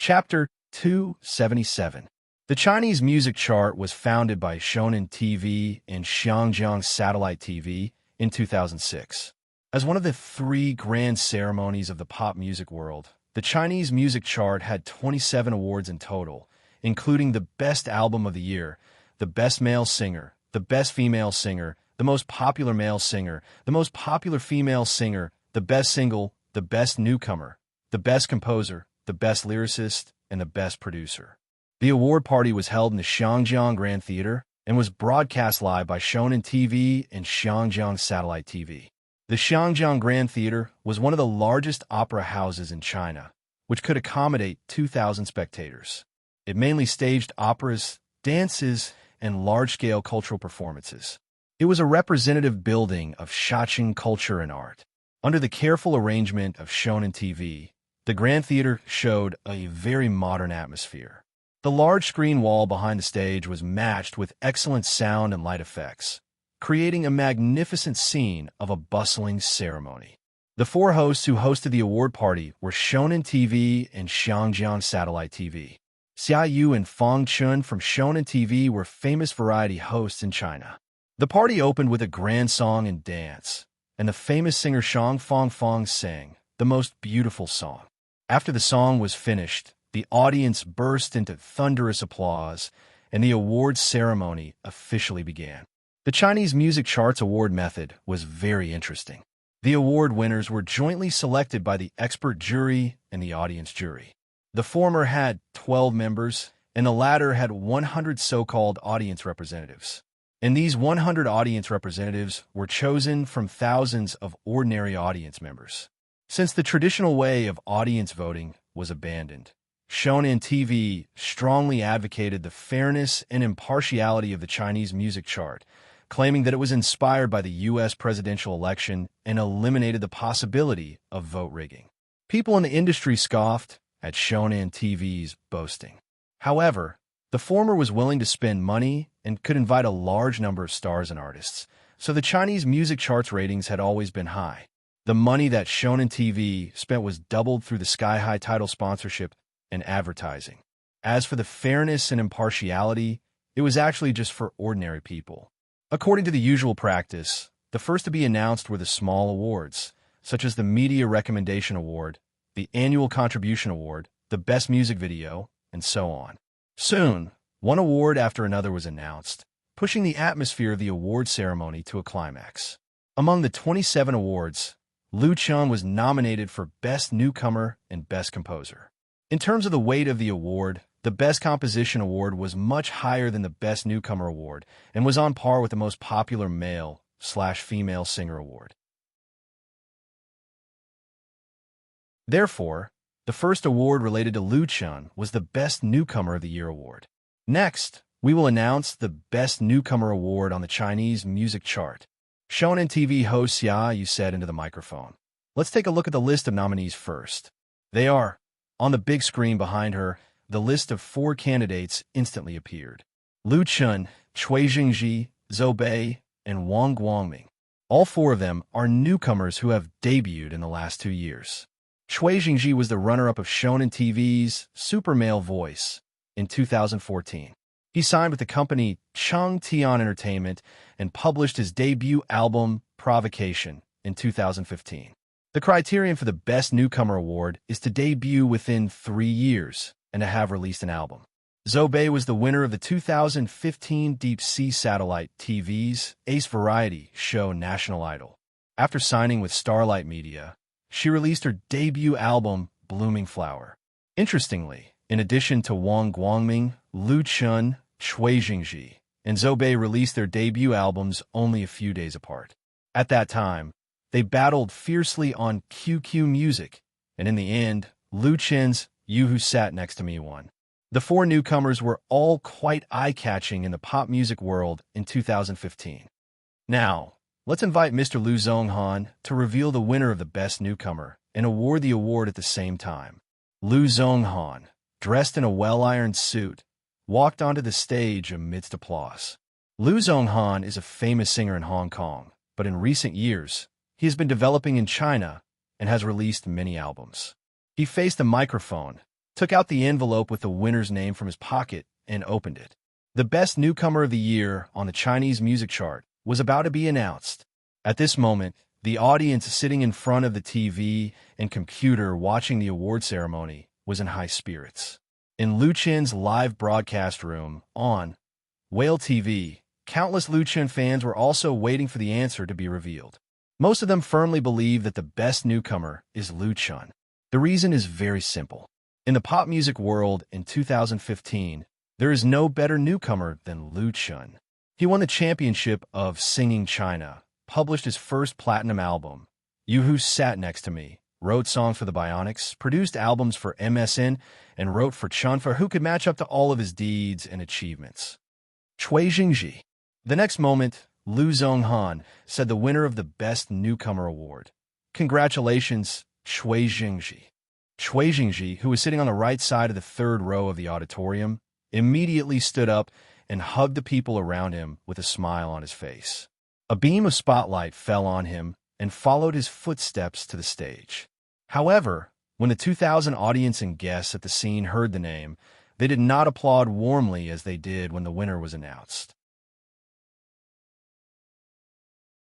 Chapter 277. The Chinese music chart was founded by Shonen TV and Shangjiang Satellite TV in 2006. As one of the 3 grand ceremonies of the pop music world, the Chinese music chart had 27 awards in total, including the Best Album of the Year, the Best Male Singer, the Best Female Singer, the Most Popular Male Singer, the Most Popular Female Singer, the Best Single, the Best Newcomer, the Best Composer, the Best Lyricist, and the Best Producer. The award party was held in the Shangjiang Grand Theater and was broadcast live by Shonen TV and Shangjiang Satellite TV. The Shangjiang Grand Theater was one of the largest opera houses in China, which could accommodate 2,000 spectators. It mainly staged operas, dances, and large-scale cultural performances. It was a representative building of Shacheng culture and art. Under the careful arrangement of Shonen TV, the Grand Theater showed a very modern atmosphere. The large screen wall behind the stage was matched with excellent sound and light effects, creating a magnificent scene of a bustling ceremony. The 4 hosts who hosted the award party were Shonen TV and Shangjiang Satellite TV. Xia Yu and Fang Chun from Shonen TV were famous variety hosts in China. The party opened with a grand song and dance, and the famous singer Shang Fang sang the most beautiful song. After the song was finished, the audience burst into thunderous applause, and the awards ceremony officially began. The Chinese Music Charts award method was very interesting. The award winners were jointly selected by the expert jury and the audience jury. The former had 12 members, and the latter had 100 so-called audience representatives. And these 100 audience representatives were chosen from thousands of ordinary audience members. Since the traditional way of audience voting was abandoned, Shonen TV strongly advocated the fairness and impartiality of the Chinese music chart, claiming that it was inspired by the U.S. presidential election and eliminated the possibility of vote rigging. People in the industry scoffed at Shonen TV's boasting. However, the former was willing to spend money and could invite a large number of stars and artists, so the Chinese music charts ratings had always been high. The money that Shonen TV spent was doubled through the sky-high title sponsorship and advertising. As for the fairness and impartiality, it was actually just for ordinary people. According to the usual practice, the first to be announced were the small awards, such as the Media Recommendation Award, the Annual Contribution Award, the Best Music Video, and so on. Soon, one award after another was announced, pushing the atmosphere of the award ceremony to a climax. Among the 27 awards, Liu Chun was nominated for Best Newcomer and Best Composer. In terms of the weight of the award, the Best Composition Award was much higher than the Best Newcomer Award and was on par with the most popular male/female singer award. Therefore, the first award related to Liu Chun was the Best Newcomer of the Year award. Next, we will announce the Best Newcomer Award on the Chinese music chart. Shonen TV host Xia Yu said into the microphone. Let's take a look at the list of nominees first. They are, on the big screen behind her, the list of 4 candidates instantly appeared. Liu Chun, Cui Jingji, Zhou Bei, and Wang Guangming. All 4 of them are newcomers who have debuted in the last 2 years. Cui Jingji was the runner-up of Shonen TV's Super Male Voice in 2014. He signed with the company Chung Tian Entertainment and published his debut album, Provocation, in 2015. The criterion for the Best Newcomer Award is to debut within 3 years and to have released an album. Zhou Bei was the winner of the 2015 Deep Sea Satellite TV's Ace Variety show National Idol. After signing with Starlight Media, she released her debut album, Blooming Flower. Interestingly, in addition to Wang Guangming, Liu Chun, Cui Jingji, and Zhou Bei released their debut albums only a few days apart. At that time, they battled fiercely on QQ Music, and in the end, Liu Chun's You Who Sat Next to Me won. The 4 newcomers were all quite eye-catching in the pop music world in 2015. Now, let's invite Mr. Liu Zhonghan to reveal the winner of the Best Newcomer and award the award at the same time. Liu Zhonghan, dressed in a well-ironed suit, walked onto the stage amidst applause. Liu Zhonghan is a famous singer in Hong Kong, but in recent years, he has been developing in China and has released many albums. He faced the microphone, took out the envelope with the winner's name from his pocket, and opened it. The Best Newcomer of the Year on the Chinese music chart was about to be announced. At this moment, the audience sitting in front of the TV and computer watching the award ceremony was in high spirits. In Liu Chun's live broadcast room on Whale TV, countless Liu Chun fans were also waiting for the answer to be revealed. Most of them firmly believe that the best newcomer is Liu Chun. The reason is very simple. In the pop music world in 2015, there is no better newcomer than Liu Chun. He won the championship of Singing China, published his first platinum album, You Who Sat Next to Me, wrote songs for the Bionics, produced albums for MSN, and wrote for Chunfa, who could match up to all of his deeds and achievements. Cui Jingji. The next moment, Liu Zhonghan said the winner of the Best Newcomer Award. Congratulations, Cui Jingji. Cui Jingji, who was sitting on the right side of the 3rd row of the auditorium, immediately stood up and hugged the people around him with a smile on his face. A beam of spotlight fell on him and followed his footsteps to the stage. However, when the 2,000 audience and guests at the scene heard the name, they did not applaud warmly as they did when the winner was announced.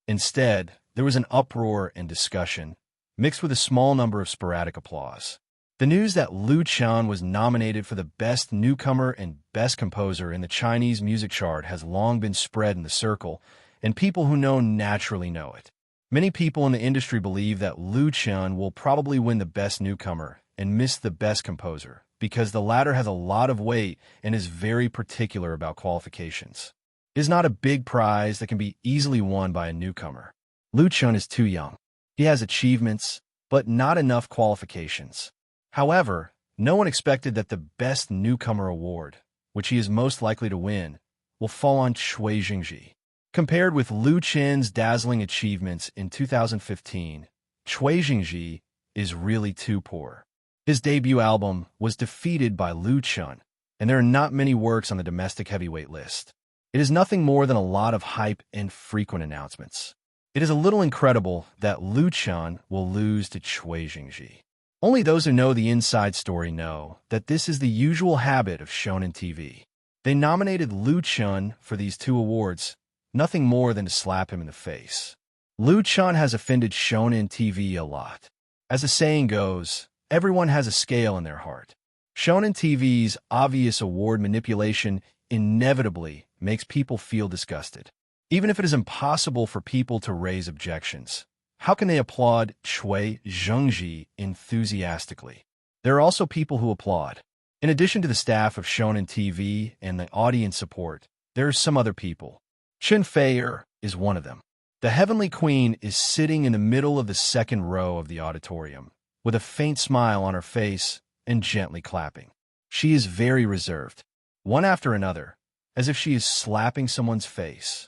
Instead, there was an uproar and discussion, mixed with a small number of sporadic applause. The news that Liu Chun was nominated for the Best Newcomer and Best Composer in the Chinese music chart has long been spread in the circle, and people who know naturally know it. Many people in the industry believe that Lu Chun will probably win the Best Newcomer and miss the Best Composer because the latter has a lot of weight and is very particular about qualifications. It is not a big prize that can be easily won by a newcomer. Lu Chun is too young. He has achievements, but not enough qualifications. However, no one expected that the Best Newcomer award, which he is most likely to win, will fall on Cui Jingji. Compared with Lu Chen's dazzling achievements in 2015, Cui Jingji is really too poor. His debut album was defeated by Lu Chun, and there are not many works on the domestic heavyweight list. It is nothing more than a lot of hype and frequent announcements. It is a little incredible that Lu Chun will lose to Cui Jingji. Only those who know the inside story know that this is the usual habit of Shonen TV. They nominated Lu Chun for these two awards, nothing more than to slap him in the face. Lu Chun has offended Shonen TV a lot. As the saying goes, everyone has a scale in their heart. Shonen TV's obvious award manipulation inevitably makes people feel disgusted. Even if it is impossible for people to raise objections, how can they applaud Cui Jingji enthusiastically? There are also people who applaud. In addition to the staff of Shonen TV and the audience support, there are some other people. Chen Feier is one of them. The Heavenly Queen is sitting in the middle of the second row of the auditorium, with a faint smile on her face and gently clapping. She is very reserved, one after another, as if she is slapping someone's face.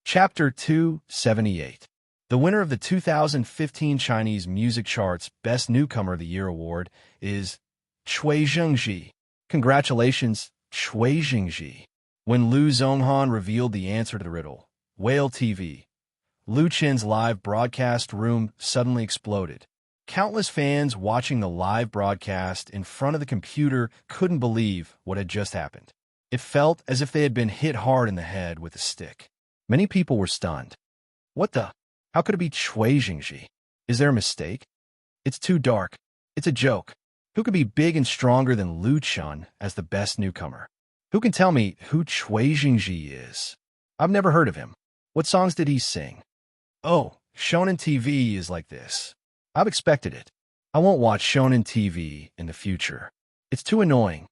Chapter 278. The winner of the 2015 Chinese Music Charts Best Newcomer of the Year award is Cui Jingji. Congratulations, Cui Jingji. When Lu Zhonghan revealed the answer to the riddle, Whale TV, Lu Chen's live broadcast room suddenly exploded. Countless fans watching the live broadcast in front of the computer couldn't believe what had just happened. It felt as if they had been hit hard in the head with a stick. Many people were stunned. What the? How could it be Cui Jingji? Is there a mistake? It's too dark. It's a joke. Who could be big and stronger than Lu Chun as the best newcomer? Who can tell me who Cui Jingji is? I've never heard of him. What songs did he sing? Oh, Shonen TV is like this. I've expected it. I won't watch Shonen TV in the future. It's too annoying.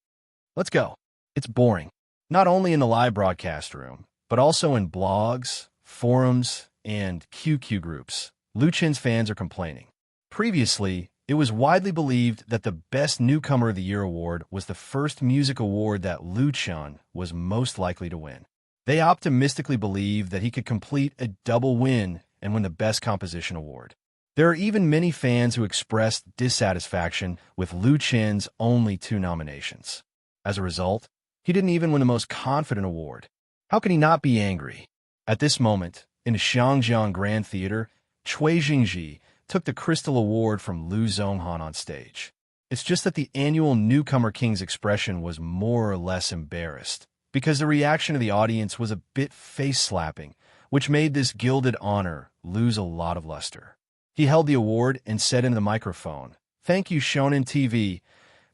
Let's go. It's boring. Not only in the live broadcast room, but also in blogs, forums, and QQ groups. Lu Chen's fans are complaining. Previously, it was widely believed that the Best Newcomer of the Year award was the first music award that Lu Chun was most likely to win. They optimistically believed that he could complete a double win and win the Best Composition award. There are even many fans who expressed dissatisfaction with Lu Chen's only 2 nominations. As a result, he didn't even win the most confident award. How can he not be angry? At this moment, in the Xiangjiang Grand Theater, Cui Jingji took the Crystal Award from Lu Zhonghan on stage. It's just that the annual Newcomer King's expression was more or less embarrassed, because the reaction of the audience was a bit face-slapping, which made this gilded honor lose a lot of luster. He held the award and said into the microphone, "Thank you, Shonen TV.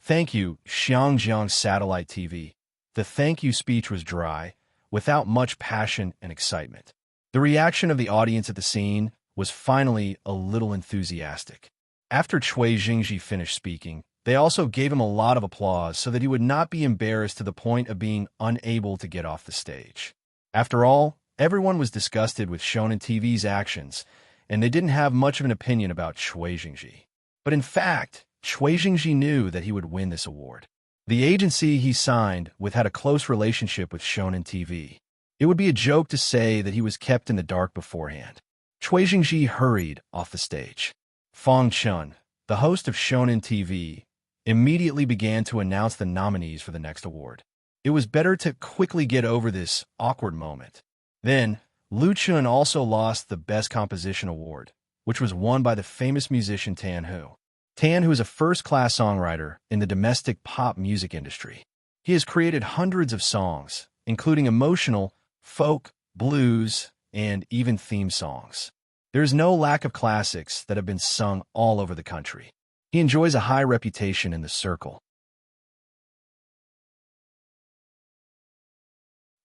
Thank you, Xiangjiang Satellite TV." The thank you speech was dry, without much passion and excitement. The reaction of the audience at the scene was finally a little enthusiastic. After Cui Jingji finished speaking, they also gave him a lot of applause so that he would not be embarrassed to the point of being unable to get off the stage. After all, everyone was disgusted with Shonen TV's actions, and they didn't have much of an opinion about Cui Jingji. But in fact, Cui Jingji knew that he would win this award. The agency he signed with had a close relationship with Shonen TV. It would be a joke to say that he was kept in the dark beforehand. Cui Jingji hurried off the stage. Fong Chun, the host of Shonen TV, immediately began to announce the nominees for the next award. It was better to quickly get over this awkward moment. Then, Lu Chun also lost the Best Composition Award, which was won by the famous musician Tan Hu. Tan Hu is a first-class songwriter in the domestic pop music industry. He has created hundreds of songs, including emotional, folk, blues, and even theme songs. There is no lack of classics that have been sung all over the country. He enjoys a high reputation in the circle.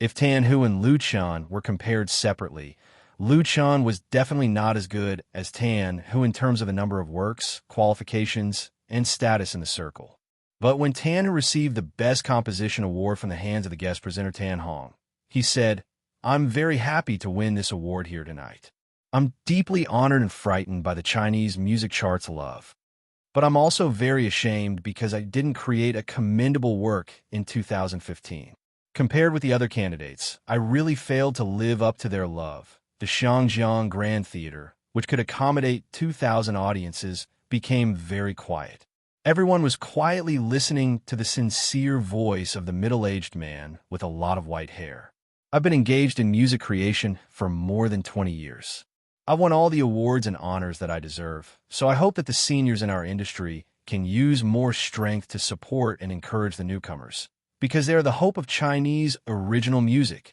If Tan Hu and Lu Qian were compared separately, Lu Qian was definitely not as good as Tan Hu in terms of the number of works, qualifications, and status in the circle. But when Tan Hu received the Best Composition award from the hands of the guest presenter Tan Hong, he said, "I'm very happy to win this award here tonight. I'm deeply honored and frightened by the Chinese music chart's love. But I'm also very ashamed because I didn't create a commendable work in 2015. Compared with the other candidates, I really failed to live up to their love. The Shangjiang Grand Theater, which could accommodate 2,000 audiences, became very quiet. Everyone was quietly listening to the sincere voice of the middle-aged man with a lot of white hair. I've been engaged in music creation for more than 20 years. I've won all the awards and honors that I deserve, so I hope that the seniors in our industry can use more strength to support and encourage the newcomers, because they are the hope of Chinese original music.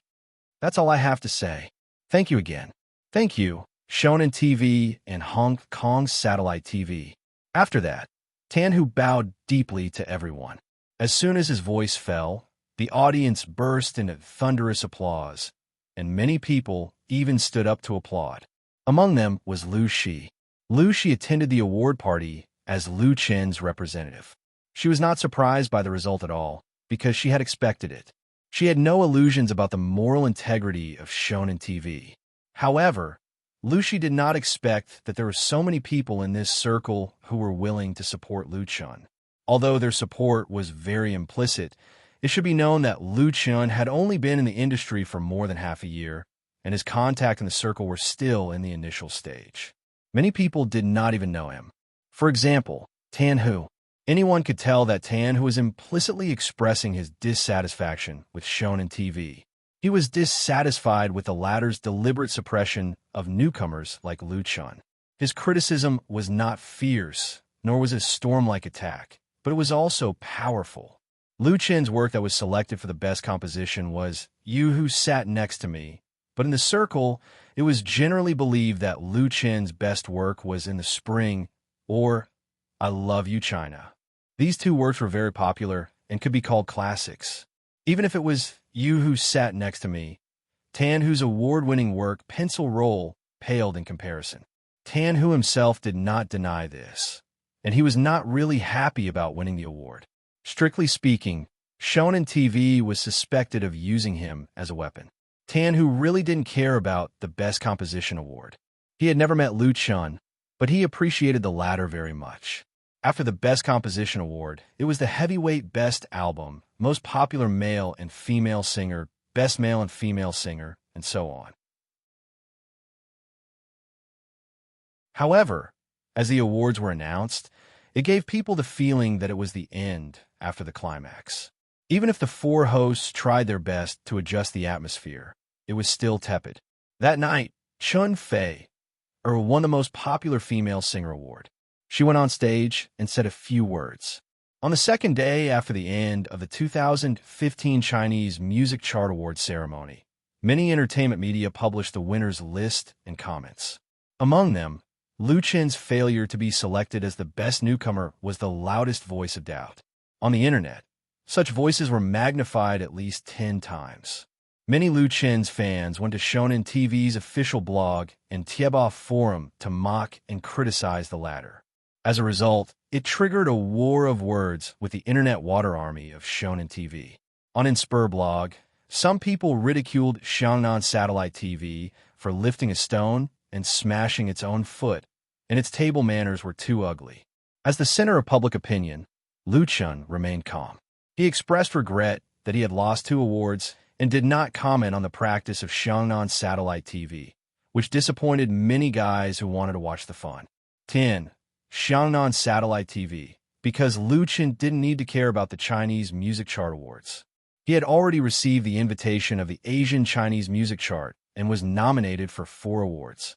That's all I have to say. Thank you again. Thank you, Shonen TV and Hong Kong Satellite TV." After that, Tan Hu bowed deeply to everyone. As soon as his voice fell, the audience burst into thunderous applause, and many people even stood up to applaud. Among them was Lu Shi. Lu Shi attended the award party as Lu Qian's representative. She was not surprised by the result at all, because she had expected it. She had no illusions about the moral integrity of Shonen TV. However, Lu Shi did not expect that there were so many people in this circle who were willing to support Lu Qian. Although their support was very implicit, it should be known that Lu Qian had only been in the industry for more than half a year, and his contact in the circle were still in the initial stage. Many people did not even know him. For example, Tan Hu. Anyone could tell that Tan Hu was implicitly expressing his dissatisfaction with Shonen TV. He was dissatisfied with the latter's deliberate suppression of newcomers like Lu Qian. His criticism was not fierce, nor was it a storm-like attack, but it was also powerful. Lu Qian's work that was selected for the Best Composition was "You Who Sat Next to Me," but in the circle, it was generally believed that Lu Qian's best work was "In the Spring" or "I Love You, China." These two works were very popular and could be called classics. Even if it was "You Who Sat Next to Me," Tan Hu's award-winning work "Pencil Roll" paled in comparison. Tan Hu himself did not deny this, and he was not really happy about winning the award. Strictly speaking, Shonen TV was suspected of using him as a weapon. Tan Hu really didn't care about the Best Composition award. He had never met Lu Qian, but he appreciated the latter very much. After the Best Composition award, it was the heavyweight Best Album, Most Popular Male and Female Singer, Best Male and Female Singer, and so on. However, as the awards were announced, it gave people the feeling that it was the end after the climax. Even if the four hosts tried their best to adjust the atmosphere, it was still tepid. That night, Chun Fei won the Most Popular Female Singer award. She went on stage and said a few words. On the second day after the end of the 2015 Chinese Music Chart Awards ceremony, many entertainment media published the winners' list and comments. Among them, Lu Qian's failure to be selected as the best newcomer was the loudest voice of doubt. On the internet, such voices were magnified at least 10 times. Many Lu Qian's fans went to Shonen TV's official blog and Tieba forum to mock and criticize the latter. As a result, it triggered a war of words with the internet water army of Shonen TV. On Immerse blog, some people ridiculed Xiangnan Satellite TV for lifting a stone and smashing its own foot, and its table manners were too ugly. As the center of public opinion, Lu Qian remained calm. He expressed regret that he had lost 2 awards and did not comment on the practice of Xiangnan Satellite TV, which disappointed many guys who wanted to watch the fun. 10. Xiangnan Satellite TV, because Lu Qian didn't need to care about the Chinese Music Chart Awards. He had already received the invitation of the Asian Chinese Music Chart and was nominated for 4 awards.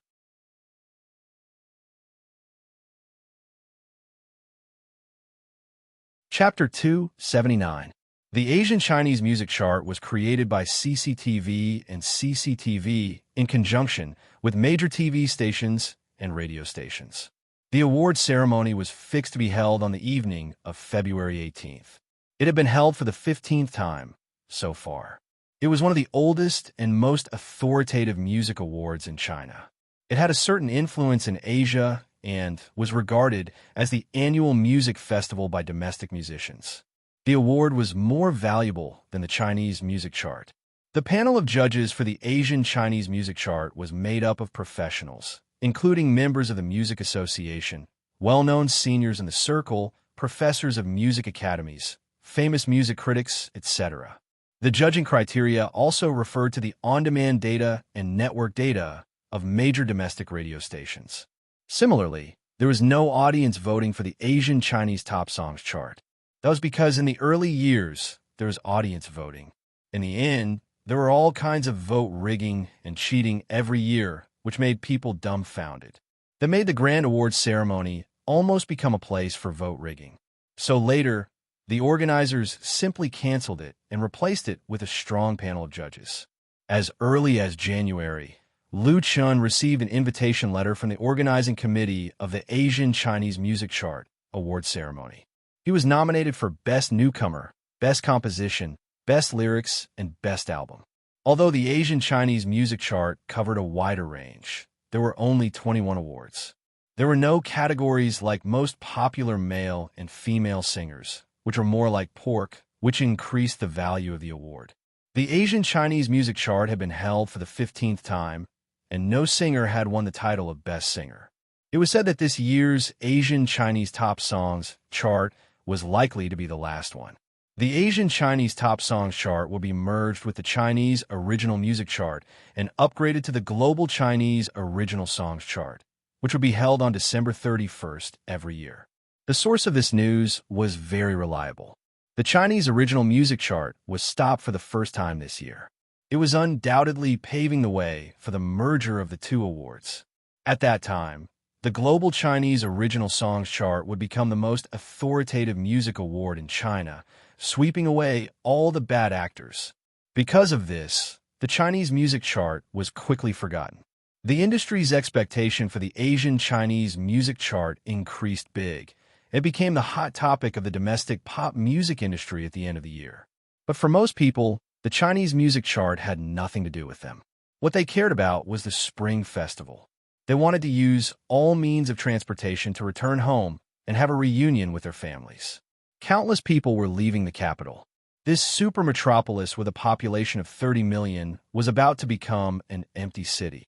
Chapter 279. The Asian Chinese Music Chart was created by CCTV and CCTV in conjunction with major TV stations and radio stations. The award ceremony was fixed to be held on the evening of February 18th. It had been held for the 15th time so far. It was one of the oldest and most authoritative music awards in China. It had a certain influence in Asia and was regarded as the annual music festival by domestic musicians. The award was more valuable than the Chinese music chart. The panel of judges for the Asian Chinese music chart was made up of professionals, including members of the Music Association, well-known seniors in the circle, professors of music academies, famous music critics, etc. The judging criteria also referred to the on-demand data and network data of major domestic radio stations. Similarly, there was no audience voting for the Asian Chinese Top Songs chart. That was because in the early years, there was audience voting. In the end, there were all kinds of vote rigging and cheating every year, which made people dumbfounded. That made the grand awards ceremony almost become a place for vote rigging. So later, the organizers simply canceled it and replaced it with a strong panel of judges. As early as January, Liu Chun received an invitation letter from the organizing committee of the Asian Chinese Music Chart award ceremony. He was nominated for Best Newcomer, Best Composition, Best Lyrics, and Best Album. Although the Asian Chinese Music Chart covered a wider range, there were only 21 awards. There were no categories like most popular male and female singers, which were more like pork, which increased the value of the award. The Asian Chinese Music Chart had been held for the 15th time, and no singer had won the title of Best Singer. It was said that this year's Asian Chinese Top Songs chart was likely to be the last one. The Asian Chinese Top Songs chart will be merged with the Chinese Original Music Chart and upgraded to the Global Chinese Original Songs chart, which will be held on December 31st every year. The source of this news was very reliable. The Chinese Original Music Chart was stopped for the first time this year. It was undoubtedly paving the way for the merger of the two awards. At that time, the Global Chinese Original Songs chart would become the most authoritative music award in China, sweeping away all the bad actors. Because of this, the Chinese music chart was quickly forgotten. The industry's expectation for the Asian Chinese music chart increased big. It became the hot topic of the domestic pop music industry at the end of the year. But for most people, the Chinese music chart had nothing to do with them. What they cared about was the Spring Festival. They wanted to use all means of transportation to return home and have a reunion with their families. Countless people were leaving the capital. This super metropolis with a population of 30 million was about to become an empty city.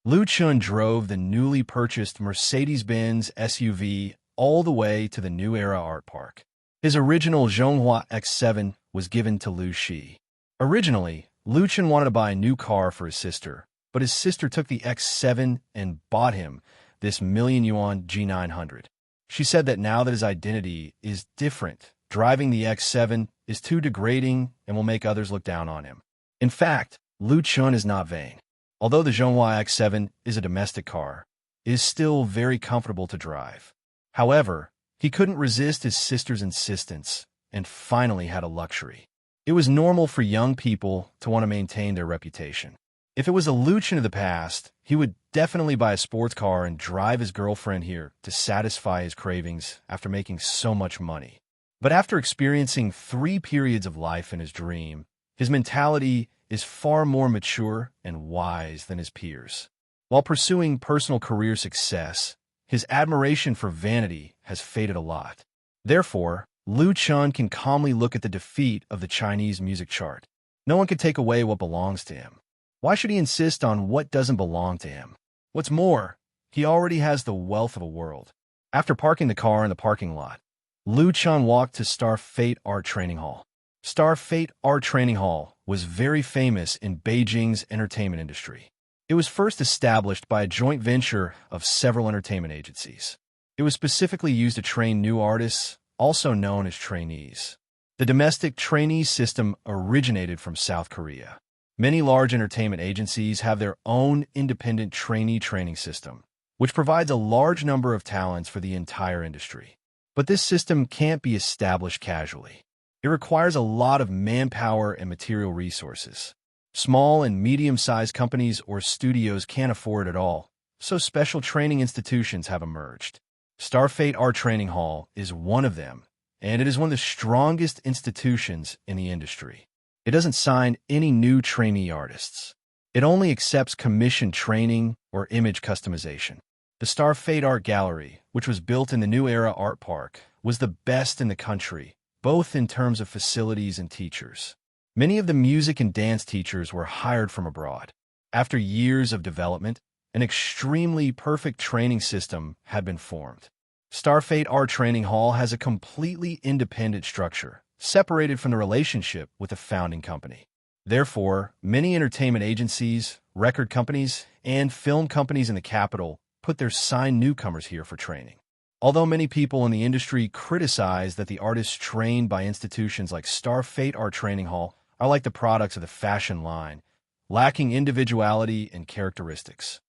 Liu Chun drove the newly purchased Mercedes-Benz SUV all the way to the New Era Art Park. His original Zhonghua X7 was given to Liu Shi. Originally, Liu Chun wanted to buy a new car for his sister, but his sister took the X7 and bought him this million-yuan G900. She said that now that his identity is different, driving the X7 is too degrading and will make others look down on him. In fact, Liu Chun is not vain. Although the Zhonghua X7 is a domestic car, it is still very comfortable to drive. However, he couldn't resist his sister's insistence and finally had a luxury. It was normal for young people to want to maintain their reputation. If it was a Liu Chun of the past, he would definitely buy a sports car and drive his girlfriend here to satisfy his cravings after making so much money. But after experiencing 3 periods of life in his dream, his mentality is far more mature and wise than his peers. While pursuing personal career success, his admiration for vanity has faded a lot. Therefore, Liu Chun can calmly look at the defeat of the Chinese music chart. No one can take away what belongs to him. Why should he insist on what doesn't belong to him? What's more, he already has the wealth of a world. After parking the car in the parking lot, Liu Chun walked to Star Fate Art Training Hall. Star Fate Art Training Hall was very famous in Beijing's entertainment industry. It was first established by a joint venture of several entertainment agencies. It was specifically used to train new artists, also known as trainees. The domestic trainee system originated from South Korea. Many large entertainment agencies have their own independent trainee training system, which provides a large number of talents for the entire industry. But this system can't be established casually. It requires a lot of manpower and material resources. Small and medium-sized companies or studios can't afford it all, so special training institutions have emerged. Starfate Art Training Hall is one of them, and it is one of the strongest institutions in the industry. It doesn't sign any new trainee artists. It only accepts commissioned training or image customization. The Star Fate Art Gallery, which was built in the New Era Art Park, was the best in the country, both in terms of facilities and teachers. Many of the music and dance teachers were hired from abroad. After years of development, an extremely perfect training system had been formed. Starfate Art Training Hall has a completely independent structure, separated from the relationship with the founding company. Therefore, many entertainment agencies, record companies, and film companies in the capital put their signed newcomers here for training. Although many people in the industry criticize that the artists trained by institutions like Starfate Art Training Hall are like the products of the fashion line, lacking individuality and characteristics.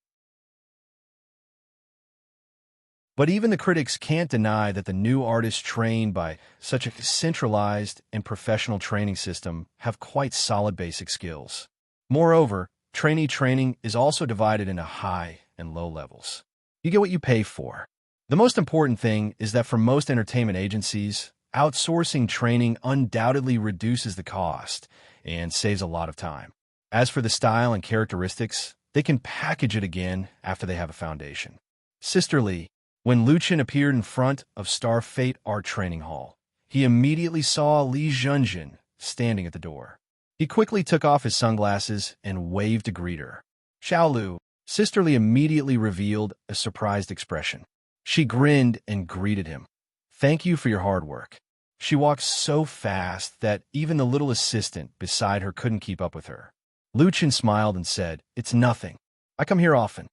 But even the critics can't deny that the new artists trained by such a centralized and professional training system have quite solid basic skills. Moreover, trainee training is also divided into high and low levels. You get what you pay for. The most important thing is that for most entertainment agencies, outsourcing training undoubtedly reduces the cost and saves a lot of time. As for the style and characteristics, they can package it again after they have a foundation. Sisterly, when Luchin appeared in front of Starfate Art Training Hall, he immediately saw Li Junjin standing at the door. He quickly took off his sunglasses and waved to greet her. Xiaolu, Sisterly immediately revealed a surprised expression. She grinned and greeted him. "Thank you for your hard work." She walked so fast that even the little assistant beside her couldn't keep up with her. Luchin smiled and said, "It's nothing. I come here often."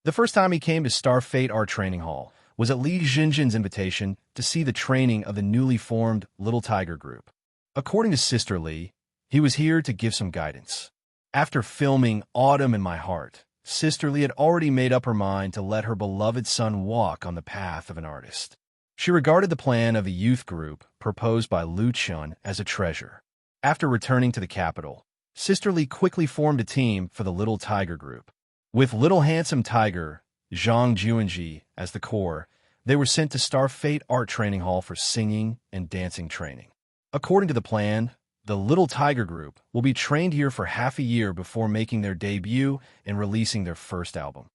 The first time he came to Starfate Art Training Hall was at Li Junjin's invitation to see the training of the newly formed Little Tiger Group. According to Sister Li, he was here to give some guidance. After filming Autumn in My Heart, Sister Li had already made up her mind to let her beloved son walk on the path of an artist. She regarded the plan of a youth group proposed by Lu Chun as a treasure. After returning to the capital, Sister Li quickly formed a team for the Little Tiger Group. With Little Handsome Tiger, Zhang Juanji, as the core, they were sent to Starfate Art Training Hall for singing and dancing training. According to the plan, the Little Tiger Group will be trained here for half a year before making their debut and releasing their first album.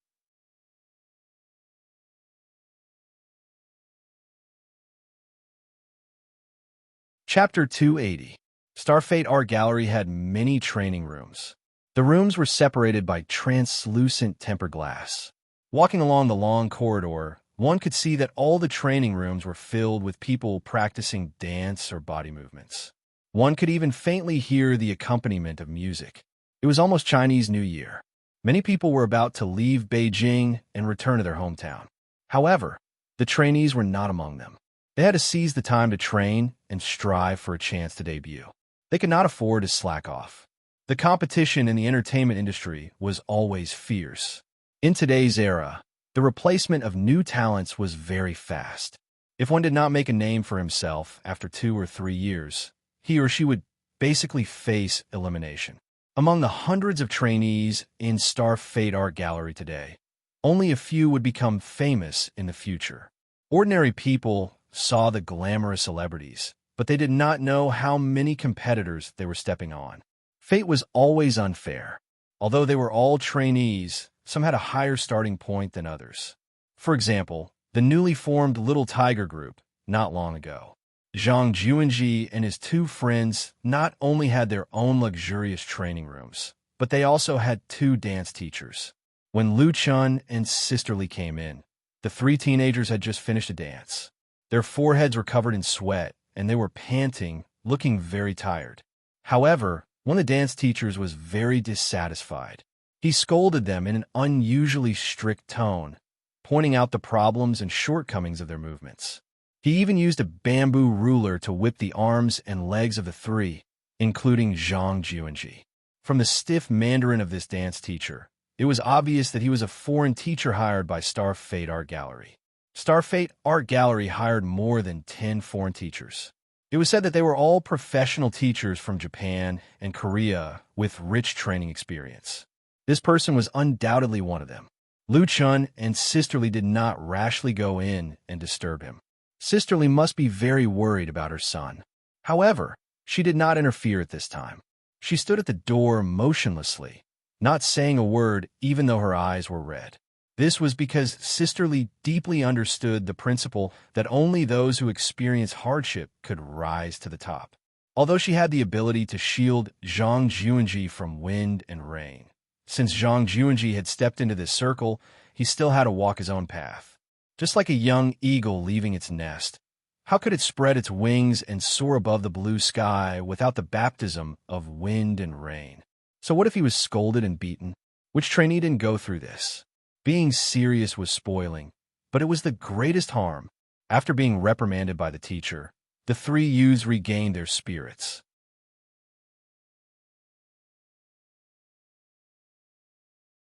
Chapter 280. Starfate Art Gallery had many training rooms. The rooms were separated by translucent tempered glass. Walking along the long corridor, one could see that all the training rooms were filled with people practicing dance or body movements. One could even faintly hear the accompaniment of music. It was almost Chinese New Year. Many people were about to leave Beijing and return to their hometown. However, the trainees were not among them. They had to seize the time to train and strive for a chance to debut. They could not afford to slack off. The competition in the entertainment industry was always fierce. In today's era, the replacement of new talents was very fast. If one did not make a name for himself after 2 or 3 years, he or she would basically face elimination. Among the hundreds of trainees in Starfate Art Gallery today, only a few would become famous in the future. Ordinary people saw the glamorous celebrities, but they did not know how many competitors they were stepping on. Fate was always unfair. Although they were all trainees, some had a higher starting point than others. For example, the newly formed Little Tiger Group, not long ago. Zhang Juanji and his 2 friends not only had their own luxurious training rooms, but they also had 2 dance teachers. When Lu Chun and Sister Li came in, the 3 teenagers had just finished a dance. Their foreheads were covered in sweat, and they were panting, looking very tired. However, one of the dance teachers was very dissatisfied. He scolded them in an unusually strict tone, pointing out the problems and shortcomings of their movements. He even used a bamboo ruler to whip the arms and legs of the 3, including Zhang Juanji. From the stiff Mandarin of this dance teacher, it was obvious that he was a foreign teacher hired by Starfate Art Gallery. Starfate Art Gallery hired more than 10 foreign teachers. It was said that they were all professional teachers from Japan and Korea with rich training experience. This person was undoubtedly one of them. Lu Chun and Sister Li did not rashly go in and disturb him. Sister Lee must be very worried about her son. However, she did not interfere at this time. She stood at the door motionlessly, not saying a word even though her eyes were red. This was because Sister Lee deeply understood the principle that only those who experience hardship could rise to the top. Although she had the ability to shield Zhang Juanji from wind and rain, since Zhang Juanji had stepped into this circle, he still had to walk his own path. Just like a young eagle leaving its nest, how could it spread its wings and soar above the blue sky without the baptism of wind and rain? So what if he was scolded and beaten? Which trainee didn't go through this? Being serious was spoiling, but it was the greatest harm. After being reprimanded by the teacher, the three youths regained their spirits.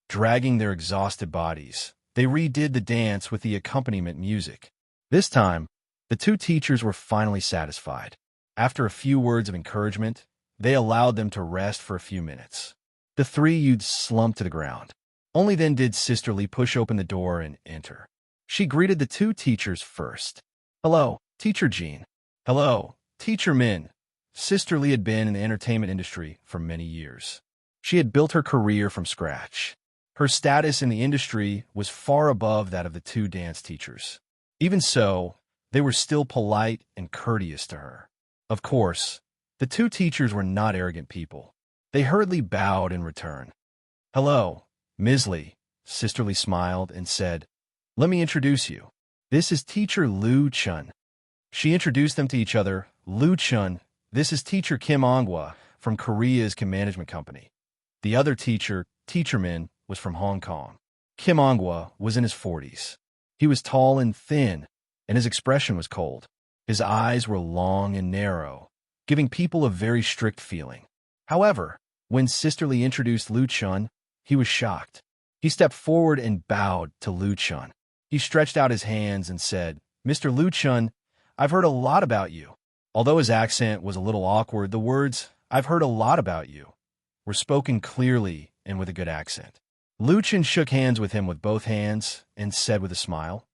Dragging their exhausted bodies, they redid the dance with the accompaniment music. This time, the two teachers were finally satisfied. After a few words of encouragement, they allowed them to rest for a few minutes. The three youths slumped to the ground. Only then did Sister Lee push open the door and enter. She greeted the two teachers first. "Hello, Teacher Jean." "Hello, Teacher Min." Sister Lee had been in the entertainment industry for many years. She had built her career from scratch. Her status in the industry was far above that of the two dance teachers. Even so, they were still polite and courteous to her. Of course, the two teachers were not arrogant people. They hurriedly bowed in return. "Hello, Ms. Lee," Sister Lee smiled and said, "Let me introduce you. This is Teacher Lu Chun." She introduced them to each other. "Lu Chun, this is Teacher Kim Onghwa from Korea's Kim Management Company." The other teacher, Teacher Min, was from Hong Kong. Kim Onghwa was in his 40s. He was tall and thin, and his expression was cold. His eyes were long and narrow, giving people a very strict feeling. However, when Sister Lee introduced Lu Chun, he was shocked. He stepped forward and bowed to Lu Chun. He stretched out his hands and said, "Mr. Lu Chun, I've heard a lot about you." Although his accent was a little awkward, the words, "I've heard a lot about you," were spoken clearly and with a good accent. Lu Chun shook hands with him with both hands and said with a smile,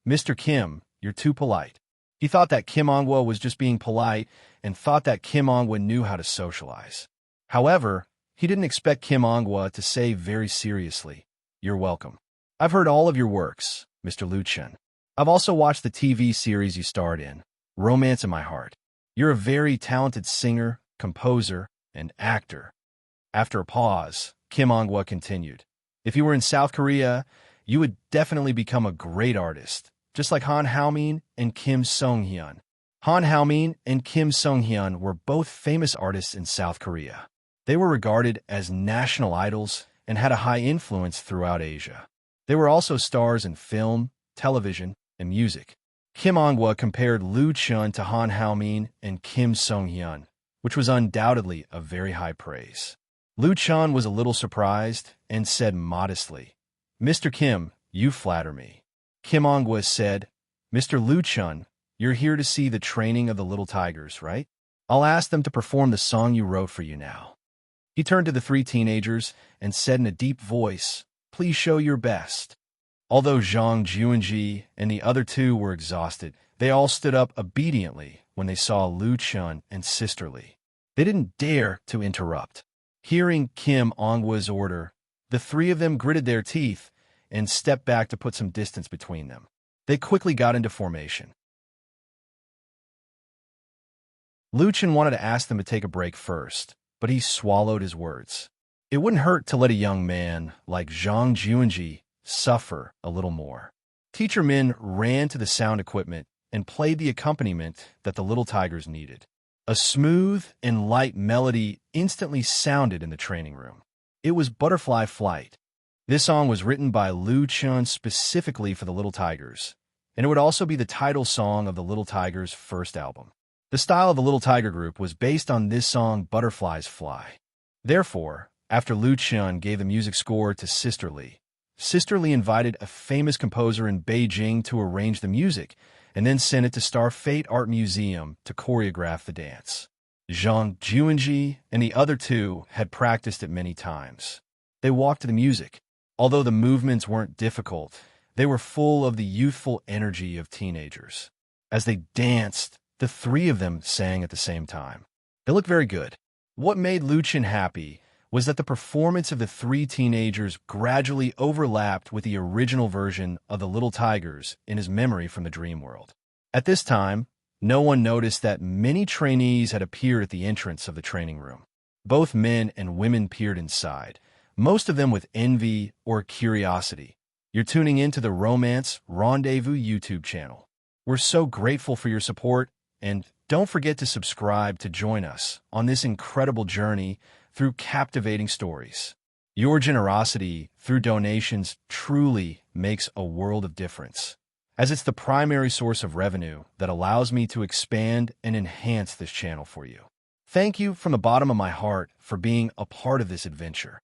"Mr. Kim, you're too polite." He thought that Kim Onghwa was just being polite and thought that Kim Onghwa knew how to socialize. However, he didn't expect Kim Onghwa to say very seriously, "You're welcome. I've heard all of your works, Mr. Lu Chun. I've also watched the TV series you starred in, Romance in My Heart. You're a very talented singer, composer, and actor." After a pause, Kim Onghwa continued, "If you were in South Korea, you would definitely become a great artist, just like Han Haomin and Kim Song-hyun. Han Haomin and Kim Song-hyun were both famous artists in South Korea. They were regarded as national idols and had a high influence throughout Asia. They were also stars in film, television, and music." Kim Onghwa compared Lu Chun to Han Haomin and Kim Song-hyun, which was undoubtedly a very high praise. Lu Chun was a little surprised and said modestly, "Mr. Kim, you flatter me." Kim Onghwa said, "Mr. Lu Chun, you're here to see the training of the little tigers, right? I'll ask them to perform the song you wrote for you now." He turned to the three teenagers and said in a deep voice, "Please show your best." Although Zhang Juanji and the other two were exhausted, they all stood up obediently when they saw Lu Chun and Sister Lee. They didn't dare to interrupt. Hearing Kim Onghwa's order, the three of them gritted their teeth and stepped back to put some distance between them. They quickly got into formation. Lu Chun wanted to ask them to take a break first, but he swallowed his words. It wouldn't hurt to let a young man like Zhang Juanji suffer a little more. Teacher Min ran to the sound equipment and played the accompaniment that the little tigers needed. A smooth and light melody instantly sounded in the training room. It was Butterfly Flight. This song was written by Lu Chun specifically for the Little Tigers, and it would also be the title song of the Little Tigers' first album. The style of the Little Tiger group was based on this song, Butterflies Fly. Therefore, after Lu Chun gave the music score to Sister Lee invited a famous composer in Beijing to arrange the music, and then sent it to Star Fate Art Museum to choreograph the dance. Zhang Juanji and the other two had practiced it many times. They walked to the music. Although the movements weren't difficult, they were full of the youthful energy of teenagers. As they danced, the three of them sang at the same time. They looked very good. What made Lucien happy was that the performance of the three teenagers gradually overlapped with the original version of the Little Tigers in his memory from the dream world. At this time, no one noticed that many trainees had appeared at the entrance of the training room. Both men and women peered inside, most of them with envy or curiosity. You're tuning into the Romance Rendezvous YouTube channel. We're so grateful for your support, and don't forget to subscribe to join us on this incredible journey through captivating stories. Your generosity through donations truly makes a world of difference, as it's the primary source of revenue that allows me to expand and enhance this channel for you. Thank you from the bottom of my heart for being a part of this adventure.